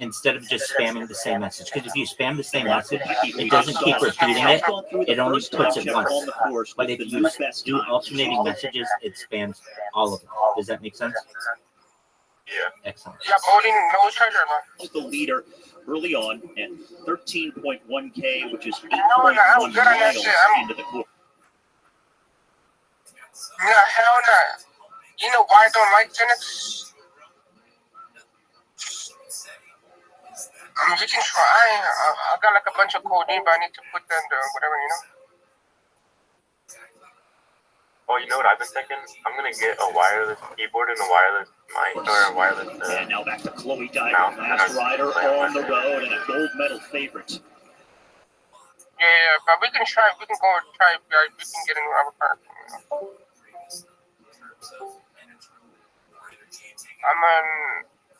instead of just spamming the same message. Because if you spam the same message, it doesn't keep repeating it. It only puts it once. But if you do alternating messages, it spams all of them. Does that make sense? Yeah. Excellent. Yeah, voting no treasure. Was the leader early on at 13.1K, which is 8.1 I'm good on that miles shit. into the course. No, hell no. You know why I don't like Guinness? You can try. I got like a bunch of codeine, but I need to put them to whatever, you know? Oh, you know what I've been thinking? I'm going to get a wireless keyboard and a wireless mic or a wireless... And now back to Chloe Diver, last rider on the road and a gold medal favorite. Yeah, but we can try. We can go and try. We can get in our car.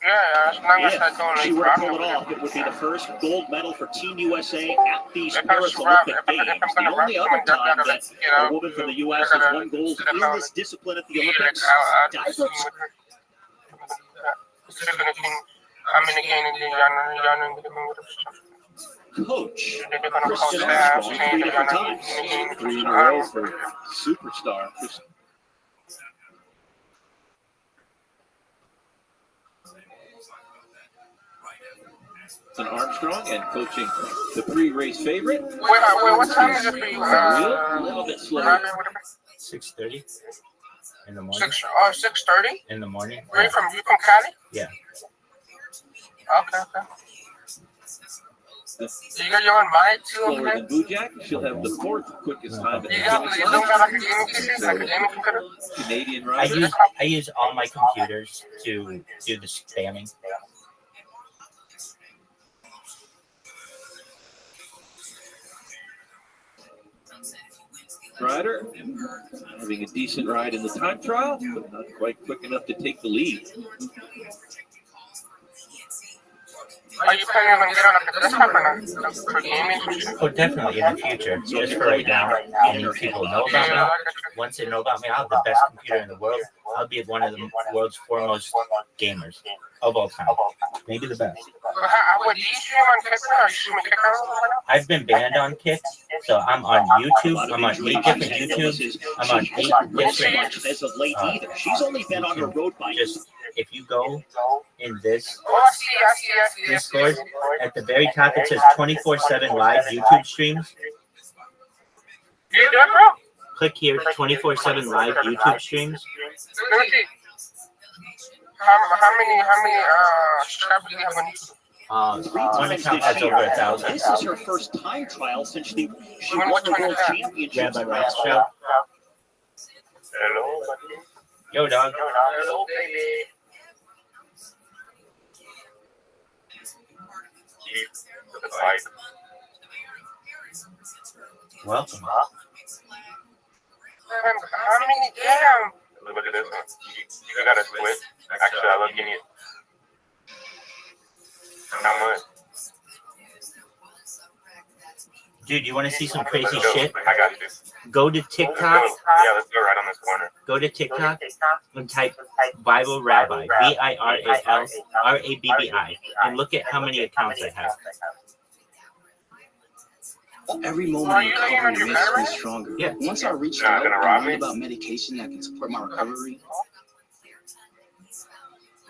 Yeah, as long as I don't she were to pull it off, it would be the first gold medal for Team USA at these Paris Olympic Games. The only other time that a woman from the U.S. has won gold in this discipline at the Olympics. Coach Christian Armstrong 3 different times. 3 in a row for superstar. And Armstrong and coaching the pre-race favorite. Wait, what time is it for you? A little bit slower. 6:30 in the morning. 6:30 in the morning. Where you from? You from Cali? Yeah. Okay. You got your own mic too? Slower than Bujak. She'll have the 4th quickest time. You don't got like a gaming PC, like a gaming computer? Canadian rider. I use all my computers to do the spamming. Rider having a decent ride in the time trial, but not quite quick enough to take the lead. Are you planning on getting on a desktop or not? For gaming? Oh, definitely in the future. Just for right now, and people know about me. Once they know about me, I'll have the best computer in the world. I'll be one of the world's foremost gamers of all time. Maybe the best. What, do you stream on Kick or are you streaming Kick? I've been banned on Kick, so I'm on YouTube. I'm on 8 different YouTubes. I'm on 8 different. As of late either. She's only been on her road bike. Just if you go in this Discord, at the very top it says 24/7 live YouTube streams. You do it, bro? Click here, 24/7 live YouTube streams. Let me see. How many subscribers do you have on YouTube? One account has over 1,000. This is her first time trial since she won the world championship. Rabbi Rothschild. Hello, Yo, dog. Hello, baby. Welcome. How many? Damn. Look at this one. You got a switch. Actually, I love Guinness. How much? Dude, you want to see some crazy Go. shit? I got this. Go to TikTok. Yeah, let's go right on this corner. Go to TikTok and type Bible Rabbi, BIRAL RABBI, and look at how many accounts I have. Every moment Are of you laying on recovery your makes bed me right stronger. Yeah. Once I reached Not out gonna and rob learned me? about medication that can support my recovery,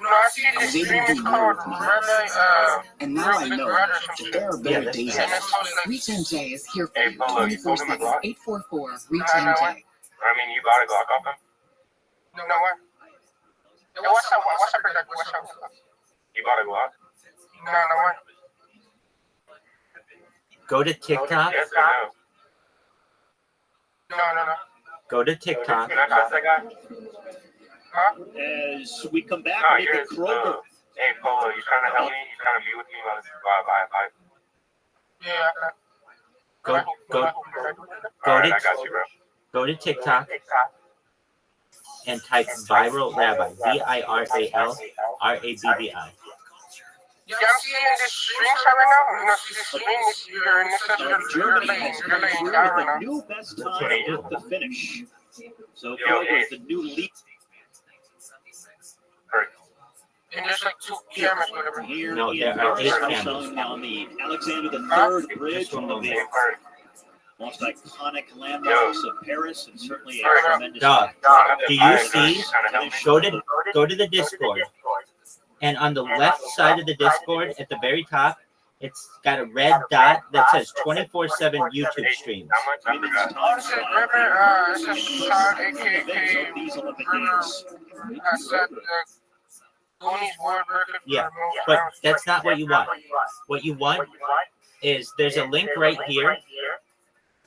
No, I see I this was able stream to is do more called with my Rabbi, life. And now Real I Big know Red or that something. there are better that's days bad. And ahead. it's totally like, Reach MJ is here for Hey, you Polo, you told him a 24/7. Glock? 844 Reach no, MJ. I mean, you bought a Glock off him? no, what? Hey, what's up? What's up, Red? What's up? You bought a Glock? No, what? Go to TikTok. Yes or no? No. Go to TikTok. Can I trust that guy? Huh? As we come back, No, with you're the Kroger. hey, Polo, you trying to help me? You trying to be with me while I Yeah, Go Alright, to I got you, bro. go to TikTok and type viral rabbi. VIRAL RABBI. Yeah, I'm seeing this string right now. You know, see this string is you're in this you're laying down right now. New best That's time what I do. at the finish. So Yo, Kroger is the new lead And there's like 2 cameras, whatever. here No, in there are Paris, 8 cameras. on the Alexander III Bridge, Just one one of the moment. most iconic landmarks of Paris, and certainly a tremendous. Dog, do you see? Go to the Discord, and on the left side of the Discord, at the very top, it's got a red dot that says 24/7 YouTube streams. Oh, this is River, this is Sean, aka River. I said the Goonies World Record. Yeah, but that's not what you want. What you want is there's a link right here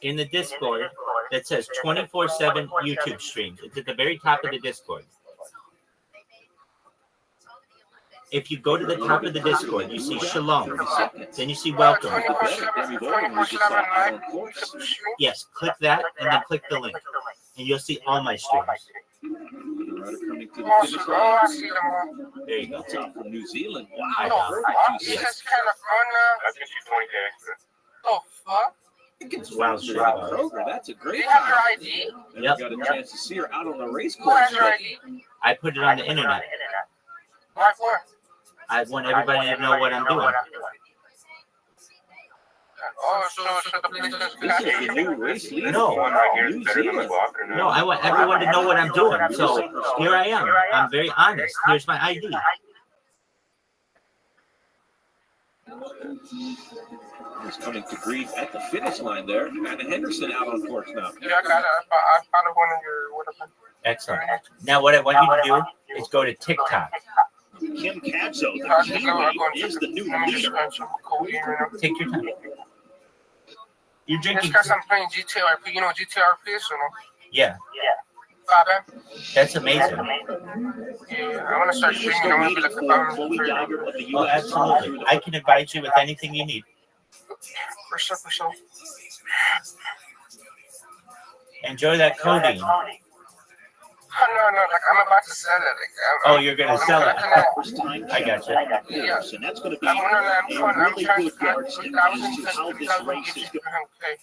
in the Discord that says 24/7 YouTube streams. It's at the very top of the Discord. If you go to the top of the Discord, you see Shalom. Then you see Welcome. Yes, click that and then click the link. And you'll see all my streams. Oh, I see them all. There you go. That's out from New Zealand. Wow. I know. This is kind of fun. I'll get you 20K extra. Oh, fuck. Wow, Kroger, that's a Do great you have your time. ID? Never got a chance to see her out on the race Who course. has your ID? I put it on the internet. Why for? I want everybody to know what I'm doing. Oh, so the police just This is the new race leader. No. One right here is New better than the Zealand. Glock or no? No, I want everyone to know what I'm doing. So here I am. I'm very honest. Here's my ID. He's coming to grief at the finish line there. And Henderson out on course now. Yeah, I got it. I found one of your whatever. Excellent. Now what I want you to do is go to TikTok. Kim Kadzo, the Kiwi, is the new leader. Take your time. You're This drinking. guy's I'm playing GTRP. You know what GTRP is or no? Yeah, Bobby? that's amazing. Yeah, I want to start We're streaming. still I want to waiting be like for Chloe Dagger of the Oh, U.S. absolutely. I can invite you with anything you need. For sure. Enjoy that codeine. Oh, no, like I'm about to sell it. Like, Oh, you're gonna sell it. First time I got you. Yeah. And that's going to be I'm really trying good to yardstick as to how this race is going. Okay.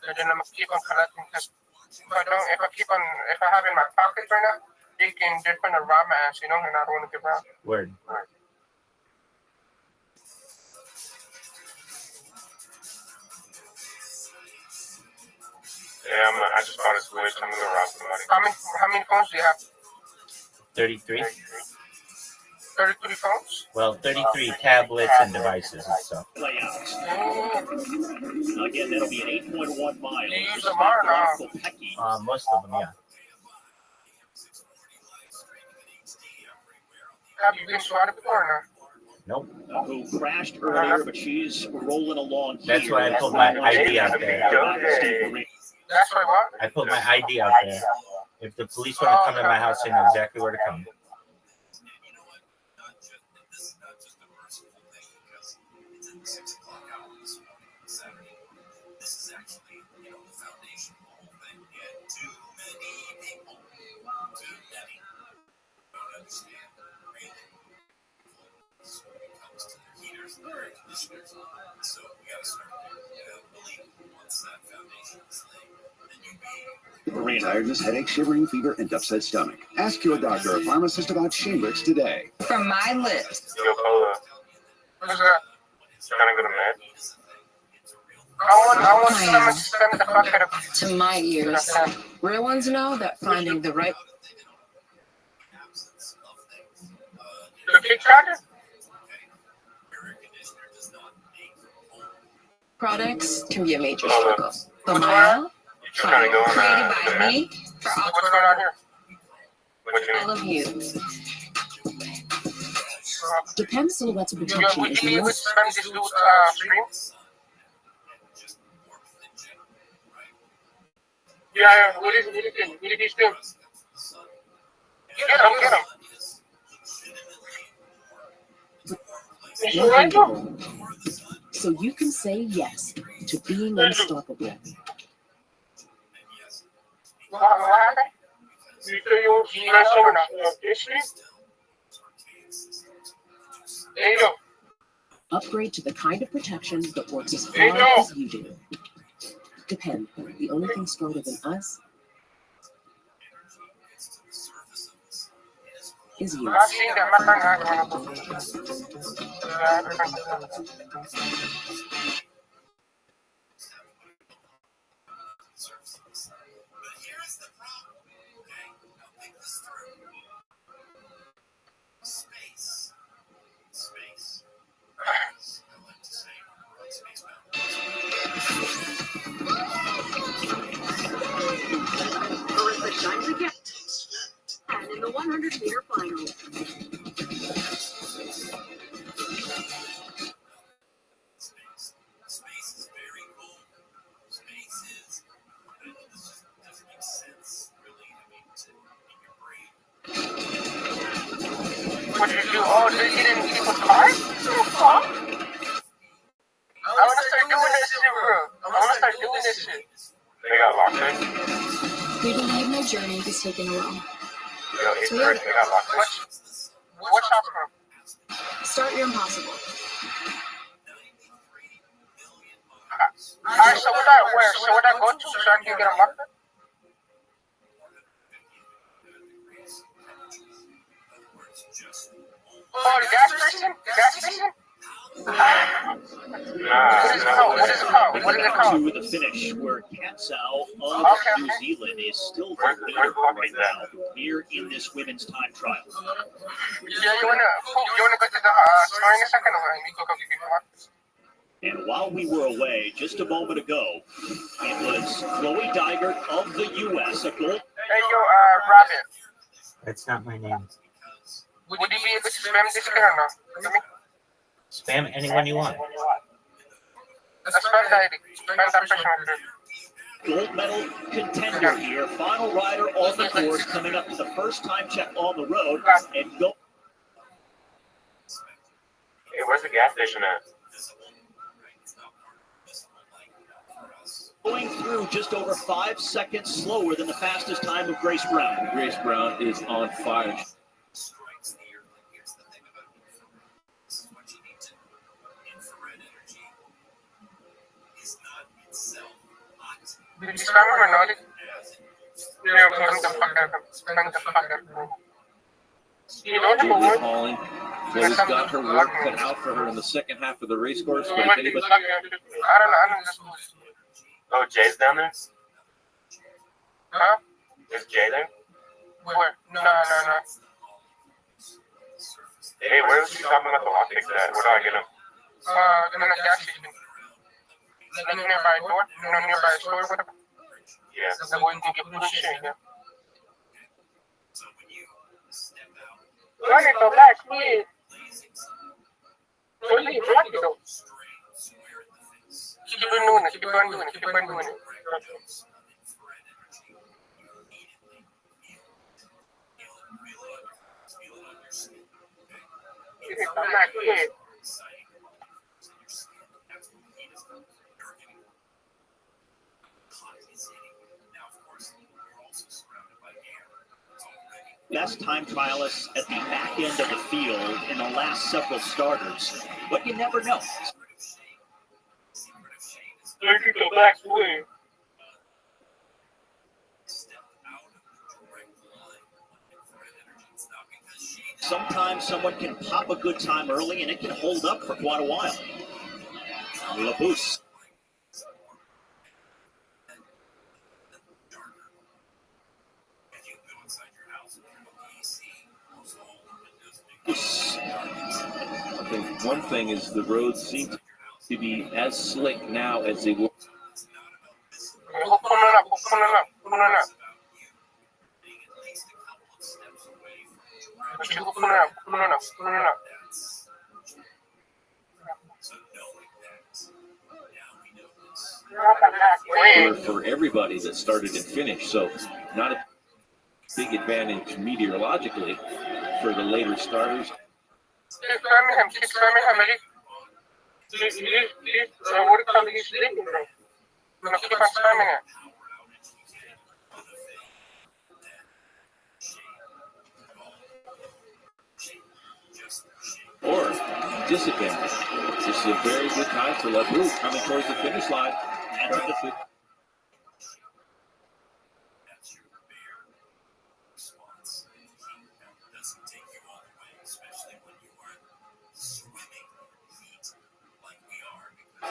And then I'm gonna keep on collecting because if I have in my pocket right now, they can just gonna rob my ass, you know, and I don't want to give out. Word. Yeah, I just bought a Switch. I'm gonna rob somebody. How many phones do you have? 33. 33 phones? Well, 33 tablets and devices and stuff. Layouts. Again, that'll be an 8.1 mile. You use them all now. Most of them, yeah. Have you been swatted before or Nope. Who crashed earlier, but she's rolling along here. That's why I put my ID out there. That's why what? I put my ID out there. If the police want to come to my house, they know exactly where to come. Brain tiredness, headache, shivering, fever, and upset stomach. Ask your doctor or pharmacist about Shingrix today. From my lips. Yo, Cola. What's that? Trying to go to med? I want someone to spend the fuck out of To my ears, real ones know that finding the right the Kickstarter. products can be a major struggle. But Maya, created by me for What's going on here? all of you. Depends Silhouette's Would protection you is be able to most spend this dude's stream? Yeah, what is it? What did he do? Get him. so you can say yes to being unstoppable. What happened? You guys over now? History? There you go. Upgrade to the kind of protection that works as There you hard go. as you do. Depend. The only thing stronger than us is you. I've seen that. My friend had one of them. Marissa shines again. And in the 100-meter final. What did you do? Oh, did you didn't keep a card? I want to start doing this shit, bro. I want to start doing this shit. They got locked in. We believe my journey has taken a while. They got locked in. What's up, bro? Start your impossible. Alright, so what I go to so I can get a locked in? Oh, the gas station? The gas station? What is it called? To the finish, where Katzau of New Zealand is still the leader right now, here in this women's time trial. Yeah, you wanna go to the store in a second, or let me go get the locked? And while we were away just a moment ago, it was Chloe Dygert of the U.S. a gold. Hey, yo, Robin. That's not my name. Would you be able to spam this guy or no? Let me. Spam anyone you want. Spam that person right there. Gold medal contender here. Final rider on the course coming up to the first time check on the road. And go. Hey, where's the gas station at? Going through just over 5 seconds slower than the fastest time of Grace Brown. Grace Brown is on fire. Did you spam him or not? Yeah, spam the fuck out. You know him or what? Holland. Chloe's got her work cut out for her in the second half of the race course. But if anybody... I don't know. Oh, Jay's down there? Huh? Is Jay there? Where? No. Hey, where was he talking about the lockpicks at? Where do I get him? In the gas station. Like nearby a door? Nearby a store or whatever? Yeah. So we can get pushing, yeah. Run it, go back, please. Don't leave, run it, though. Keep on doing it. Come back, please. Best time trialists at the back end of the field in the last several starters. But you never know. Go back, please. Sometimes someone can pop a good time early and it can hold up for quite a while. Labous. I think one thing is the roads seem to be as slick now as they were. For everybody that started and finished, so not a big advantage meteorologically for the later starters. Or disadvantage. This is a very good time for Lebu coming towards the finish line.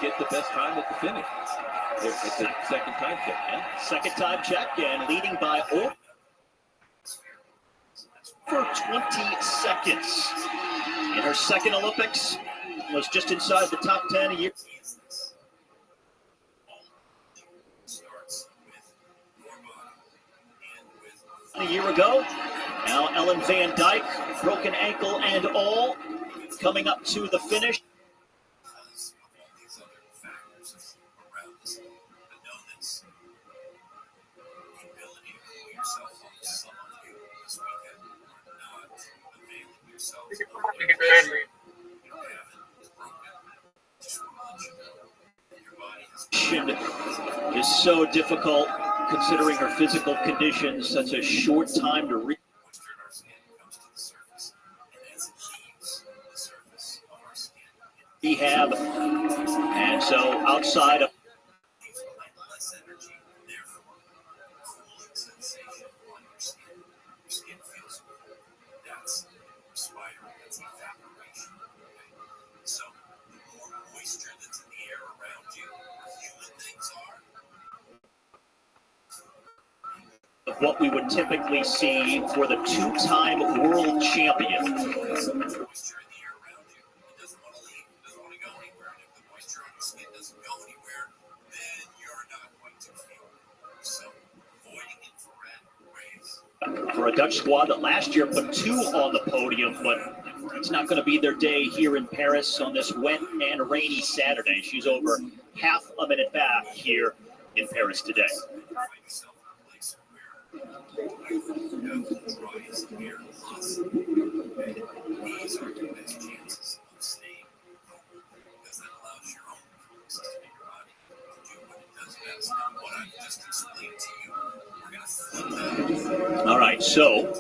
Get the best time at the finish. It's the second time check. Yeah? Second time check and leading by over 20 seconds. In her second Olympics, was just inside the top 10 a year ago. Now Ellen Van Dyke, broken ankle and all, coming up to the finish. Is so difficult considering her physical conditions, such a short time to reach. Rehab, and so outside of what we would typically see for the two-time world champion. For a Dutch squad that last year put two on the podium, but it's not going to be their day here in Paris on this wet and rainy Saturday. She's over half a minute back here in Paris today. All right, so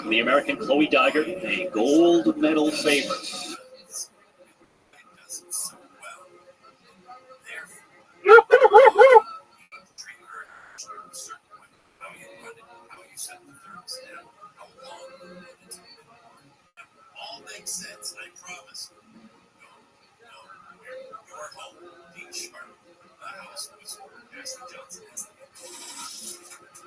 the American Chloe Dygert, a gold medal favorite. All makes sense, I promise. Your home, being sharp. The house was Ashley Johnson.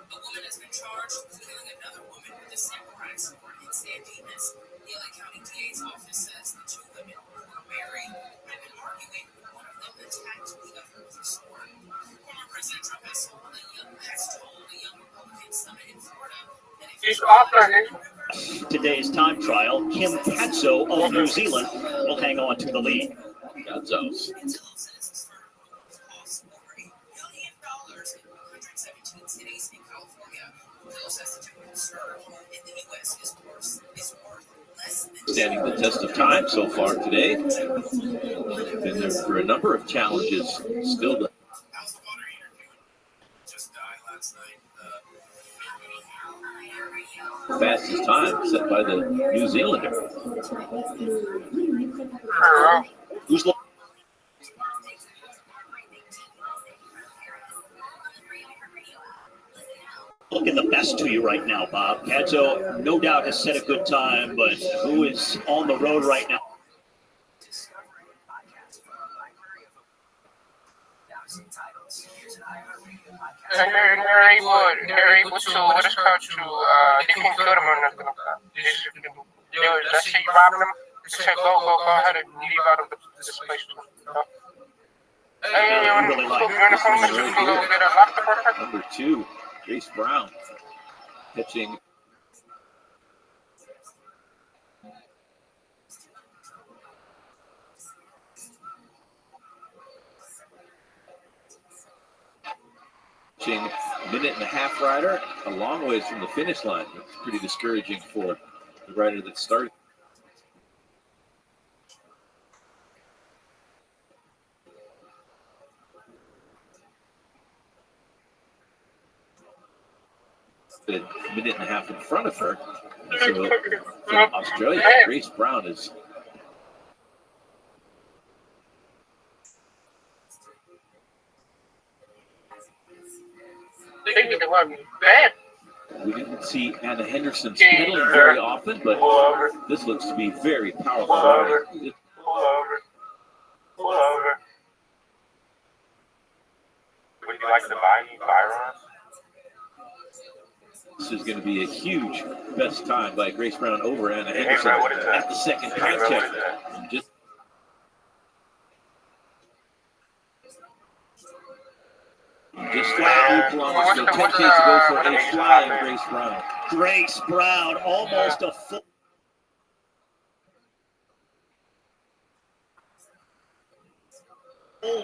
A woman has been charged with killing another woman with a samurai sword in San Dimas. The LA County DA's office says the two women who were married had been arguing when one of them attacked the other with a sword. Former President Trump has told a young Republican summit in Florida that if Today's time trial, Kim Patso of New Zealand will hang on to the lead. Patso's. Standing the test of time so far today. Been there for a number of challenges. Still the fastest time set by the New Zealander. Who's looking the best to you right now, Bob? Patso, no doubt, has set a good time, but who is on the road right now? They're able to, what is called to, they can kill them or nothing like that. let's say you robbing them. Just say, go ahead and leave out of this place. Hey, you're in the phone, you can go get a laptop. Number 2, Grace Brown, pitching. Minute-and-a-half rider, a long ways from the finish line. It's pretty discouraging for the rider that started. A minute and a half in front of her. So from Australia, Grace Brown is. We didn't see Anna Henderson's pedaling very often, but this looks to be very powerful riding. Pull over. Would you like to buy me firearms? This is going to be a huge best time by Grace Brown over Anna Henderson at the second time check. Just flat 2 kilometers, so 10 Ks to go for a flying Grace Brown. Grace Brown, almost a full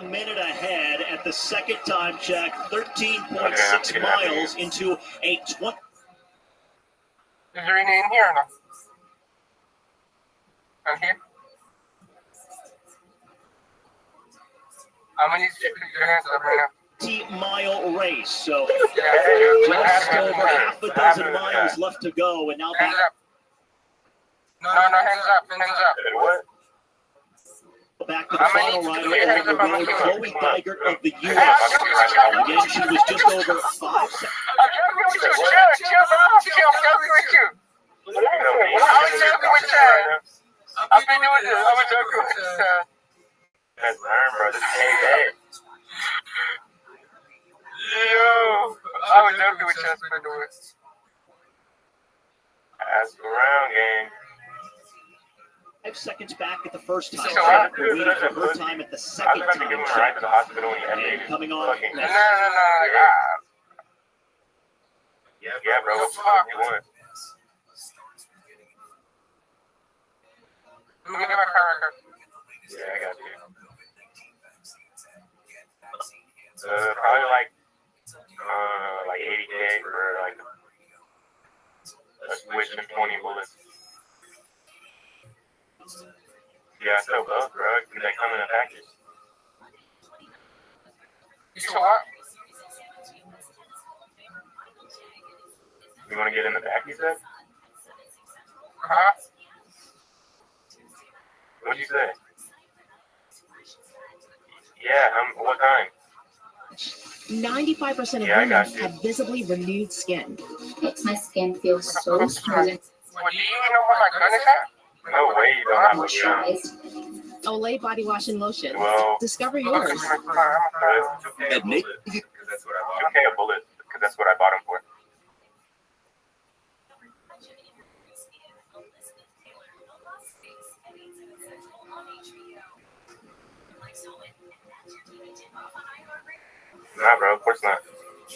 minute ahead at the second time check, 13.6 miles into a 20. Is there any in here or not? I'm here. How many put your hands up right now? 20-mile race, so just over half a dozen miles left to go, and now back. No, hands up. What? Back to the final rider over the road, Chloe Dygert of the U.S. Again, she was just over 5 seconds. I'm joking with you. Chill, bro. I'm joking with you. I'm joking with you. I've been doing this. I'm joking with you. That's learn, bro. This ain't Yo, I was joking with you. That's what I'm doing. Ask around, gang. 5 seconds back at the first time check. We're waiting for her time at the second time check. Coming on next. Yeah, bro. What the fuck you want? Let me get my car record. Yeah, I got you. Probably like 80K for like a switch and 20 bullets. Yeah, I sell both, bro. They come in a package. You saw what? You want to get in the back, you said? Huh? What'd you say? Yeah, what kind? 95% of women have visibly renewed skin. Makes my skin feel so smooth. Well, do you even know where my gun is at? No way you don't have a gun. Olay body wash and lotion. Well, discover yours. At Nick? 2K a bullet, because that's what I bought them for. Nah, bro, of course not.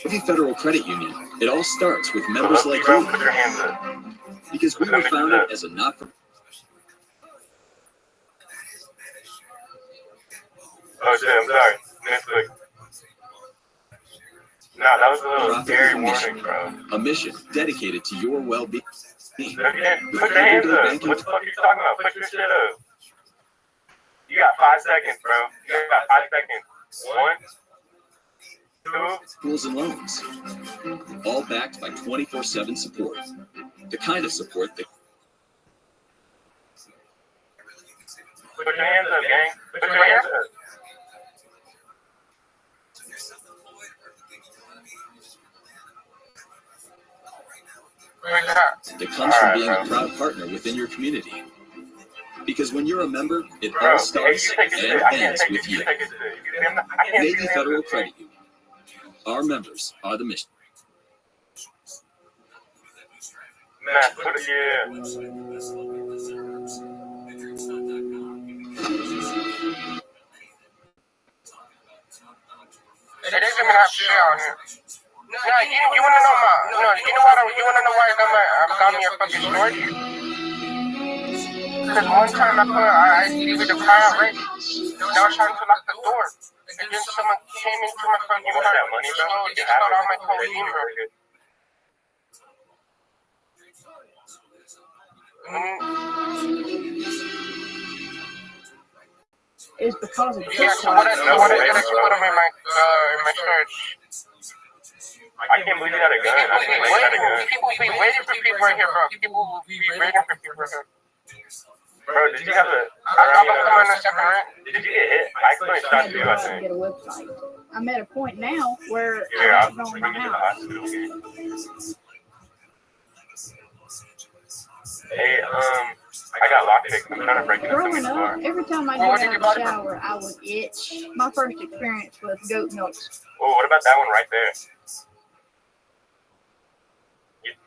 Rabbi Federal Credit Union. It all starts with members like bro, you. put your hands up. Because we were founded as a not-for-profit. Oh shit, I'm sorry. Next quick. Nah, that was a little scary warning, bro. A mission dedicated to your well-being. Put your hands up. What the fuck are you talking about? Put your shit up. You got 5 seconds, bro. You got 5 seconds. 1, 2. Schools and loans. All backed by 24/7 support. The kind of support that... Put your hands up, gang. Put your hands up. That comes from being a proud partner within your community. Because when you're a member, it all starts and ends with you. Navy Federal Credit Union. Our members are the mission. Nah, put it, yeah. have shit on here. No, you wanna know my? No, you know what? You wanna know why I got me a fucking storage? Because one time I delivered the car out, right? And I was trying to lock the door, and then someone came into my fucking car. They stole all my codeine, bro. It's because of yeah. So what I did, I just put them in my storage. I can't believe you had a gun. I can't believe you had a gun. People be waiting for people right here, bro. People will be waiting for people right here. Bro, did you have a? I'll come in a second, right? Did you get hit? I couldn't shot you, I think. get a website. I'm at a point now where Yeah, I'm I'll going bring you to the house. hospital. Hey, I got lockpicked. I'm trying to break into Growing somebody's up, car. every time I get out of the shower, I would itch. My first experience was goat milk. Oh, what about that one right there?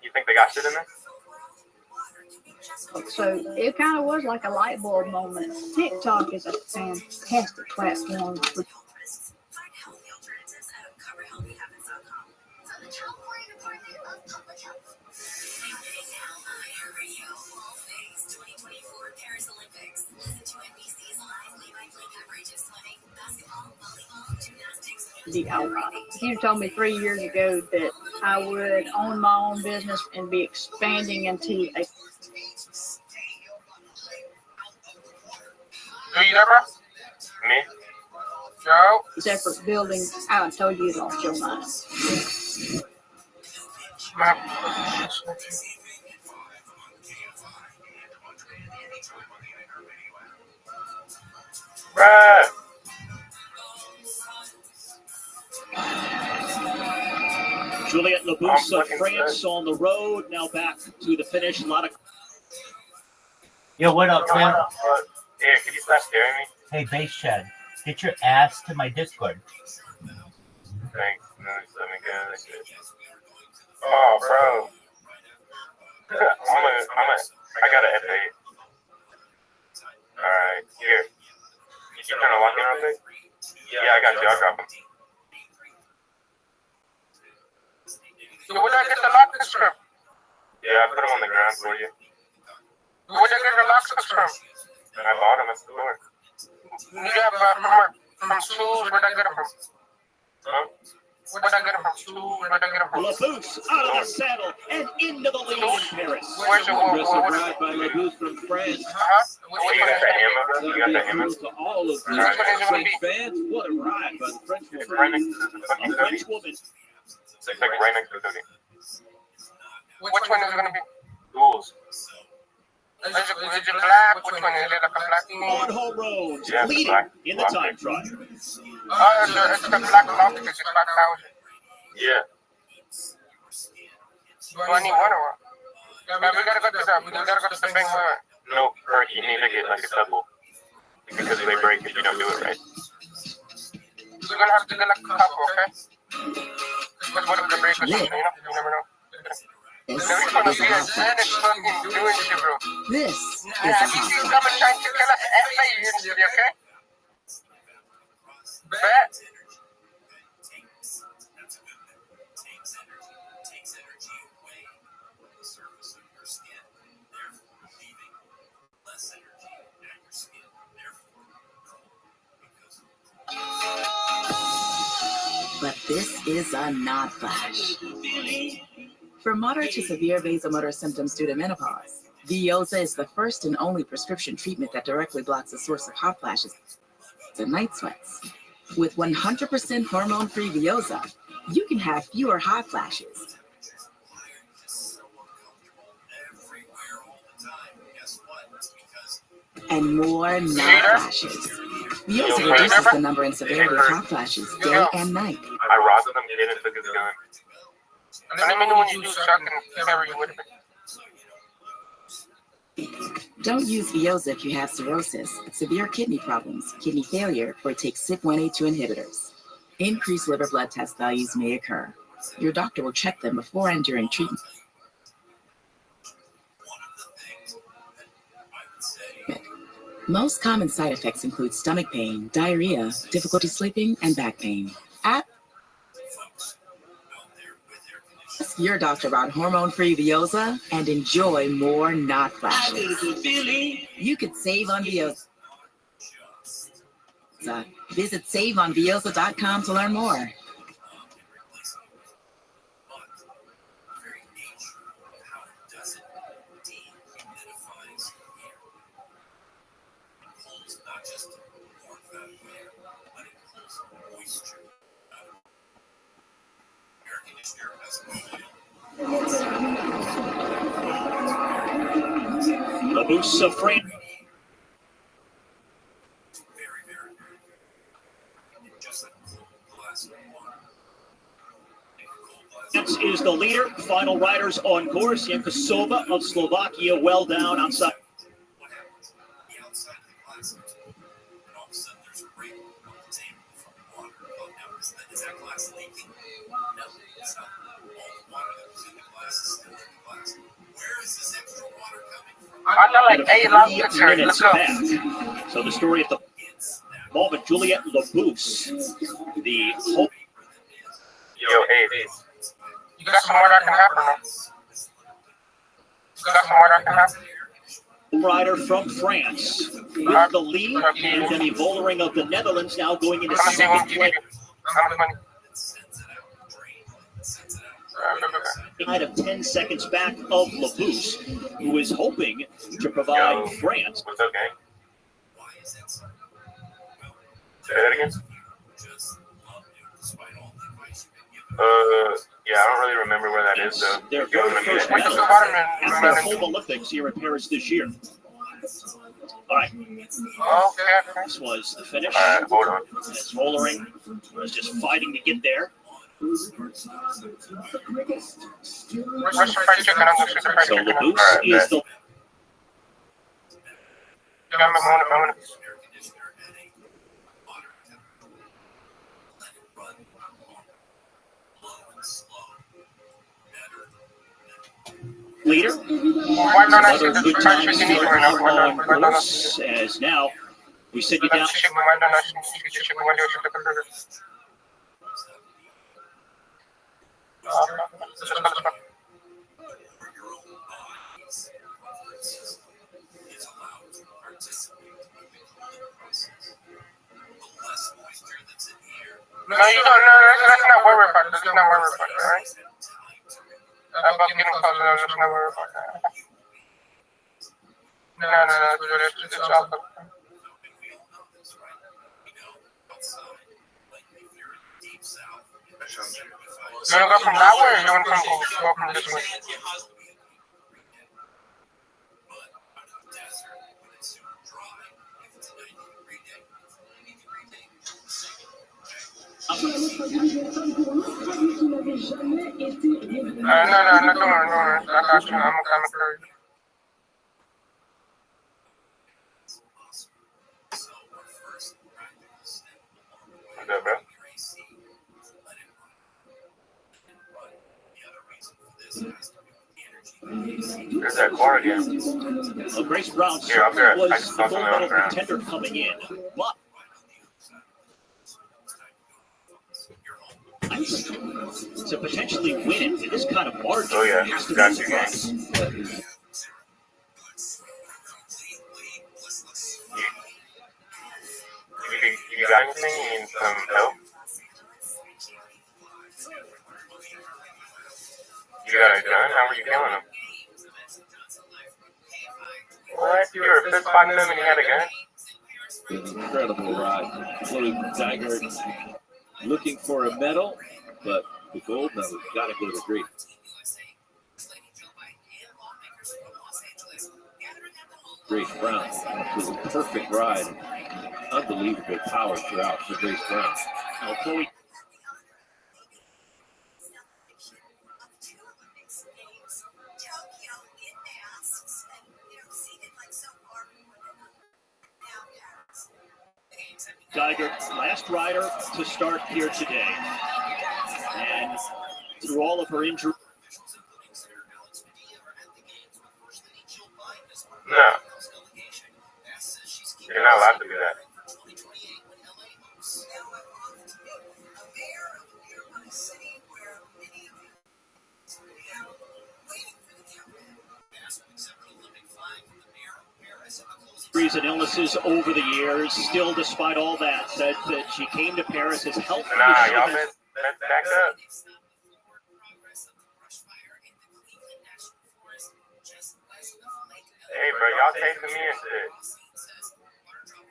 You think they got shit in there? So it kind of was like a light bulb moment. TikTok is a fantastic platform for he told me 3 years ago that I would own my own business and be expanding into a Me? Joe? separate building. I told you you lost your mind. Bruh. Juliette Labousse of France on the road, now back to the finish. A lot of. Yo, what up, Tim? Hey, can you stop scaring me? Hey, Base Chad, get your ass to my Discord. Thanks. No, just let me go. Oh, bro. I got an F8. Alright, here. You trying to lock in real quick? Yeah, I got you. I'll drop him. So where'd I get the lockers from? Yeah, I put him on the ground for you. Where'd I get the lockers from? I bought him at the store. Yeah, from schools. Where'd I get them from? Huh? Where'd I get them from? Schools. Where'd I get them from? Labousse out of the saddle and into the lead in Paris. Where's the Impressive ride by Labousse from France. Oh, you got the hammer, bro? You got the hammer? To all of the French fans, what a ride by the French woman. Right next to the A French woman. It's like right next to the hoodie. Which one is it going to be? Ghouls. Is it black? Which one? Is it like a black thing? On home road, Yeah, leading black. in the time trial. Oh, it's the black lock because it's 5,000. Yeah. Do I need one or what? We gotta go to the bank. No, or you need to get like a couple. Because they break if you don't do it right. We're gonna have to get like a couple, okay? Because what if the break or something, you never know. This Every is time a we see a man is fucking doing shit, bro. This is a If you come and try to kill us, FA, okay? Bet. But this is a not flash. For moderate to severe vasomotor symptoms due to menopause, Veoza is the first and only prescription treatment that directly blocks the source of hot flashes and night sweats. With 100% hormone-free Veoza, you can have fewer hot flashes. And more night flashes. Veoza reduces the number and severity of hot flashes day and night. I robbed them and took his gun. Let me know when you do so I can carry you with me. Don't use Veoza if you have cirrhosis, severe kidney problems, kidney failure, or take CYP1A2 inhibitors. Increased liver blood test values may occur. Your doctor will check them before and during treatment. Most common side effects include stomach pain, diarrhea, difficulty sleeping, and back pain. Ask your doctor about hormone-free Veoza and enjoy more not flashes. You could save on Veoza. Visit saveonveoza.com to learn more. Labousse of France is the leader. Final riders on course. Yankosova of Slovakia well down outside. I got like 8 love pictures. Minutes Let's go. back. So the story at the moment, Juliette Labousse, the hope. Yo, hey, You got some more that can happen, man. You got some more that can happen. Rider from France with the lead, and Demi Vollering of the Netherlands now going into second place. How much money? Out of 10 seconds back of Labousse, who is hoping to provide France. What's up, gang? Say that again? Yeah, I don't really remember where that is, though. Their very first medal at the Home Olympics here in Paris this year. All right. Okay. This was the finish. All right, hold on. As Vollering was just fighting to get there. Where's the fried chicken? I'm looking for fried So chicken. Labousse is the leader. Another good time start out on course, as now we sit you down. No, you don't. No, that's not where we're from. That's not where we're from, all right? About getting closer, that's not where we're from. No, it's awesome. You want to go from that way, or you want to go from this way? No, I got you. I'm encouraged. What's up, bro? There's that car again. Well, Grace Brown was the gold medal contender coming in, but to potentially win it in this kind of margin, oh yeah, has to got be you, gang. You got anything? You need some help? You got a gun? How were you killing him? What? You were fist fighting him and you had a gun? Incredible ride. Chloe Dygert looking for a medal, but the gold medal got to go to Greece. Grace Brown, absolutely perfect ride. Unbelievable power throughout for Grace Brown. Now, Chloe. Geiger, last rider to start here today. And through all of her injuries. No. You're not allowed to do that. And illnesses over the years, still despite all that, said that she came to Paris as healthy Nah, as she y'all has. been back up. Hey, bro, y'all tasting me and shit.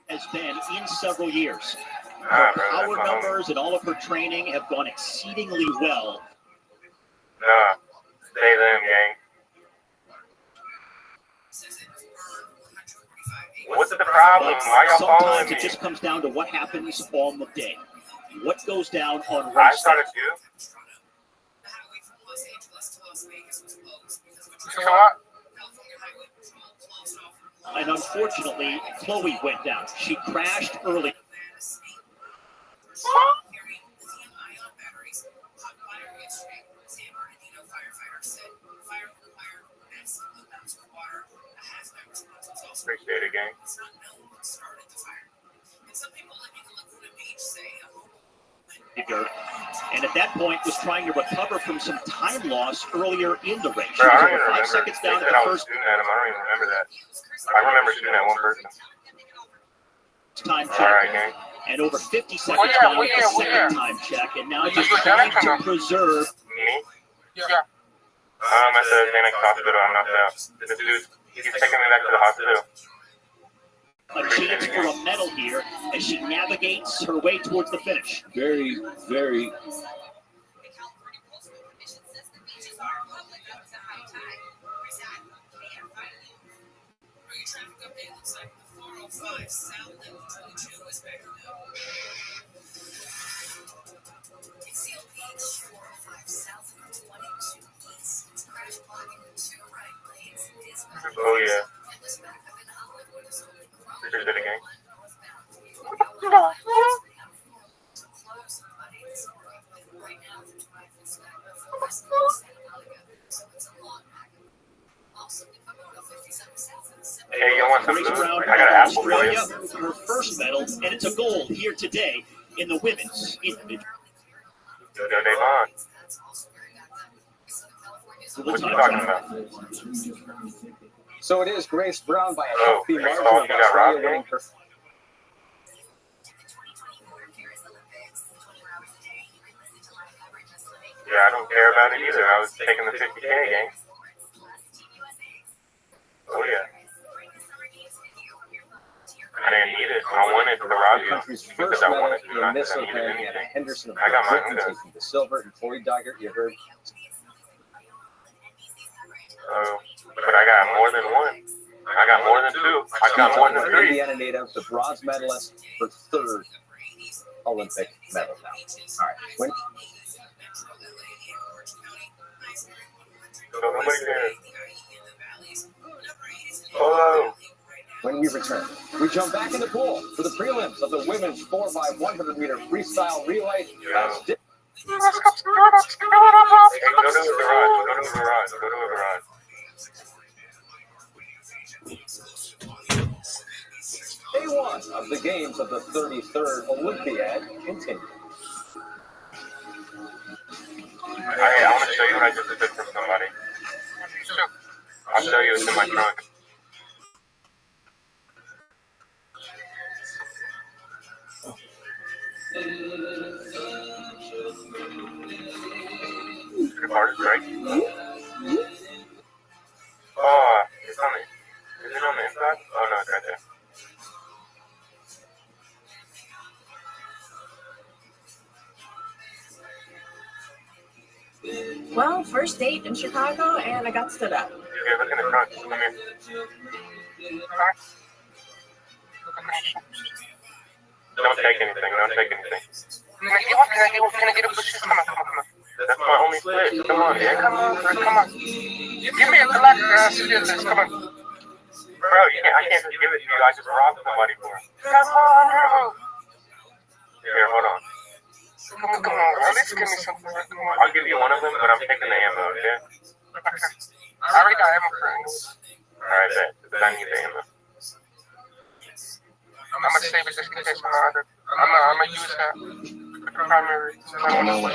Has been in several years. Nah, Her bro, power that's my numbers and all of her training have gone exceedingly well. Nah, stay them, gang. What's the problem? Why y'all following Sometimes me? it just comes down to what happens on the day. What goes down on I race started day. you. So what? And unfortunately, Chloe went down. She crashed early. Appreciate it, gang. And at that point was trying to recover from some time loss earlier in the race. She Bro, I was don't over even 5 remember. seconds They down said at I the was first shooting at him. I don't even remember that. I remember shooting at one person. time check. All right, gang. And over 50 seconds down at the second time check. And now just trying to preserve. Me? Yeah. I'm at the Xanax hospital. I'm knocked out. This dude, he's taking me back to the hospital. A chance for a medal here as she navigates her way towards the finish. Very, very. Oh, yeah. Appreciate it, gang. Hey, you want some food? I got an apple for you. Australia, her first medal, and it's a gold here today in the women's individual. Yo, Devon. What you talking about? So it is Grace Brown by a Oh, healthy you margin got of Australia Rothschild? winning her. Yeah, I don't care about it either. I was taking the 50K, gang. Oh, yeah. I didn't need it. I wanted to rob you Country's because first I medal wanted to, in not because I Missile needed Herring and anything. Henderson of I got Great mine Britain too. taking the silver, and Corey Duggar, you heard. But I got more than one. I got more than two. I got more than three. Indiana native, the bronze medalist, her third Olympic medal now. All right. Nobody there. Hello. When we return, we jump back in the pool for the prelims of the women's 4x100 meter freestyle relay. Hey, go to the garage. Go to the garage. Go to the garage. Day one of the games of the 33rd Olympiad continues. Hey, I want to show you what I just did from somebody. I'll show you. It's in my trunk. The card is right. Oh, it's on the. Is it on the inside? Oh no, it's right there. Well, first date in Chicago, and I got stood up. Yeah, look in the trunk. Come here. Don't take anything. Don't take anything. Can I get a push? Come on. That's my only slip. Come on, man. Come on. Give me a Glock. Come on. Bro, I can't just give it to you. I just robbed somebody for it. Come on, bro. Here, hold on. Come on. At least give me something. Come on. I'll give you one of them, but I'm taking the ammo, okay? I already got ammo for it. Alright, bet. But I need the ammo. I'm gonna save it just in case my other. I'm gonna use that primary. I don't know what.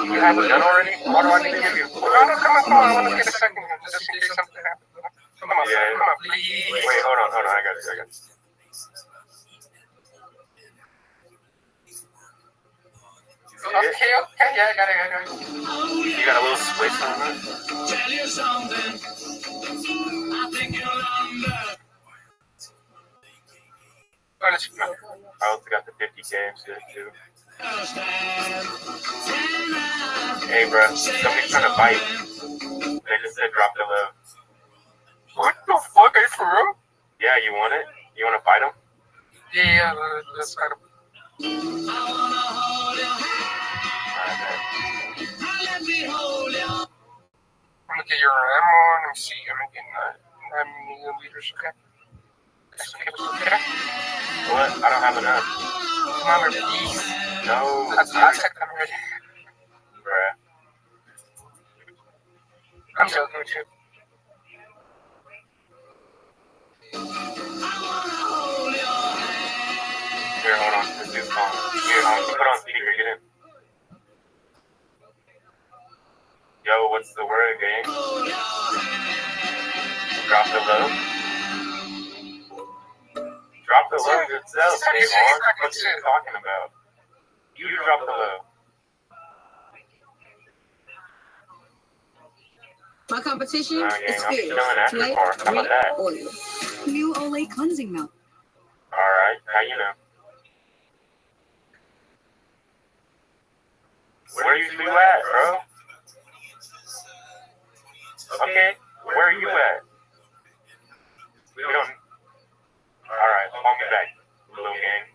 You have a gun already? What do I need to give you? No, come on. I want to get a second just in case something happens. Come on. Yeah. Come on, please. Wait, hold on. I got it. Okay, yeah, I got it. You got a little switch on that? Tell you something. I think you'll I also got the 50 games here too. Hey, bro, somebody's trying to bite. They just said drop the low. What the fuck? Are you for real? Yeah, you want it? You want to fight him? Yeah, let's fight him. Let me hold you. I'm gonna get your ammo. Let me see. I'm gonna get 9 millimeters. Okay. What? I don't have enough. Come on, please. No. I'll take them already. Bruh. I'm joking with you. Here, hold on. This dude's calling. Here, I'm gonna put on speaker. Get in. Yo, what's the word, gang? Drop the low. Drop the low yourself, stay on. What are you talking about? You drop the low. My competition is fierce. Play, oil. New Olay cleansing milk. Alright, how you know? Where you two at, bro? Okay, where are you at? We don't... Alright, call me back, little gang.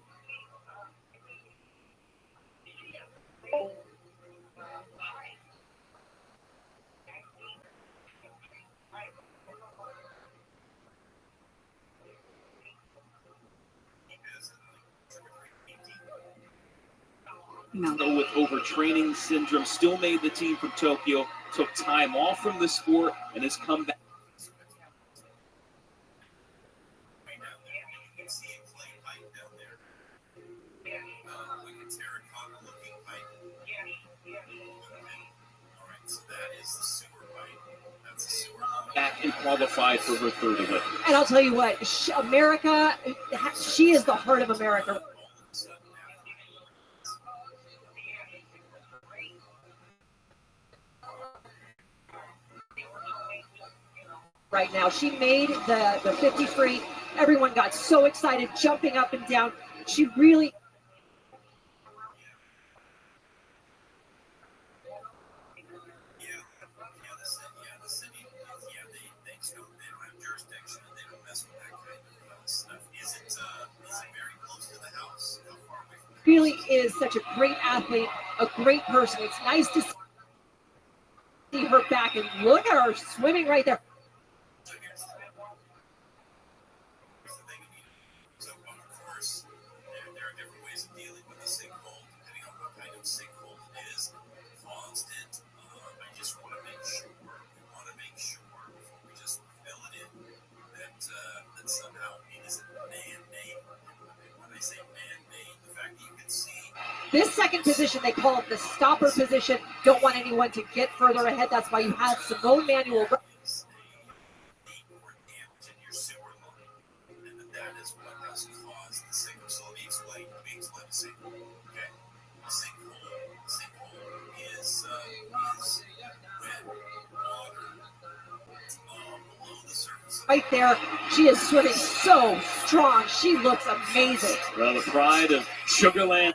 With overtraining syndrome, still made the team from Tokyo, took time off from the sport, and has come back. Back and qualified for her third event. And I'll tell you what, America, she is the heart of America. Right now, she made the 50 free. Everyone got so excited, jumping up and down. She really. Really is such a great athlete, a great person. It's nice to see her back, and look at her swimming right there. This second position, they call it the stopper position. Don't want anyone to get further ahead. That's why you have some low manual. Right there, she is swimming so strong. She looks amazing. Well, the pride of Sugarland.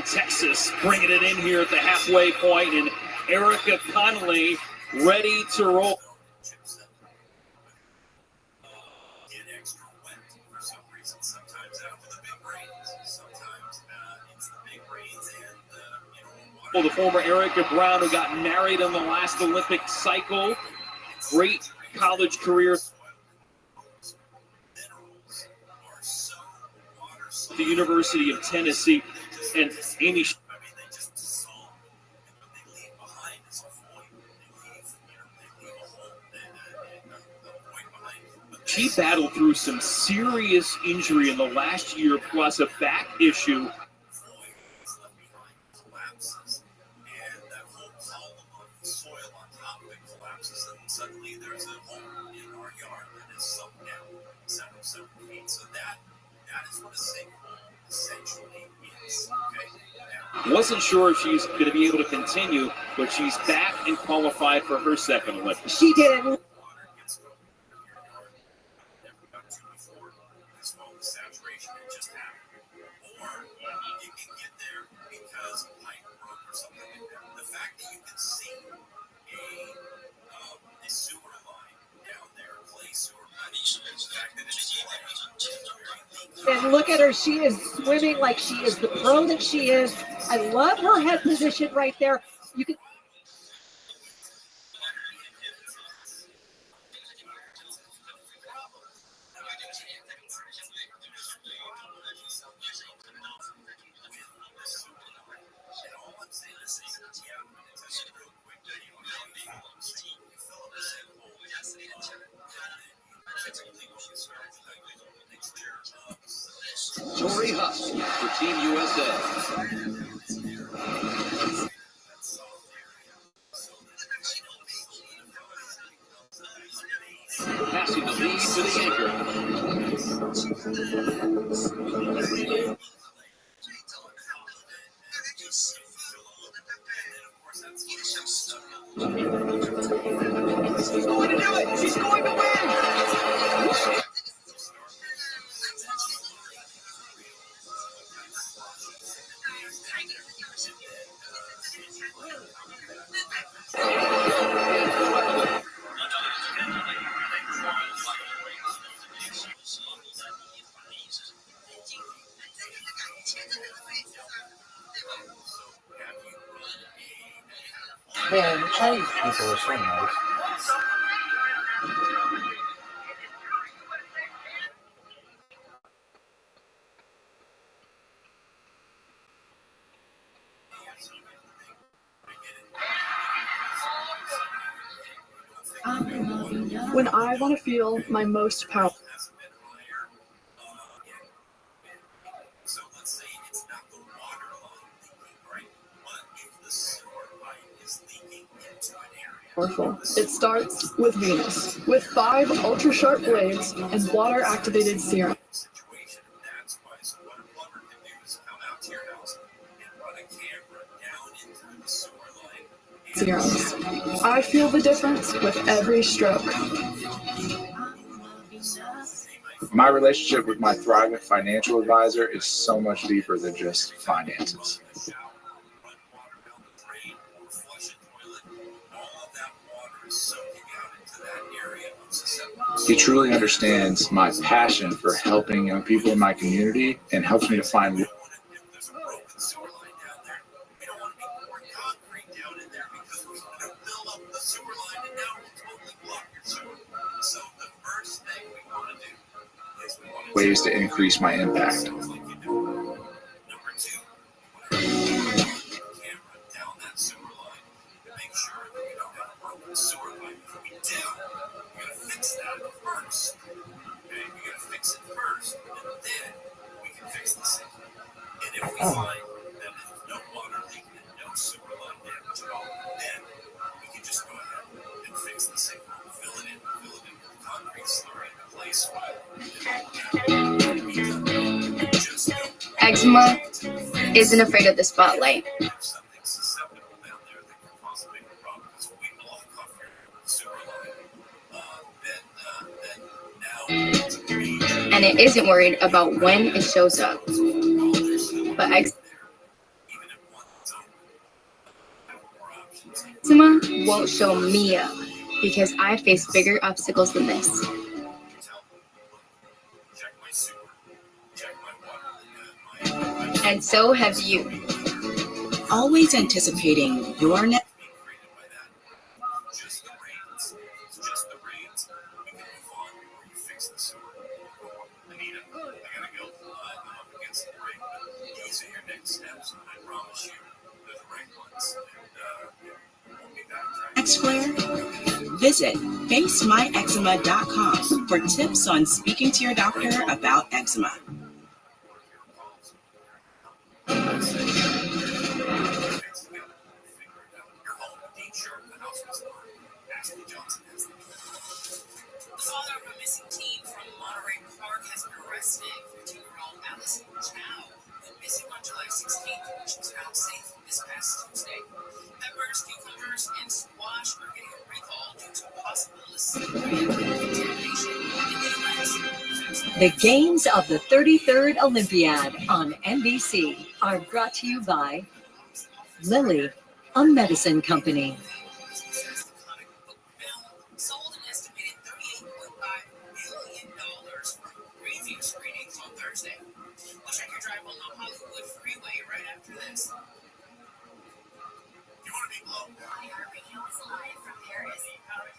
Texas bringing it in here at the halfway point, and Erica Connolly ready to roll. The former Erica Brown, who got married in the last Olympic cycle. Great college career. The University of Tennessee. And Amy. she battled through some serious injury in the last year, plus a back issue. Suddenly there's a hole in our yard that is sunk down several feet. So that is what a sinkhole essentially is. Okay. Wasn't sure if she's going to be able to continue, but she's back and qualified for her second Olympics. She did it. Saturation had just happened, or you can get there because a pipe broke or something like that. The fact that you can see a sewer line down there, clay sewer line, the fact that it's And look at her. She is swimming like she is the pro that she is. I love her head position right there. You can. Tori Huss for Team USA. Passing the lead to the anchor. She's going to do it! She's going to win! Yeah, the Chinese people are so nice. When I want to feel my most powerful. It starts with Venus, with 5 ultra-sharp blades and water-activated serums. I feel the difference with every stroke. My relationship with my thriving financial advisor is so much deeper than just finances. He truly understands my passion for helping young people in my community and helps me to find ways to increase my impact. Eczema isn't afraid of the spotlight. And it isn't worried about when it shows up. But eczema won't show me up because I face bigger obstacles than this. And so have you. Always anticipating your next. X Flare, Visit facemyeczema.com for tips on speaking to your doctor about eczema. The father of a missing teen from Monterey Park has been arrested. 15-year-old Allison Chow went missing on July 16th, when she was found safe this past Tuesday. Peppers, cucumbers, and squash are getting a recall due to possible contamination in the U.S. The games of the 33rd Olympiad on NBC are brought to you by Lilly, a medicine company. Sold an estimated $38.5 million for preview screenings on Thursday. We'll check your drive on the Hollywood Freeway right after this. You want to be blown? iHeartRadio is live from Paris.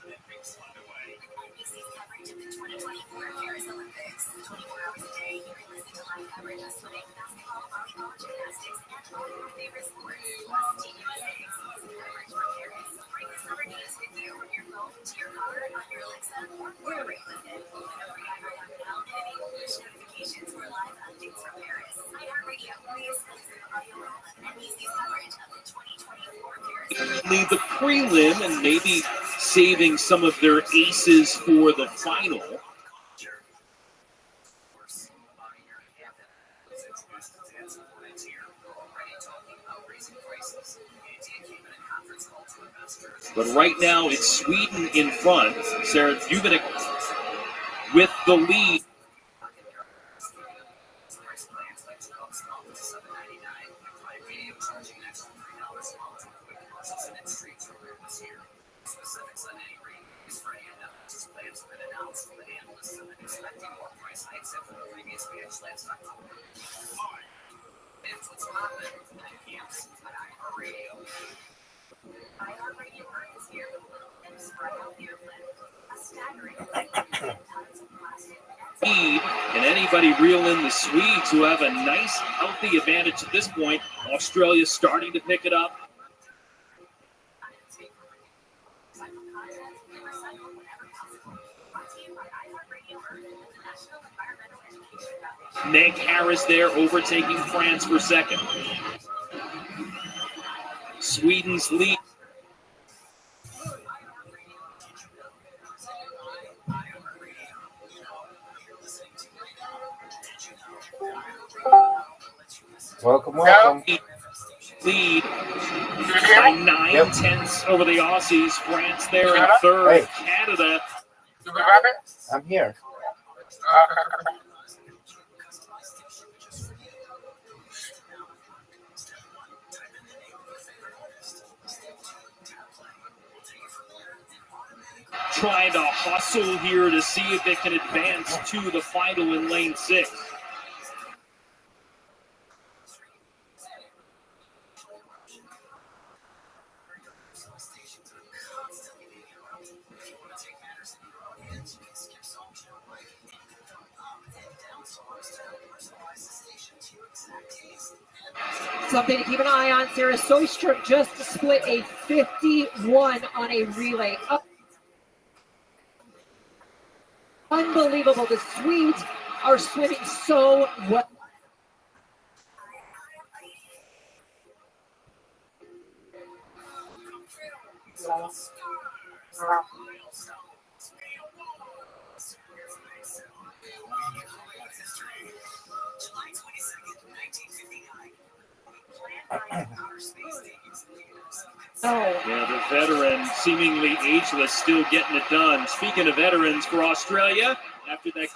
NBC's coverage of the 2024 Paris Olympics. 24 hours a day, you can listen to live coverage of swimming, basketball, volleyball, gymnastics, and all your favorite sports. Plus, Team USA exclusive coverage from Paris. Bring the summer games with you from your phone to your car, on your Alexa, or wherever you listen. Open up your iHeart app now and enable push notifications for live updates from Paris. iHeartRadio, the exclusive audio home of NBC's coverage of the 2024 Paris Olympics. Leave the prelim and maybe saving some of their aces for the final. But right now it's Sweden in front. Sarah Dubinick with the lead. And anybody reel in the Swedes, who have a nice, healthy advantage at this point. Australia starting to pick it up. Meg Harris there overtaking France for second. Sweden's lead. Welcome. Lead by 9/10 over the Aussies. France there in third. Hey. Canada. I'm here. Trying to hustle here to see if they can advance to the final in lane 6. Something to keep an eye on. Sarah Soystrup just split a 51 on a relay. Unbelievable. The Swedes are swimming so well. Yeah, the veteran, seemingly ageless, still getting it done. Speaking of veterans for Australia, after that.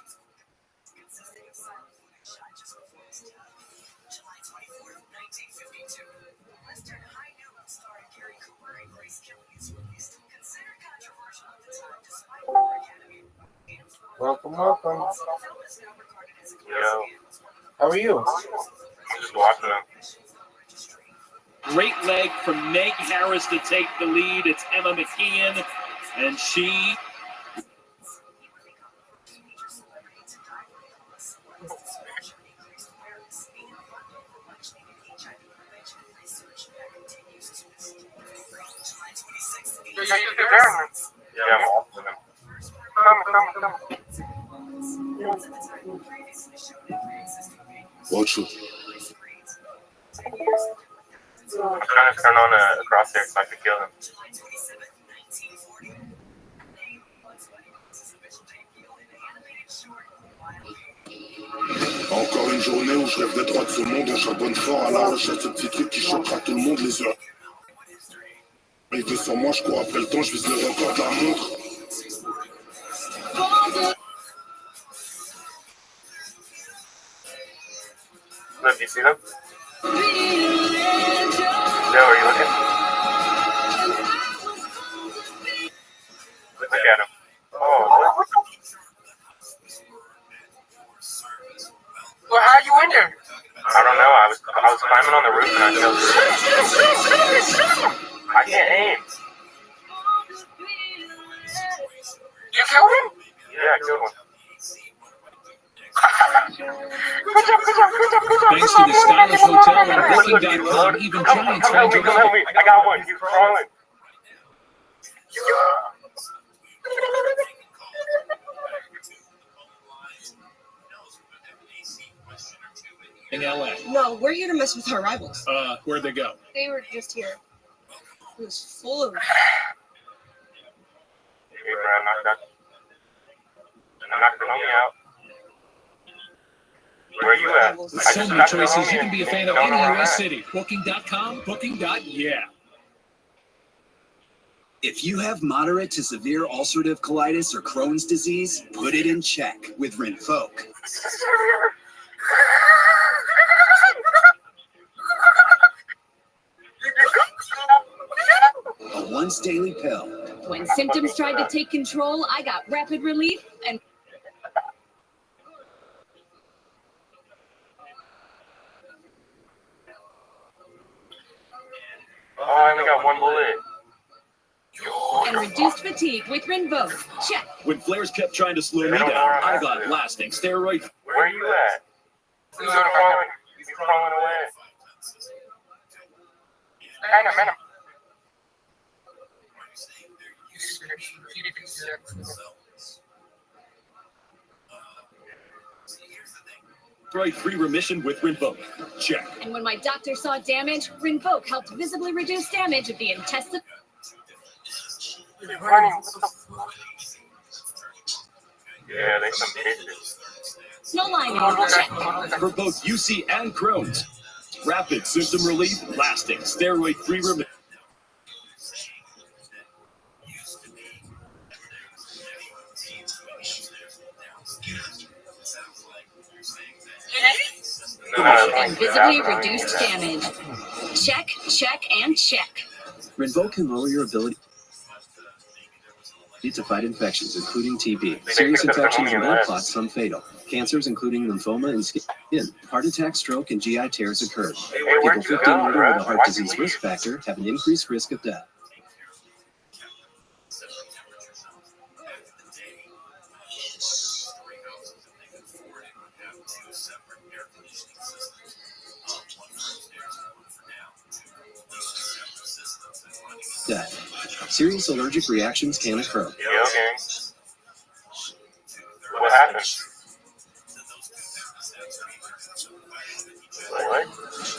Welcome. Yo. How are you? I'm just watching them. Great leg from Meg Harris to take the lead. It's Emma McKeon, and she Yeah, I'm off with them. Come. Rothschild. I'm trying to turn on a crosshair so I can kill him. Encore une journée où je rêve d'être roi de ce monde, on charbonne fort à la recherche de ce petit truc qui choquera tout le monde, les heures. Arrivé sur moi, je cours après le temps, je vise le record de la montre. Look, you see them? Joe, are you looking? Look at him. Oh, what? Well, how you in there? I don't know. I was climbing on the roof and I killed him. I can't aim. You killed him? Yeah, I killed one. Thanks to the stylish hotel and Booking.com, even giants find Come help me. I got one. He's crawling. in LA. No, we're here to mess with our rivals. Where'd they go? They were just here. It was full of. Hey, Brad, knock the homie out. Where are you at? With so many choices, you can be a fan of any U.S. city. Booking.com, Booking.yeah. If you have moderate to severe ulcerative colitis or Crohn's disease, put it in check with Rinvoq. A once daily pill. When symptoms tried to take control, I got rapid relief and I only got one bullet. reduced fatigue with Rinvoq. Check. When flares kept trying to slow me down, I got lasting steroid. Where are you at? He's crawling. He's crawling away. Man him. Steroid-free remission with Rinvoq. Check. And when my doctor saw damage, Rinvoq helped visibly reduce damage of the intestine. Yeah, they some bitches. No lining. Check. For both UC and Crohn's. Rapid symptom relief, lasting steroid-free remission. And visibly reduced damage. Check, and check. Rinvoq can lower your ability to fight infections, including TB. Serious infections and blood clots, some fatal. Cancers, including lymphoma and skin. Heart attack, stroke, and GI tears occur. People 15 older with a heart disease risk factor have an increased risk of death. Serious allergic reactions can occur. Yeah, okay. What happened? What?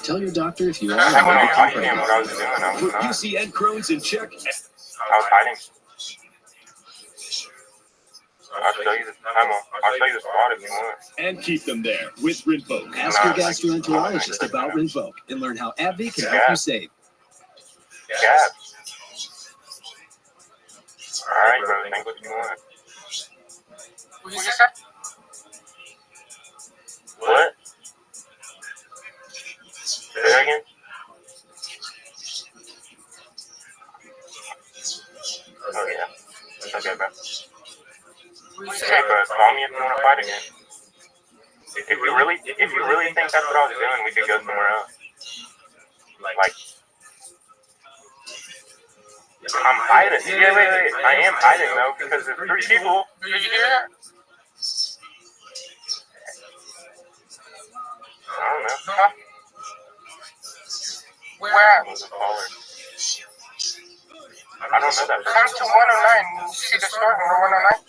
Tell your doctor if you are I allergic knew what I was doing. I was Put not. UC and Crohn's in check. I was hiding. I'll show you the spot if you want. And keep them there with Rinvoq. Ask your gastroenterologist about Rinvoq and learn how AbbVie can help you save. Yeah. Alright, bro, think what you want. What you say? What? Say that again? Oh, yeah. It's okay, bro. Hey, bro, call me if you want to fight again. If you really think that's what I was doing, we could go somewhere else. Like, I'm hiding. Yeah, wait. I am hiding, though, because there's 3 people. Did you hear that? I don't know. Huh? Where at? Who's a caller? I I don't know that. Come to 109. See the store, number 109?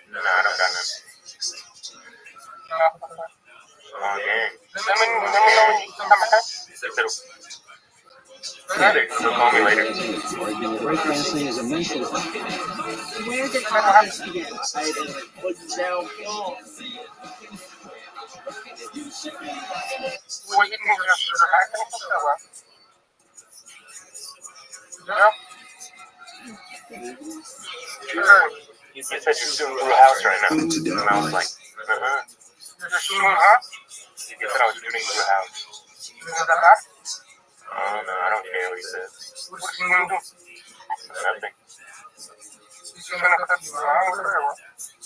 No, I don't got none. Oh, gang. Let me know when you come back. They'll call me later. Breakdancing is immensely Where did all this begin? What you think of sugar? I think so well. Yeah. Sure. You said you're shooting through a house right now. And I was like, You're shooting, huh? You said I was shooting through a house. You know that? Oh, no, I don't care what he said. What you gonna do? Nothing. He's gonna cut you wrong or what?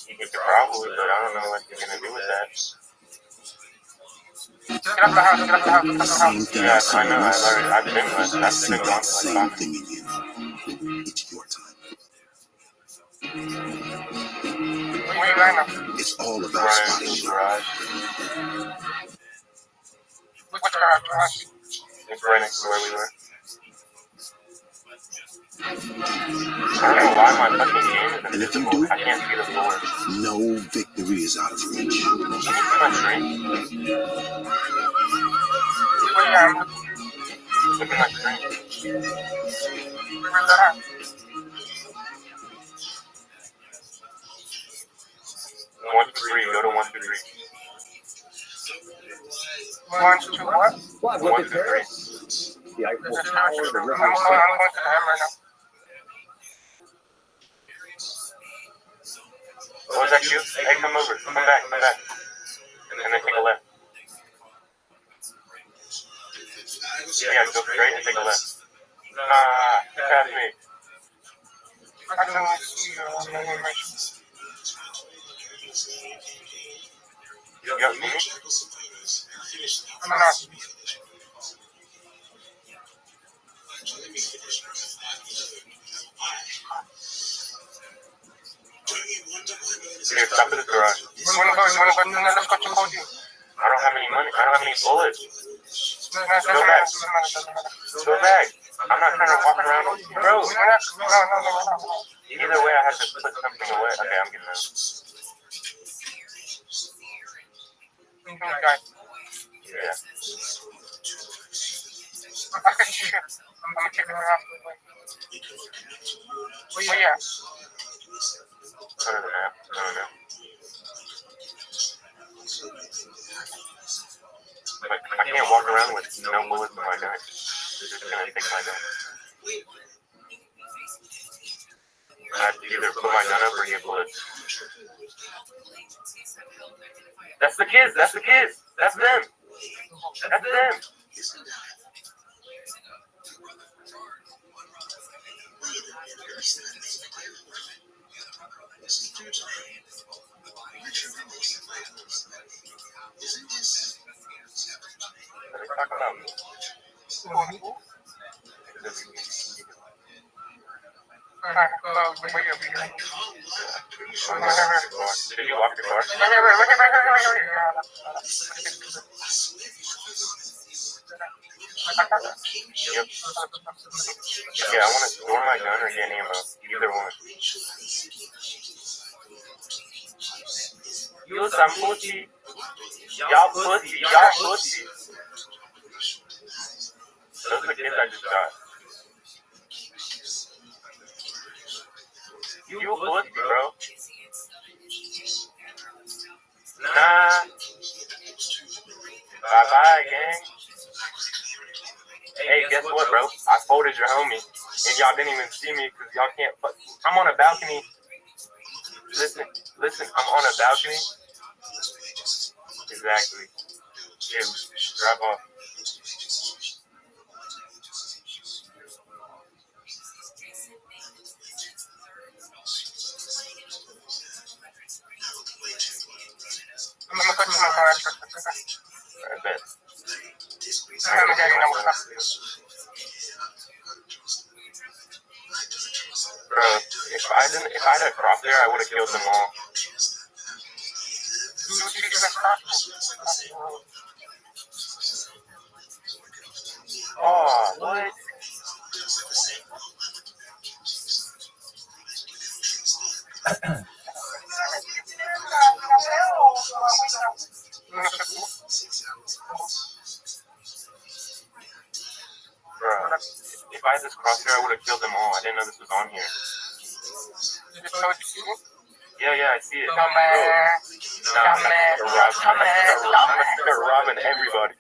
You could probably, but I don't know what you're gonna do with that. Get up the house, get up the house, get up the house. Yes, I know. I've been with. That's been gone for like 5 minutes. It's your time. Where you right now? It's all about spotting you. Which garage? It's right next to where we were. I don't know why my fucking game is And if you invisible. do, I can't see the floor. no victory is out of reach. Can you see my screen? Where you at? Look at my screen. Where's that at? 1, 2, 3. Go to 1, 2, 3. 1, 2, what? What? Look at Paris. The Eiffel There's a Tower, church. the I'm River going to the M right now. Oh, is that you? Hey, come over. Come back. Come back. And then take a left. Yeah, go straight and take a left. Pass me. I can see you on the animation. You got me? I'm not. Here, stop at the garage. You wanna go? Let's go to Cody. I don't have any money. I don't have any bullets. Go back. Go back. I'm not trying to walk around. Bro, No. either way, I have to put something away. Okay, I'm getting out. Okay. Yeah. Shit. I'm gonna kick him out. Where you at? Go to the map. I don't know. But I can't walk around with no bullets in my gun. They're just gonna take my gun. I have to either put my gun up or get bullets. That's the kids. That's the kids. That's them. That's them. What are they talking about? Did you lock the car? Yep. Yeah, I want to store my gun or get ammo. Either one. You some pussy. Y'all pussy. Y'all pussy. Those are the kids I just got. You pussy, bro. Nah. Bye-bye, gang. Hey, guess what, bro? I folded your homie, and y'all didn't even see me because y'all can't fuck. I'm on a balcony. Listen, I'm on a balcony. Exactly. Here, drive off. I'm gonna put you on my I bet. Bro, if I had a cross there, I would have killed them all. Oh, what? Bruh, if I had this crosshair, I would have killed them all. I didn't know this was on here. Yeah, I see it. They're robbing everybody.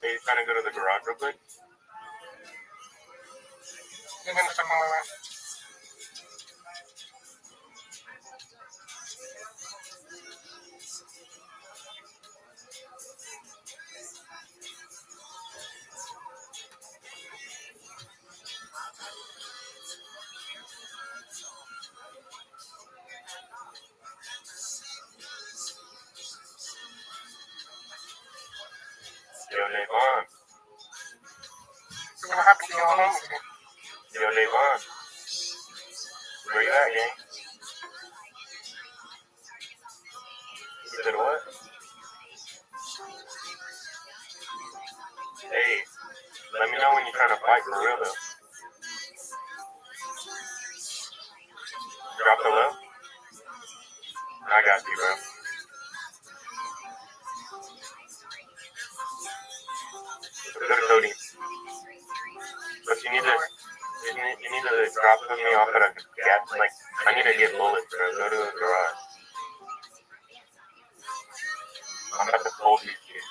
Hey, you trying to go to the garage real quick? Yo, Davon. What happened to your homies? Yo, Davon. Where you at, gang? You said what? Hey, let me know when you're trying to fight for real, though. Drop the low? I got you, bro. Go to Cody. But you need to drop me off at a gas. Like, I need to get bullets, bro. Go to the garage. I'm about to pull these kids.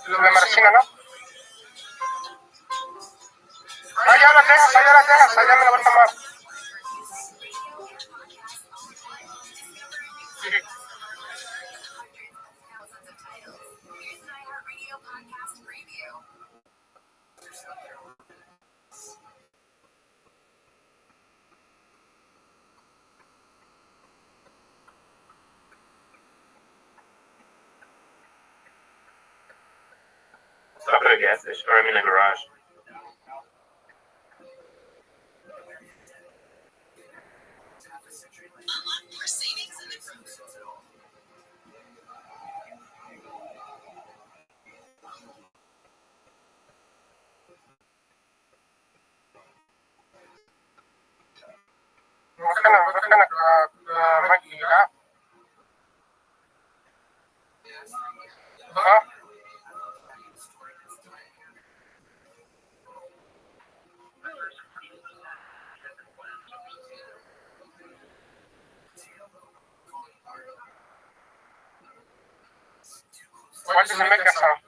Lo de Marcina, ¿no? Allá las dejas, allá me la voy a tomar. Stop at a gas station, or I mean a garage. What kind of mic you got? Huh? Why does it make that sound?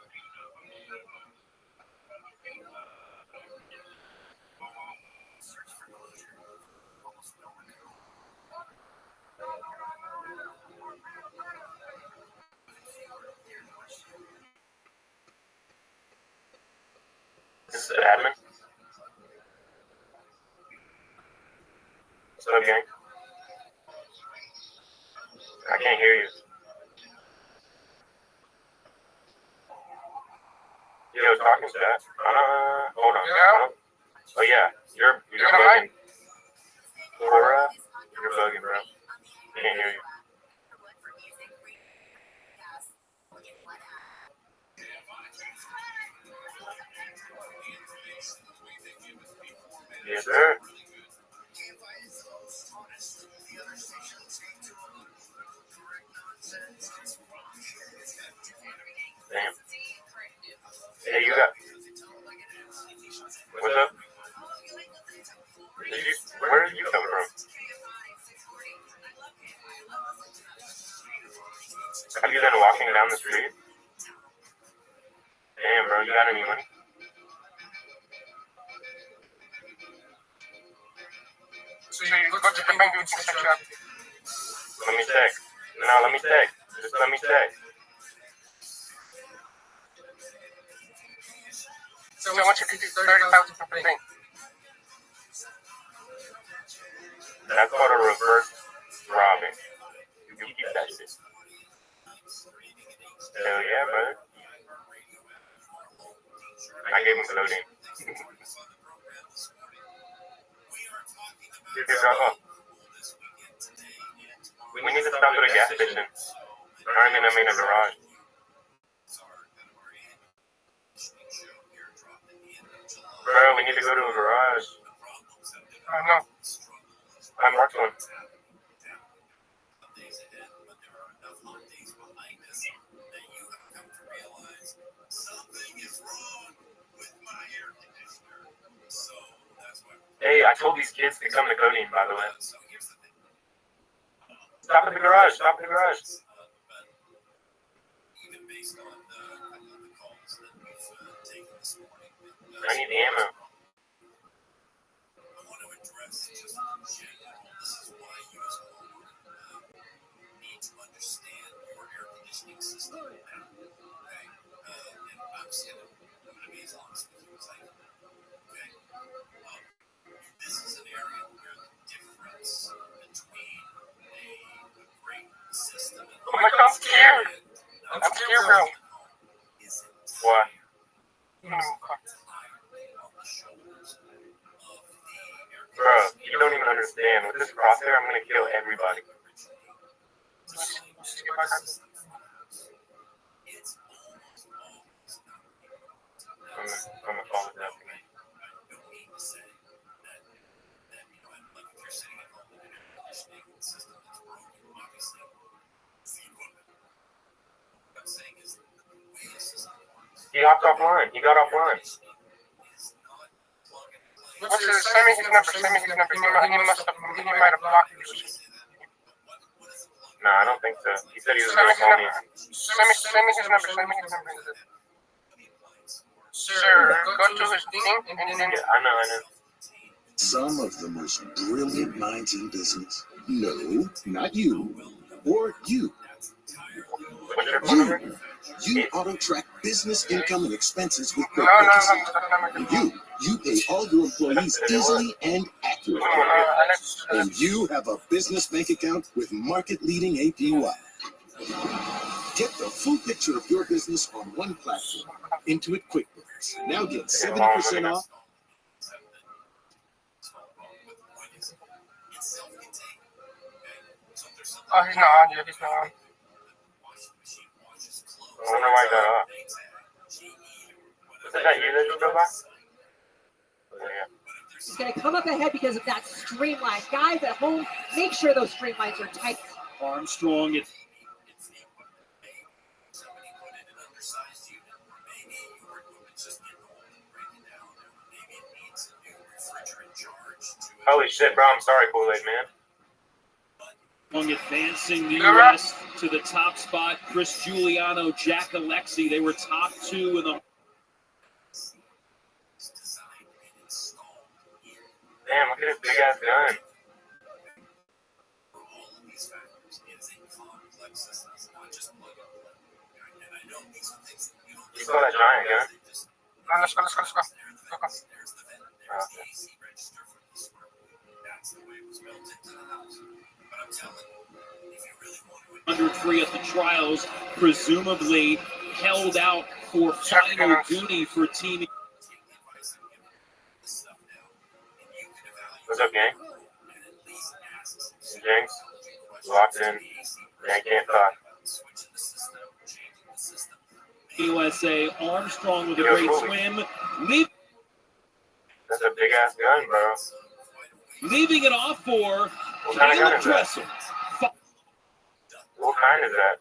This is the admin. What's up, gang? I can't hear you. Yo, talking to that. Hold on. Yeah? Oh yeah, you're bugging. Cora, you're bugging, bro. Can't hear you. Yes, sir. Damn. Hey, you got. What's up? Where did you come from? Have you been walking down the street? So you go to the bank and check up. Let me check. No, let me check. Just let me check. So I want you to do 30,000 per thing. That's called a reverse robbing. You keep that shit. Hell yeah, brother. I gave him clothing. Here, drop off. We need to stop at a gas station. Aren't in a garage. Bro, we need to go to a garage. I know. I marked one. Hey, I told these kids to come to Coding, by the way. Stop at the garage. Stop at the garage. I need ammo. Oh my God, I'm scared. I'm scared, bro. Why? Bro, you don't even understand. With this crosshair, I'm gonna kill everybody. I'm gonna follow it up again. He hopped offline. He got offline. What's his, send me his number. He might have blocked you. No, I don't think so. He said he was gonna call me. Send me his number. Sir, go to his thing and then... Yeah, I know. Some of the most brilliant minds in business. No, not you. Or you. You auto-track business income and expenses with QuickBooks. You pay all your employees easily and accurately. And you have a business bank account with market-leading APY. Get the full picture of your business on one platform. Intuit QuickBooks. Now get 70% off. Oh, he's not on yet. He's not on. I wonder why I got off. Was that you that just drove by? Oh, yeah. He's going to come up ahead because of that streamline. Guys at home, make sure those streamlines are tight. Armstrong, it's Holy shit, bro. I'm sorry, Kool-Aid, man. advancing the U.S. to the top spot. Chris Giuliano, Jack Alexi, they were top two in the... Damn, look at this big-ass gun. You saw that giant gun? Let's go. Oh, okay. 103 at the trials, presumably held out for final duty for Team. What's up, gang? Jinx, locked in. Gang can't talk. USA, Armstrong with a great swim. That's a big-ass gun, bro. Leaving it off for What kind of gun Caleb is Dressel. What kind is that?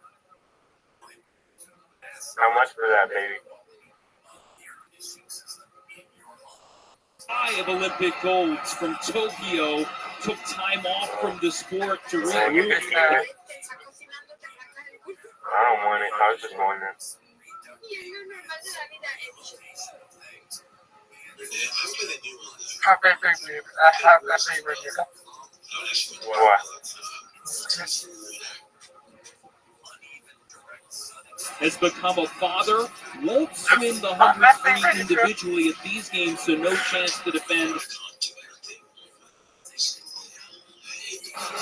How much for that, baby? 5 Olympic golds from Tokyo. Took time off from the sport to Man, you regroup. can see that. I don't want it. I was just wondering. Happy birthday. What? Has become a father, won't swim the 100 free individually at these games, so no chance to defend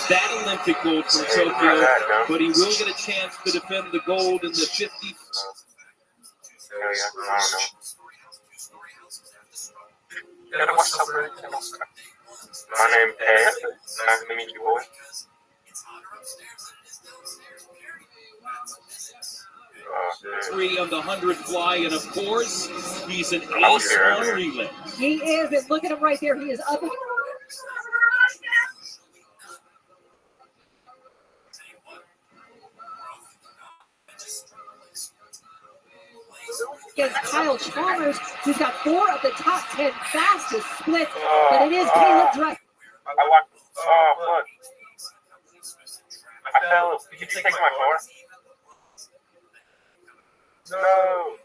that Olympic gold from Tokyo, but he will get a chance to defend the gold in the 50. My name's Ed. Nice to meet you, boy. Three on the 100 fly, and of course, he's an ace on relay. He is, and look at him right there. He is up. Against Kyle Chalmers, who's got 4 of the top 10 fastest splits, but it is Caleb Dress. I walked. Oh, fuck. I fell. Did you take my car? No.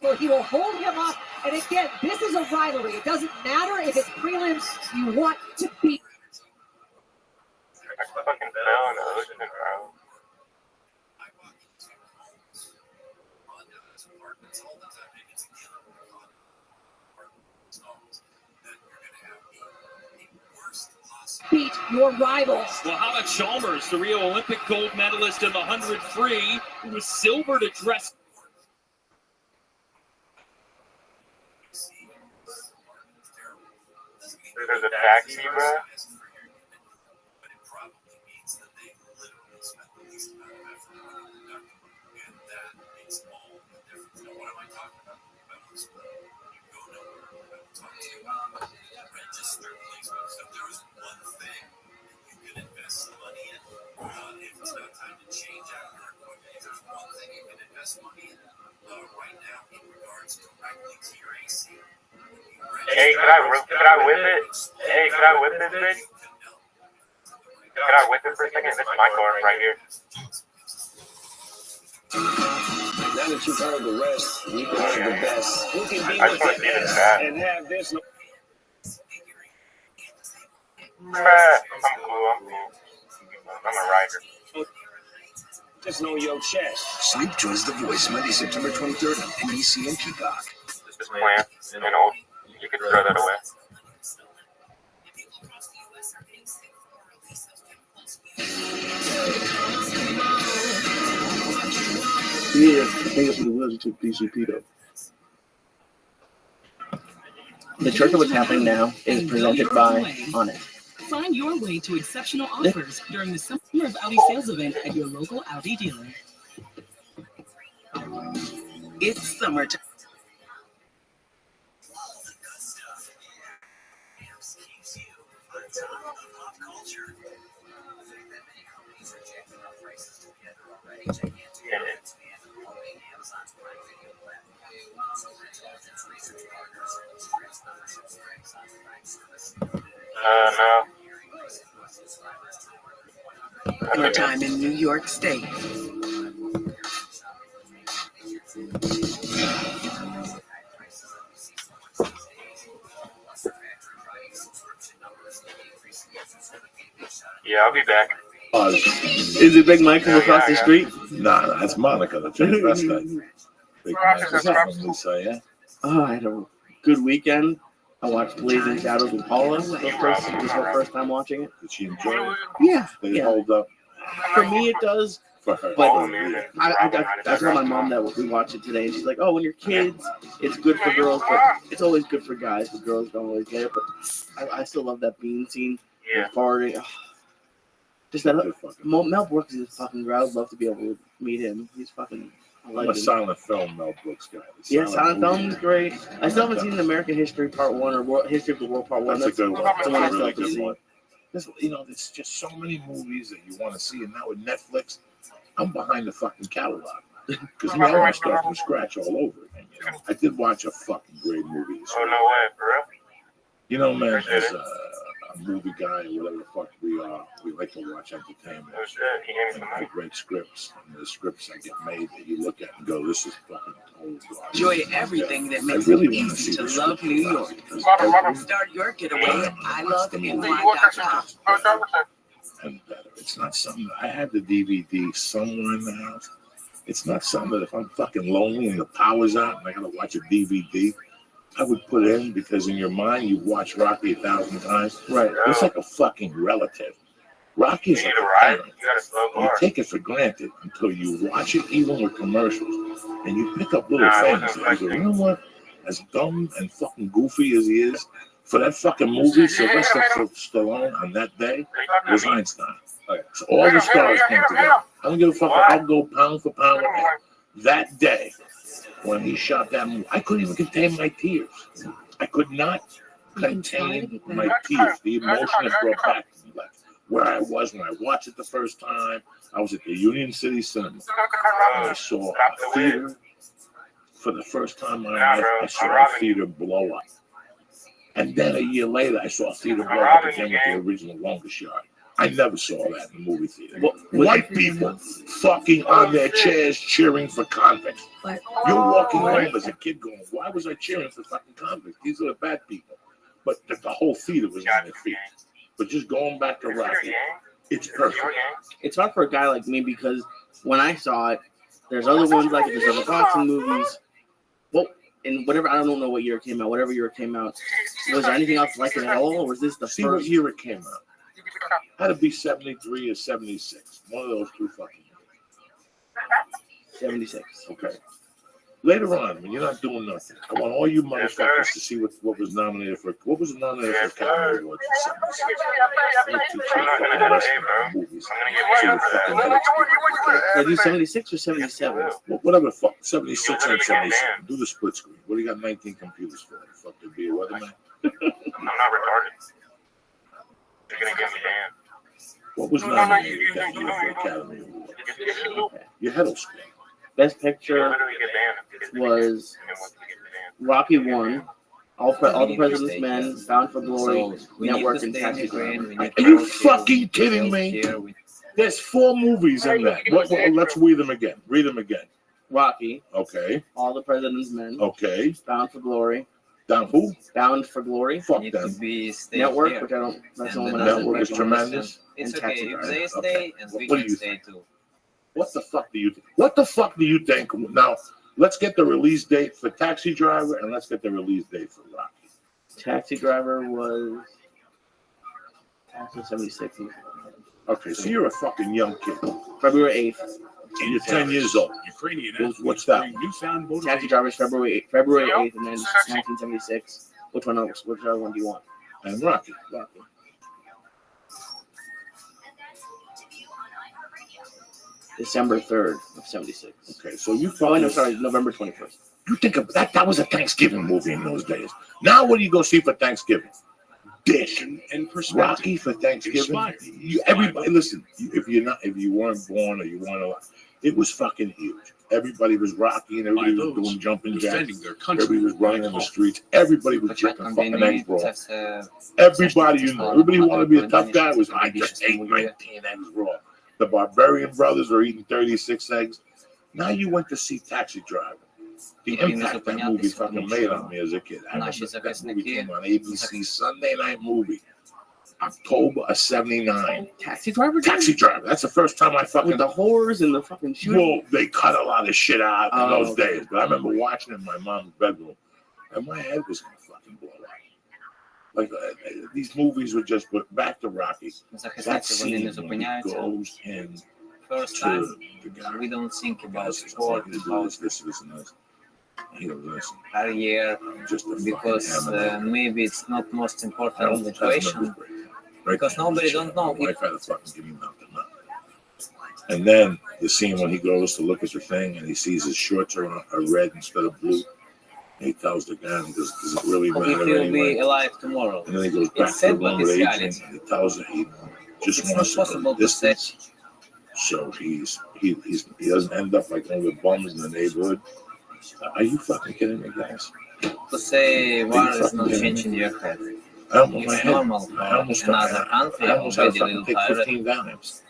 Well, he will hold him up, and again, this is a rivalry. It doesn't matter if it's prelims. You want to beat. I fucking fell in the ocean, bro. Beat your rivals. Well, how about Chalmers, the Rio Olympic gold medalist in the 100 free, who was silver to dress. There's a taxi, bro. Hey, could I whip it? Hey, could I whip this bitch? Could I whip it for a second? This is my car right here. Now that you've heard the rest, we can have the best. Who can be with the best and have this? I'm cool. I'm a rider. Just know your chest. Sleep joins The Voice Monday, September 23rd on NBC and Peacock. This plant and old. You could throw that away. Yeah, I think it's what it was. It took PCP though. The Church of What's Happening Now is presented by Honest. Find your way to exceptional offers during the Summer of Audi sales event at your local Audi dealer. It's summertime. No. Summertime in New York State. Yeah, I'll be back. Is it Big Michael across the street? Nah, that's Monica, the transvestite. Big Michael, Lisa, yeah. Oh, I had a good weekend. I watched Blazing Shadows with Paula. This was her first time watching it. Did she enjoy it? Yeah. Did it hold up? For me, it does. For her. But I told my mom that we watched it today, and she's like, "Oh, when you're kids, it's good for girls, but it's always good for guys. But girls don't always get it." But I still love that bean scene. Yeah. Farting. Oh. Just that Mel Brooks is fucking great. I would love to be able to meet him. He's fucking. I'm a silent film Mel Brooks guy. Yeah, silent film is great. I still haven't seen American History Part 1 or History of the World Part 1. That's a good one. That's the one I still really have to good see. one. There's just so many movies that you want to see, and now with Netflix, I'm behind the fucking catalog because now I start from scratch all over again. You know, I did watch a fucking great movie. Oh, no way, bro. You know, man, as a movie guy or whatever the fuck we are, we like to watch entertainment. Oh, shit. He gave me some money. Great scripts, and the scripts that get made that you look at and go, this is fucking totally Enjoy everything that makes really it wanna easy see to the love Switch New Club. York. Start your getaway at iloveny.com. And better. It's not something that I have the DVD somewhere in the house. It's not something that if I'm fucking lonely and the power's out and I gotta watch a DVD, I would put in, because in your mind you've watched Rocky 1,000 times. Right. It's like a fucking relative. Rocky's like a parent. You take it for granted until you watch it, even with commercials, and you pick up little things. And you go, you know what? As dumb and fucking goofy as he is, for that fucking movie, Sylvester Stallone on that day was Einstein. So all the stars came together. I don't give a fuck. I'll go pound for pound with him. That day, when he shot that movie, I couldn't even contain my tears. I could not contain my tears. The emotion it brought back to me, like where I was when I watched it the first time. I was at the Union City Cinema, and I saw a theater for the first time in my life. I saw a theater blow up. And then a year later, I saw a theater blow up again with the original Longest Yard. I never saw that in the movie theater. White people fucking on their chairs cheering for convicts. You're walking home as a kid going, why was I cheering for fucking convicts? These are the bad people. But the whole theater was on their feet. But just going back to Rocky, it's perfect. It's hard for a guy like me because when I saw it, there's other ones like it. There's other boxing movies. Well, and whatever, I don't know what year it came out. Whatever year it came out, was there anything else like it at all, or was this the See first? what year it came out? Had to be 73 or 76. One of those two fucking years. 76. Okay. Later on, when you're not doing nothing, I want all you motherfuckers to see what was nominated for. What was nominated for Academy Awards in 76? They do 76 or 77? Whatever the fuck. 76 and 77. Do the split screen. What do you got 19 computers for? Fuck, to be a weatherman? I'm not retarded. You're gonna get me banned. What was nominated that year for Academy Awards? Your head will spin. Best Picture was Rocky 1, All the President's Men, Bound for Glory, Network, and Taxi Driver. Are you fucking kidding me? There's 4 movies in that. Let's read them again. Read them again. Rocky. Okay. All the President's Men. Okay. Bound for Glory. Down who? Bound for Glory. Fuck them. Network, which I don't. That's the one that Network is tremendous. And It's Taxi okay if Driver. they stay and we What do can you stay too. What the fuck do you think? What the fuck do you think? Now, let's get the release date for Taxi Driver and let's get the release date for Rocky. Taxi Driver was 76. Okay, so you're a fucking young kid. February 8th. And you're 10 years old. What's that? Taxi Driver is February 8th, and then 1976. Which one else? Which other one do you want? And Rocky. Rocky. December 3rd of 76. Okay, so you Oh, no, sorry, November 21st. You think of that? That was a Thanksgiving movie in those days. Now, what do you go see for Thanksgiving? Dick and Rocky for Thanksgiving. Everybody, listen. If you weren't born or you weren't alive, it was fucking huge. Everybody was Rocky and everybody was doing jumping jacks. Everybody was running in the streets. Everybody was chicken fucking eggs raw. Everybody you know, everybody who wanted to be a tough guy was, I just ate 19 eggs raw. The Barbarian brothers were eating 36 eggs. Now you went to see Taxi Driver. The impact that movie fucking made on me as a kid. I remember that movie came on ABC Sunday night movie, October of 79. Taxi Driver? Taxi Driver. That's the first time I fucking... With the horrors and the fucking shooting? Well, they cut a lot of shit out in those days. But I remember watching it in my mom's bedroom, and my head was going to fucking blow out. Like, these movies were just... But back to Rocky. That scene when he goes in First time, we don't think about sport, about our year, because maybe it's not most important situation, because nobody don't know. And then the scene when he goes to look at the thing and he sees his shorts are red instead of blue. And he tells the guy, does it really matter If he'll anyway? be alive tomorrow. And then he goes back to the room with agent and he tells her he just wants to go distance. So he doesn't end up like one of the bums in the neighborhood. Are you fucking kidding me, guys? To say war is not changing your head. It's normal. I almost Another country, I almost had to already fucking take tired. 15 Valiums.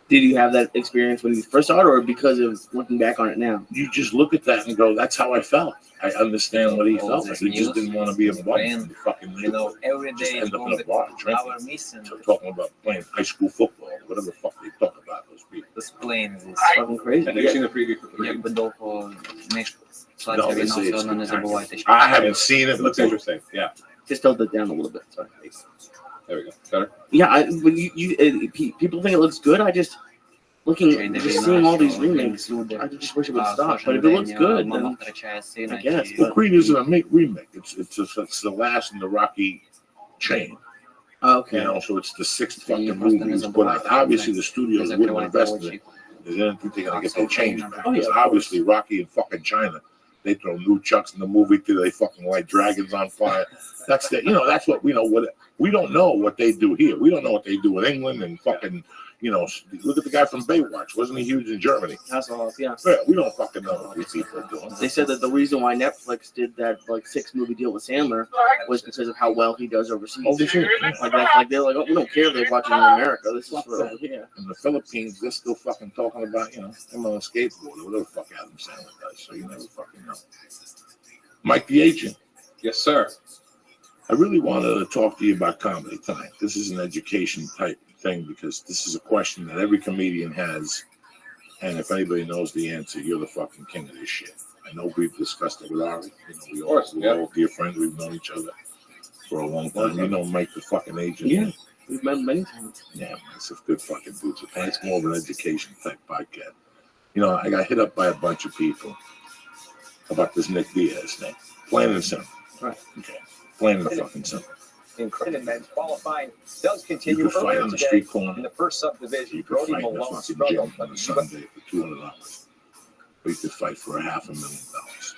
Did you have that experience when you first saw it, or because of looking back on it now? You just look at that and go, "That's how I felt." I understand what he felt. He just didn't want to be a bum in the fucking neighborhood. Every Just day end up in a bar drinking, our mission talking about playing high school football, whatever the fuck they talk about. Those people. to explain this. Fucking crazy. Have you seen the preview for the Якби довго не No, йшлася they війна, say все it's одно не забувайте, що I haven't seen it. It looks interesting. Yeah. Just tilt it down a little bit. Sorry. There we go. Better. Yeah, but people think it looks good. I just just seeing all these remakes. I just wish it would stop. But if it looks good, then I guess. Well, Creed isn't a remake. It's the last in the Rocky chain. Okay. You know, so it's the sixth fucking movie he's put out. Obviously, the studios wouldn't invest in it. They didn't think they're gonna get their change back. Because obviously, Rocky and fucking China, they throw nunchucks in the movie theater. They fucking light dragons on fire. That's the, that's what we know. What we don't know what they do here. We don't know what they do in England and fucking. Look at the guy from Baywatch. Wasn't he huge in Germany? That's all. Yeah. Yeah, we don't fucking know what these people are doing. They said that the reason why Netflix did that 6-movie deal with Sandler was because of how well he does overseas. Overseas. They're like, oh, we don't care if they're watching in America. This is for over here. In the Philippines, they're still fucking talking about, him on a skateboard or whatever the fuck Adam Sandler does. So you never fucking know. Mike the Agent. Yes, sir. I really wanted to talk to you about comedy tonight. This is an education type thing because this is a question that every comedian has. And if anybody knows the answer, you're the fucking king of this shit. I know we've discussed it with Ari. We're all dear friends. We've known each other for a long time. You know Mike the fucking Agent. Yeah, we've met many times. Yeah, man, it's a good fucking dude. It's more of an education type podcast. I got hit up by a bunch of people about this Nick Diaz thing. Plain and simple. Right. Okay. Plain and fucking simple. In men's qualifying does continue You can fight earlier on the today street corner. in the first subdivision. You can Brody fight in the Malone fucking struggled, gym on a Sunday for $200. Or you could fight for $500,000.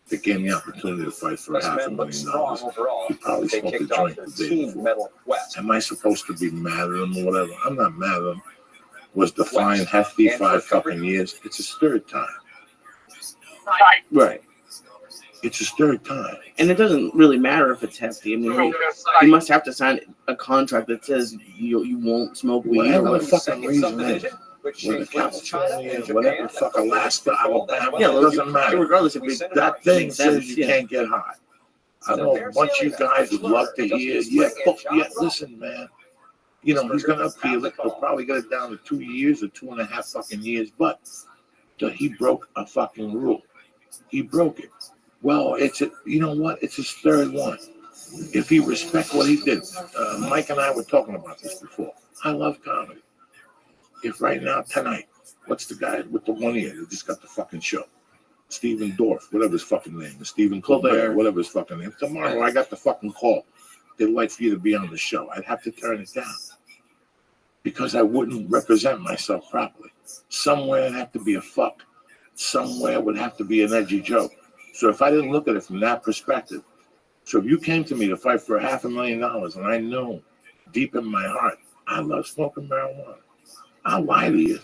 They gave me the opportunity to fight for $500,000. You probably They smoked a kicked off joint their the day team before. medal quest. Am I supposed to be mad at him or whatever? I'm not mad at him. Was the fine hefty 5 fucking years? It's his third time. Right. It's his third time. And it doesn't really matter if it's hefty. I mean, he must have to sign a contract that says you won't smoke weed. Whatever the fucking reason is. Whether California, whatever, fuck Alaska, Alabama, it doesn't matter. Regardless if That thing says you can't get high. I know a bunch of you guys would love to hear, listen, man. He's going to appeal it. He'll probably get it down to 2 years or 2.5 fucking years, but he broke a fucking rule. He broke it. Well, you know what? It's his third one. If he respect what he did, Mike and I were talking about this before. I love comedy. If right now, tonight, what's the guy with the 1 ear that just got the fucking show? Stephen Dorff, whatever his fucking name is. Stephen Colbert, whatever his fucking name. Tomorrow, I got the fucking call. They'd like for you to be on the show. I'd have to turn it down because I wouldn't represent myself properly. Somewhere it'd have to be a fuck. Somewhere would have to be an edgy joke. So if I didn't look at it from that perspective, so if you came to me to fight for $500,000 and I know deep in my heart, I love smoking marijuana, I'll lie to you.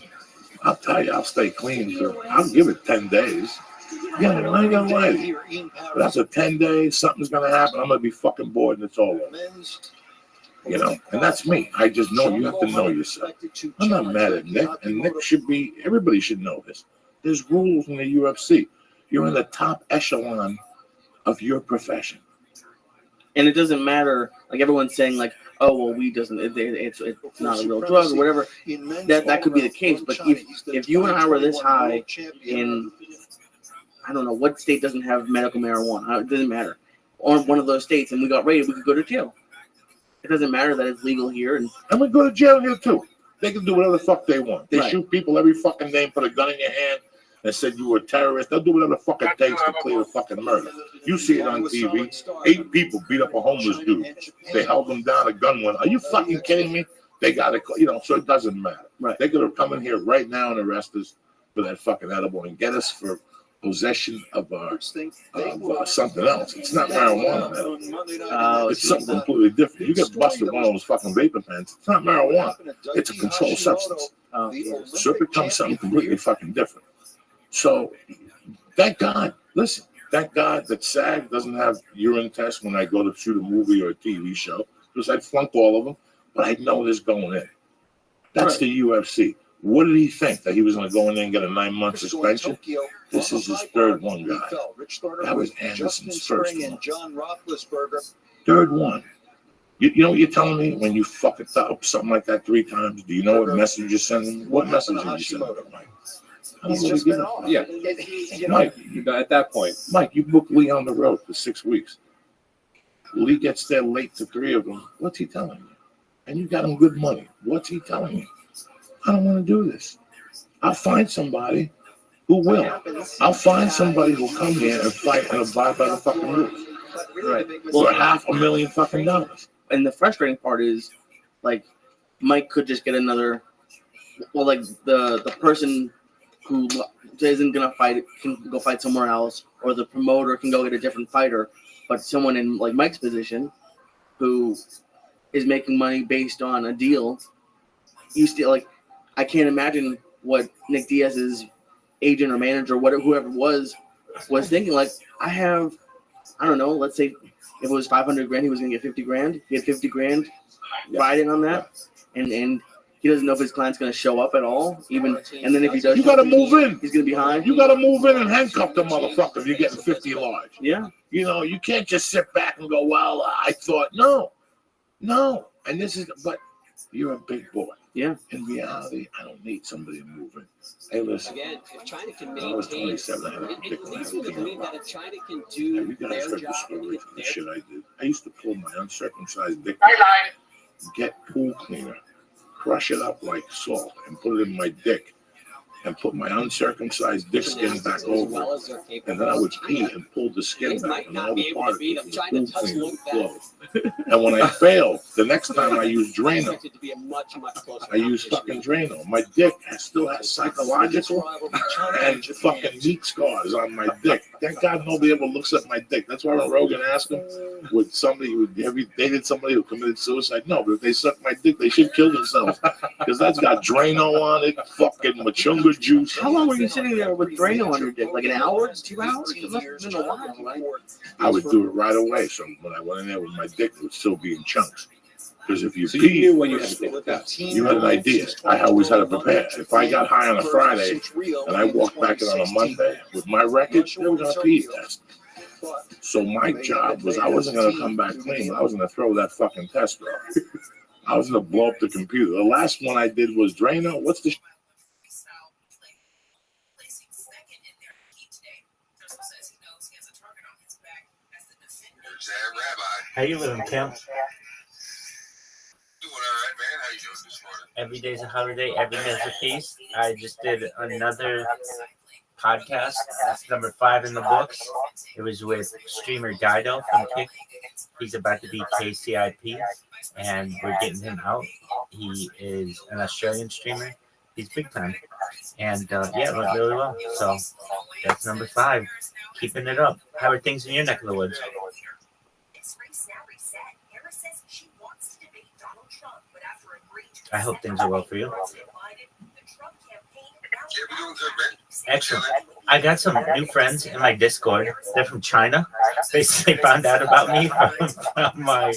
I'll tell you, I'll stay clean. I'll give it 10 days. Yeah, I ain't gonna lie to you. But after 10 days, something's gonna happen. I'm gonna be fucking bored and it's all over. And that's me. I just know you have to know yourself. I'm not mad at Nick, and Nick everybody should know this. There's rules in the UFC. You're in the top echelon of your profession. And it doesn't matter, like everyone's saying, like, oh, well, weed doesn't, it's not a real drug or whatever. That could be the case. But if you and I were this high in, I don't know, what state doesn't have medical marijuana? It doesn't matter. Or one of those states, and we got raided, we could go to jail. It doesn't matter that it's legal here. And we go to jail here, too. They can do whatever the fuck they want. They shoot people every fucking day, put a gun in your hand, and said you were a terrorist. They'll do whatever the fuck it takes to clear a fucking murder. You see it on TV. 8 people beat up a homeless dude. They held him down, a gun went. Are you fucking kidding me? They got to, so it doesn't matter. Right. They could have come in here right now and arrest us for that fucking edible and get us for possession of something else. It's not marijuana. It's something completely different. You get busted with one of those fucking vapor pens. It's not marijuana. It's a controlled substance. So it becomes something completely fucking different. So, thank God, listen, thank God that SAG doesn't have urine tests when I go to shoot a movie or a TV show, because I'd flunk all of them, but I know this going in. That's the UFC. What did he think? That he was going to go in there and get a 9-month suspension? This is his third one, guy. That was Anderson's first one. Third one. You know what you're telling me? When you fuck it up, something like that 3 times, do you know what message you're sending? What message are you sending, Mike? He's just been off. Yeah. Mike, at that point. Mike, you booked Lee on the road for 6 weeks. Lee gets there late to 3 of them. What's he telling you? And you got him good money. What's he telling you? I don't want to do this. I'll find somebody who will. I'll find somebody who'll come here and fight and abide by the fucking rules. Right. Well, for $500,000 fucking dollars. And the frustrating part is, like, Mike could just get another. Well, like the person who isn't gonna fight can go fight somewhere else, or the promoter can go get a different fighter. But someone in like Mike's position, who is making money based on a deal, you still like. I can't imagine what Nick Diaz's agent or manager, whatever, whoever was thinking. Like, I don't know. Let's say if it was $500,000, he was gonna get $50,000. He had $50,000 riding on that, and he doesn't know if his client's gonna show up at all. Even and then if he does, you gotta move in. He's gonna be behind. You gotta move in and handcuff the motherfucker if you're getting 50 large. Yeah. You know, you can't just sit back and go, well, I thought no. And this is, but you're a big boy. Yeah. In reality, I don't need somebody to move in. Hey, listen. Again, if China can When I was maintain, 27, I had a it dick when I leads me to came believe up. that if China can Yeah, do you guys their heard the job, story of the shit I did. I used to pull my uncircumcised dick, get pool cleaner, crush it up like salt, and put it in my dick, and put my uncircumcised dick skin back over it. And then I would pee and pull the skin back, and all the particles of the pool cleaner would flow. And when I failed, the next time I used Drano, I used fucking Drano. My dick still has psychological and fucking meat scars on my dick. Thank God nobody ever looks at my dick. That's why when Rogan asked him, would somebody who dated somebody who committed suicide? No, but if they suck my dick, they should kill themselves. Because that's got Drano on it, fucking Machunga juice. How long were you sitting there with Drano on your dick? Like an hour? 2 hours? It must have been a while, right? I would do it right away. So when I went in there with my dick, it would still be in chunks. Because if you So pee, you knew when you had to pick that. you had an idea. I always had it prepared. If I got high on a Friday and I walked back in on a Monday with my record, they were going to pee test. So my job was I wasn't going to come back clean, but I was going to throw that fucking test off. I was going to blow up the computer. The last one I did was Drano. What's the How you living, Kim? Doing all right, man. How you doing this morning? Every day's a holiday. Every day's a feast. I just did another podcast. That's number 5 in the books. It was with streamer Dido from Kick. He's about to be KCIP, and we're getting him out. He is an Australian streamer. He's big time. And yeah, it went really well. So that's number 5. Keeping it up. How are things in your neck of the woods? I hope things are well for you. Yeah, we're doing good, man. Excellent. I got some new friends in my Discord. They're from China. They found out about me from my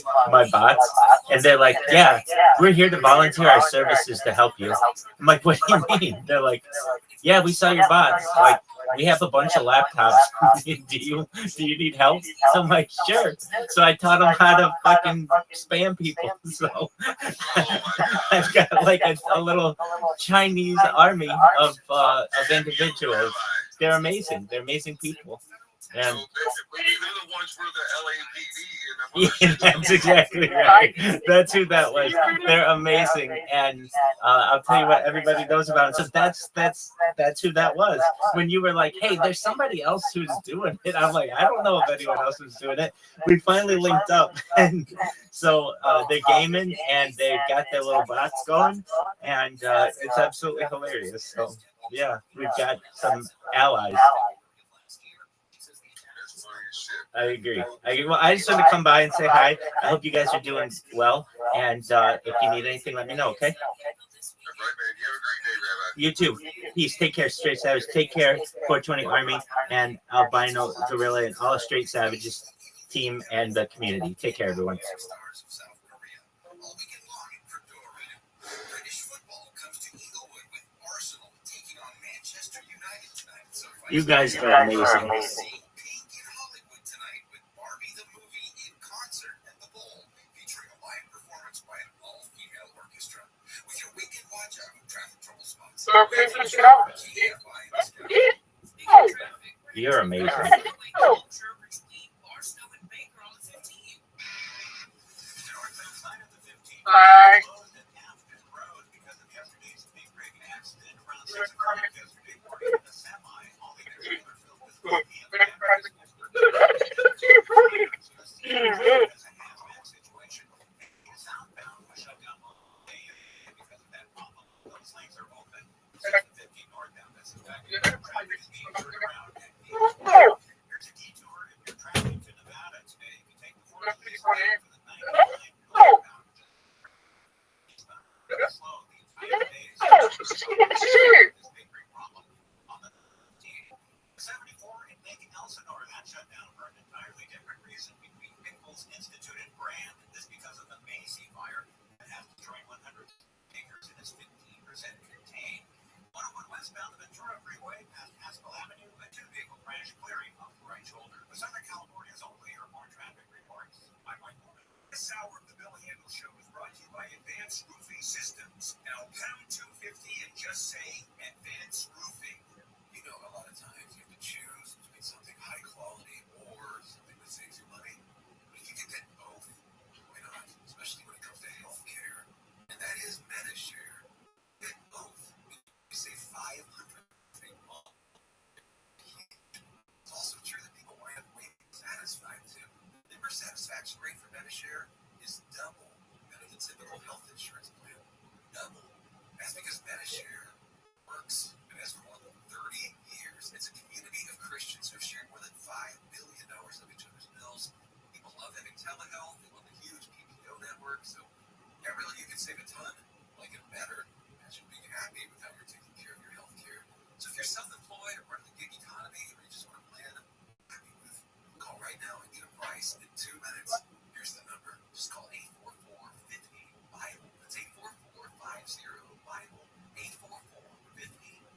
bots. And they're like, yeah, we're here to volunteer our services to help you. I'm like, what do you mean? They're like, yeah, we saw your bots. Like, we have a bunch of laptops. Do you need help? So I'm like, sure. So I taught them how to fucking spam people. So I've got like a little Chinese army of individuals. They're amazing. They're amazing people. And yeah, that's exactly right. That's who that was. They're amazing, and I'll tell you what everybody knows about it. So that's who that was. When you were like, "Hey, there's somebody else who's doing it," I'm like, "I don't know if anyone else is doing it." We finally linked up, and so they're gaming, and they've got their little bots going, and it's absolutely hilarious. So yeah, we've got some allies. I agree. Well, I just wanted to come by and say hi. I hope you guys are doing well. And if you need anything, let me know, okay? You too. Peace. Take care, Straight Savage. Take care, 420 Army and Albino Gorilla and all Straight Savages team and the community. Take care, everyone. You guys are amazing. You're amazing. Bye. This hour of the Bill Handle Show is brought to you by Advanced Roofing Systems. Now pound 250 and just say Advanced Roofing. You know, a lot of times you have to choose between something high quality or something that saves you money. But if you can get both, why not? Especially when it comes to health care. And that is Medishare. Get both. You save $500 a month. It's also true that people wind up satisfied too. Member satisfaction rate for Medishare is double that of the typical health insurance plan. Double. That's because Medishare works and has for more than 30 years. It's a community of Christians who have shared more than $5 billion of each other's bills. People love having telehealth. They love the huge PPO network. So, yeah, really, you can save a ton. Like it better. Imagine being happy with how you're taking care of your health care. So if you're self-employed or part of the gig economy or you just want a plan I'm happy with, call right now and get a price in 2 minutes. Here's the number. Just call 844-50-BIBLE. That's 844-50-BIBLE. 844-50.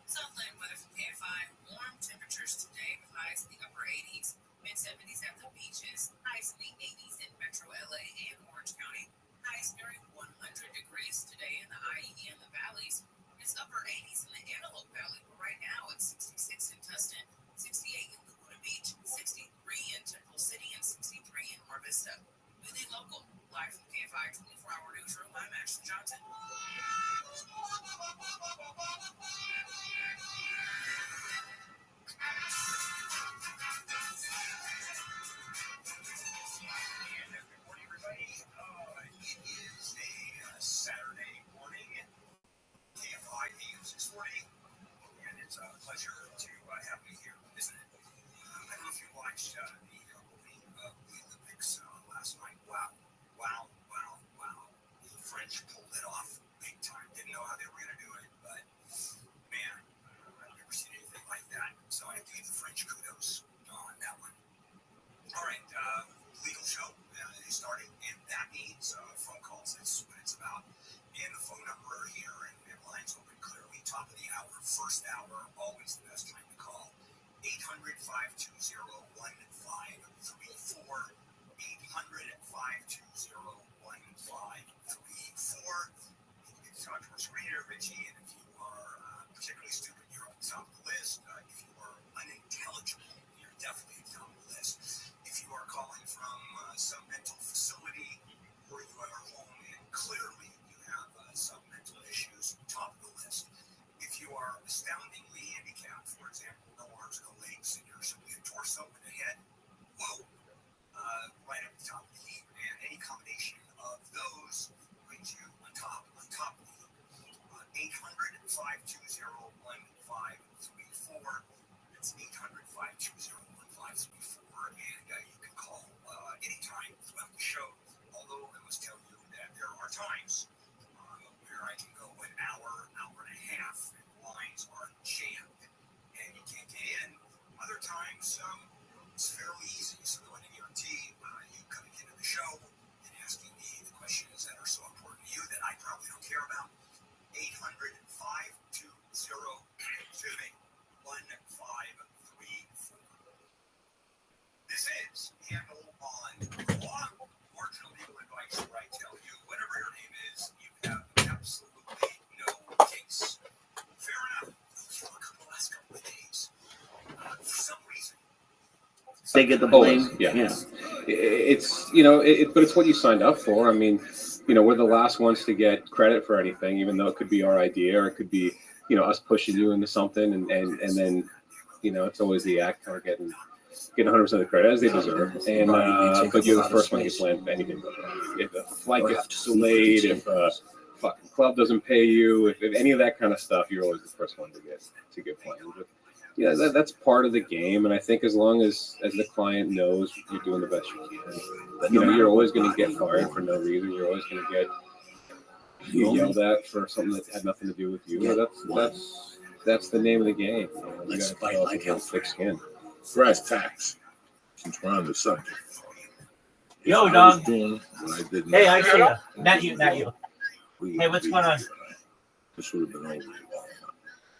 Southland weather from KFI. Warm temperatures today with highs in the upper 80s, mid-70s at the beaches, highs in the 80s in Metro LA and Orange County, highs nearing 100 degrees today in the IE and the valleys. It's upper 80s in the Antelope Valley, but right now it's 66 in Tustin, 68 in Laguna Beach, 63 in Temple City, and 63 in Mar Vista. We lead local, live from KFI 24-hour newsroom. I'm Ashley Johnson. And good morning, everybody. It is a Saturday morning. KFI AM 640. And it's a pleasure to have you here, isn't it? I don't know if you watched the opening of the Olympics last night. Wow. The French pulled it off big time. Didn't know how they were going to do it, but man, I've never seen anything like that. So I have to give the French kudos on that one. All right, legal show is starting, and that means phone calls. That's what it's about. And the phone number here, and lines open clearly. Top of the hour, first hour, always the best time to call. 800-520-1534. 800-520-1534. You can talk to our screener, Richie, and if you are particularly stupid, you're on top of the list. If you are unintelligible, you're definitely on top of the list. If you are calling from some mental facility or you are home and clearly you have some mental issues, top of the list. If you are astoundingly handicapped, for example, no arms, no legs, and you're simply a torso and a head, whoa, right at the top of the heap. And any combination of those brings you on top of the heap. 800-520-1534. That's 800-520-1534. And you can call anytime throughout the show. Although I must tell you that there are times where I can go an hour and a half, and lines are jammed, and you can't get in. Other times, it's fairly easy. So going to guarantee you coming into the show and asking me the questions that are so important to you that I probably don't care about. 800-520-1534. they get the blame. Always, yeah. It's but it's what you signed up for. I mean, we're the last ones to get credit for anything, even though it could be our idea or it could be us pushing you into something, and then it's always the actor getting 100% of the credit as they deserve. And but you're the first one to get blamed if anything goes wrong. If a flight gets delayed, if a fucking club doesn't pay you, if any of that kind of stuff, you're always the first one to get blamed. But that's part of the game, and I think as long as the client knows you're doing the best you can, you're always going to get fired for no reason. You're always going to get yelled at for something that had nothing to do with you. That's the name of the game. You got to fight like hell, thick skin. Brass tacks. Since we're on the subject. Yo, dog. Hey, I see you. Not you. Hey, what's going on? This would have been over.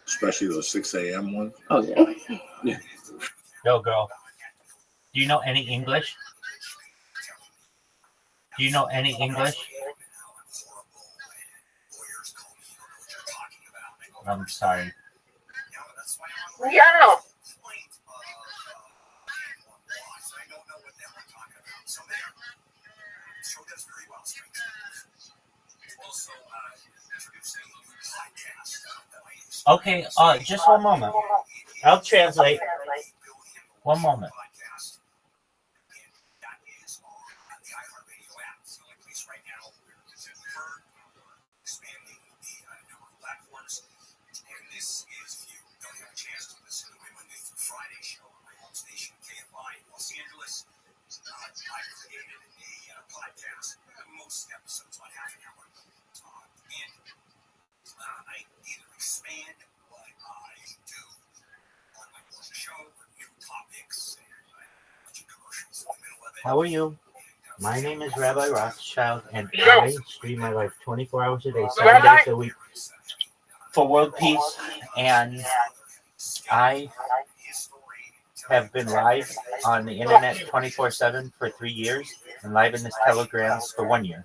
Especially those 6 a.m. ones. Oh, yeah. Yo, girl. Do you know any English? I'm sorry. Yeah. Okay, just one moment. I'll translate. One moment. How are you? My name is Rabbi Rothschild, and I stream my life 24 hours a day, 7 days a week for world peace. And I have been live on the internet 24/7 for 3 years, and live in this telegrams for 1 year.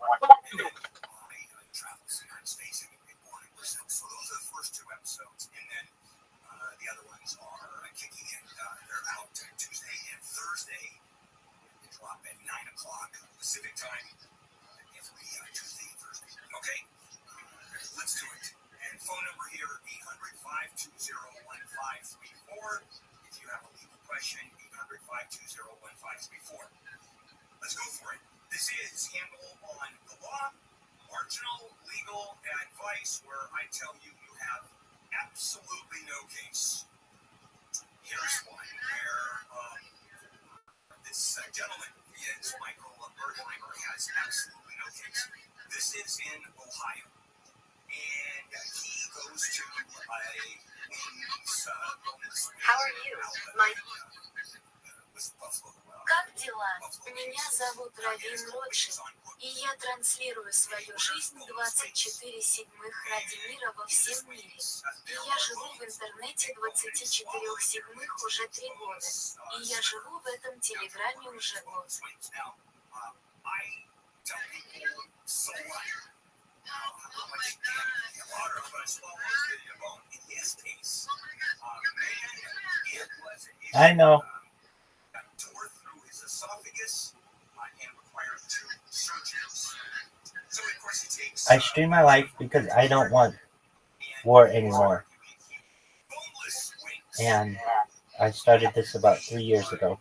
Как дела? Меня зовут Rabbi Rothschild, и я транслирую свою жизнь 24/7 ради мира во всем мире. И я живу в интернете 24/7 уже 3 года. И я живу в этом телеграме уже год. I know. I stream my life because I don't want war anymore. And I started this about 3 years ago.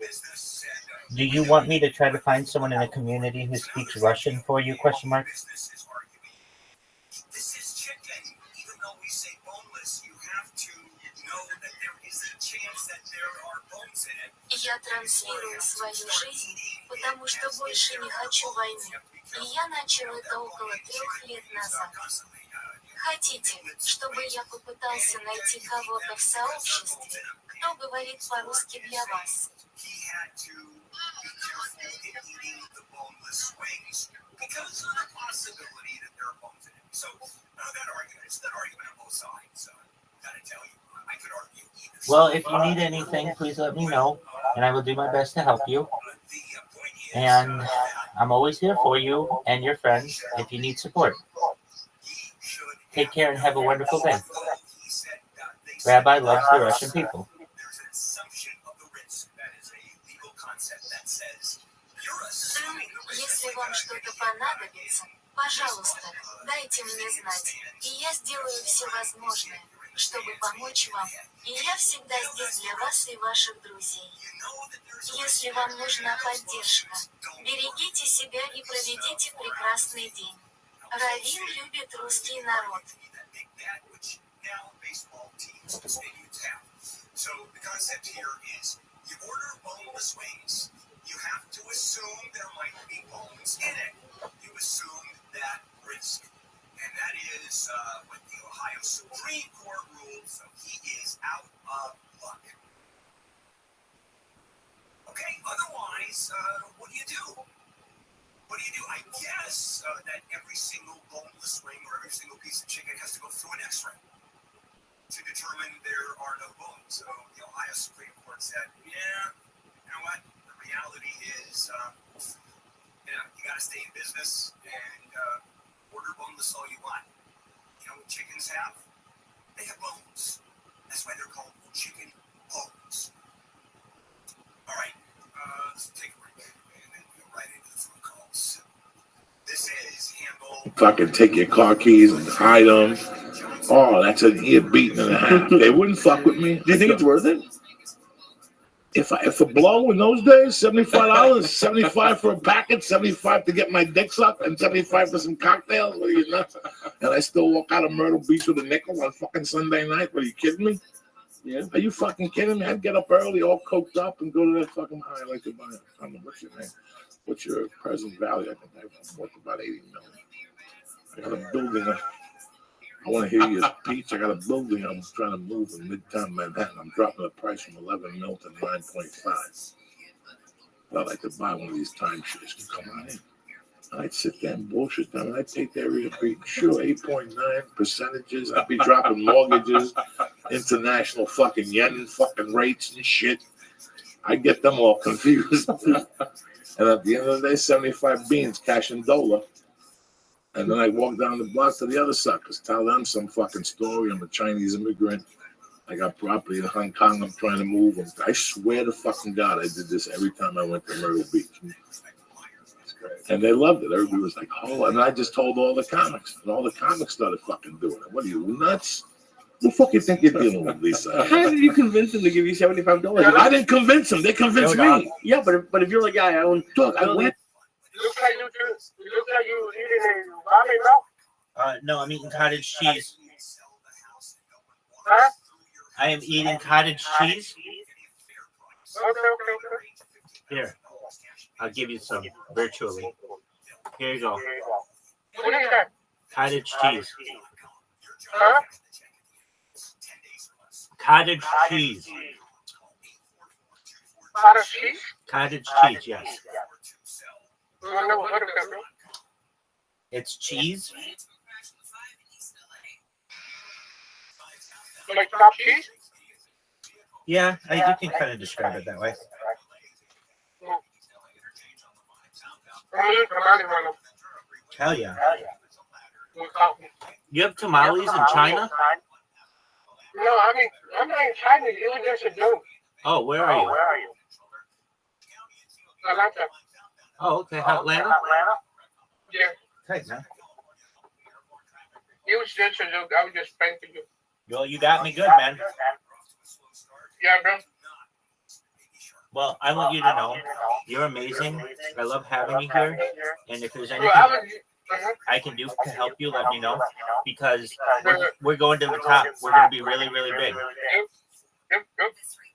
Do you want me to try to find someone in the community who speaks Russian for you? Question mark. Я транслирую свою жизнь, потому что больше не хочу войны. И я начал это около 3 лет назад. Хотите, чтобы я попытался найти кого-то в сообществе, кто говорит по-русски для вас? Well, if you need anything, please let me know, and I will do my best to help you. And I'm always here for you and your friends if you need support. Take care and have a wonderful day. Rabbi loves the Russian people. Если вам что-то понадобится, пожалуйста, дайте мне знать, и я сделаю все возможное, чтобы помочь вам, и я всегда здесь для вас и ваших друзей. Если вам нужна поддержка, берегите себя и проведите прекрасный день. Равин любит русский народ. So the concept here is you order boneless wings. You have to assume there might be bones in it. You assume that risk. And that is what the Ohio Supreme Court ruled, so he is out of luck. Okay, otherwise, what do you do? What do you do? I guess that every single boneless wing or every single piece of chicken has to go through an x-ray to determine there are no bones. So the Ohio Supreme Court said, yeah, you know what? The reality is, you got to stay in business and order boneless all you want. You know what chickens have? They have bones. That's why they're called chicken bones. All right, let's take a break and then go right into the phone calls. This is handled. Fucking take your car keys and hide them. Oh, that's a year beating and a half. They wouldn't fuck with me. Do you think it's worth it? If a blow in those days, $75, 75 for a packet, 75 to get my dick sucked, and 75 for some cocktails. What are you nuts? And I still walk out of Myrtle Beach with a nickel on fucking Sunday night. What, are you kidding me? Yeah. Are you fucking kidding me? I'd get up early, all coked up, and go to that fucking high. I like to buy it. I don't know, what's your name? What's your present value? I think I'm worth about $80 million. I got a building. I want to hear your speech. I got a building I'm trying to move in Midtown Manhattan. I'm dropping the price from 11 mil to 9.5. But I'd like to buy one of these timeshares to come on in. And I'd sit there and bullshit them, and I'd take their sure 8.9 percentages. I'd be dropping mortgages, international fucking yen fucking rates and shit. I'd get them all confused. And at the end of the day, 75 beans, cash and dollar. And then I walk down the block to the other suckers, tell them some fucking story. I'm a Chinese immigrant. I got property in Hong Kong. I'm trying to move. I swear to fucking God, I did this every time I went to Myrtle Beach. And they loved it. Everybody was like, oh, and I just told all the comics. And all the comics started fucking doing it. What are you, nuts? Who the fuck you think you're dealing with, Lisa? How did you convince them to give you $75? I didn't convince them. They convinced me. Yeah, but if you're like, yeah, I own. Look, I went. Looks like you eating a ramen now. No, I'm eating cottage cheese. Huh? I am eating cottage cheese. Okay. Here, I'll give you some virtually. Here you go. What is that? Cottage cheese. Huh? Cottage cheese. Cottage cheese? Cottage cheese, yes. I never heard of that, bro. It's cheese. Like top cheese? Yeah, you can kind of describe it that way. Hell yeah. You have tamales in China? No, I mean, I'm not in China. It was just a joke. Oh, where are you? Atlanta. Oh, okay. Atlanta? Yeah. Okay, man. It was just a joke. I was just pranking you. Well, you got me good, man. Yeah, bro. Well, I want you to know you're amazing. I love having you here. And if there's anything I can do to help you, let me know. Because we're going to the top. We're going to be really, really big. Yep.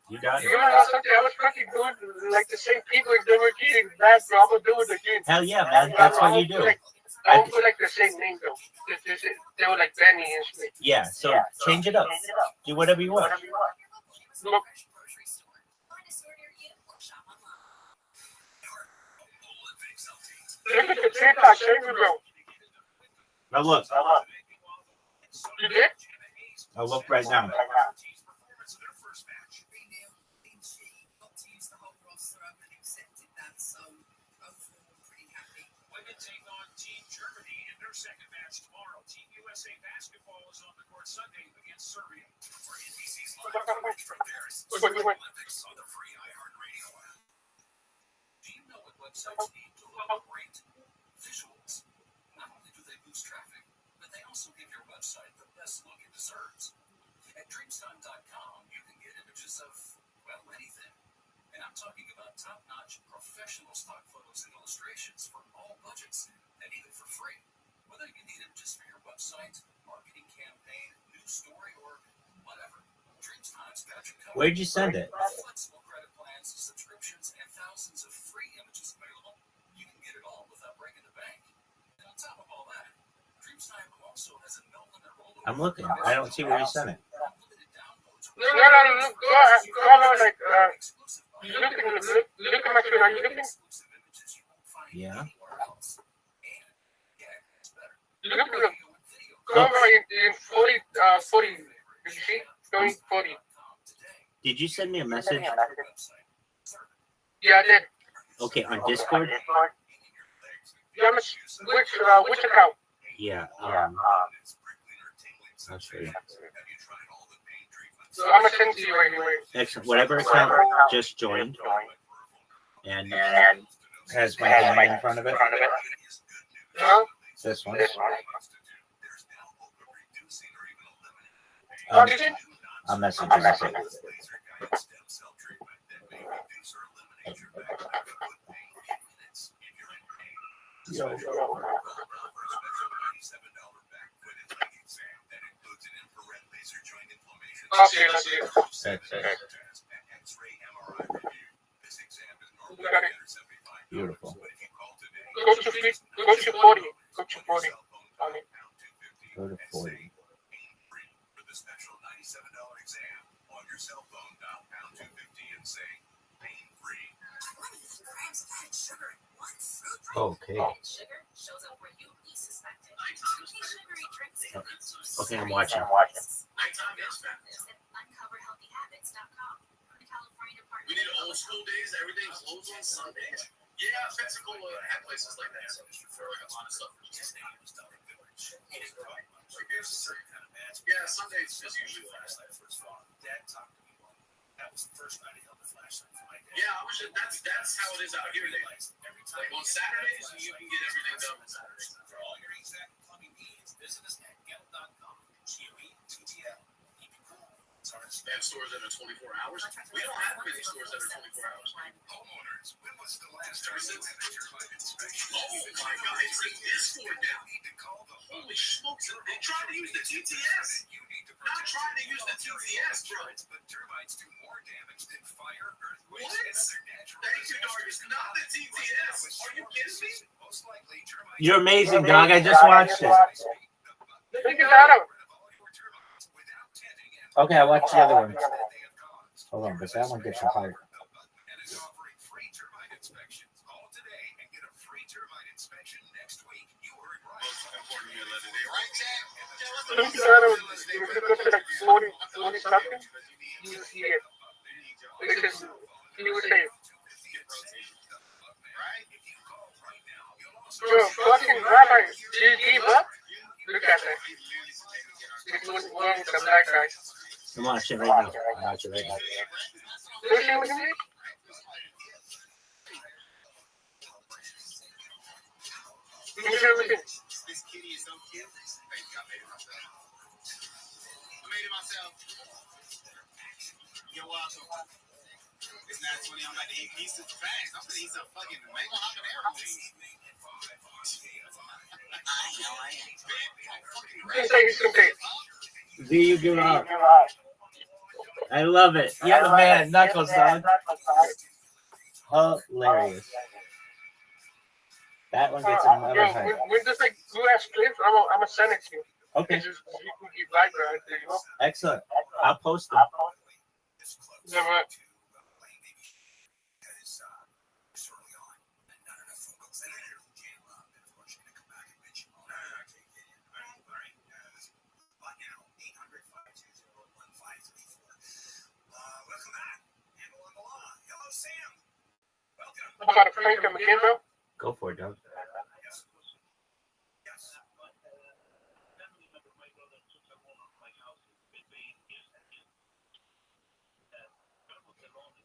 You got it. You know something? I was fucking doing like the same people they were eating bad, so I'm gonna do it again. Hell yeah, man. That's what you do. I don't put like the same name though. They were like Benny and shit. Yeah, so change it up. Do whatever you want. Look. Look at the TikTok shape, bro. Now look. You did? I'll look right now. Women take on Team Germany in their second match tomorrow. Team USA basketball is on the court Sunday against Serbia. Wait. Do you know what websites need to look great? Visuals. Not only do they boost traffic, but they also give your website the best look it deserves. At dreamstime.com, you can get images of, well, anything. And I'm talking about top-notch professional stock photos and illustrations for all budgets, and even for free. Whether you need them just for your website, marketing campaign, news story, or whatever, Dreamstime's got you covered. Where'd you send it? Flexible credit plans, subscriptions, and thousands of free images available. You can get it all without breaking the bank. And on top of all that, Dreamstime also has a no-limit rollover. I'm looking. I don't see where you sent it. No, go like, look at my screen. Are you looking? Yeah. Look. Go over in 40. Did you see? Going 40. Did you send me a message? Yeah, I did. Okay, on Discord? Yeah, which account? Yeah. I'll show you. So I'm gonna send to you anyway. Excellent. Whatever account just joined and has my name in front of it. Huh? This one. I'll message you. Yo. Let's see. Beautiful. Go to 40. Go to 40. Go to 40. For the special $97 exam on your cell phone, dial pound 250 and say pain-free. 20 grams of added sugar in one fruit drink. Okay. Sugar shows up where you least suspect it. Sugary drinks. Okay, I'm watching. Nighttime is fabulous. UncoverHealthyHabits.com. The California Department. We need old school days. Everything closed on Sunday. Yeah, Pensacola had places like that. For like a lot of stuff. Here's a certain kind of match. Yeah, Sundays is usually the last night for his father. Dad talked to me one. That was the first night he held the flashlight for my dad. Yeah, I wish that's how it is out here. Every time. Like on Saturdays, you can get everything done on Saturdays. For all your HVAC and plumbing needs, visit us at Gel.com. GOE-TTL. Keep it cool. They have stores that are 24 hours. We don't have many stores that are 24 hours. Homeowners, when was the last time you had a termite inspection? Oh my God, it's in this store now. Holy smokes, they tried to use the TTS. Not trying to use the TTS, bro. But termites do more damage than fire, earthquakes, and other natural. Thank you, Dargus. Not the TTS. Are you kidding me? Most likely, termites. You're amazing, dog. I just watched it. Look at that. Okay, I watched the other one. Hold on, but that one gets some hype. Look at that. If you go to like 40 something, you see it. Because he was saying, bro, fucking Rabbi, do you give up? Look at that. It's one with the black guy. I'm watching right now. I'm watching right now. This kitty is so cute. Thank you, I made it myself. You're welcome. It's not 20. I'm about to eat pieces fast. I'm going to eat some fucking mango habanero wings. Do you give up? I love it. You're the man, Knuckles, dog. Hilarious. That one gets another hype. With this like blue ass clips, I'm gonna send it to you. Okay. You keep background, there you go. Excellent. I'll post them. Never. I'm about to prank him again, bro. Go for it, dog.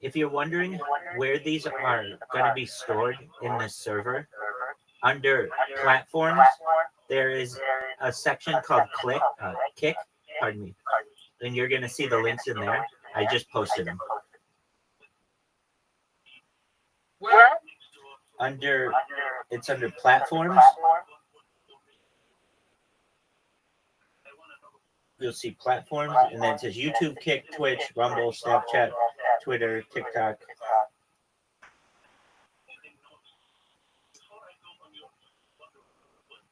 If you're wondering where these are going to be stored in the server, under platforms, there is a section called Kick, pardon me, and you're going to see the links in there. I just posted them. Where? It's under platforms. You'll see platforms, and then it says YouTube, Kick, Twitch, Rumble, Snapchat, Twitter, TikTok.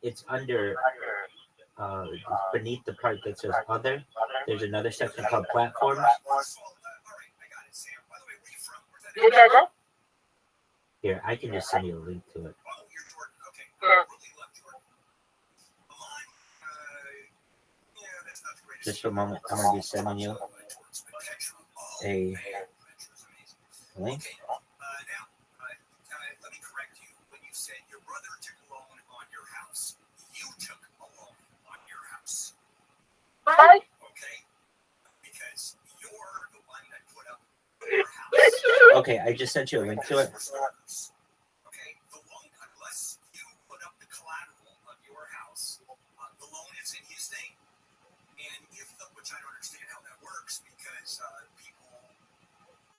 It's under beneath the part that says other. There's another section called platforms. Where'd that go? Here, I can just send you a link to it. Just for a moment, I'm going to be sending you a link. Let me correct you. When you said your brother took a loan on your house, you took a loan on your house. Right? Okay? Because you're the one that put up your house. Okay, I just sent you a link to it. Okay, the loan, unless you put up the collateral of your house, the loan is in his name. And if the, which I don't understand how that works, because people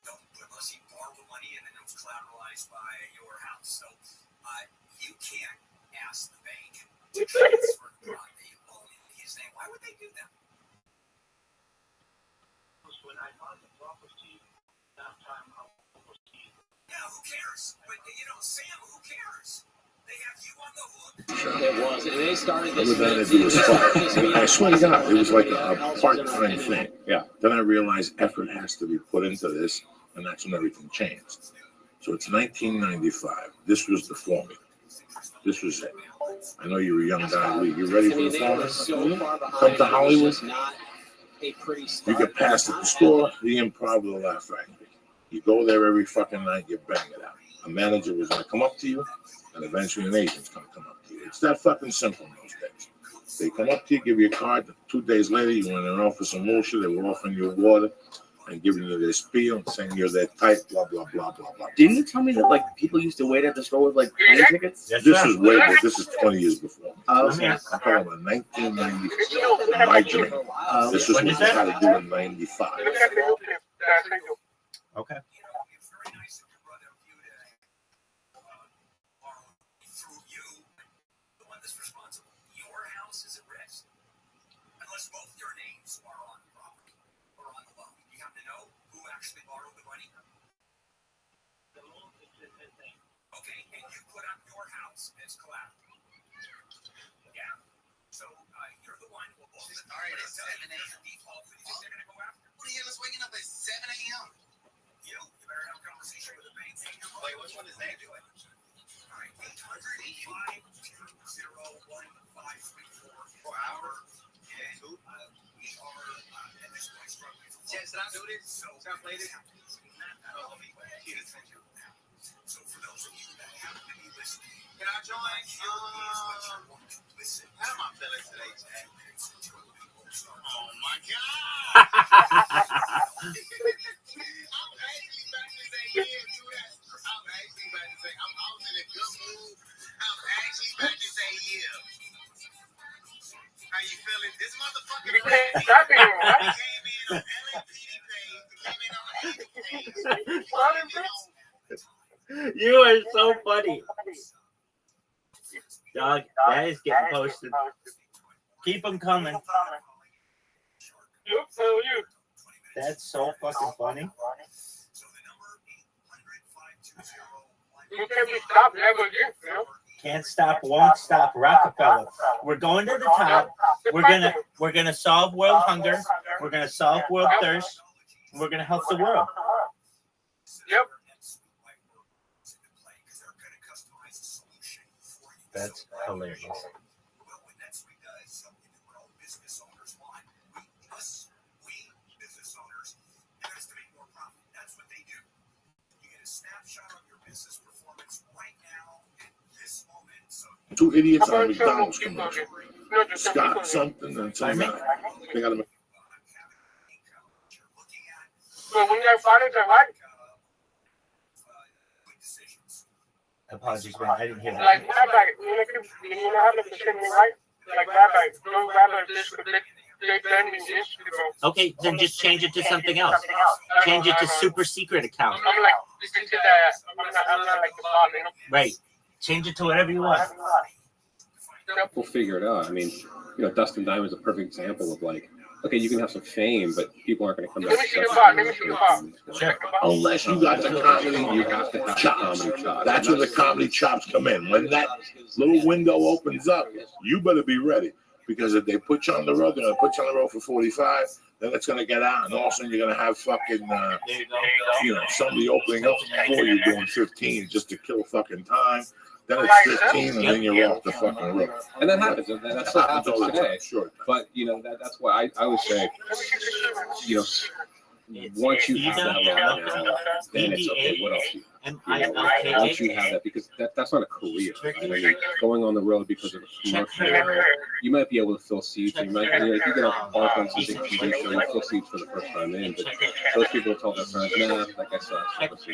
don't, unless you borrow the money and then it was collateralized by your house. So you can't ask the bank to transfer the loan in his name. Why would they do that? Yeah, who cares? But Sam, who cares? They have you on the hook. It was, and they started this. It was fun. I swear to God, it was like a part-time thing. Yeah. Then I realized effort has to be put into this, and that's when everything changed. So it's 1995. This was the formula. This was it. I know you're a young guy. You ready for the formula? Come to Hollywood. You get passed at the store, the Improv, the Laugh Factory. You go there every fucking night, you bang it out. A manager was going to come up to you, and eventually an agent's going to come up to you. It's that fucking simple in those days. They come up to you, give you a card. 2 days later, you went in for some bullshit. They were offering you water and giving you their spiel and saying you're their type, blah, blah, blah, blah, blah. Didn't you tell me that people used to wait at the store with plane tickets? This is way before. This is 20 years before. I'm talking about 1990. My dream. This is what we had to do in 95. Okay. Unless both your names are on the property or on the loan. You have to know who actually borrowed the money. Okay, and you put up your house as collateral. Yeah. So you're the one who will both. All right, it's 7 a.m. Default. Who do you think they're going to go after? What the hell is waking up at 7 a.m.? You better have a conversation with the bank. Wait, which one is that? Do it. All right, 800-520-1534 per hour. And we are at this point struggling. Yes, did I do this? So I played it. So for those of you that happen to be listening, can I join? Listen. How am I feeling today, Chad? Oh my God! I'm actually about to say yeah to that. I'm actually about to say I was in a good mood. I'm actually about to say yeah. How you feeling? This motherfucker came in on LAPD page. You are so funny. Dog, that is getting posted. Keep them coming. That's so fucking funny. You can't be stopped ever again, Can't stop, won't stop, Rockefeller. We're going to the top. We're gonna solve world hunger. We're gonna solve world thirst. We're gonna help the world. Yep. That's hilarious. Two idiots on a McDonald's commercial. Scott something and some guy. They got a. So when you have finance, I like. Apologies, man. I didn't hear that. Like Rabbi, you know how to send me right? Like Rabbi, no Rabbi, this would they blend me this, Okay, then just change it to something else. Change it to super secret account. I'm like, listen to that. I'm not like the bot, you know? Right. Change it to whatever you want. We'll figure it out. I mean, Dustin Diamond's a perfect example of like, okay, you can have some fame, but people aren't going to come Let me see the bot. Let me see the bot. Sure. Unless you got the comedy, you have to have chops. comedy chops. That's where the comedy chops come in. When that little window opens up, you better be ready. Because if they put you on the road, they're going to put you on the road for 45, then it's going to get out, and all of a sudden you're going to have fucking, somebody opening up before you doing 15 just to kill fucking time. Then it's 15, and then you're off the fucking road. And that happens. And that still happens all the today. time, sure. But, that's why I would say, once you have that level, then it's okay. What else? Once you have that, because that's not a career. Right? I mean, going on the road because of a commercial, you might be able to fill seats. You might, if you get a park on something TV show, you fill seats for the first time in. But those people tell their friends, nah, that guy sucks.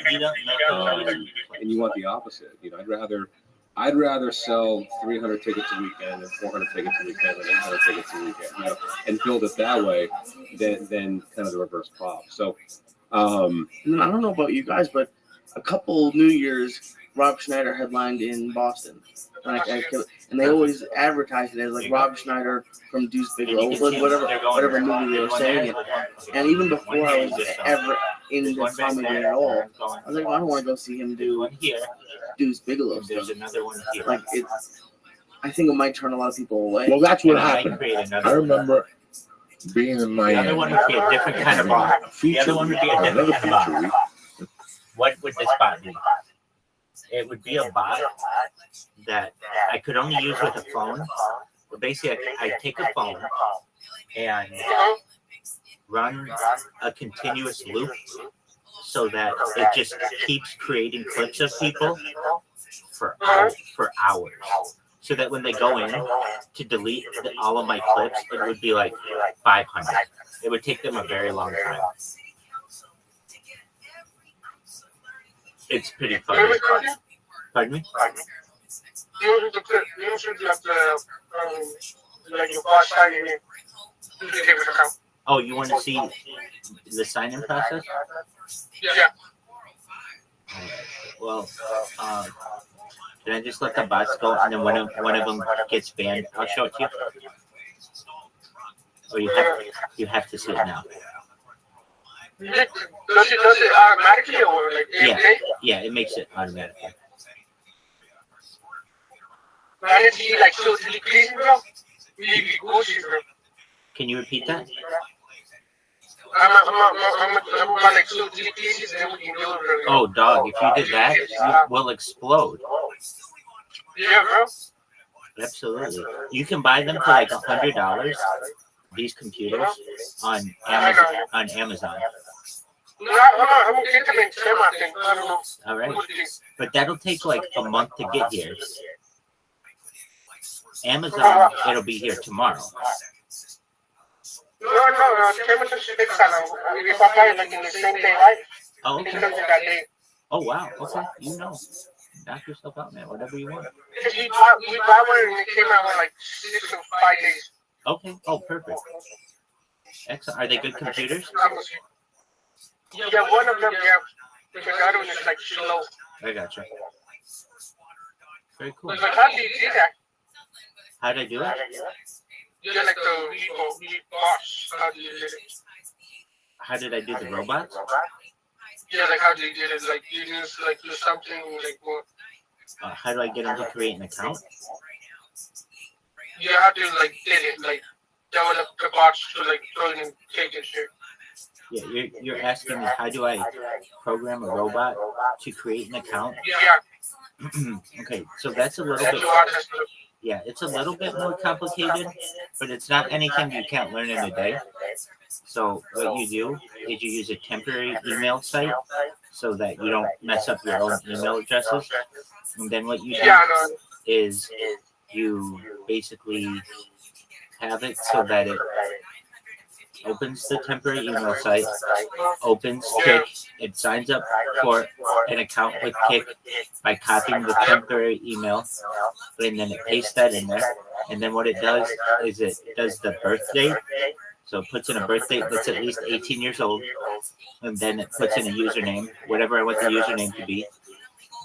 And you want the opposite. I'd rather sell 300 tickets a weekend and 400 tickets a weekend and 800 tickets a weekend, and build it that way than kind of the reverse pop. So, I don't know about you guys, but a couple New Year's, Rob Schneider headlined in Boston. And they always advertised it as like Rob Schneider from Deuce Bigalow, whatever movie they were saying it. And even before I was ever in the comedy at all, I was like, I don't want to go see him do Deuce Bigalow stuff. Another one here. Like I think it might turn a lot of people away. Well, that's what happened. I remember being in Miami. The other one would be a different kind of bot. The other one would be a different kind of bot. What would this bot be? It would be a bot that I could only use with a phone. But basically, I take a phone and run a continuous loop so that it just keeps creating clips of people for hours. So that when they go in to delete all of my clips, it would be like 500. It would take them a very long time. It's pretty funny. Pardon me? Oh, you want to see the sign-in process? Yeah. Well, can I just let the bots go, and then one of them gets banned? I'll show it to you. Or you have to see it now. Does it automatically or like Yeah, it makes it automatically. I need to see like so please, bro. Can you repeat that? I'm like so pieces and we can do it. Oh, dog! If you did that, you will explode. Yeah, bro. Absolutely. You can buy them for like $100. These computers on Amazon. All right, but that'll take like a month to get here. Amazon, it'll be here tomorrow. No, Amazon takes time. If I buy it like in the same day, right? Oh, okay. Oh, wow. Okay, knock yourself out, man. Whatever you want. We buy one and it came out in like 6 to 5 days. Okay. Oh, perfect. Excellent. Are they good computers? Yeah, one of them, yeah. But the other one is like slow. I gotcha. Very cool. But how do you do that? How did I do it? Yeah, like the boss. How do you do it? How did I do the robots? Yeah, like how do you do it? Like you just like do something like what? How do I get them to create an account? You have to like did it like develop the bots to like throw it and take it shit. Yeah, you're asking me how do I program a robot to create an account? Yeah. Okay, so that's a little bit. Yeah, it's a little bit more complicated, but it's not anything you can't learn in a day. So what you do is you use a temporary email site so that you don't mess up your own email addresses. And then what you do is you basically have it so that opens the temporary email site, opens Kick, it signs up for an account with Kick by copying the temporary email, and then it pastes that in there. And then what it does is it does the birth date. So it puts in a birth date that's at least 18 years old, and then it puts in a username, whatever I want the username to be.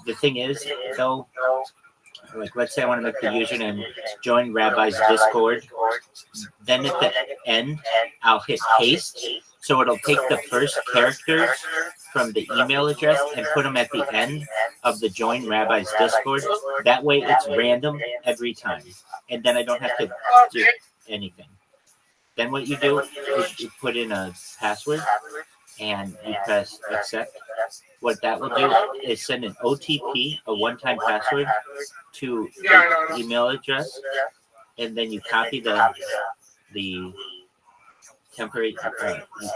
The thing is, though, like let's say I want to make the username join Rabbi's Discord, then at the end I'll hit paste, so it'll take the first characters from the email address and put them at the end of the join Rabbi's Discord. That way it's random every time, and then I don't have to do anything. Then what you do is you put in a password and you press accept. What that will do is send an OTP, a one-time password, to the email address, and then you copy the temporary, you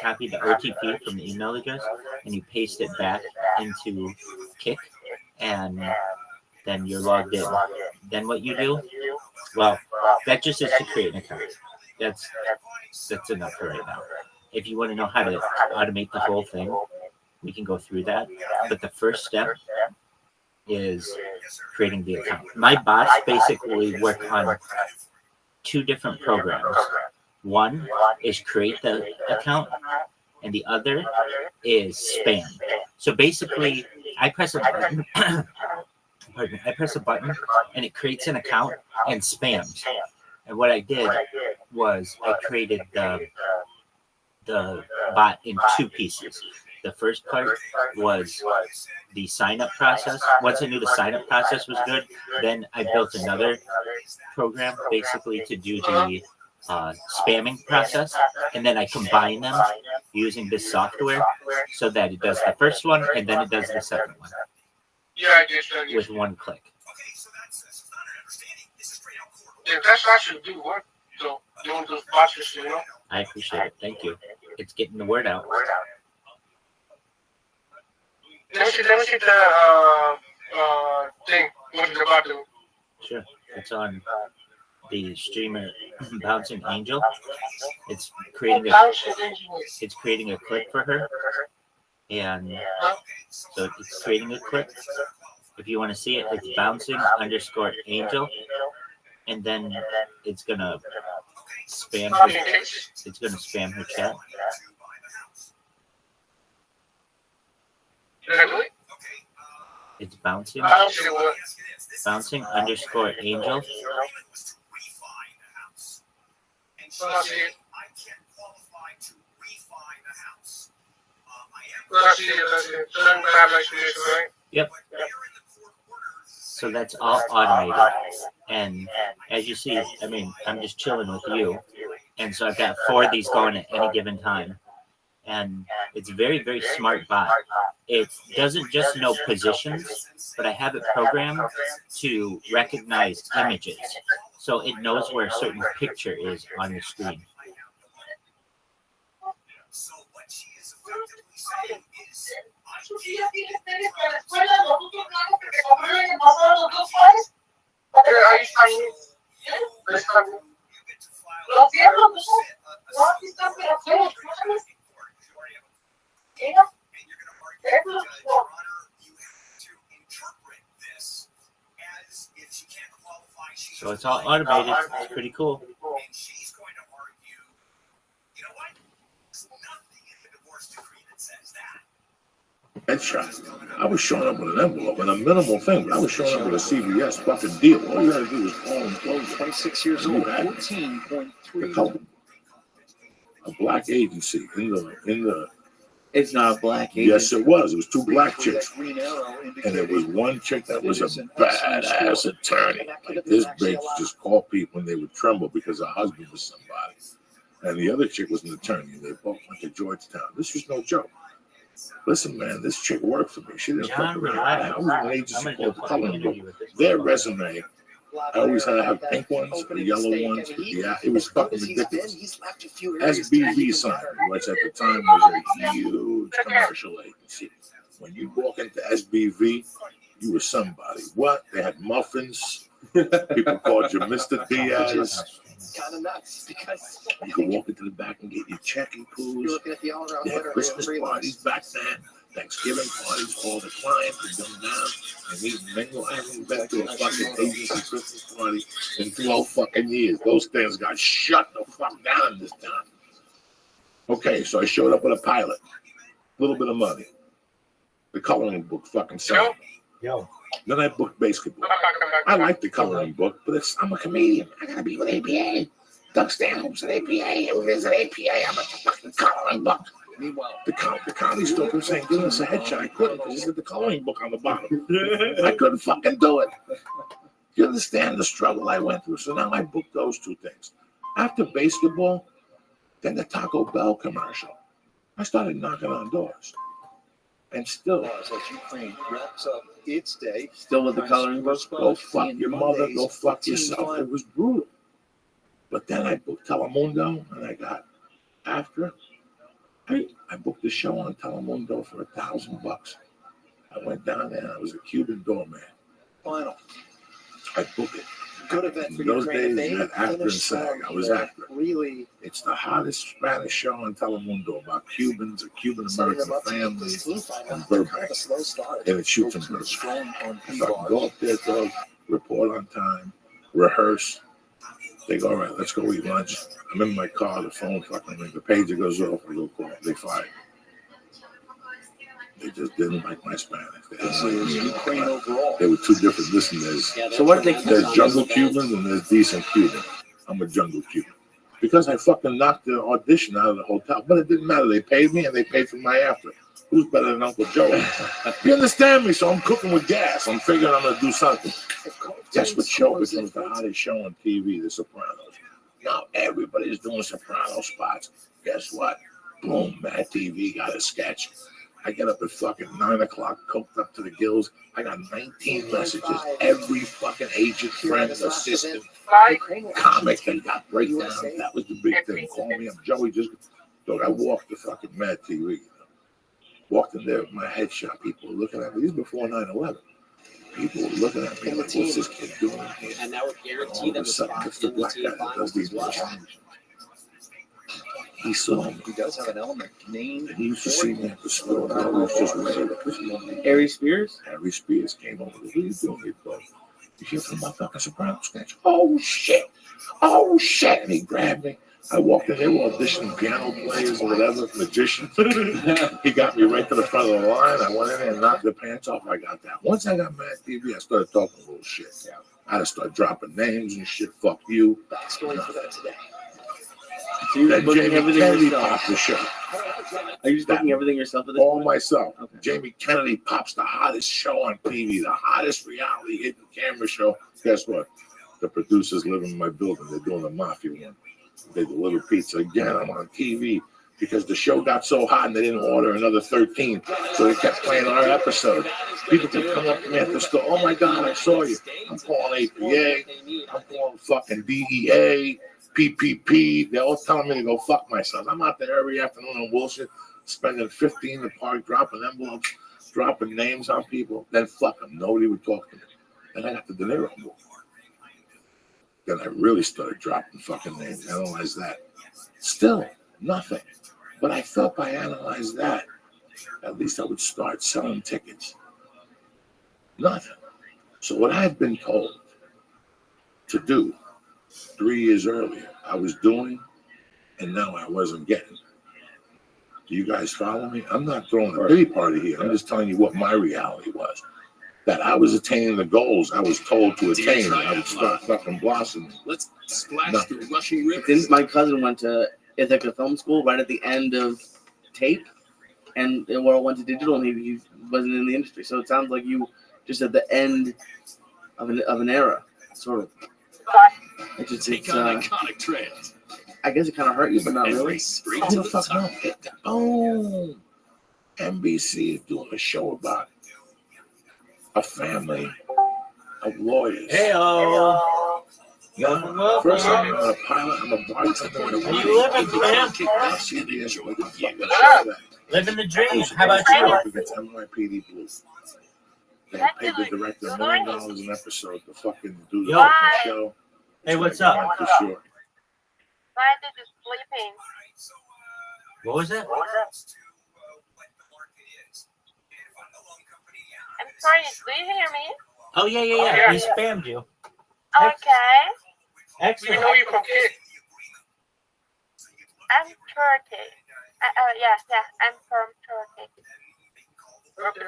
copy the OTP from the email address, and you paste it back into Kick, and then you're logged in. Then what you do, well, that just is to create an account. That's enough for right now. If you want to know how to automate the whole thing, we can go through that. But the first step is creating the account. My bots basically work on two different programs. One is create the account, and the other is spam. So basically, I press a button. I press a button, and it creates an account and spams. And what I did was I created the bot in two pieces. The first part was the sign-up process. Once I knew the sign-up process was good, then I built another program basically to do the spamming process, and then I combine them using this software so that it does the first one and then it does the second one with one click. Yeah, that's actually do work. So doing those boxes, you know. I appreciate it. Thank you. It's getting the word out. Let me see the thing. What is it about to? Sure. It's on the streamer Bouncing Angel. It's creating a clip for her. And so it's creating a clip. If you want to see it, it's bouncing_angel. And then it's gonna spam her. It's gonna spam her chat. It's bouncing_angel. Yep. So that's all automated. And as you see, I mean, I'm just chilling with you. And so I've got 4 of these going at any given time. And it's a very, very smart bot. It doesn't just know positions, but I have it programmed to recognize images. So it knows where a certain picture is on your screen. So what she is effectively saying is, so it's all automated. It's pretty cool. Headshot. I was showing up with an envelope and a minimal thing, but I was showing up with a CVS fucking deal. All you had to do was call and close. 26 years old, 14.3. A black agency in the. It's not a black agency. Yes, it was. It was 2 black chicks, and there was one chick that was a badass attorney. Like this bitch just called people and they would tremble because her husband was somebody, and the other chick was an attorney. And they both went to Georgetown. This was no joke. Listen, man, this chick worked for me. She didn't fuck around. I was an agency called Color Book. Their resume, I always had to have pink ones, the yellow ones. Yeah, it was fucking ridiculous. SBV sign, which at the time was a huge commercial agency. When you walk into SBV, you were somebody. What? They had muffins. People called you Mr. Diaz. kind of nuts because You can walk into the back and get your checking you're pools. looking at the all-around They had winner. Christmas parties back then, Thanksgiving parties, all the clients would come down and these menu items back to a fucking agency Christmas party in 12 fucking years. Those things got shut the fuck down this time. Okay, so I showed up with a pilot, a little bit of money. The coloring book fucking sold. Yo. Then I booked basketball. I like the coloring book, but I'm a comedian. I gotta be with APA. Doug Stanhope's at APA. Who is at APA? I'm at the fucking coloring book. Meanwhile, The comedy store kept saying, give us a headshot. I couldn't because you got the coloring book on the bottom. I couldn't fucking do it. You understand the struggle I went through? So now I booked those two things. After basketball, then the Taco Bell commercial. I started knocking on doors. And still, as Ukraine wraps up its day, Still with the coloring book. go fuck your mother, go fuck yourself. It was brutal. But then I booked Telemundo, and I got after. I booked a show on Telemundo for $1,000. I went down there, and I was a Cuban doorman. Final. I booked it. Good event for In those Ukraine. days, you had after and SAG. I was after. Really, It's the hottest Spanish show on Telemundo about Cubans, a Cuban-American family in Burbank. And it shoots in Burbank. If I can go up there, dog, report on time, rehearse. They go, all right, let's go eat lunch. I'm in my car, the phone fucking rings. The pager goes off, I go call. They fired. They just didn't like my Spanish. this is Ukraine overall. They were two different listeners. So what did they There's jungle Cubans and there's decent Cubans. I'm a jungle Cuban. Because I fucking knocked the audition out of the hotel. But it didn't matter. They paid me and they paid for my after. Who's better than Uncle Joe? You understand me? So I'm cooking with gas. I'm figuring I'm going to do something. Guess what show becomes the hottest show on TV? The Sopranos. Now everybody's doing Soprano spots. Guess what? Boom, Mad TV got a sketch. I get up at fucking 9 o'clock, coked up to the gills. I got 19 messages. Every fucking agent, friend, assistant, comic that got breakdowns. That was the big thing. Call me up, Joey. Dog, I walked the fucking Mad TV. Walked in there with my headshot. People were looking at me. This is before 9/11. People were looking at me like, what's this kid doing here? And that would guarantee them a spot It's the in the black team guy that does finals these as well. motions. He saw me. He does have an element named. He used to see me at the store. I was just ready. Harry Spears? Harry Spears came over. What are you doing here, bro? You hear from my fucking Soprano sketch? Oh, shit. Oh, shit. And he grabbed me. I walked in. They were auditioning piano players or whatever, magicians. He got me right to the front of the line. I went in there and knocked the pants off. I got that. Once I got Mad TV, I started talking a little shit. I had to start dropping names and shit. Fuck you. Backstory for that today. So you're Then booking Jamie everything Kennedy yourself? popped the show. Are you just booking everything yourself at this All point? myself. Okay. Jamie Kennedy pops the hottest show on TV, the hottest reality hidden camera show. Guess what? The producers live in my building. They're doing a mafia one. They deliver pizza. Again, I'm on TV because the show got so hot and they didn't order another 13. So they kept playing our episode. People could come up to me at the store. Oh my God, I saw you. I'm calling APA. I'm calling fucking DEA, PPP. They're all telling me to go fuck myself. I'm out there every afternoon on Wilshire, spending 15 in the park, dropping envelopes, dropping names on people. Then fuck them. Nobody would talk to me. Then I got the De Niro book. Then I really started dropping fucking names. Analyze that. Still nothing. But I felt by analyze that, at least I would start selling tickets. Nothing. So what I've been told to do 3 years earlier, I was doing, and now I wasn't getting. Do you guys follow me? I'm not throwing a pity party here. I'm just telling you what my reality was. That I was attaining the goals I was told to attain, and I would start fucking blossoming. Let's splash the Russian river. Since my cousin went to Ithaca Film School right at the end of tape, and World went to digital, and he wasn't in the industry. So it sounds like you just at the end of an era, sort of. It's iconic trends. I guess it kind of hurt you, but not really. Straight to the top. Boom! NBC is doing a show about a family of lawyers. Hey-o. First, I'm a pilot. I'm a bartender. Where you living, man? Living the dream. How about you? Against NYPD Blues. They paid the director $1 million an episode to fucking do the Yo. fucking show. Hey, what's up? For sure. Why did you sleeping? What was that? I'm sorry, do you hear me? Oh, yeah. He spammed you. Okay. Excellent. We know you from Kid. I'm Turkey. Yeah, I'm from Turkey. Okay.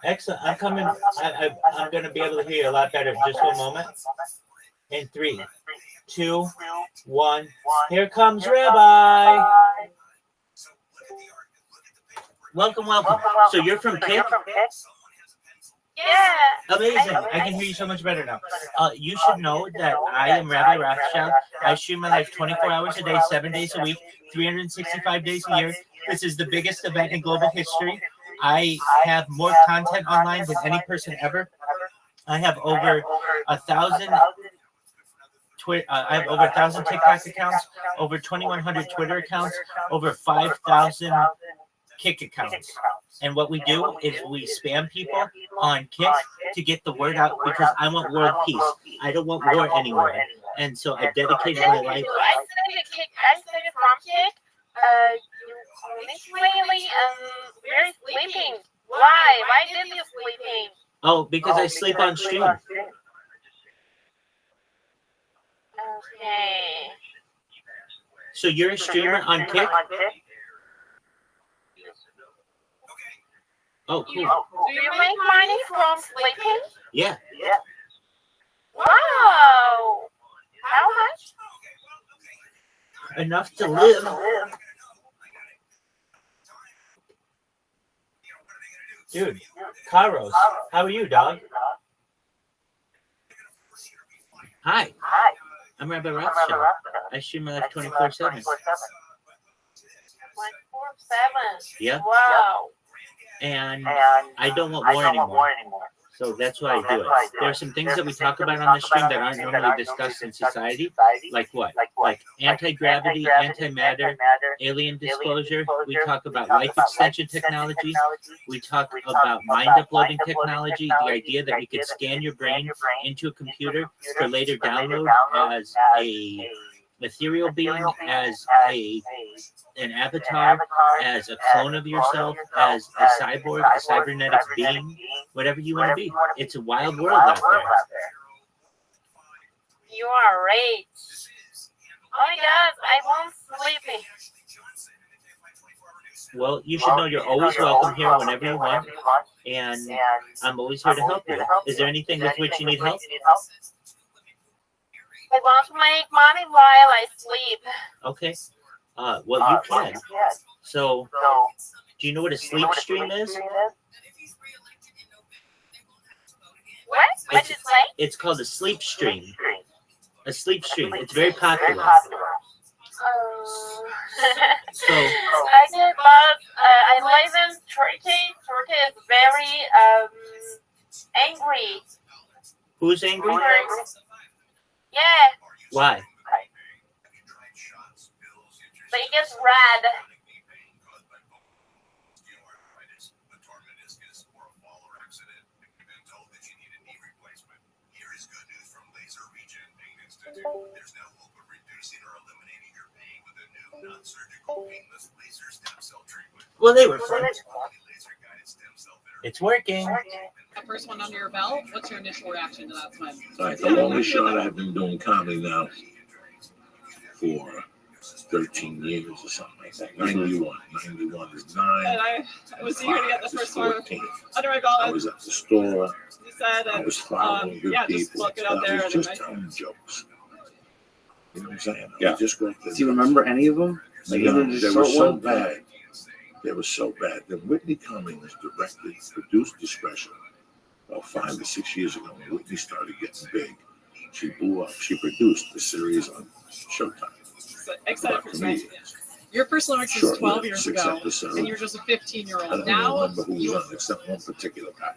Excellent. I'm coming. I'm going to be able to hear you a lot better. Just one moment. In 3, 2, 1. Here comes Rabbi. Welcome. So you're from Kick? Yeah. Amazing. I can hear you so much better now. You should know that I am Rabbi Rothschild. I stream my life 24 hours a day, 7 days a week, 365 days a year. This is the biggest event in global history. I have more content online than any person ever. I have over 1,000 I have over 1,000 TikTok accounts, over 2,100 Twitter accounts, over 5,000 Kick accounts. And what we do is we spam people on Kick to get the word out because I want world peace. I don't want war anymore. And so I've dedicated my life. I studied from Kick. You lately very sleeping. Why? Why did you sleeping? Oh, because I sleep on stream. Okay. So you're a streamer on Kick? Oh, cool. Do you make money from sleeping? Yeah. Wow. How much? Enough to live. Dude, Kairos, how are you, dog? Hi. I'm Rabbi Rothschild. I stream my life 24/7. 24/7. Yeah. Wow. And I don't want war anymore. So that's why I do it. There are some things that we talk about on the stream that aren't normally discussed in society. Like what? Like anti-gravity, antimatter, alien disclosure. We talk about life extension technology. We talk about mind uploading technology. The idea that we could scan your brain into a computer for later download as a ethereal being, as an avatar, as a clone of yourself, as a cyborg, a cybernetic being, whatever you want to be. It's a wild world out there. You are right. Oh my God, I won't sleeping. Well, you should know you're always welcome here whenever you want, and I'm always here to help you. Is there anything with which you need help? I want to make money while I sleep. Okay. Well, you can. So, do you know what a sleep stream is? What? What did you say? It's called a sleep stream. A sleep stream. It's very popular. So, I did, but I live in Turkey. Turkey is very angry. Who's angry? Yeah. Why? They get red. There's no hope of reducing or eliminating your pain with a new non-surgical painless laser stem cell treatment. Well, they were fun. It's working. The first one under your belt. What's your initial reaction to that swim? All right, the longest shot I've been doing comedy now for 13 years or something like that. 91 is 9. And I was eager to get the first one 14. under my belt. I was at the store. You said, I was following good just people. look it out there. I was just telling jokes. You know what I'm saying? Yeah. Just go Do you remember any of them? Like no, even they just were short so ones? bad. They were so bad that Whitney Cummings directed, produced the special about 5 or 6 years ago. When Whitney started getting big, she blew up. She produced the series on Showtime. So excited for comedians. this. Your first lyrics was Short 12 lived, years 6 ago, episodes. and you're just a 15-year-old. I don't Now, remember who was on except one particular guy.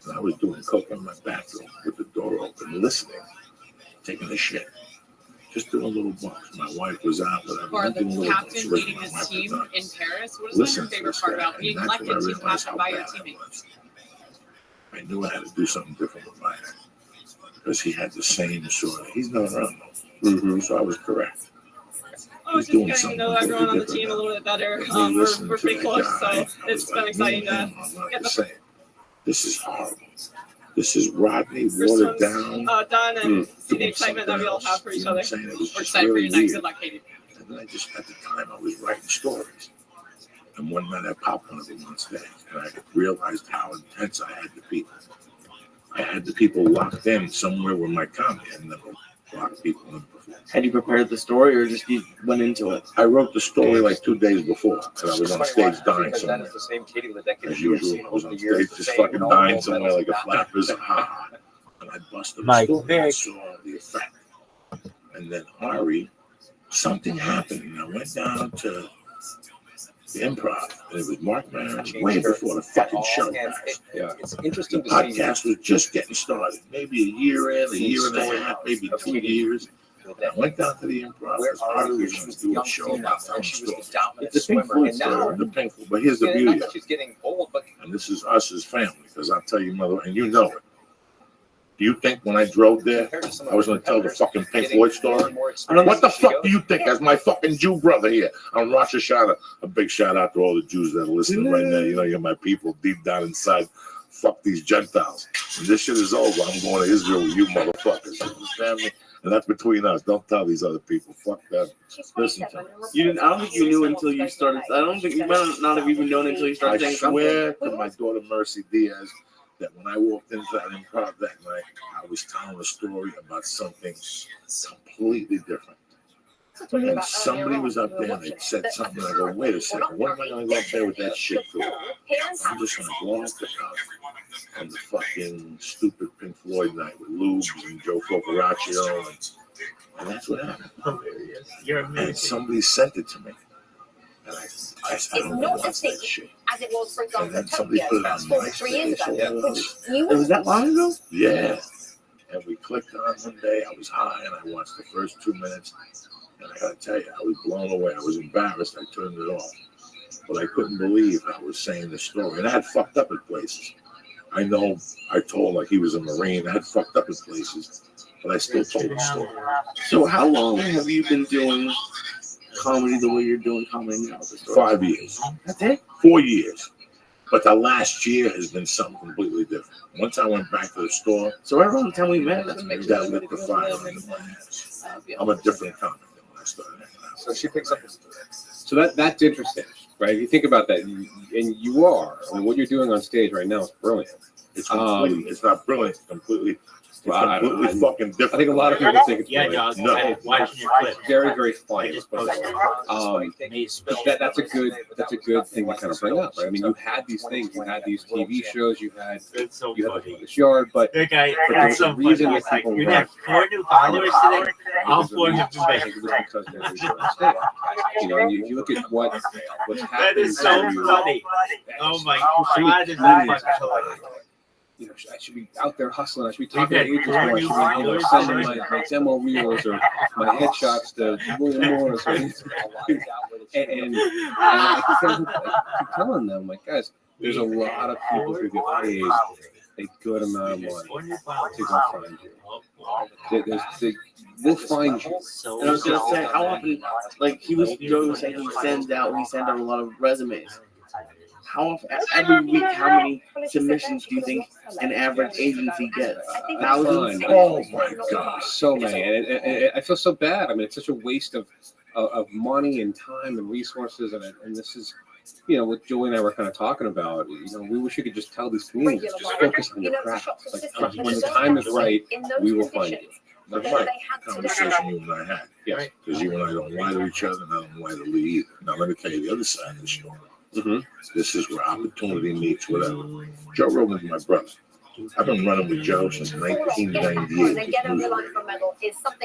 And I was doing coke in my bathroom with the door open, listening, taking a shit. Just doing little bumps. My wife was out, whatever. for doing the little captain bumps, leading my his wife team was out. in Paris, what is Listen your to favorite this part guy, about being and that's when I elected team realized captain how by your bad I teammates? I knew I had to do something different with my act because he had the same sort of. He's not around no more. So I was correct. was just getting to know everyone on the team a little bit better. We're pretty close, so it's been exciting to get the This is horrible. This is Rodney first watered one's down. done and see the excitement that we all have for each other. We're excited for you next. Good luck, Katie. And then at the time, I was writing stories. And one night I popped one of them on stage, and I realized how intense I had the people. I had the people locked in somewhere with my comedy. I never locked people in before. Had you prepared the story, or just you went into it? I wrote the story like 2 days before, and I was on stage dying That somewhere. is the same Katie with that As usual, I was on stage just fucking dying somewhere like a flappers. And I busted the story. I saw the effect. And then Ari, something happened, and I went down to the Improv, and it was Mark Maron way before the fucking show. It's interesting The to see. podcast was just getting started, maybe a year in, a year and a half, maybe 2 years. I went down to the Improv. Ari was going to do a show about telling stories. It's the Pink Floyd story. The Pink Floyd, but here's the beauty. She's getting old, but And this is us as family, because I'll tell you, mother, and you know it. Do you think when I drove there, I was going to tell the fucking Pink Floyd story? What the fuck do you think? As my fucking Jew brother here on Rosh Hashanah, a big shout out to all the Jews that are listening right now. You know, you're my people deep down inside. Fuck these Gentiles. When this shit is over, I'm going to Israel with you motherfuckers. Understand me? And that's between us. Don't tell these other people. Fuck them. Listen to me. You didn't. I don't think you knew until you started. I don't think you might not have even known until you started I saying something. swear to my daughter Mercy Diaz that when I walked into that Improv that night, I was telling a story about something completely different. And somebody was up there and they said something. I go, wait a second, what am I going to go up there with that shit for? I'm just going to blow off the cuff on the fucking stupid Pink Floyd night with Lubes and Joe Focaraccio. And that's what happened. And somebody sent it to me. And I don't know what's that shit. As it was, for example, And then somebody put it on MySpace. 3 years ago, which Was that long ago? Yeah. And we clicked on one day. I was high and I watched the first 2 minutes. And I gotta tell you, I was blown away. I was embarrassed. I turned it off. But I couldn't believe I was saying the story. And I had fucked up at places. I know I told like he was a Marine. I had fucked up at places. But I still told the story. So how long have you been doing comedy the way you're doing comedy now? 5 years. That's it? 4 years. But the last year has been something completely different. Once I went back to the store, so right around the time we met, that lit the fire under my ass. I'm a different comic than when I started hanging out. so she picks up the story. So that's interesting, right? If you think about that, and you are, I mean, what you're doing on stage right now is brilliant. It's completely, it's not brilliant, it's completely fucking different. I think a lot of people think it's Yeah, brilliant. dog. No. Watching your clip. Very, very funny. Just But posted. that's a good thing to kind of bring up, right? I mean, you had these things, you had these TV shows, you had It's so you had funny. this yard, but That guy, but there's it's so a reason funny. that It's like, people you watch. have 4 new followers today. All 4 have been I banned. think it was because there was on stage. You know, and if you look at what's That happening is so to you, funny. Oh my God, is that fucking hilarious. you know, I should be out there hustling. I should be We've talking had to agents four more. I new should be, you know, followers sending already. my demo reels or my headshots to William Morris. And I keep telling them, like, guys, there's a lot of people who get paid a good amount of money to go find you. We'll find you. And I was gonna say, how often, like Joe was saying, he sends out a lot of resumes. How often, every week, how many submissions do you think an average agency gets? Thousands? Oh my God, so many. And I feel so bad. I mean, it's such a waste of money and time and resources. And this is, you know, what Joey and I were kind of talking about. You know, we wish we could just tell these communities, just focus on your craft. Like, when the time is right, we will find you. That's right. Conversation you and I had. Yes. Because you and I don't lie to each other, and I don't lie to Lee either. Now, let me tell you the other side of the story. Mm-hmm. This is where opportunity meets whatever. Joe Rogan's my brother. I've been running with Joe since 1998.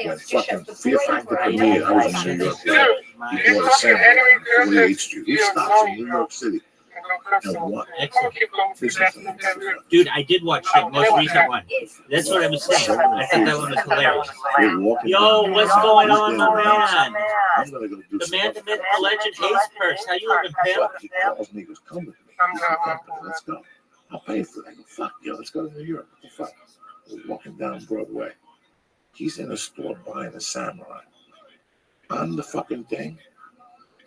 When fucking Fear Factor premiered, I was in New York. He bought a sample on 48th Street. He stops in New York City. And what? Dude, I did watch the most recent one. That's what I was saying. I thought that one was hilarious. Yo, what's going on, my man? I'm gonna go do The man, the myth, the legend, Ace Purse. How you living, pal? He calls me, he goes, come with me. Let's go. I'll pay for it. I go, fuck, yo, let's go to New York. What the fuck? We're walking down Broadway. He's in a store buying a samurai. on the fucking thing,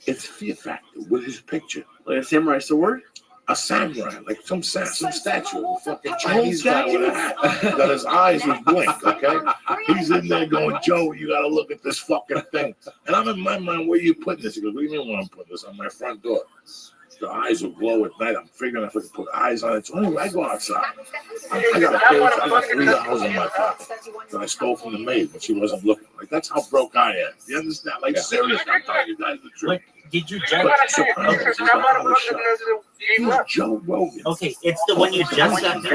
it's Fear Factor with his picture. Like a samurai sword? A samurai, like some statue of a fucking Chinese guy with a hat that his eyes would blink, okay? He's in there going, Joe, you gotta look at this fucking thing. And I'm in my mind, where are you putting this? He goes, what do you mean where I'm putting this? On my front door. The eyes will glow at night. I'm figuring if I can put eyes on it. So anyway, I go outside. I got a cage. I got $3 in my pocket that I stole from the maid when she wasn't looking. Like, that's how broke I am. You understand? Like, seriously, I'm telling you guys the truth. What did you just? He's Joe Rogan. Okay, it's the one you just sent me.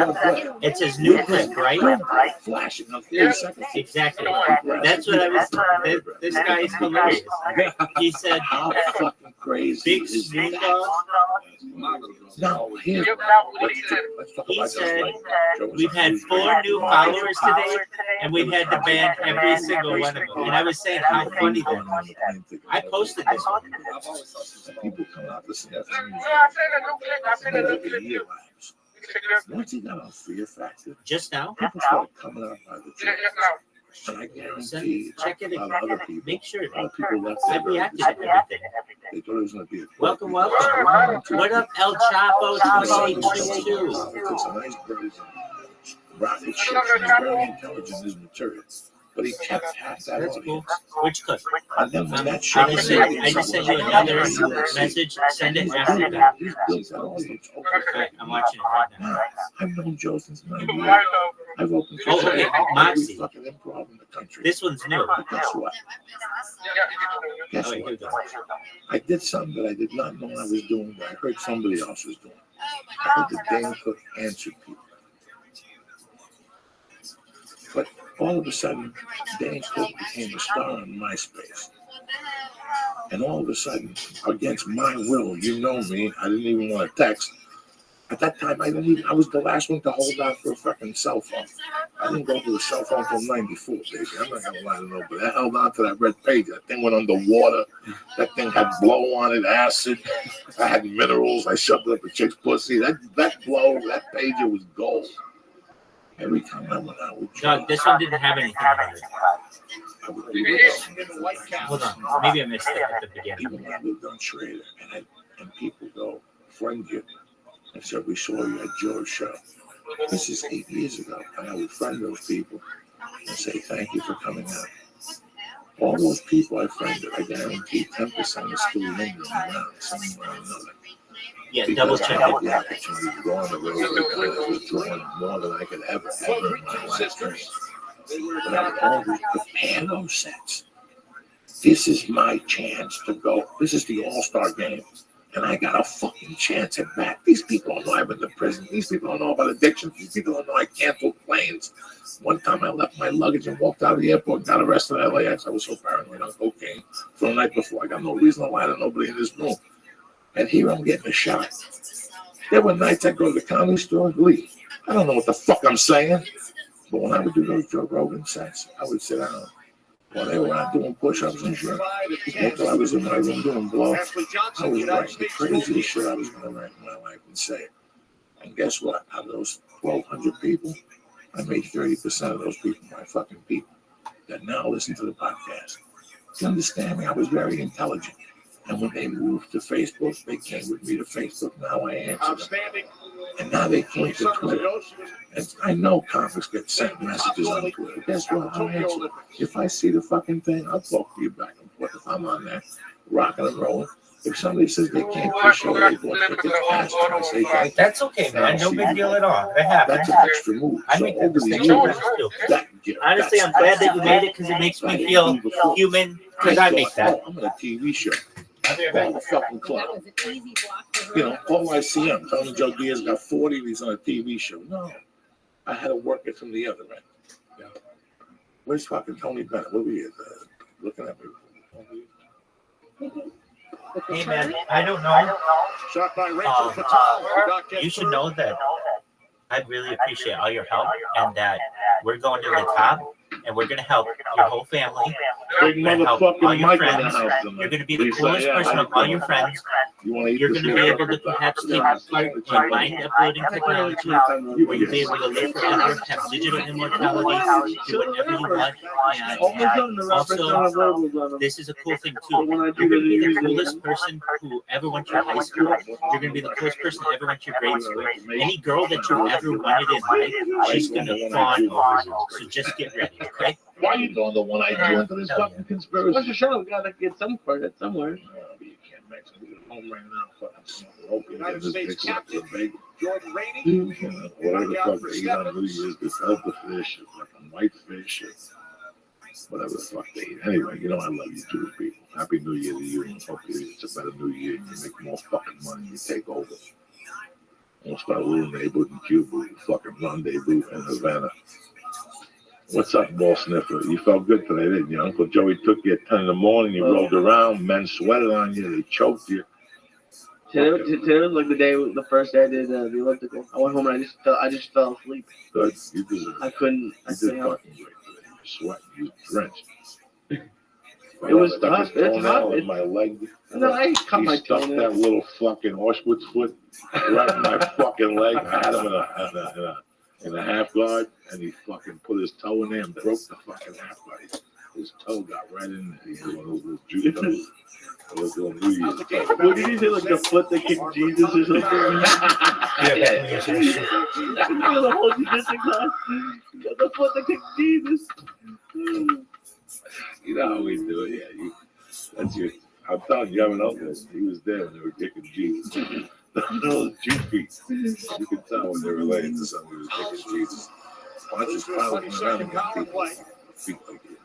It's his new clip, right? Flashing on 30 seconds. Exactly. That's what I was. This guy is hilarious. He said, how fucking crazy Big Snoop Dogg. No, here. He said, we've had 4 new followers today, and we've had to ban every single one of them. And I was saying how funny that was. I posted this one. People come out to see that. Once he got on Fear Factor, just now, people started coming out by the church. And I guarantee check it a lot of other people. Make sure. A lot of people left. I reacted to everything. They thought it was going to be a welcome. What up, El Chapo 2822? It's a nice bird. Rocket ship. He's very intelligent in his material. But he kept half that audience. Cool. Which clip? And then when that I shit just sent you another message. Send it after that. I'm watching it right now. I've known Joe since 98. I've opened for okay. Moxie. fucking improv in the country. This one's new. But guess what? Guess what? I did something that I did not know I was doing, but I heard somebody else was doing. I heard the Dane Cook answered people. But all of a sudden, Dane Cook became a star on MySpace. And all of a sudden, against my will, you know me, I didn't even want to text. At that time, I was the last one to hold out for a fucking cell phone. I didn't go to a cell phone until 94, baby. I'm not going to lie to nobody. I held on to that red page. That thing went underwater. That thing had blow on it, acid. I had minerals. I shoved it up a chick's pussy. That blow, that page, it was gold. Every time I went out with Doug, this one didn't have anything on it. I would do this. Hold on. Maybe I missed it at the beginning. Even when I lived on Schrader, and people go, friend you. I said, we saw you at Joe's show. This is 8 years ago. And I would friend those people and say, thank you for coming out. All those people I friended, I guarantee 10% is still lingering around somewhere or another. Yeah, because double check I had it. the opportunity to go on the road and was drawing more than I could ever in my lifetime. But I would always prepare those sets. This is my chance to go. This is the All-Star game. And I got a fucking chance at that. These people don't know I've been to prison. These people don't know about addiction. These people don't know I canceled planes. One time I left my luggage and walked out of the airport and got arrested at LAX. I was so paranoid on cocaine for the night before. I got no reason to lie to nobody in this room. And here I'm getting a shot. There were nights I'd go to the comedy store and leave. I don't know what the fuck I'm saying. But when I would do those Joe Rogan sets, I would sit down. While they were out doing push-ups and shit, until I was in my room doing blow, I was writing the craziest shit I was going to write in my life and say it. And guess what? Out of those 1,200 people, I made 30% of those people my fucking people that now listen to the podcast. You understand me? I was very intelligent. And when they moved to Facebook, they came with me to Facebook. Now I answer them. And now they came to Twitter. And I know comics get sent messages on Twitter. Guess what? I'll answer. If I see the fucking thing, I'll talk to you back and forth. If I'm on there, rocking and rolling. If somebody says they can't push show, they want tickets faster. I say thank you. That's okay, man. No big deal at all. That happens. That's an extra move. I make that mistake. Honestly, I'm glad that you made it because it makes me feel human. Because I make that. I'm on a TV show. All the fucking club. You know, all ICM. Tony Joe Diaz got 40. He's on a TV show. No. I had to work it from the other end. Yeah. Where's fucking Tony Bennett? What were you looking at me? Hey, man, I don't know. You should know that I really appreciate all your help and that we're going to the top and we're going to help your whole family Big You're gonna help all motherfucking your Mike in the friends. house You're tonight. gonna be the Lisa, coolest yeah, person how of you all doing? your friends. You want to eat You're this going to be here? able to perhaps take part in mind uploading technology, where you'll be able to live forever, have digital immortality, do whatever you want. And also, this is a cool thing too. You're going to be the coolest person who ever went to high school. You're going to be the coolest person who ever went to grade school. Any girl that you ever wanted in life, she's going to fawn over you. So just get ready, okay? Why are you doing the one I do into this fucking conspiracy? What's the show? We gotta get some part of it somewhere. You can't make some home right now. Fucking smoke opium. Get this big sucker bacon. Jordan Rainey. Whatever the fuck they eat on New Year's, this elder fish, or fucking white fish, or whatever the fuck they eat. Anyway, you know I love you Jewish people. Happy New Year to you, and hopefully it's a better New Year. You make more fucking money, you take over. We'll start ruling neighborhood in Cuba, fucking rendezvous in Havana. What's up, ball sniffer? You felt good today, didn't you? Uncle Joey took you at 10 in the morning, you rolled around, men sweated on you, they choked you. Today was like the first day I did the elliptical. I went home and I just fell asleep. Good, you deserve it. I couldn't. You did fucking great today. You sweat, you drenched. It was tough. It's hot. With my leg. No, I cut my stuck toe. that little fucking Auschwitz foot right in my fucking leg. I had him in a half guard, and he fucking put his toe in there and broke the fucking half guard. His toe got right in there. He had one of those little juice toes. It was little New Year's toe. What did he say? Like the foot that kicked Jesus or something? Yeah. The whole tradition class. The foot that kicked Jesus. You know how we do it, yeah. That's your. I'm telling you, you have an uncle. He was there when they were kicking Jesus. Those Jew feet. You can tell when they're related to somebody who was kicking Jesus. Pontius Pilate went around and got people feet like that.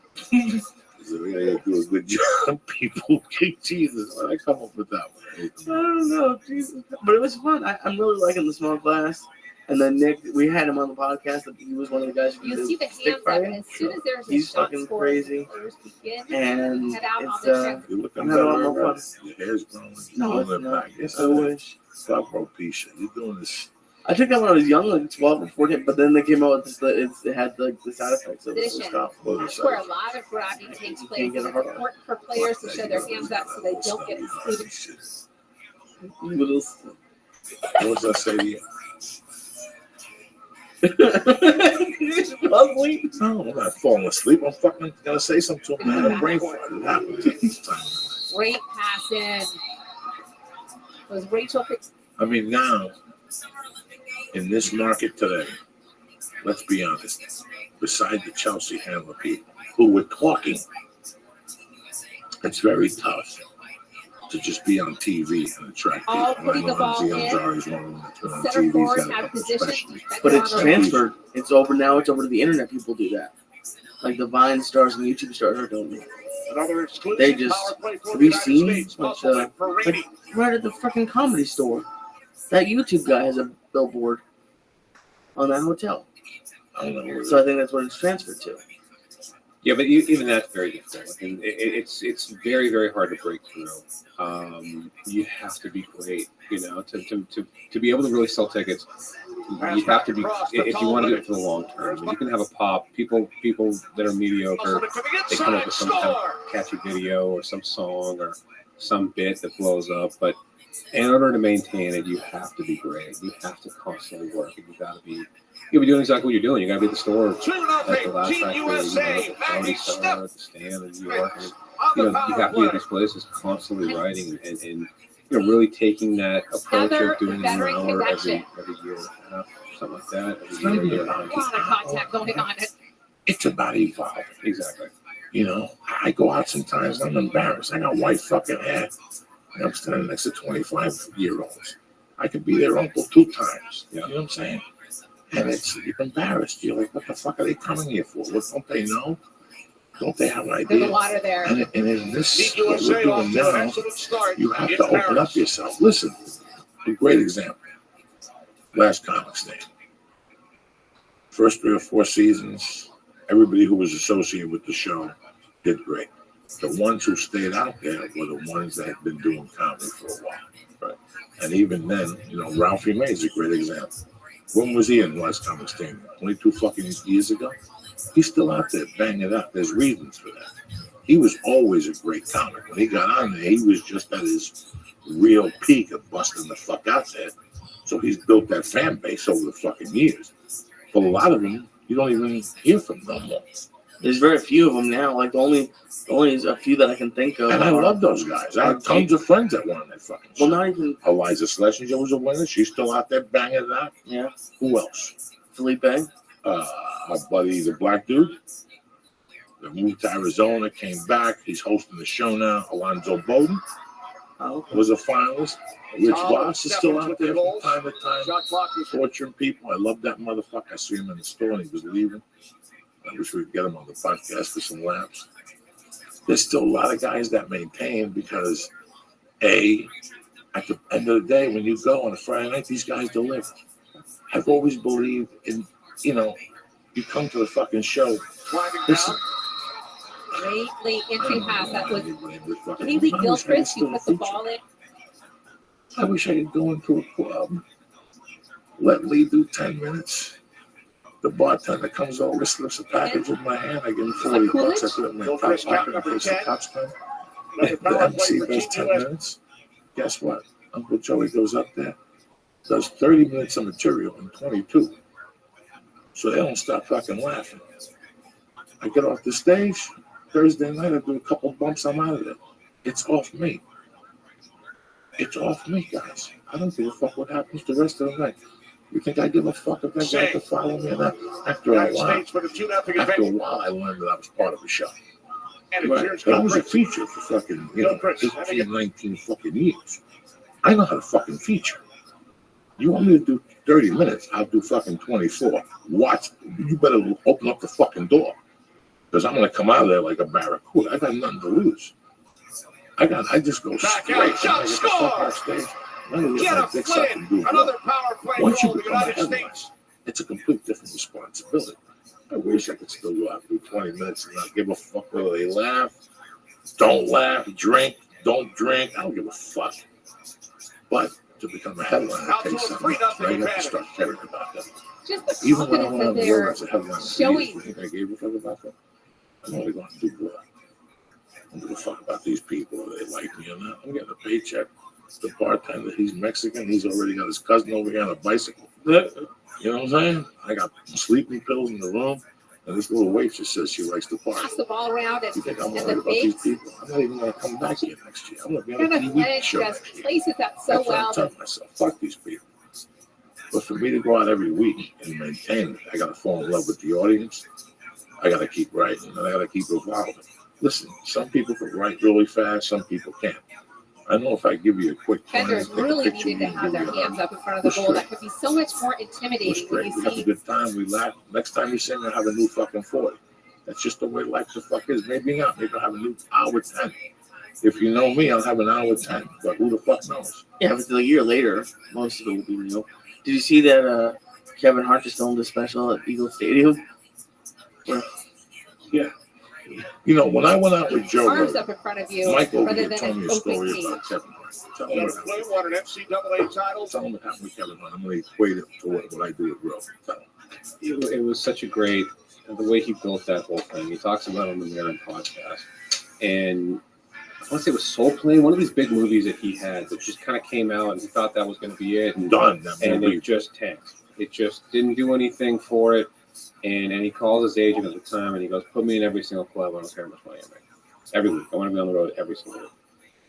So we gotta do a good job. People kick Jesus. Why did I come up with that one? I don't know, Jesus. But it was fun. I'm really liking the small class. And then Nick, we had him on the podcast. He was one of the guys who You see the stick hands up fighting. as soon as there's a He's shot fucking scored, crazy. players begin, And head out on it's the check. You're looking I'm having a lot better. more fun. Your hair's growing. No, it's Pulling it not. back. Yes, I wish. Stop alopecia. You're doing this. I took that when I was young, like 12 or 14, but then they came out with this, it had the side effects of it. Position. That's where a lot of grabbing takes place. Can't get It's a heart. important for players to show their hands up so they don't get excluded. What was I say to you? Lovely. No, I'm not falling asleep. I'm fucking gonna say something to him. I had a brain fart. It happened this time. Great pass in. Was Rachel fixed? I mean, now, in this market today, let's be honest, beside the Chelsea Handler people who were talking, it's very tough to just be on TV and attract All people. putting the ball in. Is one of them that's been on Center TV. forward He's got out a of position. professional. But it's transferred. It's over now. It's over to the internet. People do that. Like the Vine stars and YouTube stars are doing it. They just, have you seen like right at the freaking Comedy Store? That YouTube guy has a billboard on that hotel. So I think that's what it's transferred to. Yeah, but even that's very difficult. I mean, it's very, very hard to break through. You have to be great, to be able to really sell tickets. You have to be, if you want to do it for the long term. I mean, you can have a pop. People that are mediocre, they come up with some kind of catchy video or some song or some bit that blows up. But in order to maintain it, you have to be great. You have to constantly work. And you'll be doing exactly what you're doing. You got to be at the store at the last factory, at the Comedy Store, at the stand in New York. And, you have to be at these places constantly writing and really taking that approach of doing an hour every year and a half, something like that. Every year, A lot of contact going on. It's about evolving. Exactly. I go out sometimes, I'm embarrassed. I got white fucking hair. And I'm standing next to 25-year-olds. I could be their uncle 2 times. You know what I'm saying? And you're embarrassed. You're like, what the fuck are they coming here for? What, don't they know? Don't they have an idea? There's a lot of there. And in this, what we're doing now, you have to open up yourself. Listen, a great example. Last Comic Stand. First 3 or 4 seasons, everybody who was associated with the show did great. The ones who stayed out there were the ones that had been doing comedy for a while. Right? And even then, Ralphie May is a great example. When was he in Last Comic Stand? 22 fucking years ago? He's still out there banging it up. There's reasons for that. he was always a great comic. When he got on there, he was just at his real peak of busting the fuck out there. So he's built that fan base over the fucking years. But a lot of them, you don't even hear from no more. There's very few of them now. Like only a few that I can think of. And I love those guys. I have tons of friends that won that fucking show. Well, not even Eliza Schlesinger was a winner. She's still out there banging it out. Yeah. Who else? Felipe. Our buddy, the black dude. That moved to Arizona, came back. He's hosting the show now. Alonzo Bowden was a finalist. Rich Voss is still out there from time to time, torturing people. I love that motherfucker. I see him in the store and he was leaving. I wish we could get him on the podcast for some laughs. There's still a lot of guys that maintain because, A, at the end of the day, when you go on a Friday night, these guys deliver. I've always believed in, you come to the fucking show. Listen. Late entry pass. That was Haley Gilchrist. You put the ball in. I wish I could go into a club, let Lee do 10 minutes. The bartender comes over, slips a package in my hand. I give him $40. I put it in my top pocket in case the cops come. The MC does 10 minutes. Guess what? Uncle Joey goes up there, does 30 minutes of material in 22. So they don't stop fucking laughing. I get off the stage. Thursday night, I do a couple bumps. I'm out of there. It's off me. It's off me, guys. I don't give a fuck what happens the rest of the night. You think I give a fuck if that guy can follow me or not? After a while, I learned that I was part of a show. Right. But I was a feature for fucking, 18, 19 fucking years. I know how to fucking feature. You want me to do 30 minutes, I'll do fucking 24. Watch. You better open up the fucking door. Because I'm going to come out of there like a barracuda. I got nothing to lose. I just go straight. Shot score! Get a Flynn! Another power play Once you goal for the become a United headliner, States. it's a complete different responsibility. I wish I could still go out and do 20 minutes and not give a fuck whether they laugh, don't laugh, drink, don't drink. I don't give a fuck. But to become a headliner takes something. I have to start caring about that. Just the Even when I confidence went that on the road they're as a headliner, showing. you think I gave a fuck about that? I'm only going to do good. I don't give a fuck about these people, whether they like me or not. I'm getting a paycheck. The bartender, he's Mexican. He's already got his cousin over here on a bicycle. You know what I'm saying? I got sleeping pills in the room, and this little waitress says she likes to party. Pass the ball around You think I'm and worried the about these bait. people? I'm not even going to come back here next year. I'm going to be on Kind a of TV athletic, show. just places that so That's what well. I'm telling myself. Fuck these people. But for me to go out every week and maintain it, I got to fall in love with the audience. I got to keep writing, and I got to keep evolving. Listen, some people can write really fast, some people can't. I know if I give you a quick time, Defenders take a really picture, needed to you have their can give hands me up in front of the goal. That could be so much more intimidating when great. you We have a see. good time. We laugh. Next time you sing, you'll have a new fucking 40. That's just the way life the fuck is. Maybe not. Maybe I'll have a new hour 10. If you know me, I'll have an hour 10. But who the fuck knows? Yeah, but a year later, most of it will be real. Did you see that Kevin Hart just filmed a special at Eagle Stadium? Yeah. You know, when I went out with Joe Arms Rogan, up in front of you Mike over rather here than told me an a open story cage. about Kevin Hart. Tell him Flynn what won an NCAA title. happened with Kevin Hart. I'm going to equate it to what I do with Rogan. Tell him. It was such a great, the way he built that whole thing. He talks about it on the Marin podcast. And I want to say it was Soul Plane, one of these big movies that he had that just kind of came out and he thought that was going to be it. And Done. And it just tanked. It just didn't do anything for it. And he calls his agent at the time and he goes, put me in every single club. I don't care how much money I make. Every week. I want to be on the road every single week.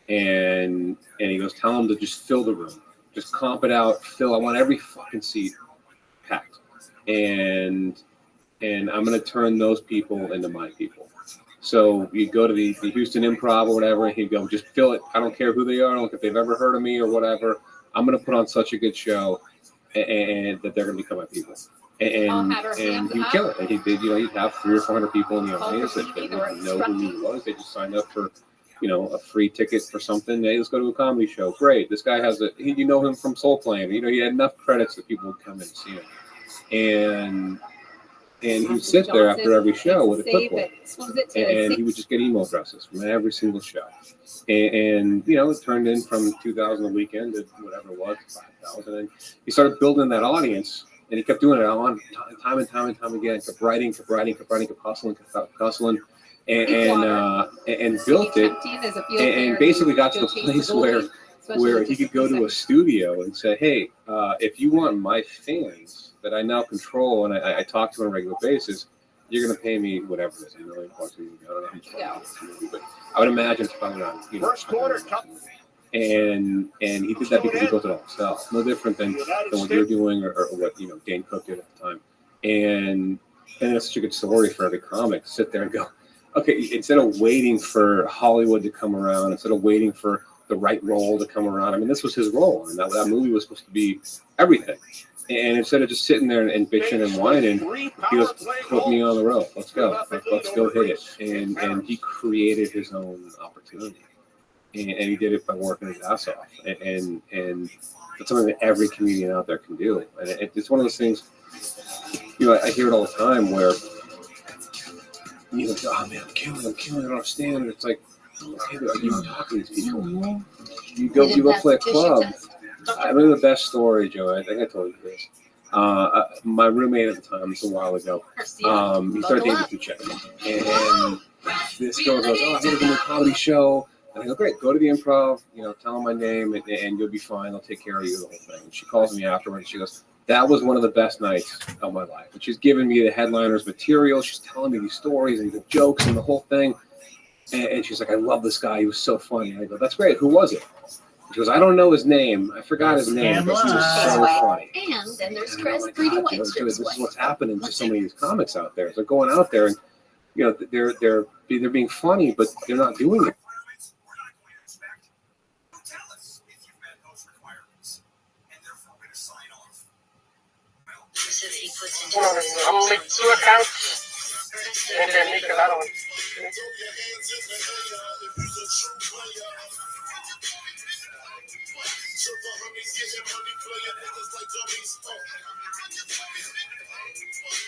And he goes, tell him to just fill the room. Just comp it out. Fill. I want every fucking seat packed. And I'm going to turn those people into my people. So you go to the Houston Improv or whatever, and he'd go, just fill it. I don't care who they are. I don't care if they've ever heard of me or whatever. I'm going to put on such a good show and that they're going to become my people. And he'd kill it. And he did, he'd have 300 or 400 people in the audience that didn't know who he was. They just signed up for, a free ticket for something. Hey, let's go to a comedy show. Great. This guy has you know him from Soul Plane. He had enough credits that people would come and see him. And he would sit there after every show with a clipboard. And he would just get email addresses from every single show. And it turned in from 2,000 a weekend to whatever it was, 5,000. And he started building that audience. And he kept doing it on time and time again. Kept writing, kept hustling. and built it, and basically got to the place where he could go to a studio and say, hey, if you want my fans that I now control and I talk to on a regular basis, you're going to pay me whatever it is, $1 million bucks a year. I don't know how much money it is, but I would imagine it's probably around, first quarter. And he did that because he built it all himself. No different than what you're doing or what Dane Cook did at the time. And that's such a good story for every comic to sit there and go, okay, instead of waiting for Hollywood to come around, instead of waiting for the right role to come around, I mean, this was his role, and that movie was supposed to be everything. And instead of just sitting there and bitching and whining, he was put me on the road. Let's go. Let's go hit it. And he created his own opportunity. And he did it by working his ass off. And it's something that every comedian out there can do. And it's one of those things, I hear it all the time where, oh man, I'm killing, I don't understand. And it's like, okay, but are you talking to these people? You go play a club. I remember the best story, Joe. I think I told you this. My roommate at the time, this was a while ago, he started dating two chicks. And this girl goes, oh, I heard of a new comedy show. And I go, great, go to the Improv, tell them my name, and you'll be fine. They'll take care of you, the whole thing. And she calls me afterwards. She goes, that was one of the best nights of my life. And she's giving me the headliner's material. She's telling me these stories and the jokes and the whole thing. And she's like, I love this guy. He was so funny. And I go, that's great. Who was it? She goes, I don't know his name. I forgot his name. But he was so funny. And then there's Chris 3D White This is what's happening to so many of these comics out there. They're going out there and, they're being funny, but they're not doing it. I'm gonna make 2 accounts and then make another one.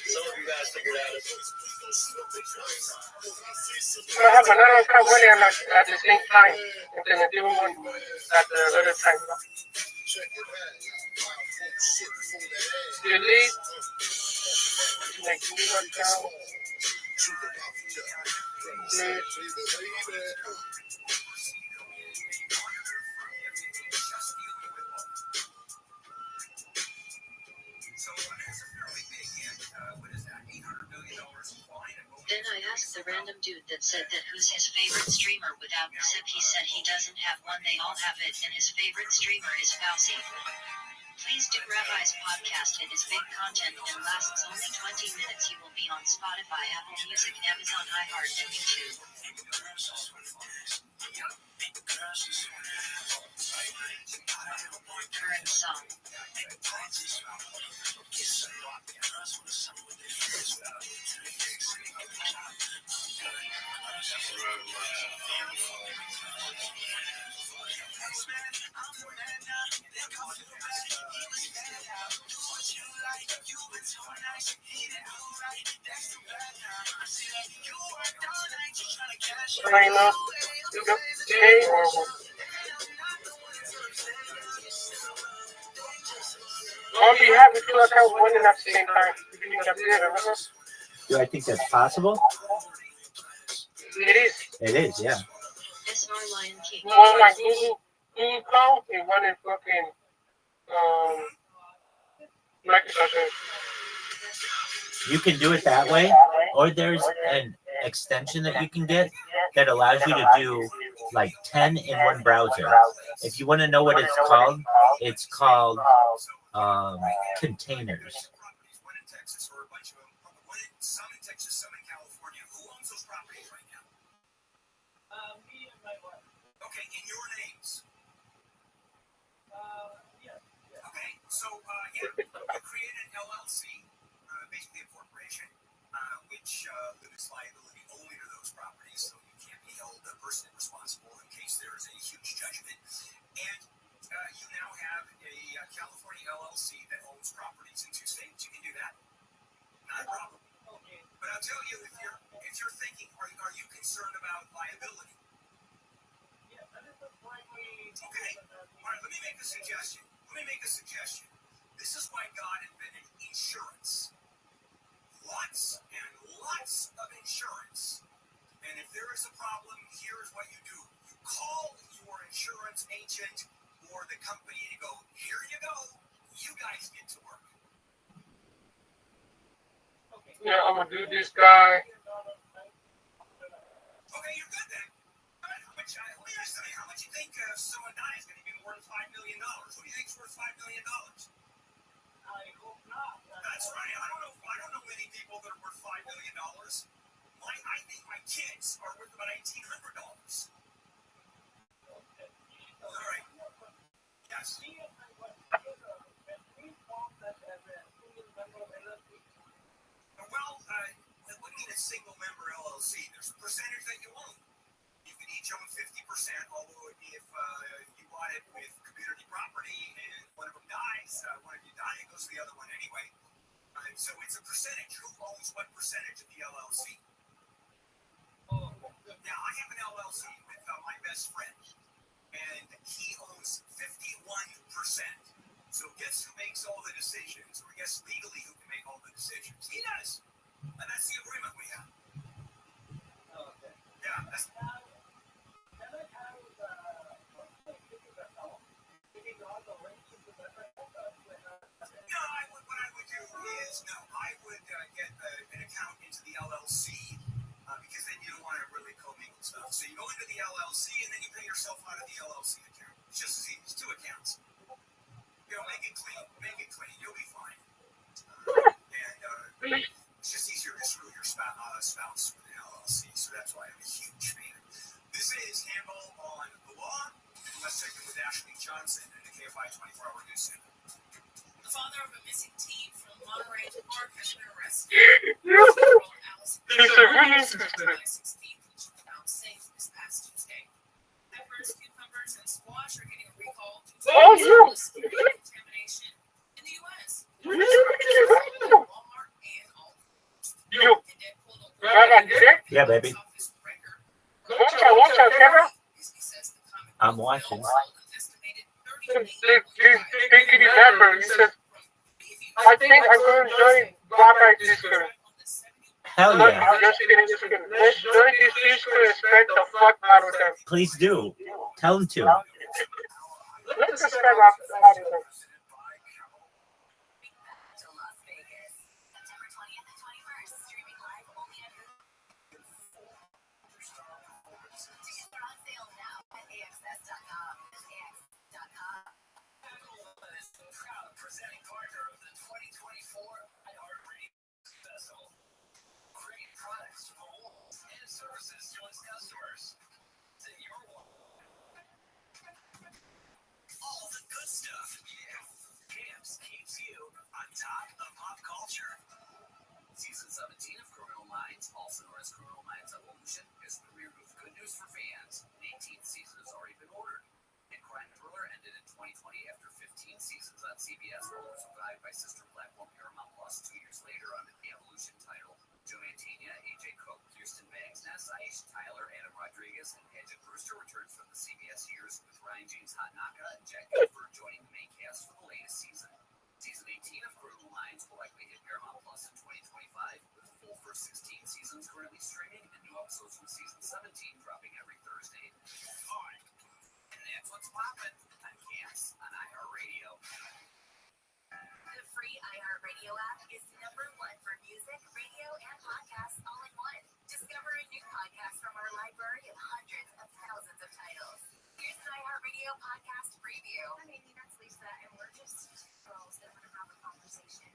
Some of you guys figured out it. I have another account running at the same time, and then a different one at the other time. Delete. Like new account. Delete. Then I asked the random dude that said that who's his favorite streamer without the sip. He said he doesn't have one, they all have it, and his favorite streamer is Fauci. Please do Rabbi's podcast. It is big content and lasts only 20 minutes. You will be on Spotify, Apple Music, Amazon, iHeart, and YouTube. Current song. Somebody know? Today or what? Or if you have the 2 accounts running at the same time, you can get it, remember? Do I think that's possible? It is. It is, yeah. One like Google account and one in fucking Microsoft. You can do it that way, or there's an extension that you can get that allows you to do like 10 in one browser. If you want to know what it's called containers. You created an LLC, basically a corporation, which limits liability only to those properties, so you can't be held personally responsible in case there is a huge judgment. And you now have a California LLC that owns properties in 2 states. You can do that. Not a problem. But I'll tell you, if you're thinking, are you concerned about liability? Okay. All right, let me make a suggestion. This is why God invented insurance. Lots and lots of insurance. And If there is a problem, here's what you do. You call your insurance agent or the company and go, here you go. You guys get to work. Yeah, I'm gonna do this guy. Okay, you're good then. All right, let me estimate how much you think someone dies going to be worth $5 million. What do you think is worth $5 million? I hope not. That's right. I don't know many people that are worth $5 million. I think my kids are worth about $1,800. All right. Yes. Well, what do you mean a single member LLC? There's a percentage that you own. You can each own 50%, although if you bought it with community property and one of them dies, one of you die, it goes to the other one anyway. So it's a percentage. Who owns what percentage of the LLC? Now, I have an LLC with my best friend, and he owns 51%. So guess who makes all the decisions, or guess legally who can make all the decisions? He does. And that's the agreement we have. Yeah, that's... I would get an account into the LLC because then you don't want to really commingle stuff. So you go into the LLC and then you pay yourself out of the LLC account. It's just as easy. It's 2 accounts. Make it clean. Make it clean. You'll be fine. And it's just easier to screw your spouse with an LLC. So that's why I'm a huge fan. This is Handball on the Law. Let's check in with Ashley Johnson in the KFI 24-hour news center. The father of a missing teen from Monterey Park has been arrested. It's a really found safe this past Tuesday. Peppers, cucumbers, and squash are getting a recall due to contamination in the U.S. Walmart and Aldi. Yeah, baby. Watch out, Trevor. I'm watching. They give you pepper. He says, I think I'm going to join Rabbi this year. Hell yeah. Just kidding. Let's join this Discord and spend the fuck out of them. Please do. Tell them to. Let's just spend out of them. Presenting partner of the 2024 iHeartRadio Festival. Great products for all and services to its customers. To your wall. All the good stuff. Yeah. Camps keeps you on top of pop culture. Season 17 of Criminal Minds, also known as Criminal Minds Evolution, has premiered with good news for fans. An 18th season has already been ordered. And Crime Thriller ended in 2020 after 15 seasons on CBS, while it was revived by sister platform Paramount Plus 2 years later under the Evolution title. Joe Mantegna, AJ Cook, Kirsten Bangsness, Aisha Tyler, Adam Rodriguez, and Hedges Brewster returns from the CBS years, with Ryan James Hatnaka and Jack Gilbert joining the main cast for the latest season. Season 18 of Criminal Minds will likely hit Paramount Plus in 2025, with the full first 16 seasons currently streaming and new episodes from season 17 dropping every Thursday. All right. And that's what's poppin' on Camps on iHeartRadio. The free iHeartRadio app is #1 for music, radio, and podcasts all in one. Discover a new podcast from our library of hundreds of thousands of titles. Here's an iHeartRadio podcast preview. Hi, Amy, that's Lisa, and we're just girls that want to have a conversation.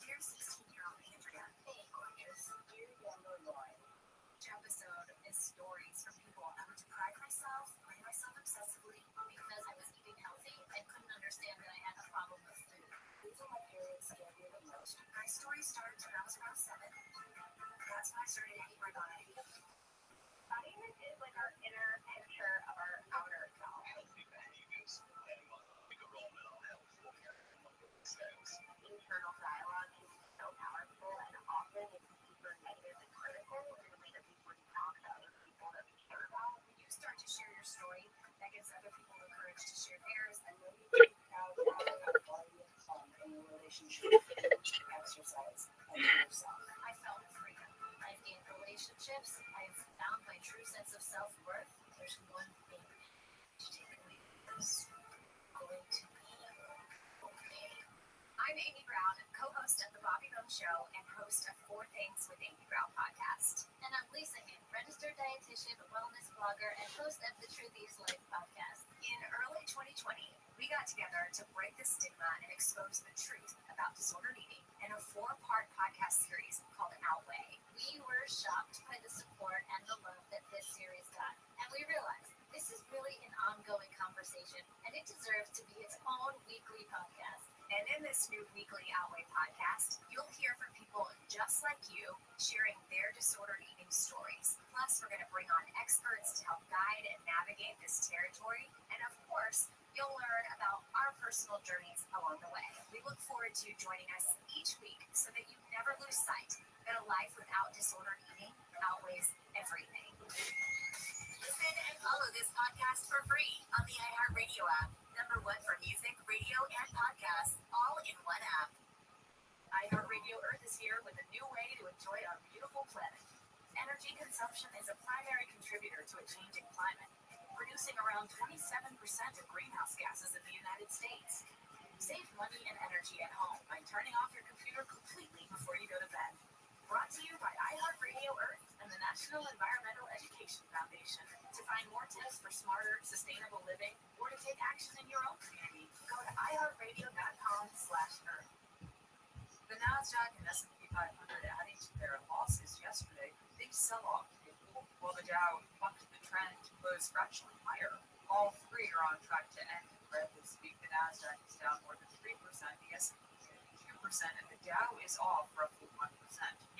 Here's 16-year-old Andrea. Hey, gorgeous. Dear Younger Lloyd. Each episode is stories from people I would deprive myself, blame myself obsessively because I was eating healthy and couldn't understand that I had a problem with food. These are my periods scared me the most. My story started when I was around 7. That's when I started to hate my body. Body image is like our inner picture of our outer self. Internal dialogue is so powerful and often it's super negative and critical in the way that we wouldn't talk to other people that we care about. When you start to share your story, that gives other people the courage to share theirs, and then you can be proud of your body in your relationship, exercise, and yourself. I felt freedom. I've gained relationship relationships, I have found my true sense of self-worth. There's one thing to take away from this. Going to be okay. I'm Amy Brown, co-host of The Bobby Bone Show and host of Four Things with Amy Brown podcast. And I'm Lisa Hayes, registered dietitian, wellness blogger, and host of the Truth is Life podcast. In early 2020, we got together to break the stigma and expose the truth about disordered eating in a 4-part podcast series called Outweigh. We were shocked by the support and the love that this series got, and we realized this is really an ongoing conversation, and it deserves to be its own weekly podcast. And in this new weekly Outweigh podcast, you'll hear from people just like you sharing their disordered eating stories. Plus, we're going to bring on experts to help guide and navigate this territory. And of course, you'll learn about our personal journeys along the way. We look forward to joining us each week so that you never lose sight that a life without disordered eating outweighs everything. Listen and follow this podcast for free on the iHeartRadio app. #1 for music, radio, and podcasts, all in one app. iHeartRadio Earth is here with a new way to enjoy our beautiful planet. Energy consumption is a primary contributor to a changing climate, producing around 27% of greenhouse gases in the United States. Save money and energy at home by turning off your computer completely before you go to bed. Brought to you by iHeartRadio Earth and the National Environmental Education Foundation. To find more tips for smarter, sustainable living or to take action in your own community, go to iHeartRadio.com/Earth. The Nasdaq and S&P 500 adding to their losses yesterday. Big sell-off, while the Dow bucked the trend to close fractionally higher. All three are on track to end in red this week. The Nasdaq is down more than 3%, the S&P 2%, and the Dow is off roughly 1%.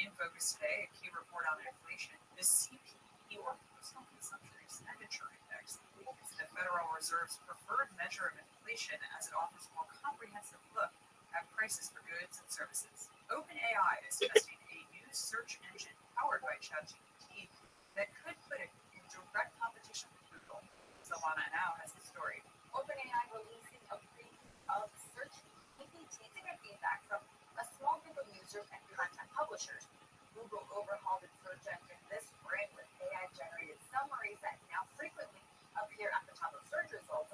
In focus today, a key report on inflation. The CPI, or Personal Consumption Expenditure Index, is the Federal Reserve's preferred measure of inflation as it offers a more comprehensive look at prices for goods and services. OpenAI is testing a new search engine powered by ChatGPT that could put it in direct competition with Google. Solana now has the story. OpenAI releasing a preview of search GPT to get feedback from a small group of users and content publishers. Google overhauled its search engine this spring with AI-generated summaries that now frequently appear at the top of search results.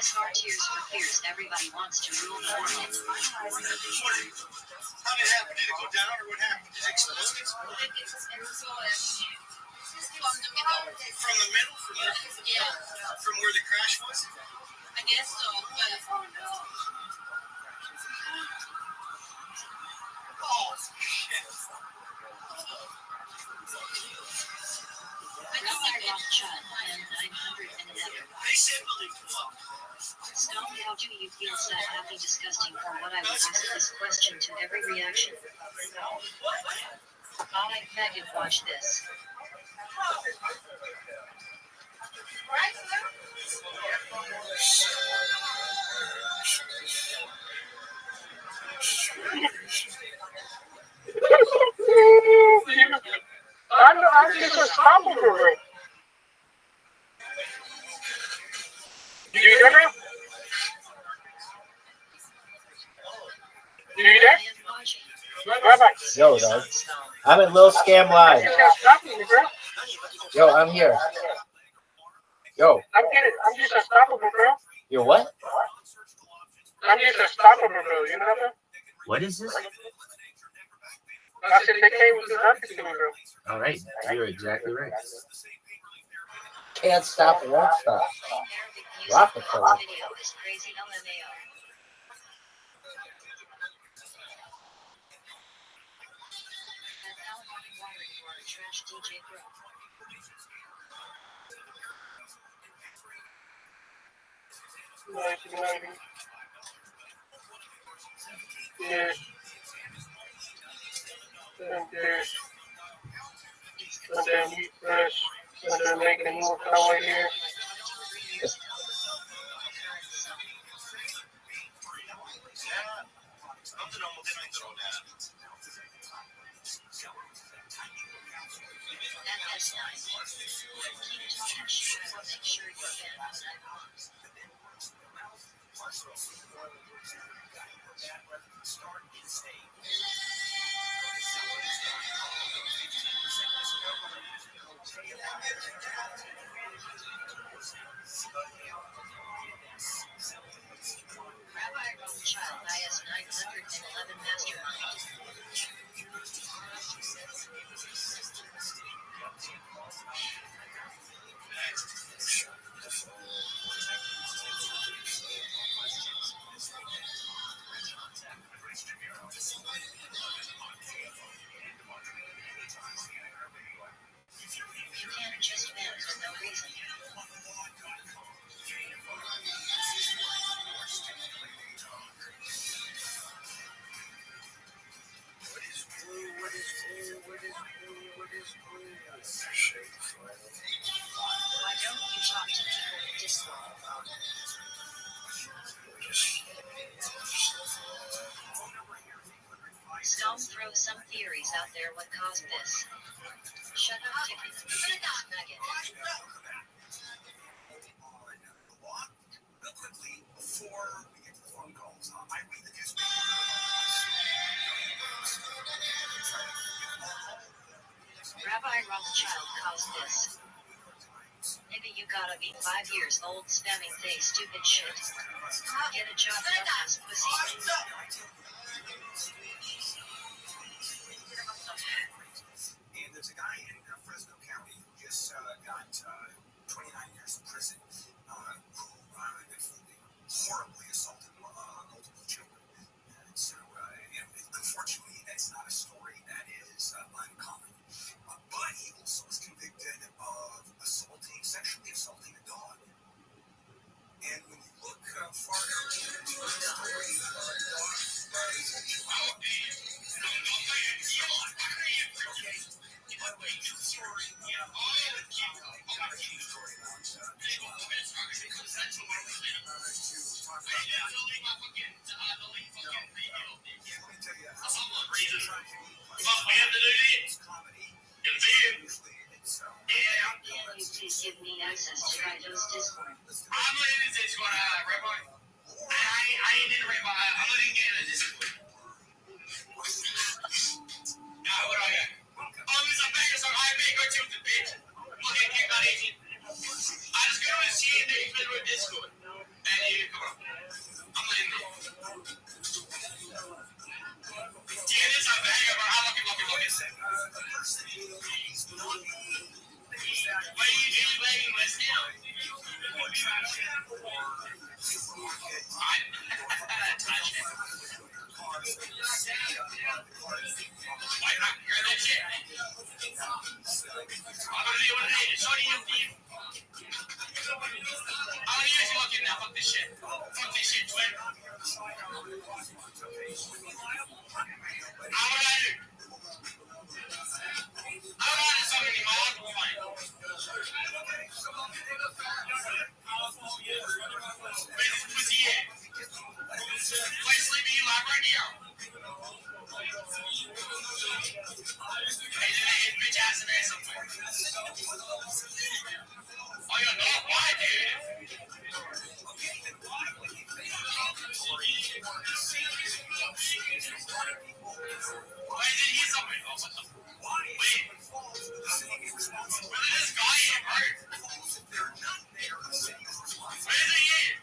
SR Tears for Fears. Everybody wants to rule the world. How did it happen? Did it go down or what happened? Did it explode? From the middle? From where the crash was? I guess so, but Oh, shit. I know I lost Chud and 911. They said believe it. Stone, how do you feel sad, happy, disgusting, or what? I will ask this question to every reaction. Alright, Megan, watch this. I'm just unstoppable. You there? You there? Rabbi. Yo, dog. I'm at Lil Scam Live. Yo, I'm here. Yo. I'm just unstoppable, bro. You're what? I'm just unstoppable, bro. You know that? What is this? I said they came with nothing to me, bro. All right. You're exactly right. Can't stop, won't stop. Rockefeller. Yeah. And then we press, and then make a move our way here. You can't just vent for no reason. Why don't you talk to people in Discord? Stone throw some theories out there what caused this. Shut up, chicken. Nugget. Real quickly, before we get to the phone calls, I read the news. Rabbi Rothschild caused this. Nigga, you gotta be 5 years old spamming they stupid shit. Get a job, dumbass pussy. And there's a guy in Fresno County who just got 29 years in prison who horribly assaulted multiple children. And so, unfortunately, that's not a story that is uncommon. But he also was convicted of sexually assaulting a dog. And when you look farther into the story, the dog was a chihuahua. Okay. By the way, true story. Yeah. Got a true story about chihuahua. Can you please give me access to Rido's Discord? I'm not in the Discord, Rabbi. I ain't in Rabbi. I'm not in the Discord. Now, what do I got? Oh, there's a bag of some high bag or two with the bitch. I'm looking at kick out 18. I just go and see it there. You better with Discord. And you come on. I'm not in there. Yeah, there's a bag of I'm looking. The person is not what are you doing playing West now? Why not? You're that shit. I'm gonna do what it is. Show you empty. How many years you looking now? Fuck this shit. Fuck this shit, twin. How would I do? I don't want so many miles. Fine. Where's this pussy at? Where's sleeping you live right here? Hey, bitch ass in there somewhere. Oh, you're not why, dude? Why is it here somewhere? Oh, what the? Wait. Where did this guy get hurt? Where is he here?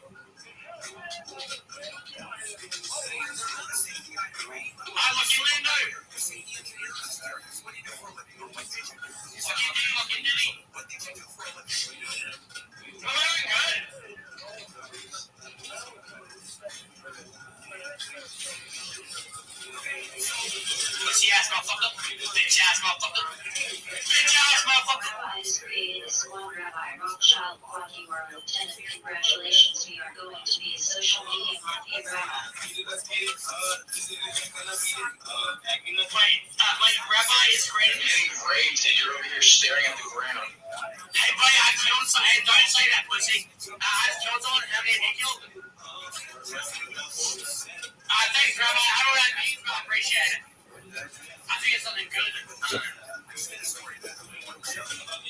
I'm looking window. Looking Dilly. I'm doing good. Pussy ass motherfucker. Bitch ass motherfucker. Bitch ass motherfucker. I just created a squad, Rabbi Rothschild. You are a lieutenant. Congratulations. We are going to be a social media mafia, Rabbi. Like Rabbi is great. Great, and you're over here staring at the ground. Hey, buddy, don't say that, pussy. Jones on and they killed him. Thanks, Rabbi. I don't know what that means, but I appreciate it. I think it's something good.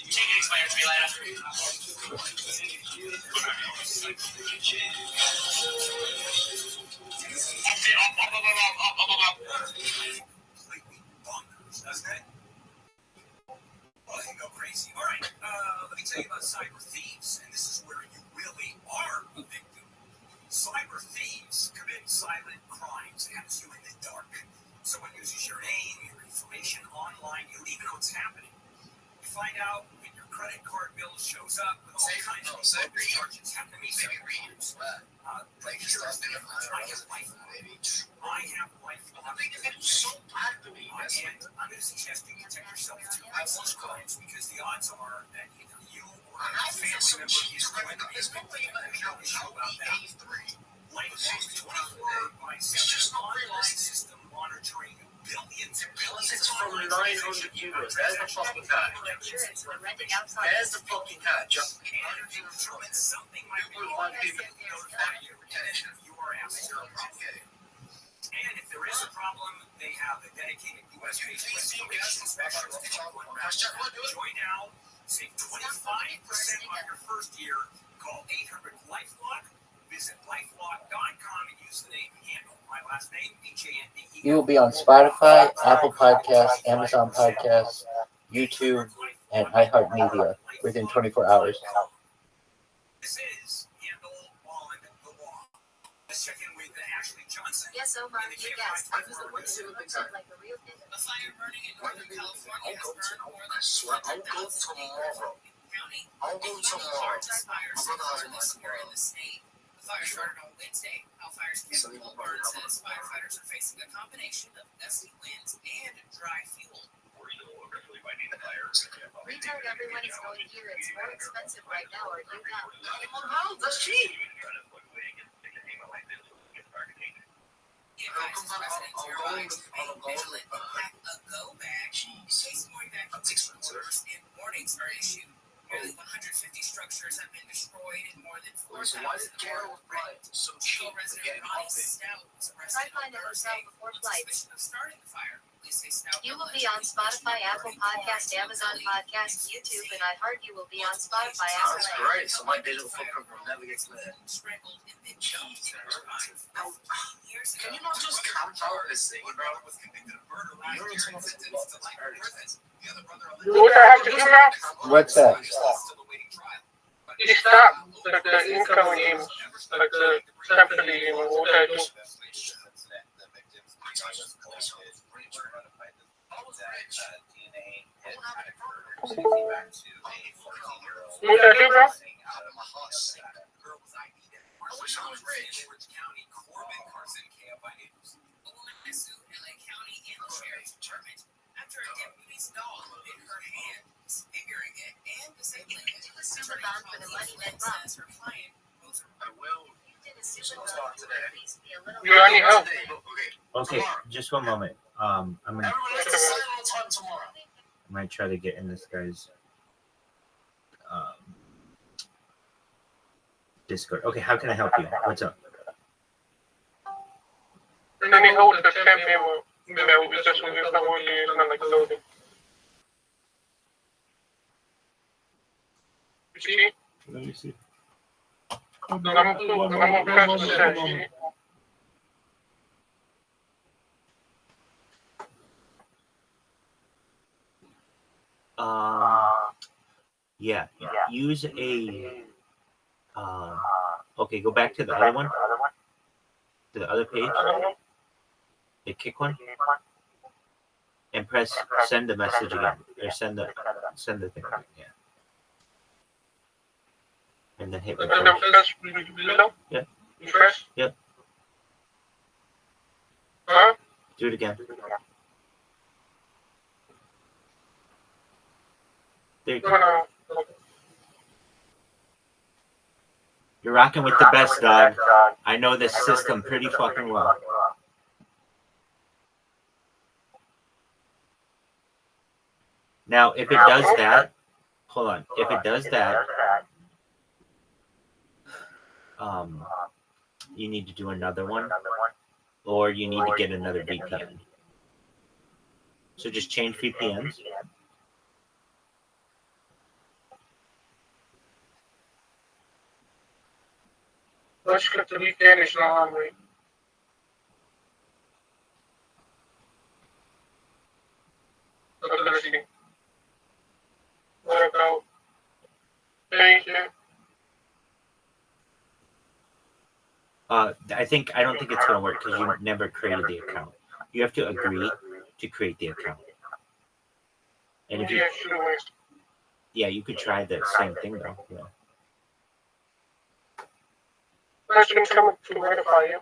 She can explain it to me later. Okay. Well, you go crazy. All right, let me tell you about cyber thieves, and this is where you really are a victim. Cyber thieves commit silent crimes against you in the dark. Someone uses your name, your information online, you don't even know what's happening. You find out when your credit card bill shows up with It's from 900 euros. There's the fucking catch. There's the fucking catch. Something might be your retention. You are asking for a problem. And if there is a problem, they have a dedicated US-based restoration specialist. Join now. Save 25% on your first year. Call 800-LifeLock. Visit lifelock.com and use the name handle. My last name, HANDE. You will be on Spotify, Apple Podcasts, Amazon Podcasts, YouTube, and iHeartMedia within 24 hours. This is Handle on the Law. Let's check in with Ashley Johnson. Yes, Omar, you guessed. I was the one who looked like a real thing. A fire burning in Northern California has burned more than 200,000 acres. I'll go tomorrow. Fires this year in the state. The fire started on Wednesday. Cal Fire's Kevin Goldberg says firefighters are facing a combination of gusty winds and dry fuel. Retard everyone is going here. It's more expensive right now. Are you down? How? That's cheap. President Joe Biden made vigilant pack a go bag. Case more evacuation orders and warnings are issued. Nearly 150 structures have been destroyed and more than 4,000 are wrecked. Chicago resident Ronnie Stout was arrested on Thursday on suspicion of starting the fire. Police say Stout You will be on Spotify, Apple Podcast, Amazon Podcast, YouTube, and I heard you will be on Spotify. That's great. So my digital footprint will never get clear. Sprinkled in the cheese and turpentine. Can you not just camp out this thing, bro? You're into my What I have to do now? What's that? You stop the incoming game, like the temporary game, or what I do. What I do, bro? After a deputy's dog bit her hand, disfiguring it and disabling it. Says her client both are You already help. Okay, just one moment. I'm gonna try to get in this guy's Discord. Okay, how can I help you? What's up? Let me hold the champion. Maybe we just will start working on like loading. You see? Let me see. I'm gonna press the chat. Yeah. Use a. Okay, go back to the other one. To the other page. The kick one. And press send the message again. Or send the thing again. Yeah. And then hit refresh. Yeah. Refresh? Yep. Huh? Do it again. There you go. You're rocking with the best, dog. I know this system pretty fucking well. Now, if it does that, hold on. If it does that, you need to do another one, or you need to get another VPN. So just change VPNs. Let's get the VPN is not on me. Let's see. There we go. Thank you. I don't think it's gonna work because you never created the account. You have to agree to create the account. And if you, yeah, you could try the same thing though. Yeah. person coming to verify you.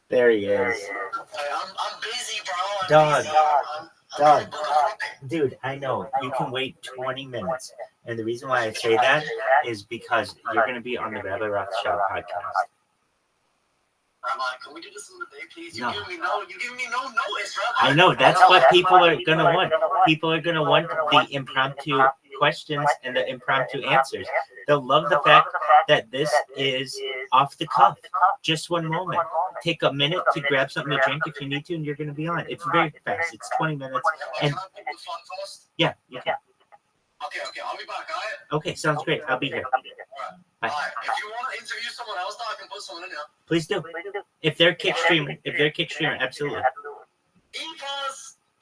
There he is. I'm busy, bro. Dog. Dog. Dude, I know. You can wait 20 minutes. And the reason why I say that is because you're going to be on the Rabbi Rothschild podcast. Rabbi, can we do this in the day, please? No. You give me no notice, Rabbi. I know. That's what people are going to want. People are going to want the impromptu questions and the impromptu answers. They'll love the fact that this is off the cuff. Just one moment. Take a minute to grab something to drink if you need to, and you're going to be on. It's very fast. It's 20 minutes. And yeah, you can. Okay, I'll be back, all right? Okay, sounds great. I'll be here. Bye. All right. If you want to interview someone else, I can put someone in here. Please do. If they're kick streamer, absolutely.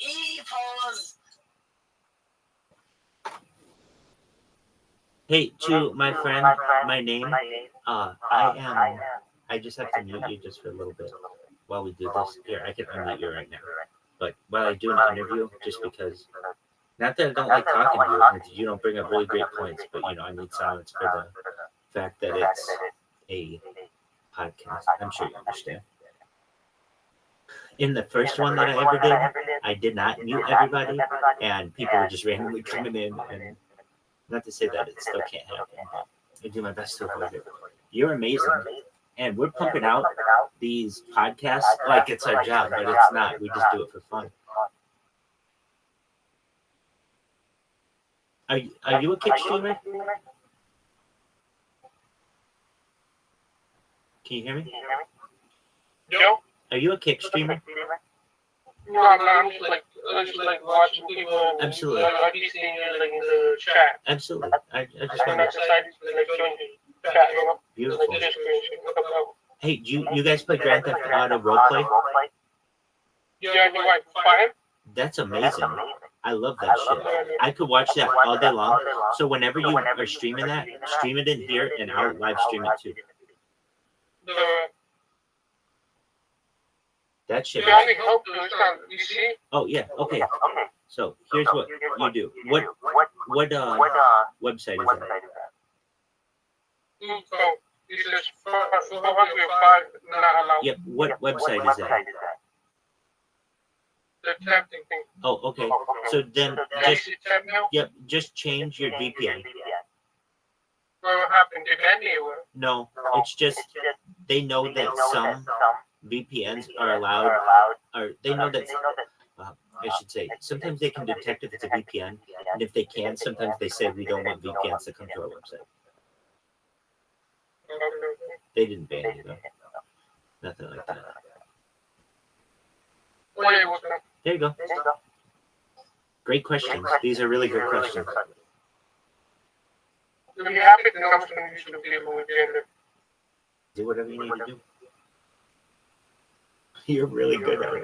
E-pause. Hey, to my friend, my name, I just have to mute you just for a little bit while we do this. Here, I can unmute you right now. But while I do an interview, just because, not that I don't like talking to you, and you don't bring up really great points, but, I need silence for the fact that it's a podcast. I'm sure you understand. In the first one that I ever did, I did not mute everybody, and people were just randomly coming in, and not to say that it still can't happen, but I do my best to avoid it. You're amazing, and we're pumping out these podcasts like it's our job, but it's not. We just do it for fun. Are you a kick streamer? Can you hear me? Yo? Are you a kick streamer? No, I'm just like watching people. Absolutely. I be seeing you like in the chat. Absolutely. I just I'm want not to. decided to like join the chat, you know? Beautiful. Like this crazy. Hey, do you guys play Grand Theft Auto roleplay? Yeah, I do like 5. That's amazing. I love that shit. I could watch that all day long. So whenever you are streaming that, stream it in here and I'll live stream it too. That shit. Yeah, I think hope to. It's not, you see? Oh yeah, okay. So here's what you do. What website is that? So it says 405 not allowed. Yep. What website is that? The tempting thing. Oh, okay. So then just change your VPN. What happened? They banned me or? No, it's just they know that some VPNs are allowed, or they know that, I should say, sometimes they can detect if it's a VPN, and if they can, sometimes they say we don't want VPNs to come to our website. They didn't ban you, though. Nothing like that. There you go. Great questions. These are really good questions. If you happen to know someone, you should be able to gender. Do whatever you need to do. You're really good at it.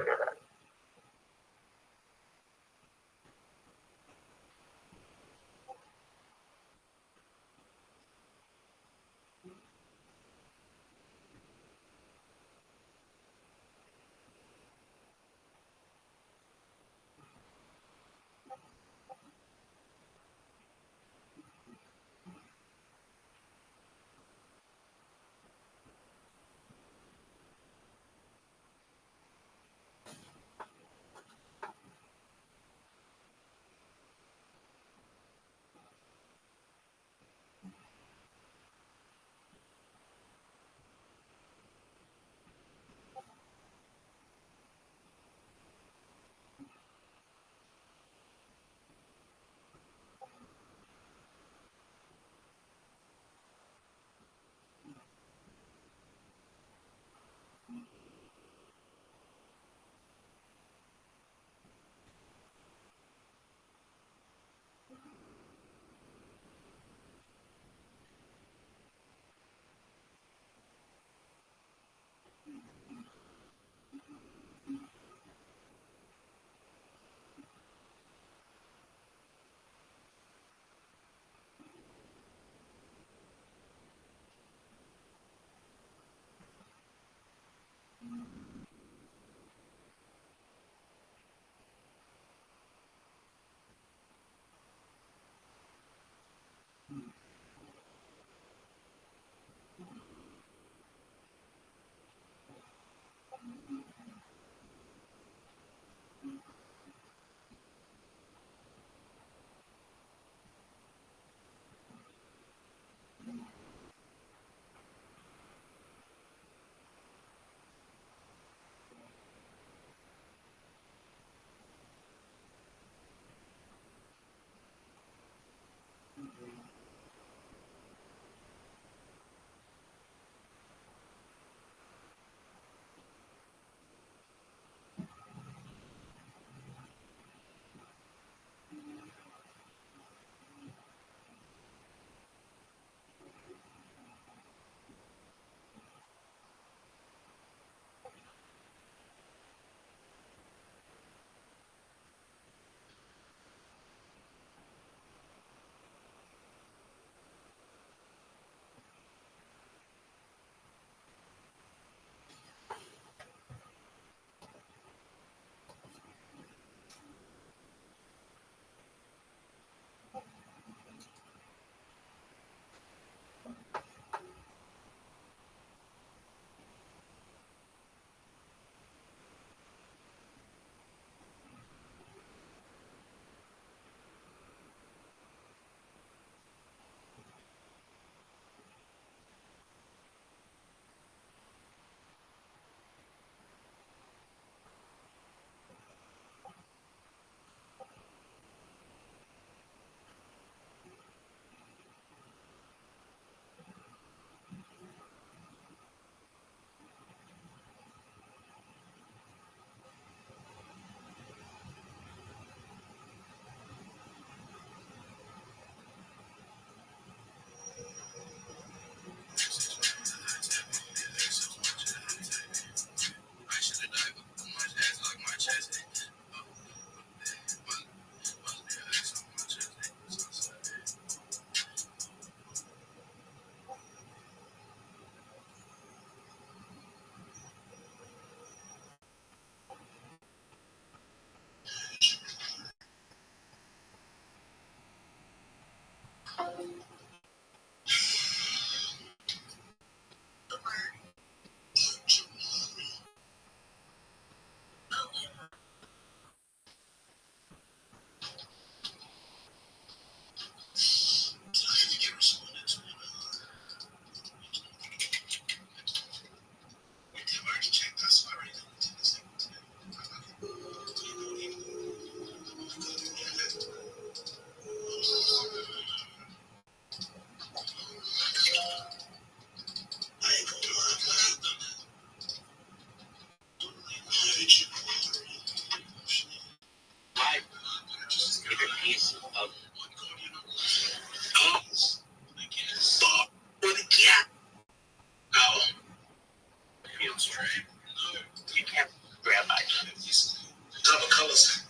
You can't grab items. Top of colors.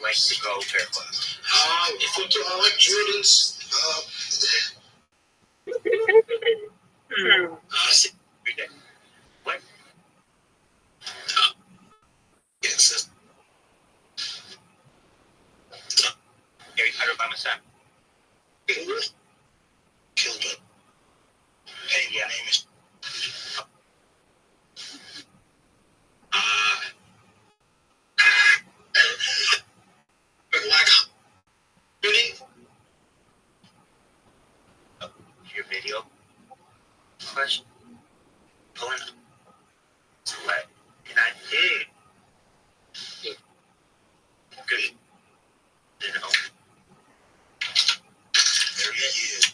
Like to go barefoot. I like Jordans. What? Yes. Harry Potter by my side. Killed her. Hey, my name is. Your video. Question. Pulling up. What? And I did. Good. You know. There he is.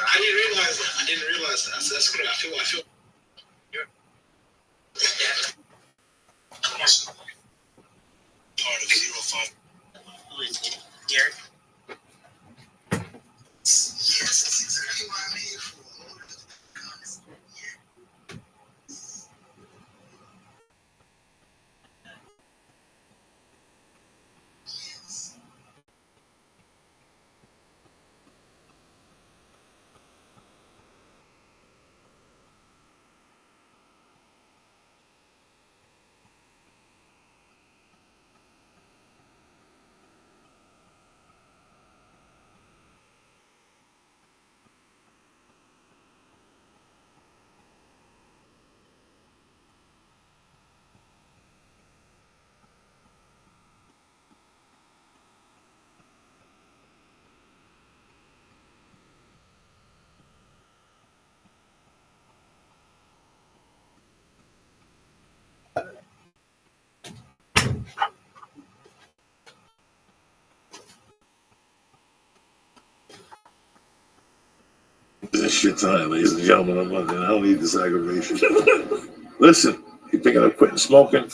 I didn't realize that. I said, that's good. I feel. Part of 05. Derek. Yes, that's exactly what I'm here for. This shit time, ladies and gentlemen. I don't need this aggravation. Listen, you're thinking of quitting smoking,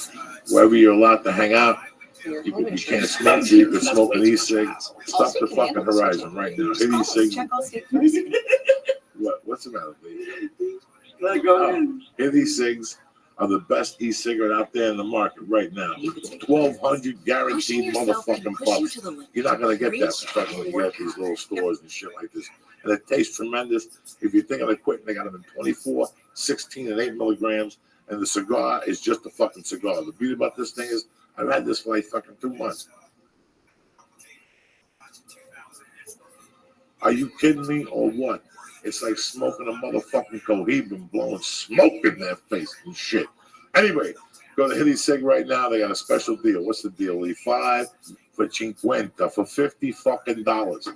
wherever you're allowed to hang out. You can't smoke, so you can smoke an e-cig. Stop the fucking horizon right now. Hit e-cig. What's the matter, baby? Hit e-cigs are the best e-cigarette out there in the market right now. 1,200 guaranteed motherfucking bucks. You're not going to get that stuff when you get these little stores and shit like this. And it tastes tremendous. If you're thinking of quitting, they got them in 24, 16, and 8 milligrams. And the cigar is just a fucking cigar. The beauty about this thing is I've had this for like fucking 2 months. Are you kidding me or what? It's like smoking a motherfucking cohiba and blowing smoke in their face and shit. Anyway, go to Hitty Sig right now. They got a special deal. What's the deal, Lee? 5 for $50 for $50 fucking dollars.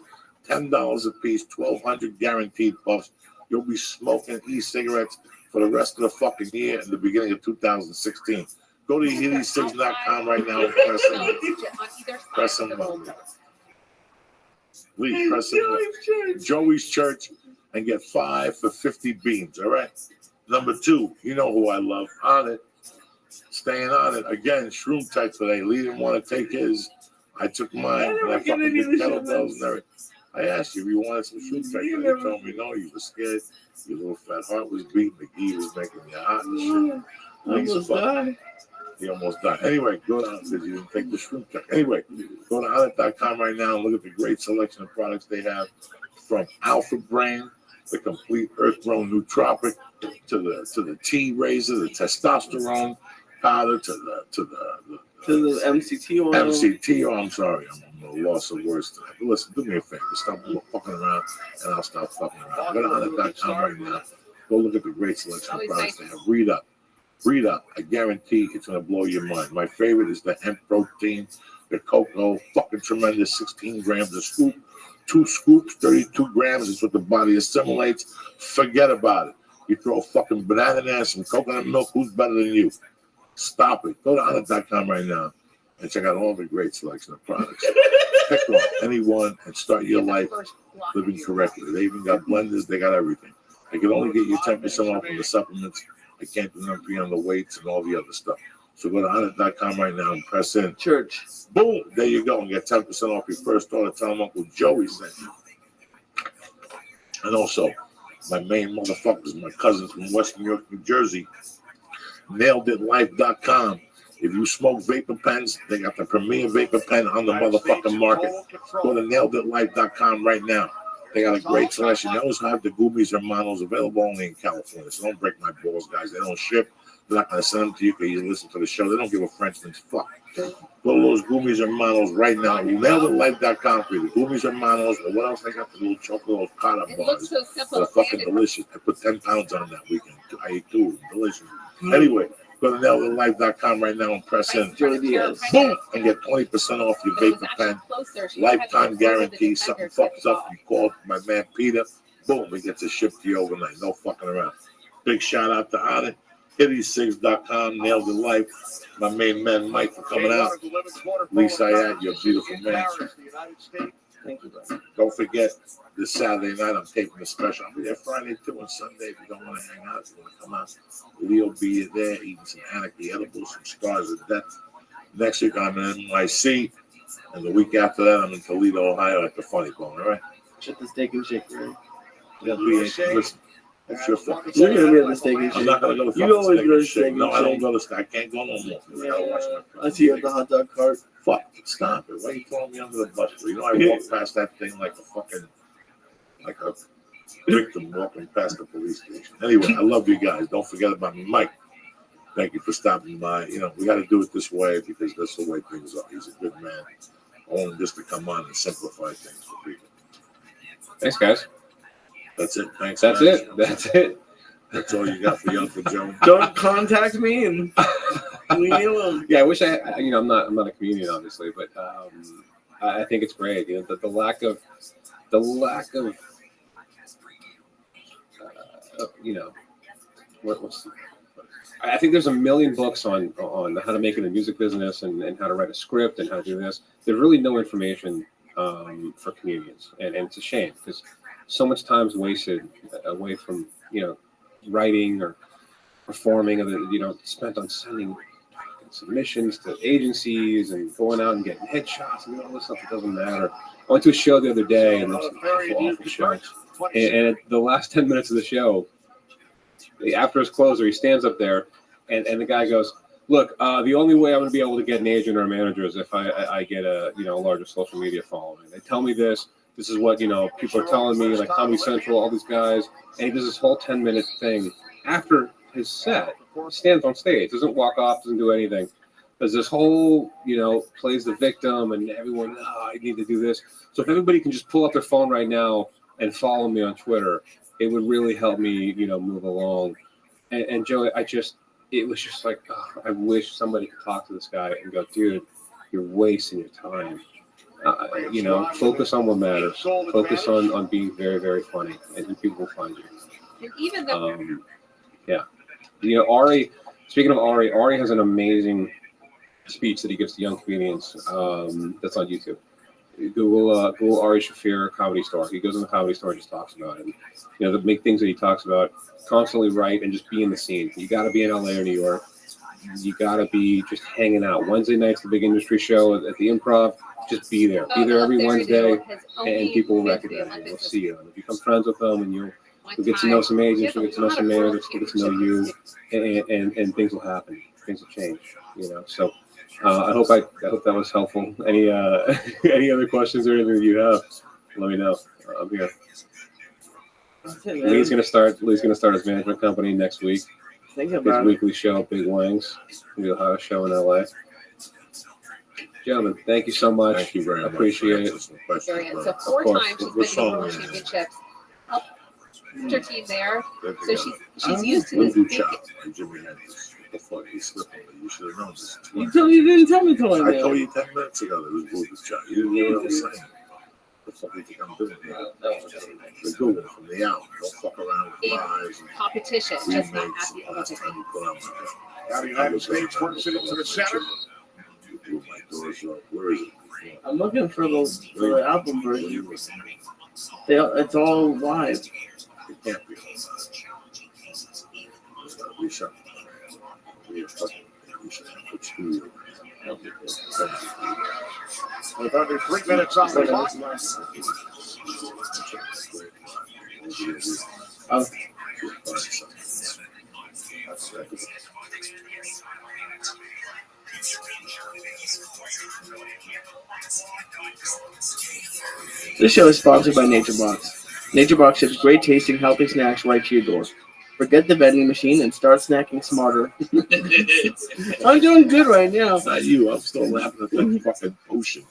$10 a piece, 1,200 guaranteed puffs. You'll be smoking e-cigarettes for the rest of the fucking year and the beginning of 2016. Go to hitty6.com right now and press them up. Please press them up. Joey's Church and get 5 for 50 beans, all right? Number 2, you know who I love. On it. Staying on it. Again, Shroom Tech today. Lee didn't want to take his. I took mine and I fucking did kettlebells and everything. I asked you if you wanted some Shroom Tech. You told me no, you were scared. Your little fat heart was beating. The key was making you hot and shit. Almost died. He almost died. Anyway, go down because you didn't take the Shroom Tech. Anyway, go to Onnit.com right now and look at the great selection of products they have from Alpha Brain, the complete earth-grown nootropic, to the T-razor, the testosterone powder, to the MCT oil. MCT oil. I'm sorry, I'm a loss of words tonight. But listen, do me a favor. Stop fucking around, and I'll stop fucking around. Go to Onnit.com right now. Go look at the great selection of products they have. Read up. Read up. I guarantee it's going to blow your mind. My favorite is the hemp protein, the cocoa, fucking tremendous, 16 grams a scoop. 2 scoops, 32 grams is what the body assimilates. Forget about it. You throw a fucking banana in there, some coconut milk, who's better than you? Stop it. Go to Onnit.com right now and check out all the great selection of products. Pick one, any one, and start your life living correctly. They even got blenders. They got everything. I can only get you 10% off on the supplements. I can't do nothing on the weights and all the other stuff. So go to honest.com right now and press in. Church. Boom. There you go. And get 10% off your first order. Tell them Uncle Joey sent you. And also, my main motherfuckers, my cousins from West New York, New Jersey, naileditlife.com. If you smoke vapor pens, they got the premier vapor pen on the motherfucking market. Go to naileditlife.com right now. They got a great selection. They also have the Goomies Hermanos available only in California. So don't break my balls, guys. They don't ship. They're not going to send them to you because you listen to the show. They don't give a Frenchman's fuck. Go to those Goomies Hermanos right now. Naileditlife.com for you. The Goomies Hermanos, or what else they got? The little chocolate cara bars. So simple. They're fucking delicious. I put 10 pounds on that weekend. I ate 2. Delicious. Anyway, go to naileditlife.com right now and press in. Boom! And get 20% off your vapor pen. Lifetime guarantee. Something fucks up, you call my man Peter. Boom, he gets it shipped to you overnight. No fucking around. Big shout out to Onnit. Hitty6.com, Nailed It Life. My main man Mike for coming out. Lisa Ayat, you're a beautiful man. Thank you, brother. Don't forget, this Saturday night I'm taping a special. I'll be there Friday too and Sunday if you don't want to hang out. If you want to come out, Leo will be there eating some anarchy edibles, some scars of death. Next week I'm in NYC, and the week after that I'm in Toledo, Ohio at the Funny Bone. All right? Shut the steak and shake, right? Listen, it's your fucking. You're gonna be at the steak and shake. I'm not gonna go to You always go to steak steak and shake. and No, I don't shake. go to. I can't go no more. I see you at the hot dog cart. Fuck, stop it. Why are you throwing me under the bus? You know I walk past that thing like a victim walking past the police station. Anyway, I love you guys. Don't forget about me. Mike, thank you for stopping by. You know, we got to do it this way because that's the way things are. He's a good man. I want him just to come on and simplify things for people. Thanks, guys. That's it. Thanks. That's guys. it. That's it. That's all you got for Uncle Joe. Don't contact me and leave me alone. Yeah, I wish I'm not a comedian, obviously, but I think it's great. You know, the lack of you know, I think there's a million books on how to make it in the music business and how to write a script and how to do this. There's really no information for comedians, and it's a shame because so much time's wasted away from, you know, writing or performing, or you know, spent on sending submissions to agencies and going out and getting headshots and all this stuff that doesn't matter. I went to a show the other day and there's some awful shows. And at the last 10 minutes of the show, after his closer, he stands up there and the guy goes, "Look, the only way I'm going to be able to get an agent or a manager is if I get a larger social media following. They tell me this. This is what, you know, people are telling me, like Comedy Central, all these guys." And he does this whole 10-minute thing after his set. He stands on stage, doesn't walk off, doesn't do anything. Does this whole, you know, plays the victim and everyone, I need to do this. So if everybody can just pull up their phone right now and follow me on Twitter, it would really help me, you know, move along. And Joey, it was just like, I wish somebody could talk to this guy and go, dude, you're wasting your time. You know, focus on what matters. Focus on being very, very funny, and people will find you. And even though yeah, you know, Ari. Speaking of Ari has an amazing speech that he gives to young comedians. That's on YouTube. Google Ari Shaffir Comedy Store. He goes in the Comedy Store and just talks about it. And, you know, the big things that he talks about: constantly write and just be in the scene. You got to be in LA or New York. You got to be just hanging out. Wednesday night's the big industry show at the Improv. Just be there. Be there every Wednesday, and people will recognize you. They'll see you. And if you become friends with them, and you'll get to know some agents, you'll get to know some managers, you'll get to know you, and things will happen. Things will change. You know. So I hope that was helpful. Any other questions or anything that you have, let me know. I'm here. Lee's gonna start his management company next week. His weekly show, Big Wings. We'll have a show in LA. Gentlemen, thank you so much. Thank you very much. Appreciate it. so 4 times she's been in the World Championships. Helped her team there. So she's used to this. You should have known this. You didn't tell me till I told you 10 minutes ago that it was Buddha's shot. You didn't hear what I was saying. What the fuck do you think I'm doing here? The Google from the out. Don't fuck around with lies. Competition, just not at the Olympic. Now the United States works it into the center. Where is it? I'm looking for the album version. It's all live. It can't be. It's gotta be something. With under 3 minutes on the clock. This show is sponsored by NatureBox. NatureBox ships great tasting, healthy snacks right to your door. Forget the vending machine and start snacking smarter. I'm doing good right now. Not you. I'm still laughing at that fucking potion.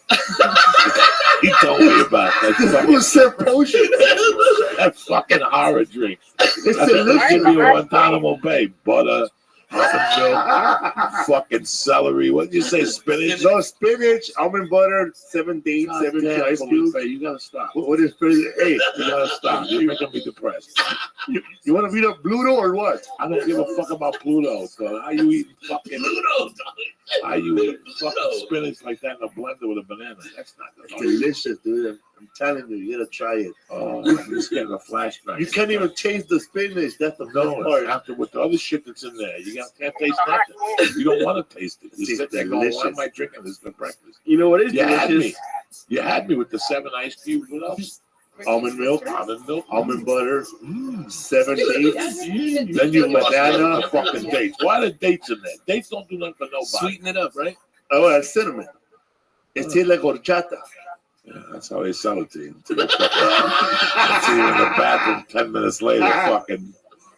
He told me about that. Who said potion? That fucking horror drink. It's delicious. Give you a Guantanamo Bay. Butter, almond milk, fucking celery. What did you say? Spinach? No, spinach, almond butter, 7 dates, 7 ice cubes. You gotta stop. What is spinach? Hey, you gotta stop. You're making me depressed. You want to beat up Pluto or what? I don't give a fuck about Pluto. So how you eating fucking Pluto? How you eating fucking spinach like that in a blender with a banana? That's not It's delicious, dude. I'm telling you, you gotta try it. Oh, I'm just getting a flashback. You can't even taste the spinach. That's the No, part. after with the other shit that's in there, you can't taste nothing. You don't want to taste it. You sit there going, why am I drinking this for breakfast? You know what is You had me. delicious? You had me with the 7 ice cubes. What else? Almond milk, almond butter, 7 dates. Then you banana, fucking dates. Why are the dates in there? Dates don't do nothing for nobody. Sweeten it up, right? Oh, that's cinnamon. It tastes like horchata. Yeah, that's how they sell it to you. See you in the bathroom 10 minutes later, fucking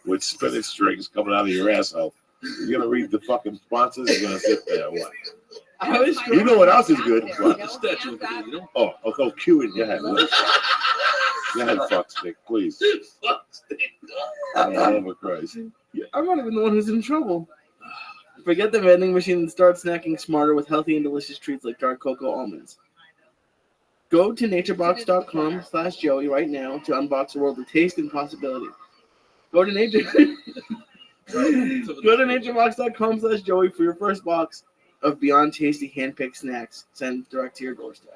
with spinach strings coming out of your asshole. You're gonna read the fucking sponsors. You're gonna sit there. What? You know what else is good? What? Oh, I'll go queuing. Go ahead. Go ahead, fuck stick, please. Oh, Christ. I'm not even the one who's in trouble. Forget the vending machine and start snacking smarter with healthy and delicious treats like dark cocoa almonds. Go to naturebox.com/Joey right now to unbox a world of taste and possibility. Go to naturebox.com/Joey for your first box of beyond tasty hand-picked snacks sent direct to your doorstep.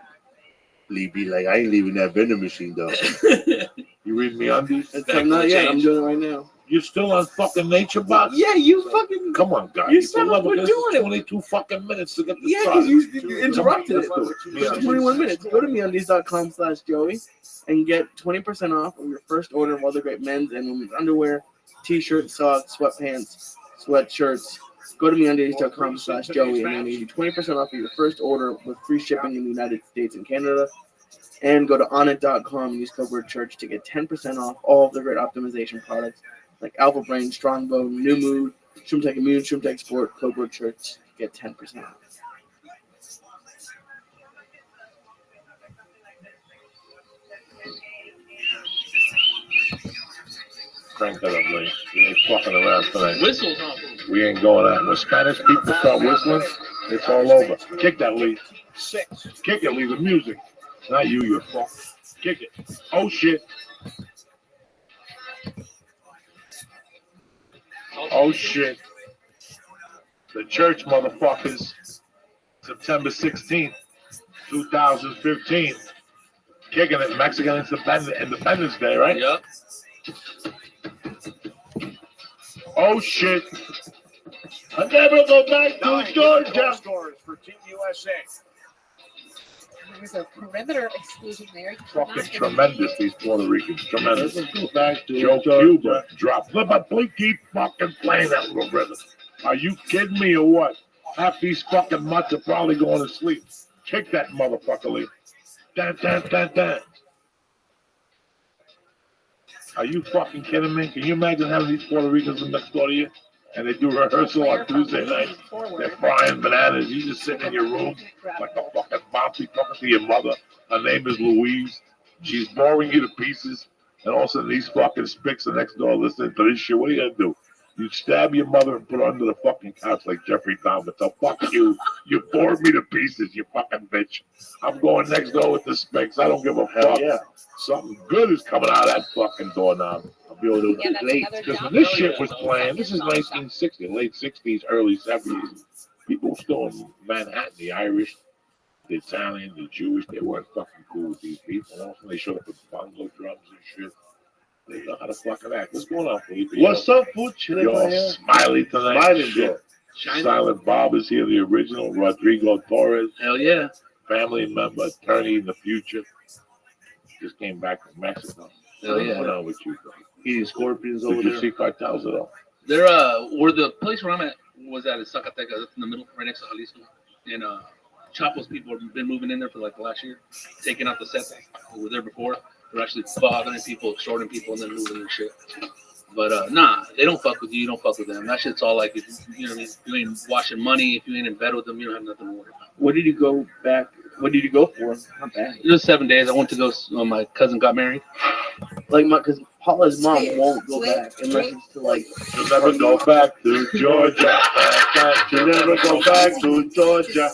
Be like, I ain't leaving that vending machine though. You read me undies? I'm not yet. I'm doing it right now. You're still on fucking NatureBox? Yeah, you fucking. Come on, guys. You said we're doing it. 22 fucking minutes to get this. Yeah, because you interrupted it. It's 21 minutes. Go to meundies.com/Joey and get 20% off of your first order of all the great men's and women's underwear, t-shirts, socks, sweatpants, sweatshirts. Go to meundies.com/Joey and then you 20% off of your first order with free shipping in the United States and Canada. And go to onit.com and use code word church to get 10% off all of the great optimization products like Alpha Brain, Strongbone, New Mood, ShroomTech Immune, ShroomTech Sport, code word church. Get 10% off. Crank that up, Lee. We ain't fucking around tonight. Whistles, huh? We ain't going out. When Spanish people start whistling, it's all over. Kick that, Lee. 6. Kick it, Lee. The music. Not you, you're fuck. Kick it. Oh, shit. Oh, shit. The church, motherfuckers. September 16th, 2015. Kicking it. Mexican Independence Day, right? Yep. Oh, shit. I never go back to Georgia. Scores for Team USA. There's a perimeter exclusion there. Fucking tremendous, these Puerto Ricans. Tremendous. Go back to Joe Georgia. Cuba dropped. But please keep fucking playing that little brother. Are you kidding me or what? Half these fucking mutts are probably going to sleep. Kick that motherfucker, Lee. Dan, dan, dan, dan. Are you fucking kidding me? Can you imagine having these Puerto Ricans next door to you? And they do rehearsal on Tuesday night. They're frying bananas. You just sitting in your room like a fucking bounty talking to your mother. Her name is Louise. She's boring you to pieces. And all of a sudden these fucking spicks are next door listening to this shit. What are you going to do? You stab your mother and put her under the fucking couch like Jeffrey Dahmer. So fuck you. You bored me to pieces, you fucking bitch. I'm going next door with the spicks. I don't give a fuck. Yeah. Something good is coming out of that fucking doorknob. I'll be able to late. Because when this shit was playing, this is 1960, late 60s, early 70s. People still in Manhattan, the Irish, the Italian, the Jewish, they weren't fucking cool with these people. And also they showed up with bongo drums and shit. They know how to fucking act. What's going on, Felipe? What's up, Pooch? You're all smiley tonight. Smiling, Shit. bro. Silent Bob is here, the original. Rodrigo Torres. Hell yeah. Family member, attorney in the future. Just came back from Mexico. Hell yeah. What's going on with you, bro? Eating scorpions over there. Did you see cartels at all? They're where the place where I'm at was at is Zacatecas, that's in the middle, right next to Jalisco. And Chapo's people have been moving in there for like the last year, taking out the sets who were there before. They're actually bothering people, extorting people, and then moving and shit. But nah, they don't fuck with you. You don't fuck with them. That shit's all like, if you know what I mean? If you ain't washing money, if you ain't in bed with them, you don't have nothing to worry about. What did you go back? What did you go for? Not bad. It was 7 days. I went to go. My cousin got married. Like because Paula's mom won't go back unless it's to like. She'll never go back to Georgia. She'll never go back to Georgia.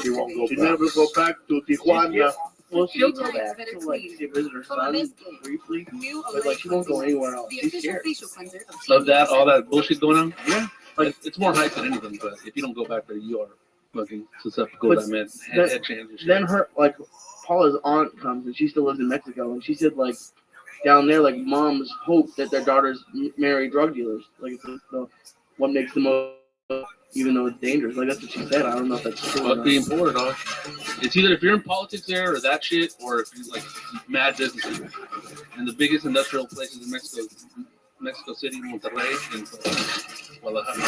She won't go back. She'll never go back to Tijuana. Well, she'll go back to like visit her son briefly, but like she won't go anywhere else. She's scared Of that, all that bullshit going on. Yeah, like it's more hype than anything. But if you don't go back there, you are fucking susceptible to that man. Head change and shit. Then her like Paula's aunt comes and she still lives in Mexico, and she said like down there like moms hope that their daughters marry drug dealers. Like it's what makes the most. Even though it's dangerous, like that's what she said. I don't know if that's true. Fuck being poor, dog. It's either if you're in politics there or that shit, or if you're like mad business people. And the biggest industrial places in Mexico City, Monterrey, and Guadalajara.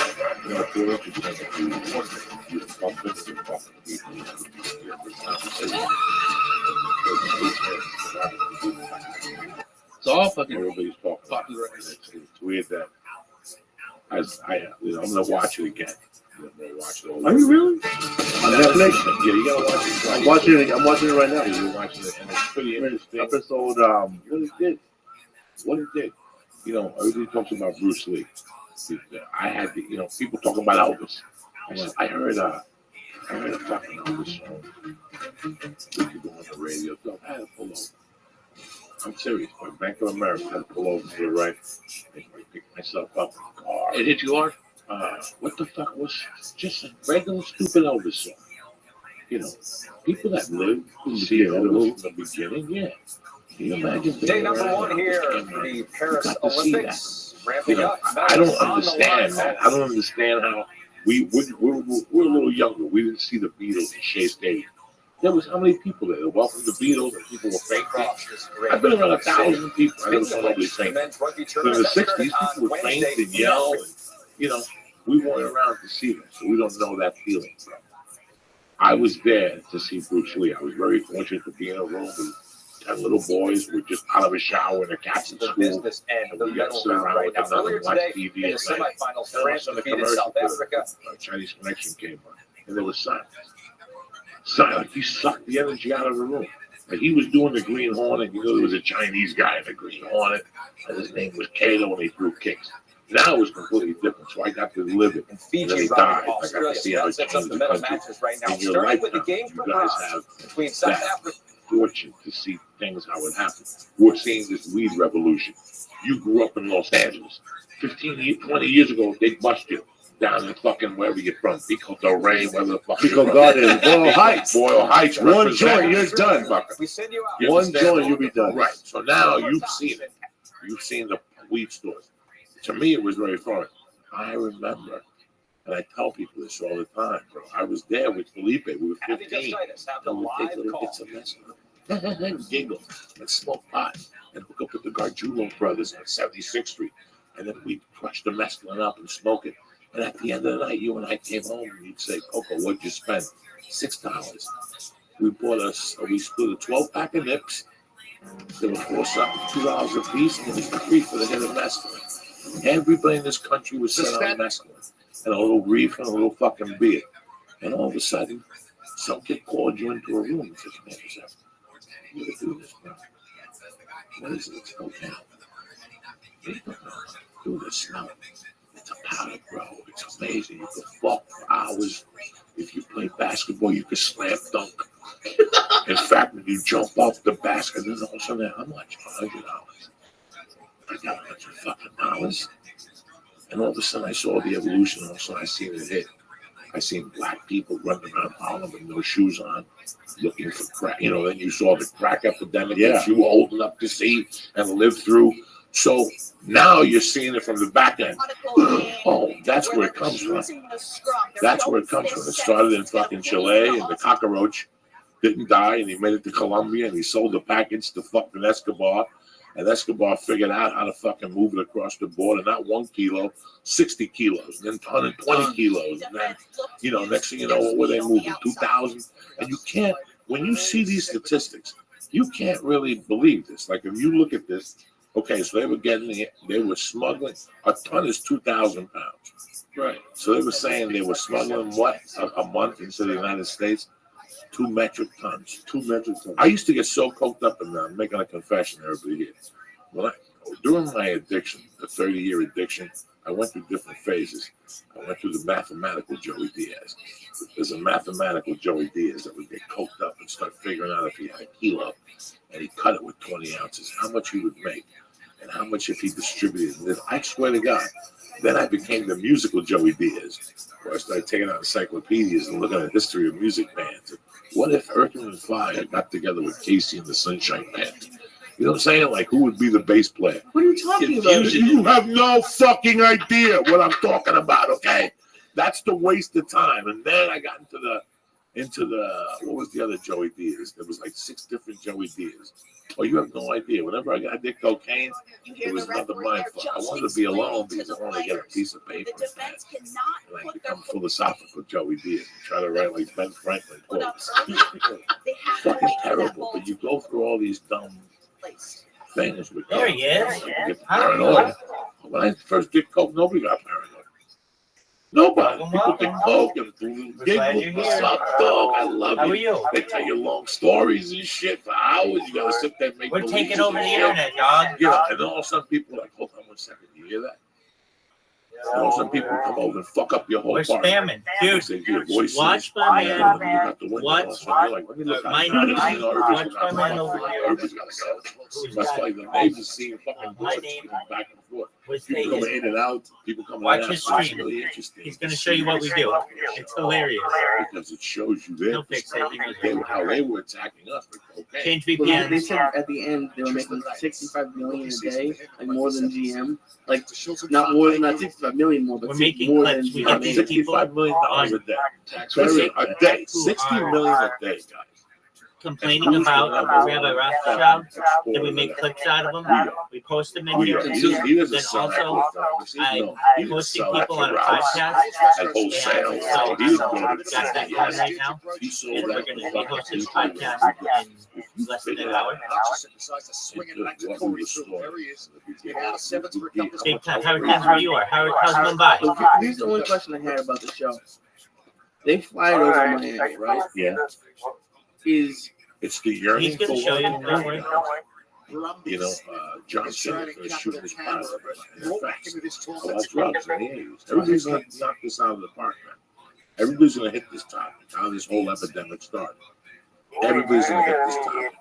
It's all fucking everybody's talking. popular. It's weird that I'm gonna watch it again. Are you really? On Netflix? Yeah, you gotta watch it. I'm watching it right now. You're watching it, and it's pretty interesting. Episode What it did. You know, everybody talks about Bruce Lee. I had the, people talking about Elvis. I heard a fucking Elvis song. We could go on the radio. So I had to pull over. I'm serious. My Bank of America had to pull over to the right. I picked myself up in the car. It hit you hard? What the fuck was just a regular stupid Elvis song? You know, people that live see Elvis from the beginning, yeah. Can you imagine? Day number one here, the Paris Olympics ramping up. I don't understand, man. I don't understand how we're a little younger. We didn't see the Beatles in Shea Stadium. There was how many people there? Welcome the Beatles, and people were fainting. I've been around 1,000 people. I never saw nobody faint. But in the 60s, people would faint and yell. And, we weren't around to see them, so we don't know that feeling. I was there to see Bruce Lee. I was very fortunate to be in a room with 10 little boys who were just out of a shower in a Catholic school. And we got to sit around with them and watch TV at night. France defeated South Africa. Chinese Connection came on, and there was silence. Silent. He sucked the energy out of the room. And he was doing the Green Hornet. There was a Chinese guy in the Green Hornet, and his name was Kato, and he threw kicks. Now it was completely different, so I got to live it. And then he died. I got to see how it changed the country. Right now. In your lifetime, you guys have that fortune to see things how it happens. We're seeing this weed revolution. You grew up in Los Angeles. 20 years ago, they bust you. Down in fucking wherever you're from, Pico Del Rey, wherever the fuck. Pico Garden, Boyle Heights. Boyle Heights. One joint, you're done. We send you out. One joint, you'll be done. Right. So now you've seen it. You've seen the weed stores. To me, it was very foreign. I remember, and I tell people this all the time, bro. I was there with Felipe. We were 15. And we take little bits of mescaline and giggle and smoke pot and hook up with the Gargiulo brothers on 76th Street. And then we'd crush the mescaline up and smoke it. And at the end of the night, you and I came home and you'd say, Coco, what'd you spend? $6. We split a 12-pack of nips. They were $2 a piece, and it was free for the head of mescaline. Everybody in this country was set on mescaline and a little reef and a little fucking beer. And all of a sudden, some kid called you into a room and said, man, you gotta do this, bro. What is it? It's cocaine. Do this, smell it. It's a powder, bro. It's amazing. You can fuck for hours. If you play basketball, you can slam dunk. In fact, when you jump off the basket, then all of a sudden, how much? $100. I got $100 And all of a sudden, I saw the evolution. All of a sudden, I seen it hit. I seen black people running around Harlem with no shoes on, looking for crack. Then you saw the crack epidemic that you were old enough to see and live through. So now you're seeing it from the back end. Oh, that's where it comes from. That's where it comes from. It started in fucking Chile, and the cockroach didn't die, and he made it to Colombia, and he sold the package to fucking Escobar. And Escobar figured out how to fucking move it across the border, not 1 kilo, 60 kilos, and then 120 kilos. And then, you know, next thing you know, what were they moving? 2,000? And you can't, when you see these statistics, you can't really believe this. Like, if you look at this, okay, so they were smuggling, a ton is 2,000 pounds. Right. So they were saying they were smuggling what, a month into the United States? 2 metric tons. 2 metric tons. I used to get so coked up, and I'm making a confession, everybody here. During my addiction, the 30-year addiction, I went through different phases. I went through the mathematical Joey Diaz. There's a mathematical Joey Diaz that would get coked up and start figuring out if he had a kilo, and he cut it with 20 ounces, how much he would make, and how much if he distributed. And I swear to God, then I became the musical Joey Diaz, where I started taking out encyclopedias and looking at the history of music bands. What if Earth, Wind & Fire got together with Casey and the Sunshine Band? You know what I'm saying? Like, who would be the bass player? What are you talking about? You have no fucking idea what I'm talking about, okay? That's the waste of time. And then I got into the what was the other Joey Diaz? There was like 6 different Joey Diaz. Oh, you have no idea. Whenever I did cocaine, it was another mindfuck. I wanted to be alone because I wanted to get a piece of paper and I become philosophical Joey Diaz and try to write like Ben Franklin quotes. Fucking terrible. But you go through all these dumb things with there he is. You get paranoid. When I first did coke, nobody got paranoid. Nobody. People did coke and giggle. What's up, dog? I love How you. are you? They tell you long stories and shit for hours. You gotta sit there and make We're believe taking over the and shit. internet, dog. You know, and then all of a sudden people are like, hold on 1 second, you hear that? And all of a sudden people come over and fuck up your whole We're party. spamming. Dude, They hear voices. watch my And man. then you got the window. All of a sudden you're like, let me look out. My Now, name, this is watch my man over here. Everybody's got to go. That's like the neighbors seeing fucking My boys name back and forth. was People Vegas. coming in and out. People coming Watch in and out. his It's stream. really interesting. He's going to show you what we do. It's hilarious. Because it shows you their He'll fix it. He knows they, what how they were attacking us with cocaine. Change Well, VPN. they said at the end they were making 65 million a day, like more than GM. Like not more than not 65 million more, but We're making more clips. than We GM. get these people $65 million a day. A day. 60 million a day, guys. complaining about Rabbi Rothschild. Then we make clips out of them. We post them in here. Then also, I'm posting people on a podcast. And so got that going right now. And we're going to be hosting a podcast in less than an hour. Big time. How are things where you are? How's Mumbai? So here's the only question I had about the show. They fly it over Miami, right? Yeah. It's the yearning He's going to show you. Don't worry. You know, John Cena was shooting his pilot in fact, a lot of drugs in the 80s. Everybody's going to knock this out of the park, man. Everybody's going to hit this topic. How this whole epidemic started. Everybody's going to hit this topic.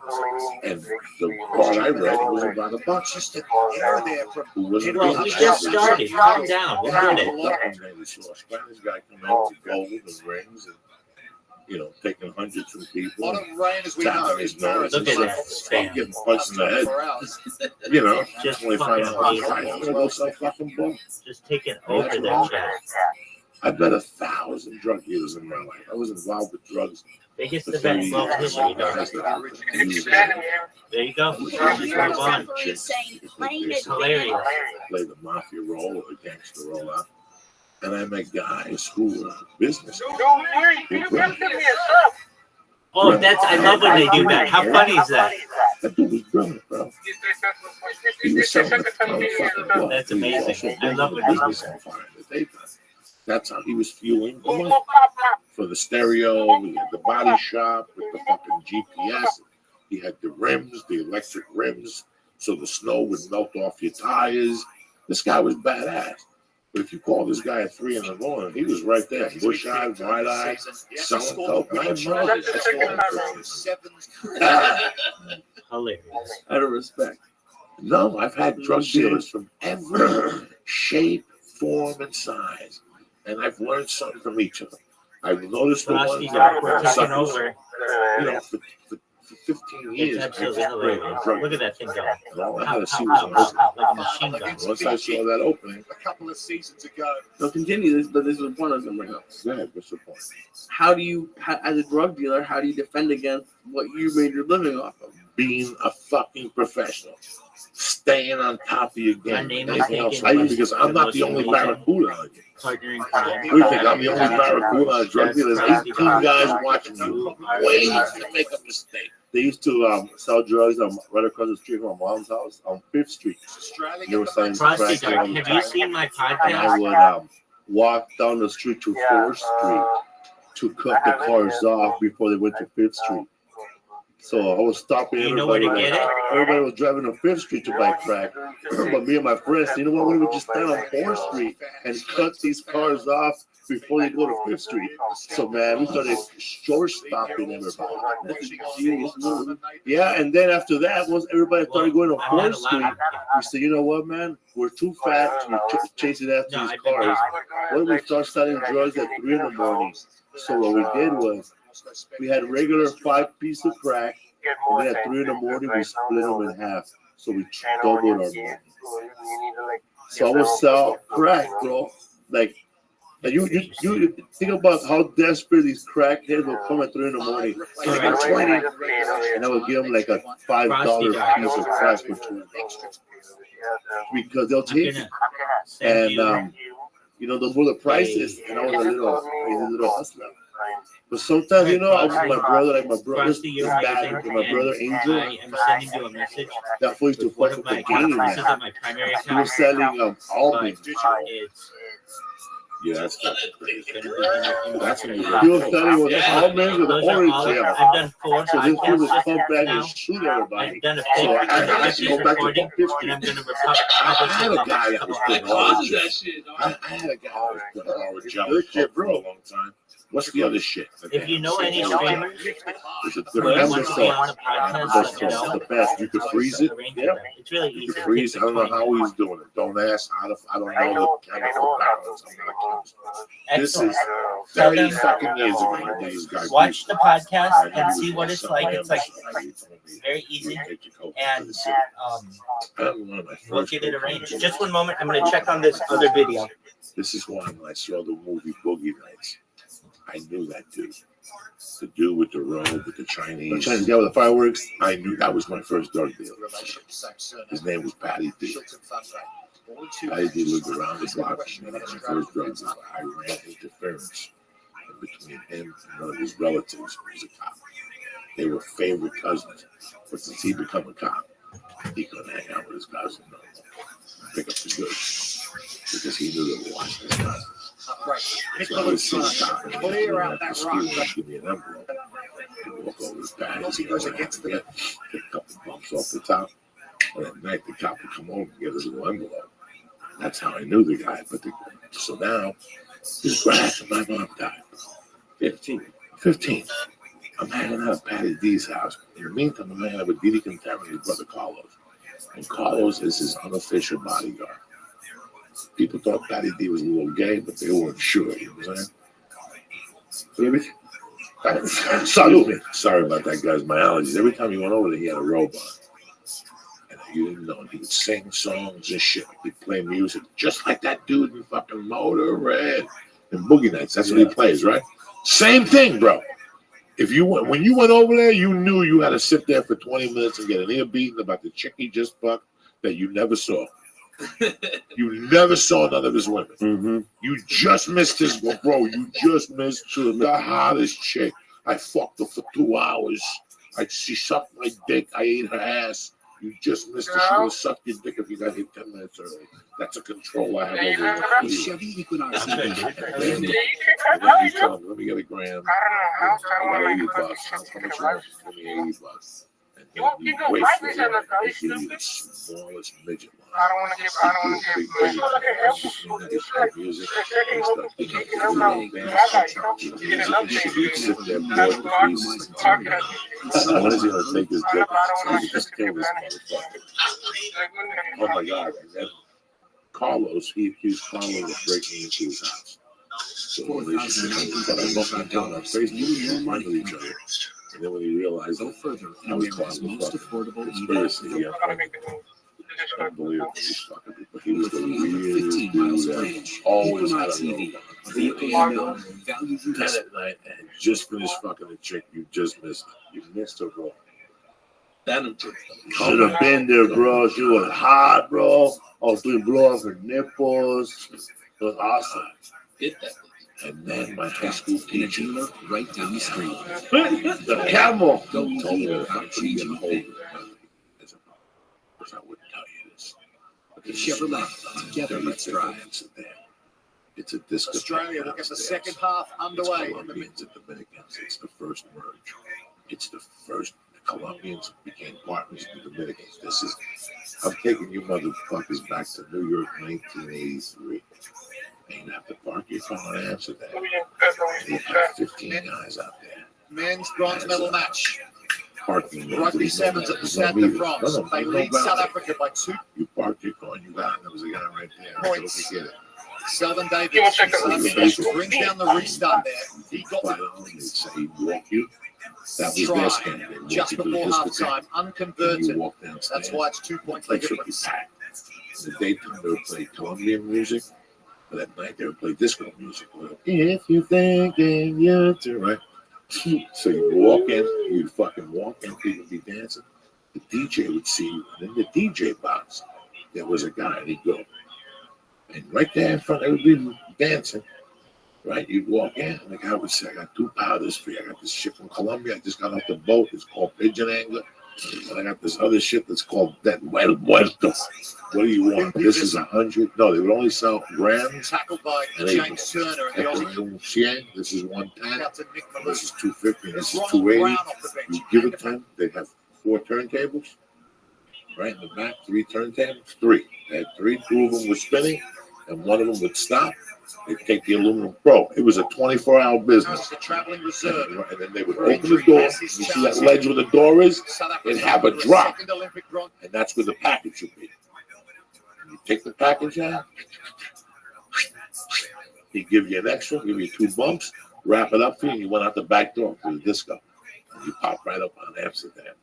And the part I read was about a bunch of stuff. Well, we just started. Calm down. We're doing it. We saw a Spanish guy come out with gold and rings and, you know, taking hundreds from people. Tapping his nose. Look at that spam. Getting punched in the head. You know, Just when they find out what's right. I'm going to go sell fucking boom. Just taking over that chat. I've met 1,000 drug dealers in my life. I was involved with drugs. Biggest event in world history, dog. There you go. Just move on. It's hilarious. Play the mafia role or the gangster role out. And I met guys who were business. Oh, I love when they do that. How funny is that? That dude was brilliant, bro. He was selling the fucking book. That's amazing. I love when he they do was that. on fire. That's how he was fueling the money. For the stereo, he had the body shop with the fucking GPS. He had the rims, the electric rims, so the snow would melt off your tires. This guy was badass. But if you call this guy at 3 in the morning, he was right there, bush-eyed, wide-eyed, selling coke. Hilarious. Out of respect. No, I've had drug dealers from every shape, form, and size. And I've learned something from each of them. I've noticed the ones that we're taking over. You know, for 15 It's years. I absolutely just prayed hilarious. on drugs. Look at that thing go. And all I had to see Pow, was pow, an pow, opening. pow, like a machine gun. Once I saw that opening, A couple of seasons ago. They'll continue this, but this is the point I was going to bring up. go ahead, what's the point? How do you, as a drug dealer, how do you defend against what you made your living off of? Being a fucking professional. Staying on top of your game. My name is Anything else, taken because I'm not the only barracuda on you. Partner in crime. What do you think? I'm the only barracuda on a drug dealer. There's 18 guys watching you, waiting to make a mistake. They used to sell drugs right across the street from my mom's house on 5th Street. They were selling crack Frosty all Dark, the have time. you seen my And I podcast? would walk down the street to 4th Street to cut the cars off before they went to 5th Street. So I was stopping You know where everybody. to get it? Everybody was driving to 5th Street to buy crack. But me and my friends, you know what? We would just stand on 4th Street and cut these cars off before they go to 5th Street. So, man, we started short stopping everybody. That's a genius move. Yeah, and then after that, once everybody started going to I'm not 4th Street, allowed. we said, you know what, man? We're too fat to be chasing after No, these I've been cars. What if we start selling drugs at 3 in the morning? So what we did was we had regular 5-piece of crack, and then at 3 in the morning we split them in half. So we doubled our money. So I would sell crack, bro. Like, and you think about how desperate these crackheads will come at 3 in the morning. Like at 20, and I would give them like a $5 piece of crack for 20. Because they'll take it. And you know, those were the prices, and I was a little hustler. But sometimes, you know, I was with my brother, like my brother, this bad, my brother Angel. I am sending you a message. That fool used to One fuck of with my the game, this is man. on my primary He account. was selling almonds. It's Yeah, that's fucking crazy. gonna be in your That's inbox. what he was selling with almonds with Those are orange all. gel. I've done 4 So this fool podcasts would just come back now. and shoot everybody. I've done a So I had to fake go back to recording, 5th and I'm Street. gonna I had a republish guy that was What putting all causes the that shit, dog? I had a guy that was putting all the gel for a long time. What's the other shit? If you know any streamers, There's a who different want to be on the podcast, let me know. the best. You could freeze it. Yeah. It's really You easy. could freeze. I don't know how he's doing it. Don't ask. I don't know the chemical balance. I'm not a chemist. This is 30 fucking years ago. These guys Watch the podcast and see what it's like. It's like very easy, and we'll get it arranged. Just one moment. I'm going to check on this other video. This is why when I saw the movie Boogie Nights, I knew that dude. The dude with the robe, with the Chinese. The Chinese guy with the fireworks. I knew that was my first drug deal. His name was Patty D. Patty D lived around the block. And my first drug deal, I ran interference between him and one of his relatives who was a cop. They were favorite cousins. But since he became a cop, he couldn't hang out with his cousin no more. Pick up the goods. Because he knew they were watching his cousins. So I would see the cop and Clear out that rock. give me an envelope. And walk over to Patty. Pick a couple bumps off the top. And at night, the cop would come over and get a little envelope. That's how I knew the guy. So now, this right after my mom died. 15. I'm hanging out at Patty D's house. In the meantime, I'm hanging out with Didi Contero and his brother Carlos. And Carlos is his unofficial bodyguard. People thought Patty D was a little gay, but they weren't sure. You know what I'm saying? Salute. Sorry about that, guys. My allergies. Every time he went over there, he had a robe on. And you didn't know. He would sing songs and shit. He'd play music just like that dude in fucking Motorhead and Boogie Nights. That's what he plays, right? Same thing, bro. When you went over there, you knew you had to sit there for 20 minutes and get an ear beaten about the chick he just fucked that you never saw. You never saw none of his women. Mm-hmm. You just missed his one, bro. You just missed the hottest chick. I fucked her for 2 hours. She sucked my dick. I ate her ass. You just missed her. She would have sucked your dick if you got hit 10 minutes early. That's a control I have over you. Let me get a gram. I got 80 bucks. How much you want? Give me 80 bucks. And he'll be wait for you. He'll give you the smallest midget line. I don't want to give music. When is he going to take his dick? He just killed this motherfucker. Oh my God. And then Carlos, he accused Carlos of breaking into his house. So but I both got down on Facebook. We with each other. And then when he realized Go further. how it America's cost most affordable conspiracy, eating. unbelievable. These fucking people. He was the With real 15 miles dude of that range, always Equinox had a TV, road. a vehicle you know, value you 10 at night and just finished fucking a chick. You just missed it. You missed her, bro. Should have been there, bro. She was hot, bro. I was doing blow off her nipples. It was awesome. And then my high school in a teacher, dealer right down the street. The camel. Go told me easy that if I without couldn't get a changing a hold thing. of it, because I wouldn't tell you this. But Chevrolet, together let's drive. It's a disco. Australia will get the second half underway. It's Colombians and Dominicans. It's the first merge. It's the first. The Colombians became partners with the Dominicans. This is. I'm taking you motherfuckers back to New York, 1983. And you have to park your car in Amsterdam. And you have 15 guys out there. Men's bronze medal match. Parking. Rugby sevens at the Stade de France. They lead South Africa by 2 You park your car and you got it. There was a guy right there. points. Get it. Selvin Davids brings down the restart there. He got They say he walk you. That was their scandal. They walk just you to the before discotheque, halftime, and unconverted. you walk downstairs. That's why it's 2 points The for place would be difference. packed. In the daytime, they would play Colombian music, but at night they would play disco music. If you thinking you're too right. So you walk in, you'd fucking walk in, people would be dancing. The DJ would see you, and in the DJ box, there was a guy, and he'd go. And right there in front, everybody dancing. Right, you'd walk in, and the guy would say, I got 2 powders for you. I got this shit from Colombia. I just got off the boat. It's called pigeon angler. And I got this other shit that's called that muerto. What do you want? This is 100. No, they would only sell grams. Tackled by And they James Turner and the Aussie. This is 110. Captain Nick This is Malou. 250. This is Ronald 280. Brown off the bench. You give it to them. They'd have 4 turntables. Right in the back, 3 turntables. 3. They had 3. 2 of them were spinning, and 1 of them would stop. They'd take the aluminum. Bro, it was a 24-hour business. The traveling reserve. And then they would open the door. You see that ledge where the door is? It'd have a drop. And that's where the package would be. You take the package out. He'd give you an extra, give you 2 bumps, wrap it up for you, and you went out the back door for the disco. And you pop right up on Amsterdam.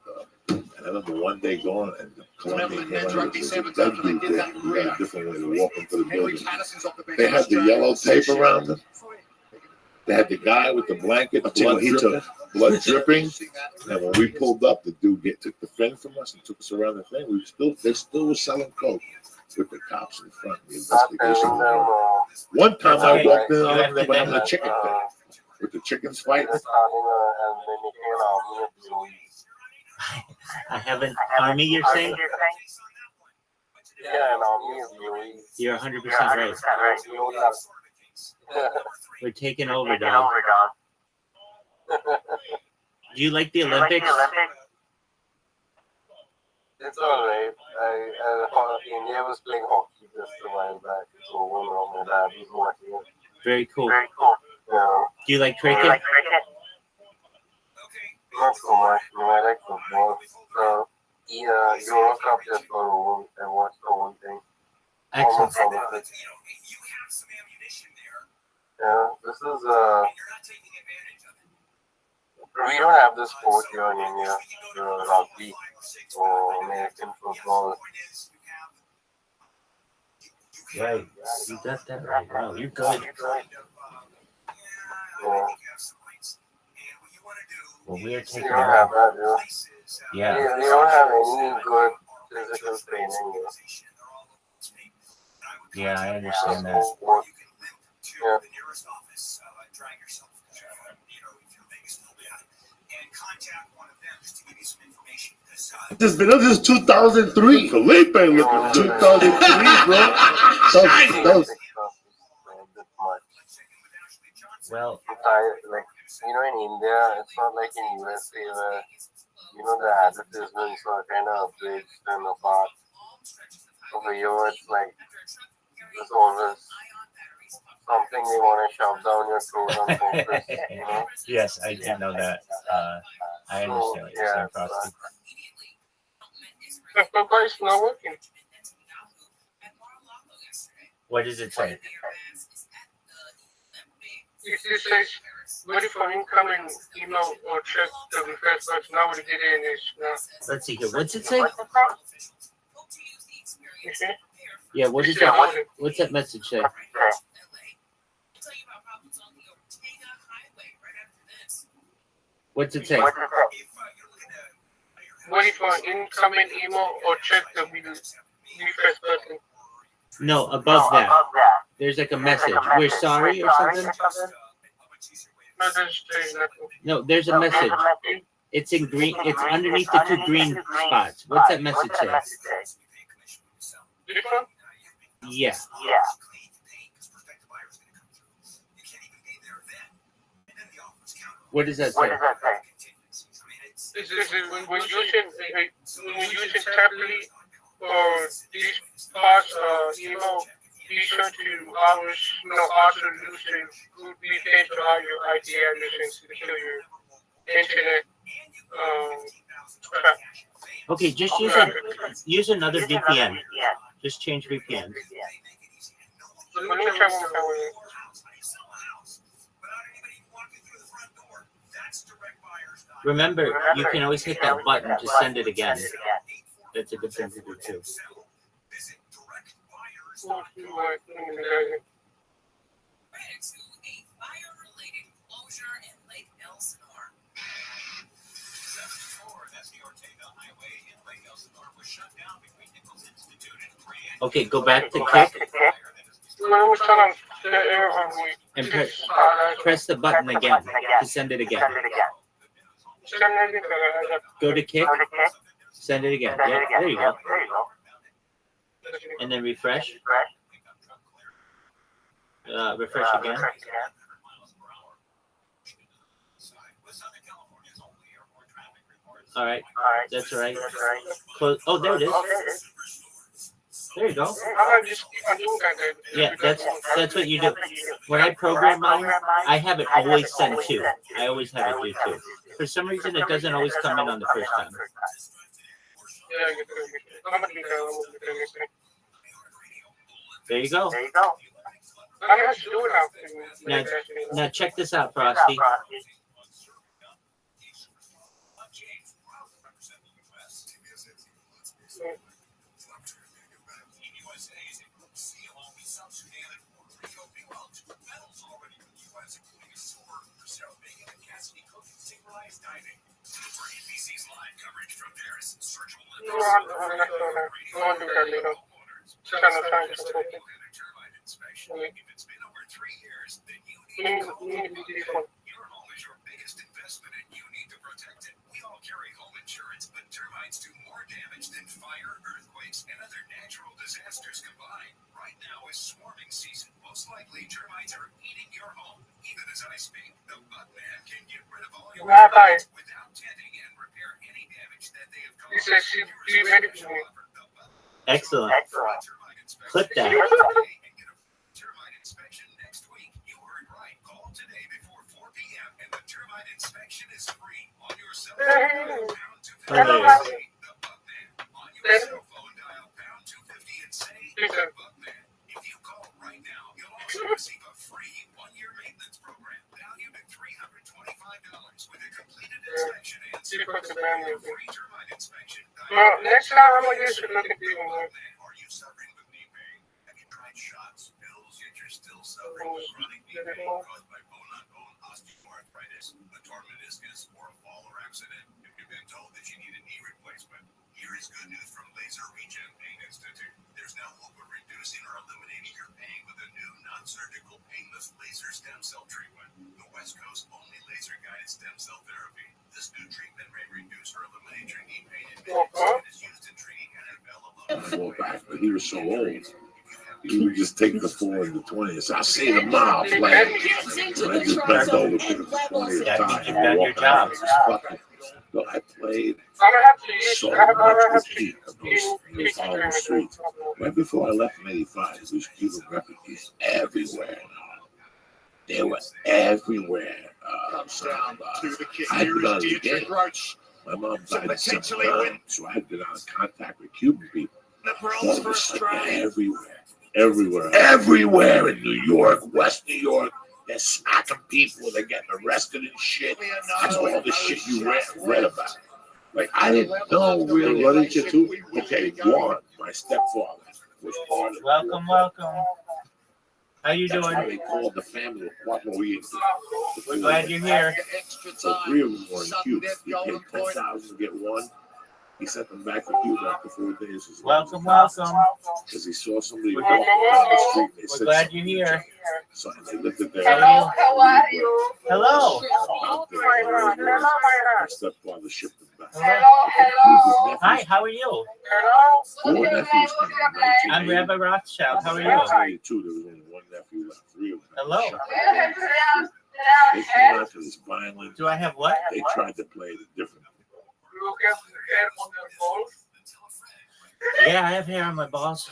And I remember one day going, and the Colombian came out and said, that dude there, you got a different way to walk into the building. They had the yellow tape around them. They had the guy with the blanket, blood dripping. And when we pulled up, the dude took the fin from us and took us around the thing. They still were selling coke with the cops in front of the investigation. One time I walked in on them, they were having a chicken thing with the chickens fighting. I have an army, you're saying? Yeah, an army is really. You're 100% right. We're taking over, dog. Do you like the Olympics? It's alright. India was playing hockey just a while back. So my dad was watching it. Very cool. Yeah. Do you like cricket? Not so much. No, I like football. Euro Cup just got over. I watched the whole thing. Excellent. Yeah, this is we don't have this sport here in India, rugby or American football. Right. You got that right. Wow, you're good. Yeah. Well, we are We taking don't have over. that, Yeah. We don't have any good physical training here. Yeah, I understand that. Yeah. This is 2003. Felipe looking 2003, bro. Well, Like, in India, it's not like in USA where, the advertisements are kind of abridged and apart. Over here, it's like, there's always something they want to shove down your throat on purpose, yes, I did know that. I understand what you're saying, Frosty. The device not working. What does it say? It says Waiting for incoming email or check the request box. Now we did it in this. Let's see here. What's it say? You see? Yeah, what is that? What's that message say? What's it say? Waiting for incoming email or check the request button. No, above that. There's like a message. We're sorry or something? No, there's a message. It's in green. It's underneath the two green spots. What's that message say? Yeah. What does that say? When using tablet or these parts email, be sure to always also use the VPN to hide your IP address and secure your internet. Okay, just use another VPN. Just change VPN. Let me try one more time. Remember, you can always hit that button to send it again. That's a good thing to do too. Okay, go back to kick and press the button again to send it again. Go to kick, send it again. Yeah, there you go. And then refresh. Refresh again. All right, that's all right. Close. Oh, there it is. There you go. Yeah, that's what you do. When I program mine, I have it always send to. I always have it do too. For some reason, it doesn't always come in on the first time. There you go. Now check this out, Frosty. Rabbi, he says she made it to me. Excellent. Clip that. Well, next time I'm gonna get you look at these ones. Back, but he was so old. He would just take the 4 and the 20 and say, "I see the mile playing." And I just bent over to the 20th time. And walking out. So I played so much with Pete in those following streets. Right before I left in '85, these Cuban refugees everywhere. They were everywhere. I'd been on the game. My mom died sometime, so I had been out of contact with Cuban people. That was everywhere in New York, West New York, They're smacking people. They're getting arrested and shit. That's all the shit you read about. Like, I didn't know really. What did you do? Okay, one, my stepfather was part of it. Welcome. How you That's doing? how they called the family of Guatemala. We're glad you're here. So 3 of them were in Cuba. He paid $10,000 to get one. He sent them back to Cuba after 4 days. Welcome. Because he saw somebody walking down the street. And they We're said glad something you're here. So they lifted their Hello, how are you? Hello. My stepfather shipped them back. Hello. Hi, how are you? Hello. 4 nephews came in I'm 1980. Rabbi Rothschild. How are There was you? only 2. There was only 1 nephew left. 3 of them. Hello. They came out to this violent. Do I have what? They tried to play it different. Yeah, I have hair on my balls.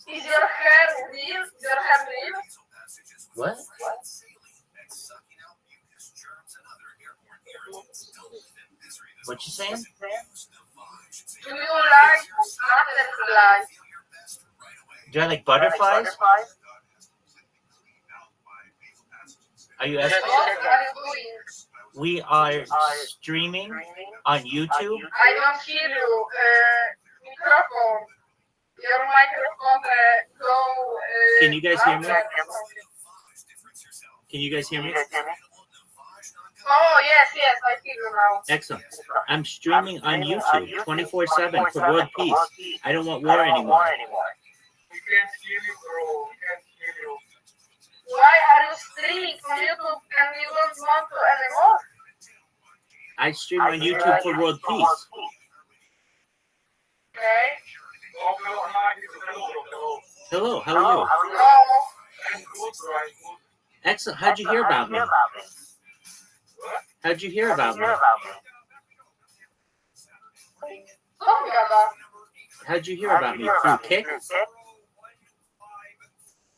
Is your hair real? Your hair real? What? What you saying? Do you like butterflies? Do I like butterflies? Are you asking? What are you doing? We are streaming on YouTube. I don't hear you. Microphone. Your microphone go. Can you guys hear me? Can you guys hear me? Oh, yes, I hear you now. Excellent. I'm streaming on YouTube 24/7 for world peace. I don't want war anymore. We can't hear you, bro. We can't hear you. Why are you streaming from YouTube and you don't want to anymore? I stream on YouTube for world peace. Okay. Hello, how are you? Hello. Excellent. How'd you hear about me? How'd you hear about me? How'd you hear about me? Through Kick?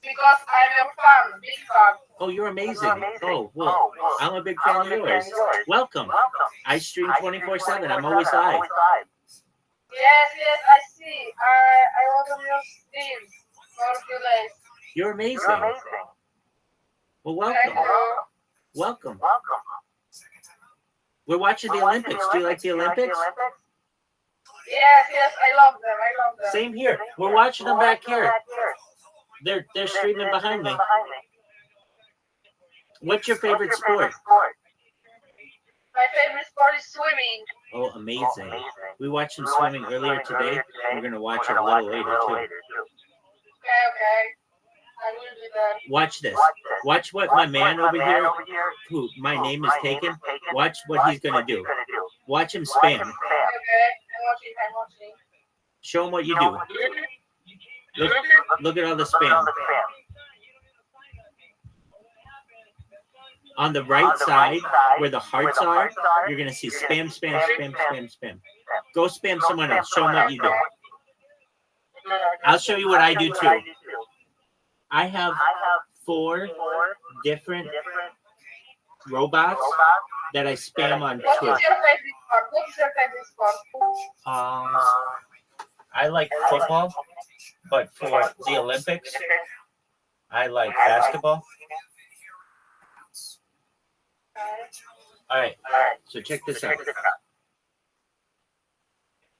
Because I'm your fan, big fan. Oh, you're amazing. Oh, well, I'm a big fan of yours. Welcome. I stream 24/7. I'm always live. Yes, I see. I was on your stream for a few days. You're amazing. Well, welcome. Welcome. We're watching the Olympics. Do you like the Olympics? Yes, I love them. Same here. We're watching them back here. They're streaming behind me. What's your favorite sport? My favorite sport is swimming. Oh, amazing. We watched them swimming earlier today. We're going to watch it a little later, too. Okay. I will do that. Watch this. Watch what my man over here, who my name is taken, watch what he's going to do. Watch him spam. Okay, I'm watching. Show him what you do. Look at all the spam. On the right side, where the hearts are, you're going to see spam. Go spam someone else. Show them what you do. I'll show you what I do, too. I have 4 different robots that I spam on What's Twitch. your favorite sport? I like football, but for the Olympics, I like basketball. All right, so check this out.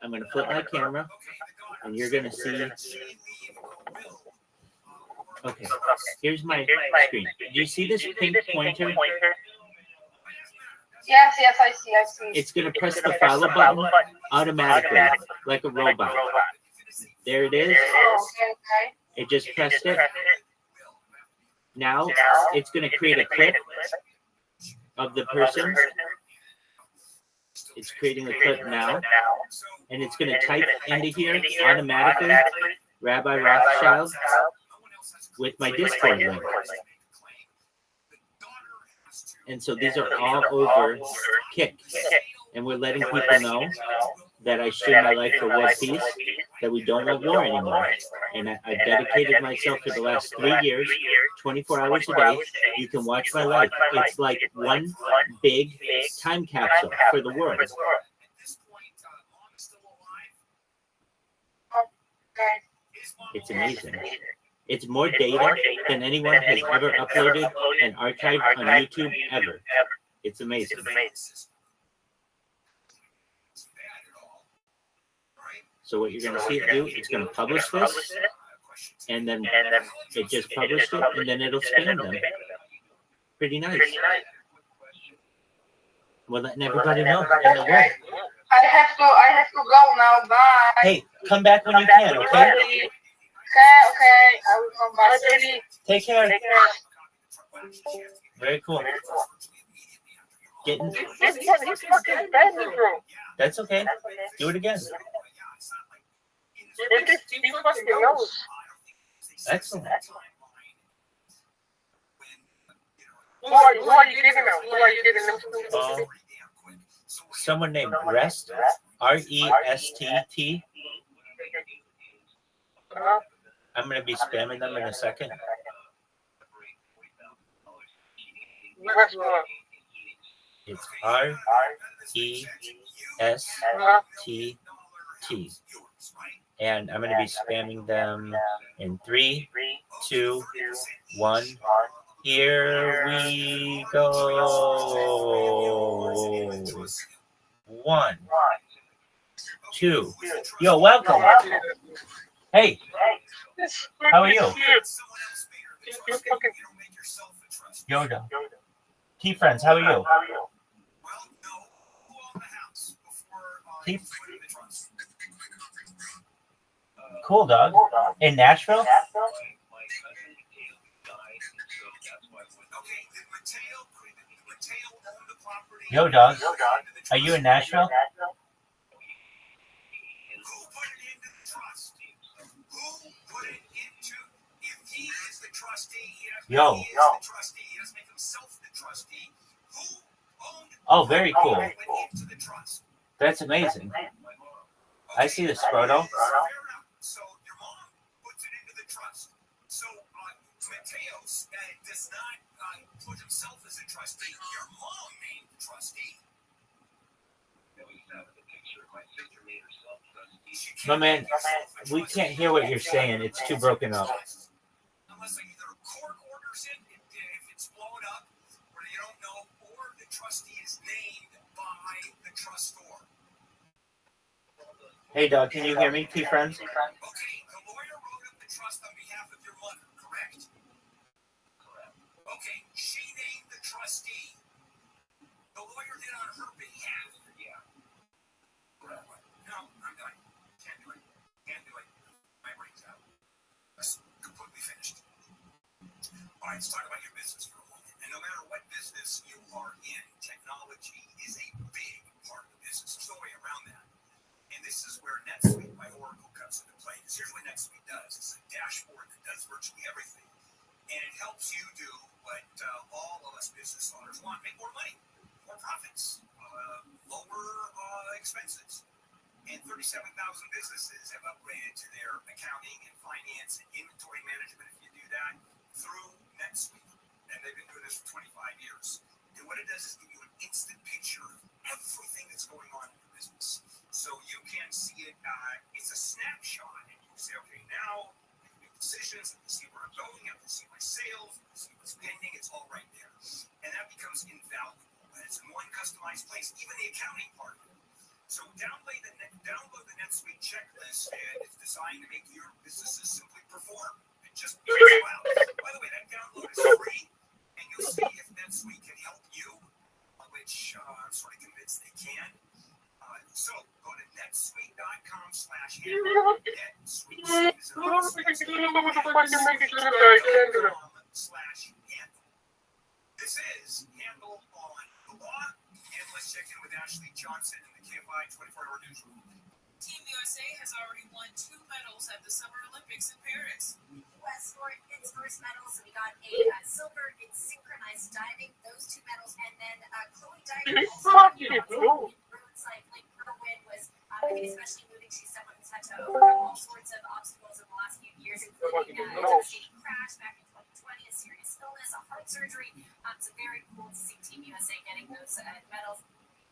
I'm going to flip my camera, and you're going to see. Okay, here's my screen. Do you see this pink pointer? Yes, I see. It's going to press the follow button automatically, like a robot. There it is. It just pressed it. Now, it's going to create a clip of the person. It's creating a clip now. And it's going to type into here automatically, Rabbi Rothschild, with my Discord link. And so these are all over Kick. And we're letting people know that I stream my life for world peace, that we don't want war anymore. And I've dedicated myself for the last 3 years, 24 hours a day. You can watch my life. It's like one big time capsule for the world. It's amazing. It's more data than anyone has ever uploaded and archived on YouTube ever. It's amazing. So what you're going to see it do, it's going to publish this, and then it just published it, and then it'll spam them. Pretty nice. We're letting everybody know in the world. I have to go now. Bye. Hey, come back when you can, okay? Okay, I will come back. Take care. Very cool. Getting. He's fucking bad, bro. That's okay. Do it again. He fucking knows. Excellent. Who are you giving them? Who are you giving them to? Someone named Rest, RESTT. I'm going to be spamming them in a second. It's RESTT. And I'm going to be spamming them in 3, 2, 1. Here we go. 1, 2. Yo, welcome. Hey, how are you? Yoda. T-Friends, how are you? T- Cool, dog. In Nashville? Yo, dog. Are you in Nashville? Yo. Oh, very cool. That's amazing. I see the Scroto. My man, we can't hear what you're saying. It's too broken up. Hey, dog, can you hear me, T-Friends? Let's talk about your business for a moment. And no matter what business you are in, technology is a big part of the business. There's no way around that. And this is where NetSuite by Oracle comes into play. Because here's what NetSuite does. It's a dashboard that does virtually everything. And it helps you do what all of us business owners want. Make more money, more profits, lower expenses. And 37,000 businesses have upgraded to their accounting and finance and inventory management, if you do that, through NetSuite. And they've been doing this for 25 years. And what it does is give you an instant picture of everything that's going on in your business. So you can see it, it's a snapshot, and you say, okay, now I can make decisions, I can see where I'm going, I can see my sales, I can see what's pending, it's all right there. And that becomes invaluable. And it's in one customized place, even the accounting part of it. So download the NetSuite checklist, and it's designed to make your businesses simply perform. It just print you out. By the way, that download is free, and you'll see if NetSuite can help you, which I'm sort of convinced they can. So go to netsuite.com/handle. This is Handle on the Law. And let's check in with Ashley Johnson in the KFI 24-hour newsroom. Team USA has already won 2 medals at the Summer Olympics in Paris. U.S. scored its first medals. We got a silver in synchronized diving. Those 2 medals, and then Chloe diving also. Road cycling. Her win was, I think, especially moving. She's someone who's had to overcome all sorts of obstacles in the last few years, including a devastating crash back in 2020, a serious illness, a heart surgery. So very cool to see Team USA getting those medals.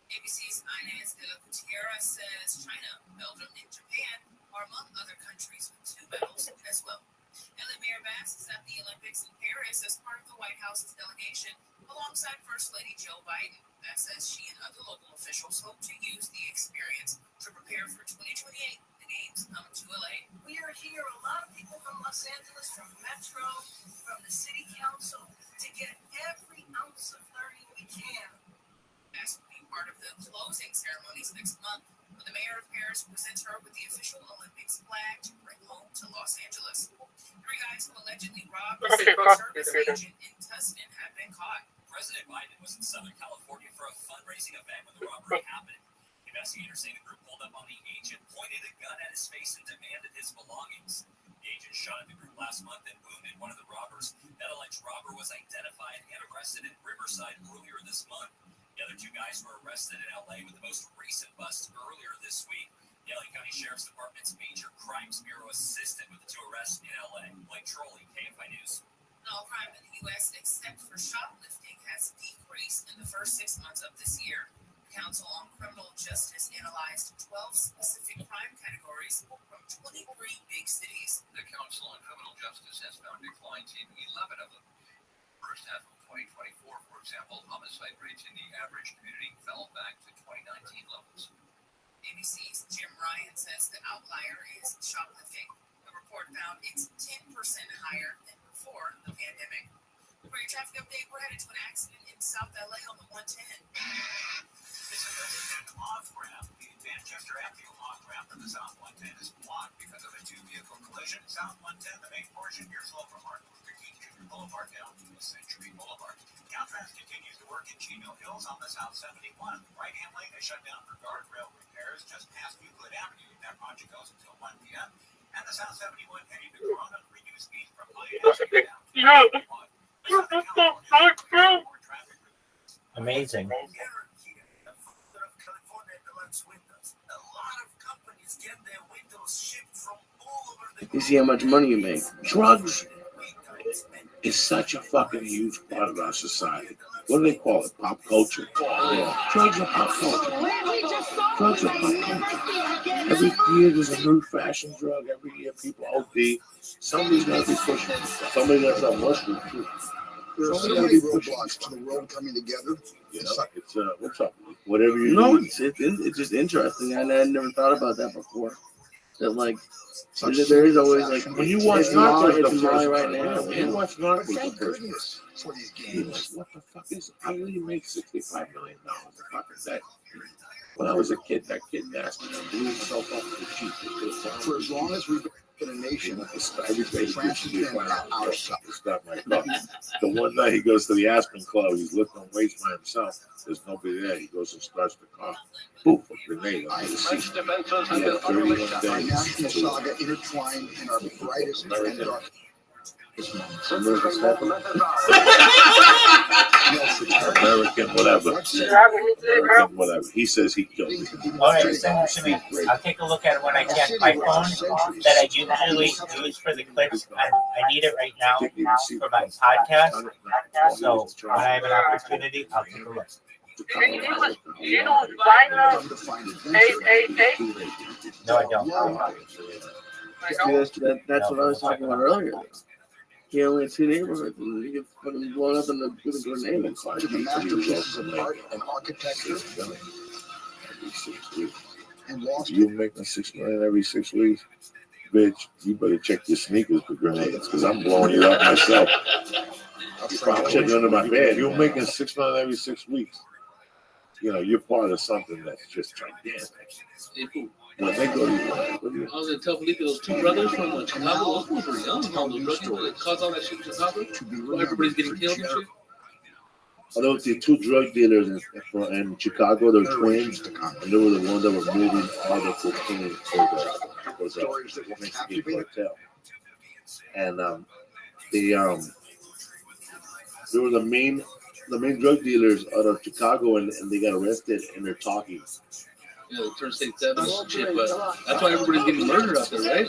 ABC's Inez de la Gutierrez says China, Belgium, and Japan are among other countries with 2 medals as well. Ellie Mirabad Los Angeles, from Metro, from the City Council, to get every ounce of learning we can. Asked to be part of the closing ceremonies next month, when the mayor of Paris presents her with the official Olympics flag to bring home to Los Angeles. 3 guys who allegedly robbed a Secret Service agent in Tustin have been caught. President Biden was in Southern California for a fundraising event when the robbery happened. Investigators say the group pulled up on the agent, pointed a gun at his face, and demanded his belongings. The agent shot at the group last month and wounded one of the robbers. That alleged robber was identified and arrested in Riverside earlier this month. The other 2 guys were arrested in LA with the most recent busts earlier this week. The LA County Sheriff's Department's Major Crimes Bureau assisted with the 2 arrests in LA. Blake Trolley, KFI News. All crime in the U.S. except for shoplifting has decreased in the first 6 months of this year. The Council on Criminal Justice analyzed 12 specific crime categories from 23 big cities. The Council on Criminal Justice has found declines in 11 of them. First half of 2024, for example, homicide rates in the average community fell back to 2019 levels. ABC's Jim Ryan says the outlier is shoplifting. The report found it's 10% higher than before the pandemic. For your traffic update, we're headed to an accident in South LA on the 110. This is an off-ramp. The Manchester Avenue off-ramp from the South 110 is blocked because of a 2-vehicle collision. South 110, the main portion, you're slow from Martin Luther King Jr. Boulevard down to Century Boulevard. Caltrans continues to work in Chino Hills on the South 71. Right-hand lane is shut down for guardrail repairs just past Euclid Avenue. That project goes until 1 p.m. And the South 71 heading to Corona, reduced speed from IS down to 1. Amazing. You see how much money you make. Drugs is such a fucking huge part of our society. What do they call it? Pop culture. Yeah. Drugs are pop culture. Drugs are pop culture. Every year there's a new fashion drug. Every year people OD. Somebody's got to be pushing. Somebody that's on mushroom too. There are so many roadblocks to the world coming together. You know, it's what's up? Whatever you No, need. it's just interesting. I never thought about that before. That like there is always like When you watch it's Narcos, Molly right now. when you watch Narcos, Thank the first goodness for these you're games. like, what the fuck is? How do you make $65 million a fucking day? When I was a kid, that kid asked me, blew himself up for cheap. For as long as we've been a nation, Every day he France gives has me a been $5 our bill to start my car. The one night he goes to the Aspen Club, he's lifting weights by himself. There's nobody there. He goes and starts the car. Boom, a grenade on the seat. He had 31 our days. national saga intertwined in our brightest and American. darkest American stuff. Yes, it's American, whatever. American, whatever. He says he killed me. All right, send it to me. I'll take a look at it when I can. My phone that I usually use for the clips, I need it right now for my podcast. So when I have an opportunity, I'll take a look. You know Vinyl 888? No, I don't. See, that's what I was talking about earlier. He only had 2 neighborhoods, and he gets fucking blown up in the with a grenade. to the masterpieces of art and architecture and lost You making $6 million every 6 weeks, bitch. You better check your sneakers for grenades, because I'm blowing you up myself. I'm checking under my bed. You're making $6 million every 6 weeks. You know, you're part of something that's just gigantic. When they go to I was gonna tell Felipe those 2 brothers from Chicago. Those fools were young. Those drug dealers that caused all that shit in Chicago. Everybody's getting killed and shit. Although the 2 drug dealers in Chicago, they're twins, and they were the ones that were moving all the cocaine for the Mexican cartel. And they were the main drug dealers out of Chicago, and they got arrested, and they're talking. Yeah, the turn state 7 shit, but that's why everybody's getting murdered out there, right?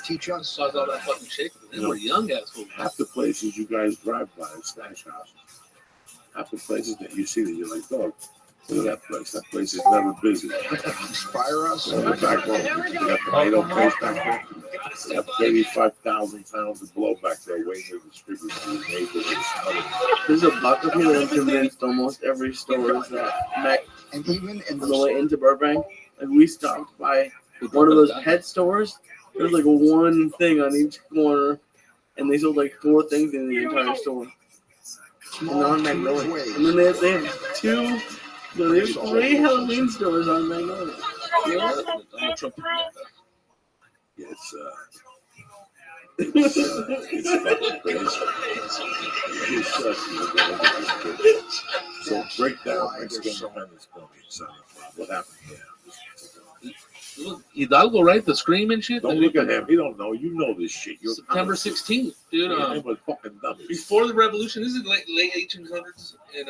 teach us. Caused all that fucking shit. They were young assholes. Half the places you guys drive by is stash houses. Half the places that you see that you're like, dog, look at that place. That place is never busy. Inspire us. On the back road, you got the tomato place back there. You got 35,000 pounds of blow back there waiting to distribute to your neighbors. There's a bucket here that I'm convinced almost every store is that. And even in the way into Burbank, like we stopped by one of those pet stores, There's like one thing on each corner, and they sold like 4 things in the entire store. And on Magnolia. And then they have 2, no, they have 3 Halloween stores on Magnolia. Yeah. So break down Mexican Independence Day. What happened here? Hidalgo, right? The scream and shit. Don't look at him. He don't know. You know this shit. You're September 16th, dude. Before the revolution, this is late 1800s, and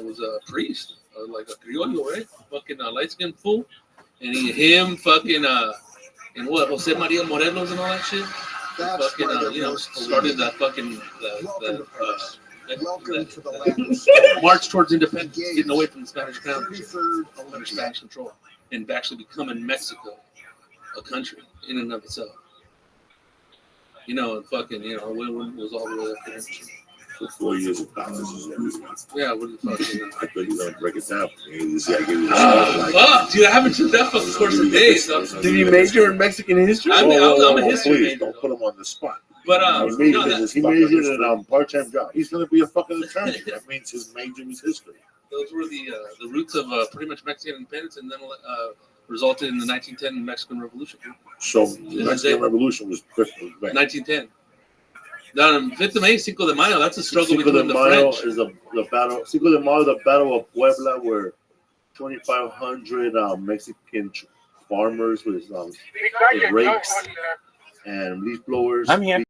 was a priest, like a criollo, right? Fucking light skinned fool, and him fucking and what Jose Maria Morelos and all that shit. Fucking started that fucking march towards independence, getting away from the Spanish crown, under Spanish control, and actually becoming Mexico a country in and of itself. And fucking, women was all the way up there. For 4 years of college is everything. Yeah, what the fuck? I thought you were gonna break it down for me. You see, I gave you the fuck, dude, I haven't took that fucking course in days. Did you major in Mexican history? I'm a history please, major. don't put him on the spot. But he majored in a part-time job. He's gonna be a fucking attorney. That means his major is history. Those were the roots of pretty much Mexican independence, and then resulted in the 1910 Mexican Revolution. So the Mexican Revolution was 1910. The 5th of May, Cinco de Mayo. That's a struggle Cinco de between the Mayo French. is the battle. Cinco de Mayo, the Battle of Puebla, where 2,500 Mexican farmers with rakes and leaf blowers. I'm here.